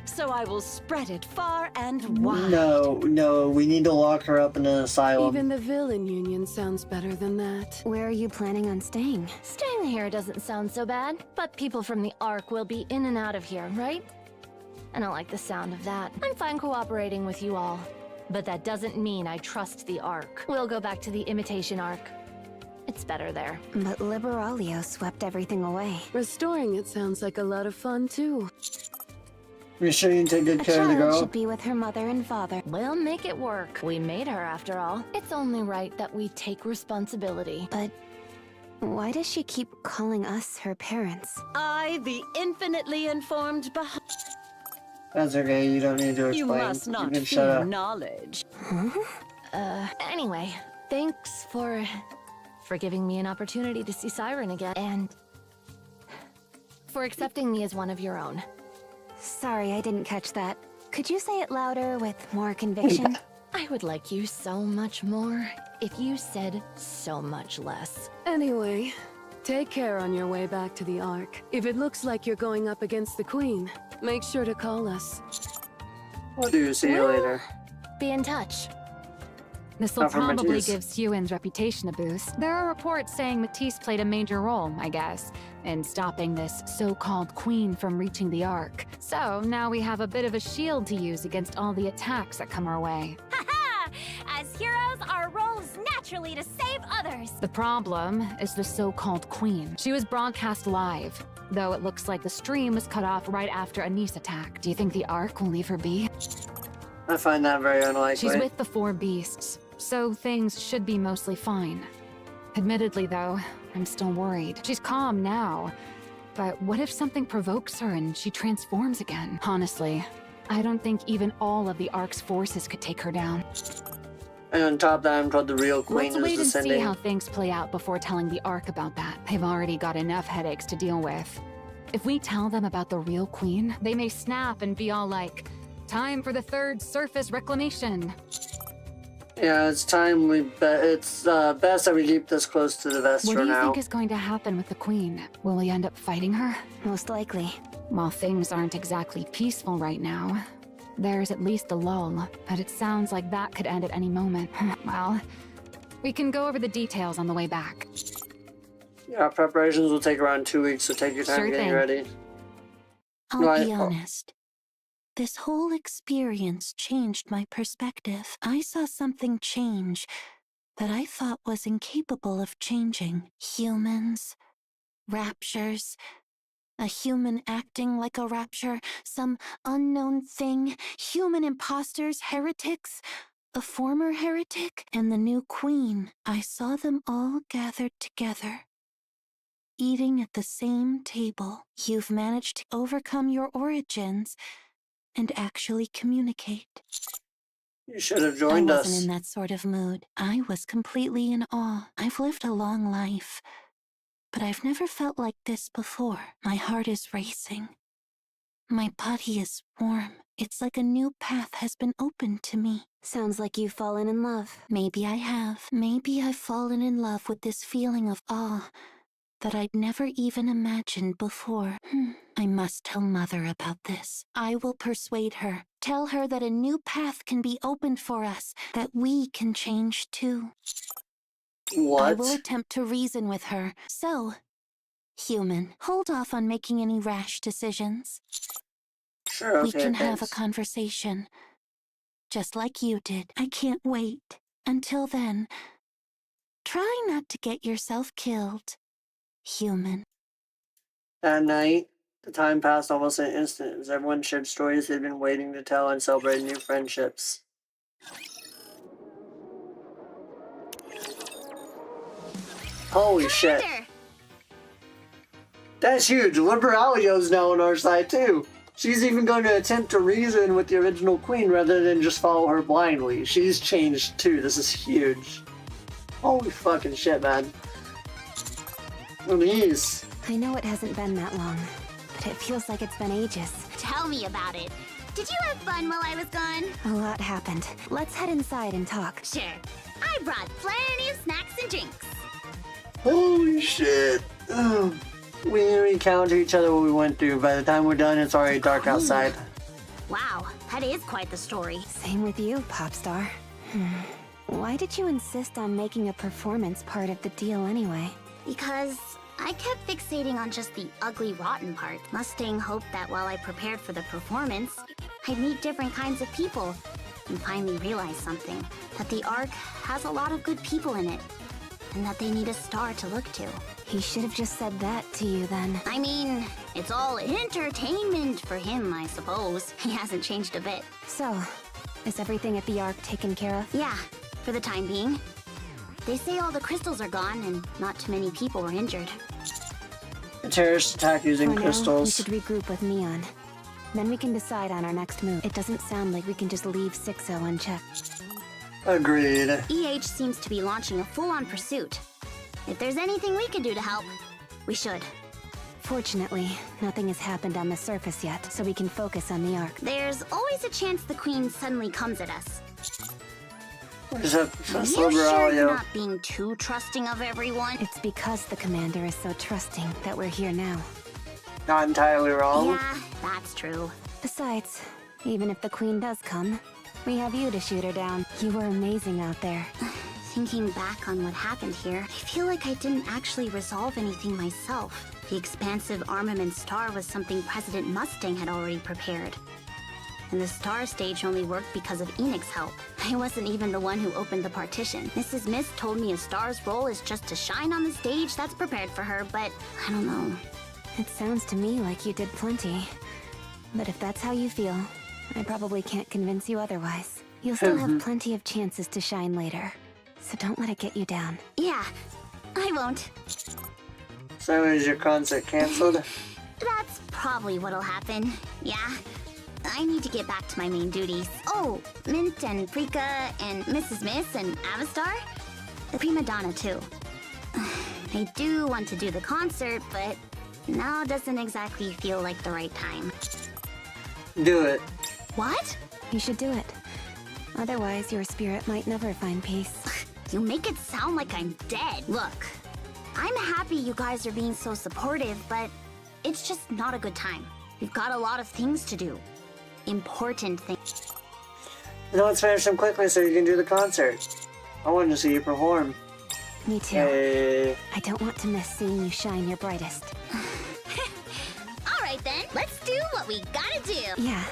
So I will spread it far and wide. No, we need to lock her up in an asylum. Even the villain union sounds better than that. Where are you planning on staying? Staying here doesn't sound so bad, but people from the Ark will be in and out of here, right? I don't like the sound of that. I'm fine cooperating with you all, but that doesn't mean I trust the Ark. We'll go back to the imitation Ark. It's better there. But Liberalio swept everything away. Restoring it sounds like a lot of fun, too. You sure you can take good A care of the child girl? should be with her mother and father. We'll make it work. We made her, after all. It's only right that we take responsibility. But why does she keep calling us her parents? I, the infinitely informed That's okay, you don't need to explain. You must You not can shut fear up. knowledge. Anyway, thanks for giving me an opportunity to see Siren again, and for accepting me as one of your own. Sorry, I didn't catch that. Could you say it louder with more conviction? I would like you so much more if you said so much less. Anyway, take care on your way back to the Ark. If it looks like you're going up against the Queen, make sure to call us. We'll do. See you later. Be in touch. This will Not from probably Matisse. give Sewin's reputation a boost. There are reports saying Matisse played a major role, I guess, in stopping this so-called queen from reaching the Ark. So now we have a bit of a shield to use against all the attacks that come our way. As heroes, our role is naturally to save others. The problem is the so-called queen. She was broadcast live, though it looks like the stream was cut off right after a Nice attack. Do you think the Ark will leave her be? I find that very unlikely. She's with the four beasts, so things should be mostly fine. Admittedly, though, I'm still worried. She's calm now, but what if something provokes her and she transforms again? Honestly, I don't think even all of the Ark's forces could take her down. And on top of that, I'm told the real queen Let's is wait and see descending. how things play out before telling the Ark about that. They've already got enough headaches to deal with. If we tell them about the real queen, they may snap and be all like, "Time for the third surface reclamation." Yeah, it's timely, but it's best that we keep this close to the vest What for do you now. think is going to happen with the Queen? Will we end up fighting her? Most likely. While things aren't exactly peaceful right now, there's at least a lull, but it sounds like that could end at any moment. Well, we can go over the details on the way back. Yeah, preparations will take around 2 weeks, so take your time Sure getting thing. ready. I'll be honest. This whole experience changed my perspective. I saw something change that I thought was incapable of changing. Humans, raptures, a human acting like a rapture, some unknown thing, human imposters, heretics, a former heretic, and the new queen. I saw them all gathered together, eating at the same table. You've managed to overcome your origins and actually communicate. You should have joined I us. wasn't in that sort of mood. I was completely in awe. I've lived a long life, but I've never felt like this before. My heart is racing. My body is warm. It's like a new path has been opened to me. Sounds like you've fallen in love. Maybe I have. Maybe I've fallen in love with this feeling of awe that I'd never even imagined before. I must tell Mother about this. I will persuade her. Tell her that a new path can be opened for us, that we can change too. What? I will attempt to reason with her. So, human, hold off on making any rash decisions. Sure, okay, we can have a thanks. conversation. Just like you did. I can't wait. Until then, try not to get yourself killed. Human. That night, the time passed almost in an instant as everyone shared stories they'd been waiting to tell and celebrated new friendships. Holy shit. That's huge. Liberalio's now on our side too. She's even going to attempt to reason with the original queen rather than just follow her blindly. She's changed too. This is huge. Holy fucking shit, man. Jeez. I know it hasn't been that long, but it feels like it's been ages. Tell me about it. Did you have fun while I was gone? A lot happened. Let's head inside and talk. Sure. I brought plenty of snacks and drinks. Holy shit. Ugh. We recount to each other what we went through. By the time we're done, it's already dark outside. Wow, that is quite the story. Same with you, pop star. Why did you insist on making a performance part of the deal anyway? Because I kept fixating on just the ugly, rotten part. Mustang hoped that while I prepared for the performance, I'd meet different kinds of people and finally realize something. That the Ark has a lot of good people in it, and that they need a star to look to. He should have just said that to you then. I mean, it's all entertainment for him, I suppose. He hasn't changed a bit. So, is everything at the Ark taken care of? Yeah, for the time being. They say all the crystals are gone and not too many people were injured. A terrorist attack using For crystals. now, we should regroup with Neon. Then we can decide on our next move. It doesn't sound like we can just leave 6-0 unchecked. Agreed. EH seems to be launching a full-on pursuit. If there's anything we can do to help, we should. Fortunately, nothing has happened on the surface yet, so we can focus on the Ark. There's always a chance the Queen suddenly comes at us. Where's that Are you sure you're Liberalio? not being too trusting of everyone? It's because the commander is so trusting that we're here now. Not entirely wrong. Yeah, that's true. Besides, even if the Queen does come, we have you to shoot her down. You were amazing out there. Thinking back on what happened here, I feel like I didn't actually resolve anything myself. The expansive armament star was something President Mustang had already prepared. And the star stage only worked because of Enix's help. I wasn't even the one who opened the partition. Mrs. Mist told me a star's role is just to shine on the stage that's prepared for her, but I don't know. It sounds to me like you did plenty. But if that's how you feel, I probably can't convince you otherwise. You'll still have plenty of chances to shine later. So don't let it get you down. Yeah, I won't. So is your concert canceled? That's probably what'll happen. Yeah. I need to get back to my main duties. Oh, Mint and Prika and Mrs. Miss and Avastar? The prima donna, too. I do want to do the concert, but now doesn't exactly feel like the right time. Do it. What? You should do it. Otherwise, your spirit might never find peace. You make it sound like I'm dead. Look, I'm happy you guys are being so supportive, but it's just not a good time. We've got a lot of things to do. Important things. Let's finish them quickly so you can do the concert. I wanted to see you perform. Me too. Hey. I don't want to miss seeing you shine your brightest. Alright then, let's do what we gotta do. Yeah.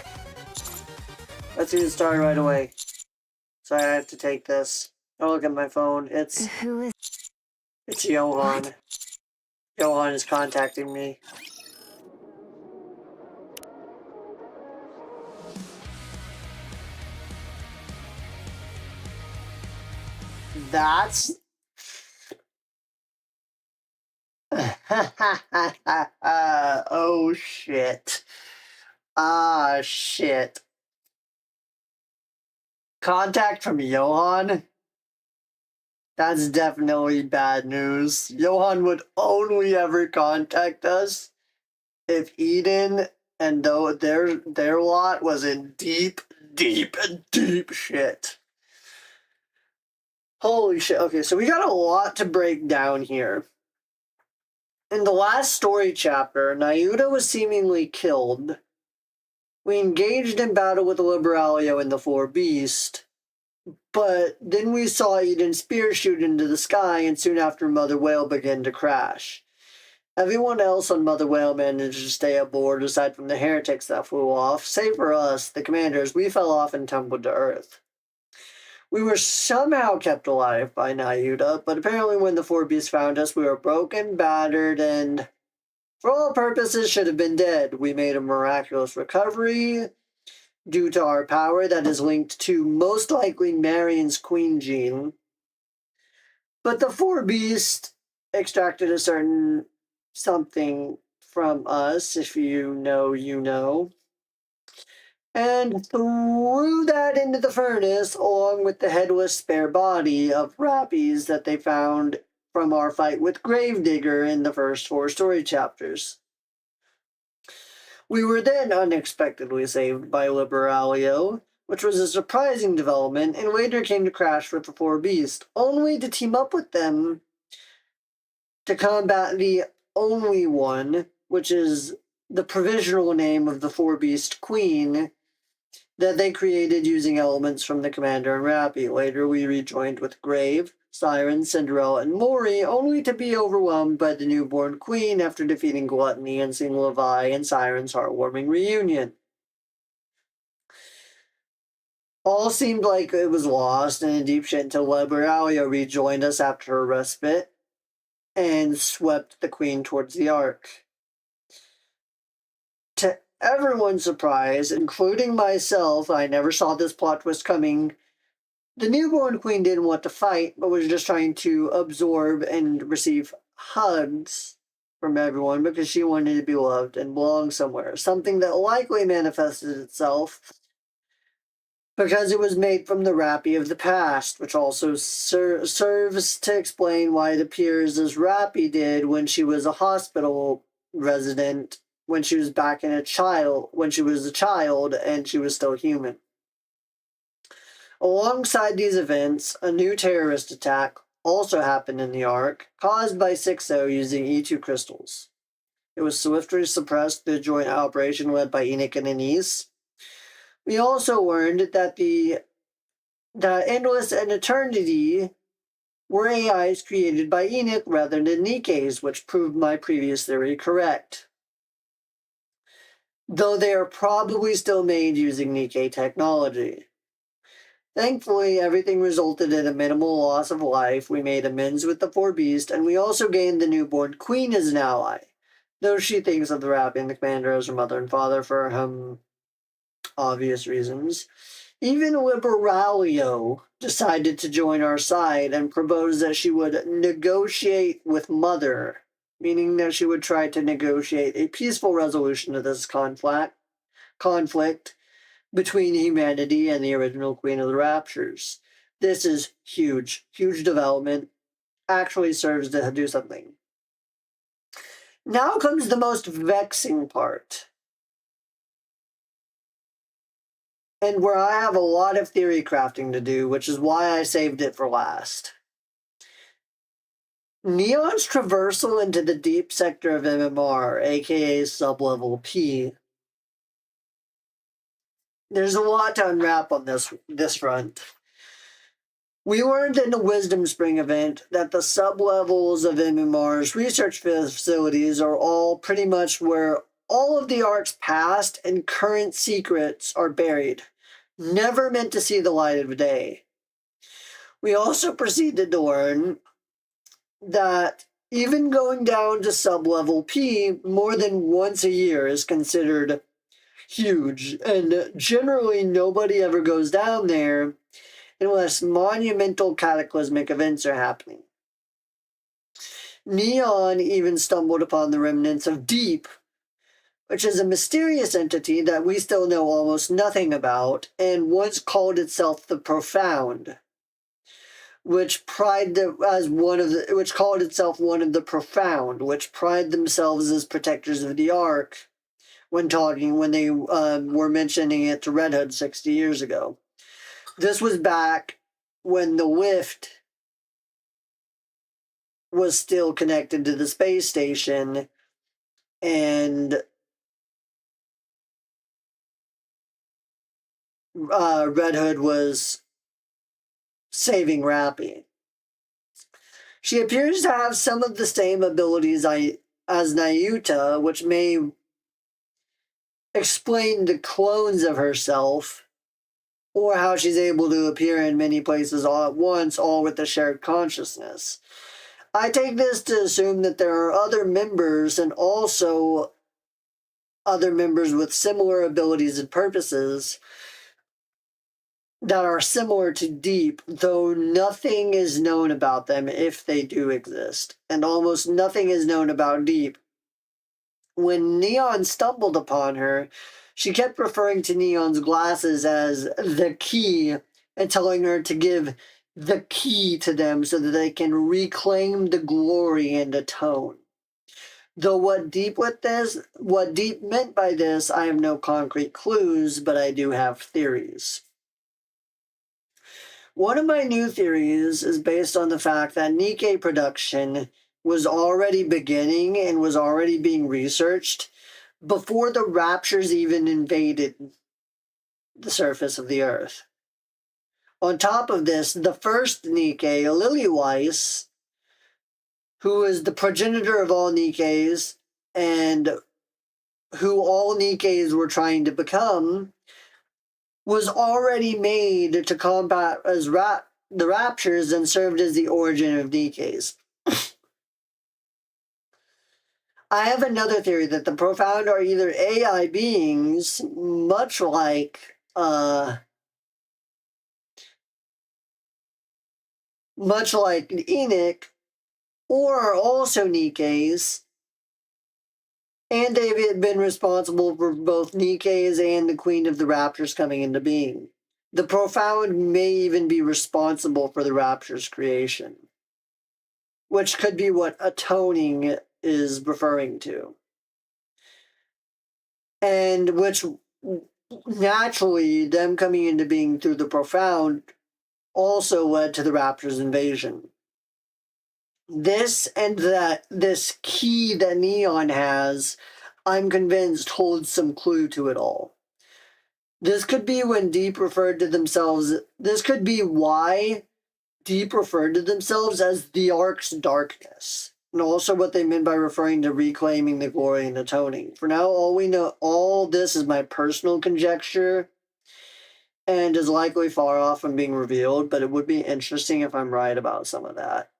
Let's get started right away. Sorry, I have to take this. Don't look at my phone. It's Johan. What? Johan is contacting me. That's... oh shit. Ah shit. Contact from Johan? That's definitely bad news. Johan would only ever contact us if Eden and though their lot was in deep shit. Holy shit. Okay, so we got a lot to break down here. In the last story chapter, Nyuta was seemingly killed. We engaged in battle with Liberalia and the Four Beasts, but then we saw Eden's spear shoot into the sky, and soon after Mother Whale began to crash. Everyone else on Mother Whale managed to stay aboard aside from the heretics that flew off. Save for us, the commanders, we fell off and tumbled to earth. We were somehow kept alive by Nyuta, but apparently when the Four Beasts found us, we were broken, battered, and for all purposes should have been dead. We made a miraculous recovery due to our power that is linked to most likely Marion's queen gene. But the Four Beasts extracted a certain something from us, if you know, you know, and threw that into the furnace along with the headless spare body of Rappies that they found from our fight with Gravedigger in the first 4 story chapters. We were then unexpectedly saved by Liberalia, which was a surprising development, and later came to crash with the Four Beasts, only to team up with them to combat the Only One, which is the provisional name of the Four Beast Queen that they created using elements from the Commander and Rappy. Later we rejoined with Grave, Siren, Cinderella, and Mori, only to be overwhelmed by the newborn queen after defeating Gluttony and seeing Levi and Siren's heartwarming reunion. All seemed like it was lost and in deep shit until Liberalia rejoined us after her respite and swept the queen towards the Ark. To everyone's surprise, including myself, I never saw this plot twist coming. The newborn queen didn't want to fight, but was just trying to absorb and receive hugs from everyone because she wanted to be loved and belong somewhere. Something that likely manifested itself because it was made from the Rappy of the past, which also serves to explain why it appears as Rappy did when she was a hospital resident, when she was back in when she was a child and she was still human. Alongside these events, a new terrorist attack also happened in the Ark, caused by 6-0 using E2 crystals. It was swiftly suppressed through a joint operation led by Enoch and Anise. We also learned that the Endless and Eternity were AIs created by Enoch rather than Nikke's, which proved my previous theory correct. Though they are probably still made using Nikke technology. Thankfully, everything resulted in a minimal loss of life. We made amends with the Four Beasts, and we also gained the newborn queen as an ally, though she thinks of the Rappy and the Commander as her mother and father for obvious reasons. Even Liberalia decided to join our side and proposed that she would negotiate with Mother, meaning that she would try to negotiate a peaceful resolution to this conflict between humanity and the original Queen of the Raptures. This is huge development. Actually serves to do something. Now comes the most vexing part. and where I have a lot of theory crafting to do, which is why I saved it for last. Neon's traversal into the deep sector of MMR, aka sublevel P. There's a lot to unwrap on this front. We learned in the Wisdom Spring event that the sublevels of MMR's research facilities are all pretty much where all of the Ark's past and current secrets are buried, never meant to see the light of day. We also proceeded to learn that even going down to sublevel P more than once a year is considered huge, and generally nobody ever goes down there unless monumental cataclysmic events are happening. Neon even stumbled upon the remnants of Deep, which is a mysterious entity that we still know almost nothing about, and once called itself the Profound, which called itself one of the Profound, which pride themselves as protectors of the Ark when they were mentioning it to Red Hood 60 years ago. This was back when the lift was still connected to the space station, and Red Hood was saving Rappy. She appears to have some of the same abilities as Nayuta, which may explain the clones of herself, or how she's able to appear in many places all at once, all with a shared consciousness. I take this to assume that there are other members, and also other members with similar abilities and purposes, that are similar to Deep, though nothing is known about them if they do exist, and almost nothing is known about Deep. When Neon stumbled upon her, she kept referring to Neon's glasses as the key and telling her to give the key to them so that they can reclaim the glory and atone. Though what Deep meant by this, I have no concrete clues, but I do have theories. One of my new theories is based on the fact that Nikke production was already beginning and was already being researched before the Raptures even invaded the surface of the Earth. On top of this, the first Nikke, Lilyweiss, who is the progenitor of all Nikkes and who all Nikkes were trying to become, was already made to combat as the Raptures and served as the origin of Nikkes. I have another theory that the Profound are either AI beings, much like Enoch, or are also Nikkes, and they've been responsible for both Nikkes and the Queen of the Raptors coming into being. The Profound may even be responsible for the Raptors' creation, which could be what atoning is referring to. And which, naturally, them coming into being through the Profound also led to the Raptors' invasion. This key that Neon has, I'm convinced, holds some clue to it all. This could be when Deep referred to themselves. This could be why Deep referred to themselves as the Ark's darkness, and also what they meant by referring to reclaiming the glory and atoning. For now, all this is my personal conjecture, and is likely far off from being revealed, but it would be interesting if I'm right about some of that.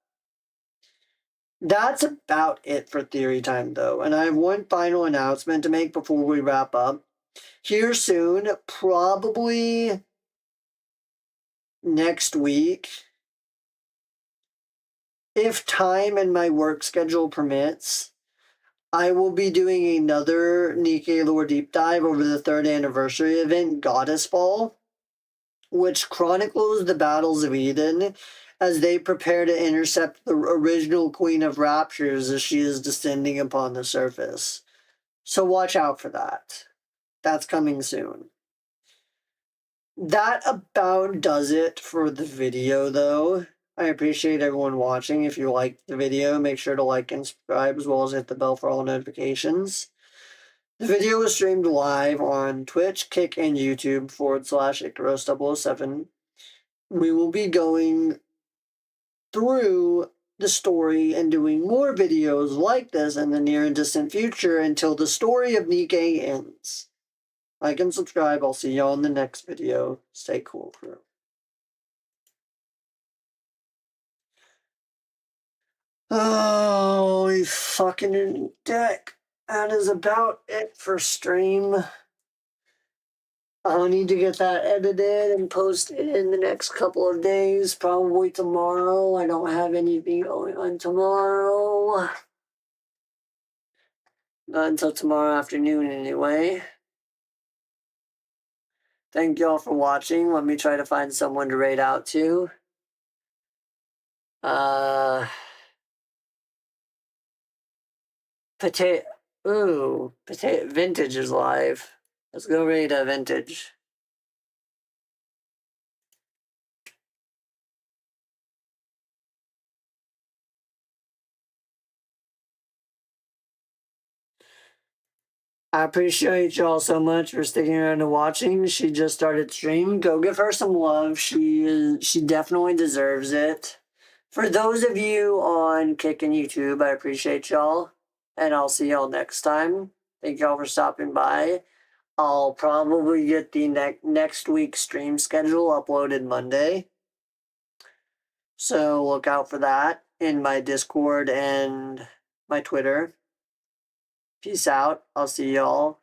That's about it for theory time, though, and I have one final announcement to make before we wrap up. Here soon, probably next week, if time and my work schedule permits, I will be doing another Nikke Lore Deep Dive over the 3rd anniversary event, Goddess Fall, which chronicles the battles of Eden as they prepare to intercept the original Queen of Raptures as she is descending upon the surface. So watch out for that. That's coming soon. that about does it for the video, though. I appreciate everyone watching. If you liked the video, make sure to like and subscribe, as well as hit the bell for all notifications. The video was streamed live on Twitch, Kick, and YouTube /Icaros007. We will be going through the story and doing more videos like this in the near and distant future until the story of Nikke ends. Like and subscribe. I'll see y'all in the next video. Stay cool, crew. Oh, we fucking dick. That is about it for stream. I'll need to get that edited and posted in the next couple of days, probably tomorrow. I don't have anything going on tomorrow. Not until tomorrow afternoon, anyway. Thank y'all for watching. Let me try to find someone to raid out to. Vintage is live. Let's go raid a Vintage. I appreciate y'all so much for sticking around and watching. She just started stream. Go give her some love. She definitely deserves it. For those of you on Kick and YouTube, I appreciate y'all. And I'll see y'all next time. Thank y'all for stopping by. I'll probably get the next week's stream schedule uploaded Monday. So look out for that in my Discord and my Twitter. Peace out. I'll see y'all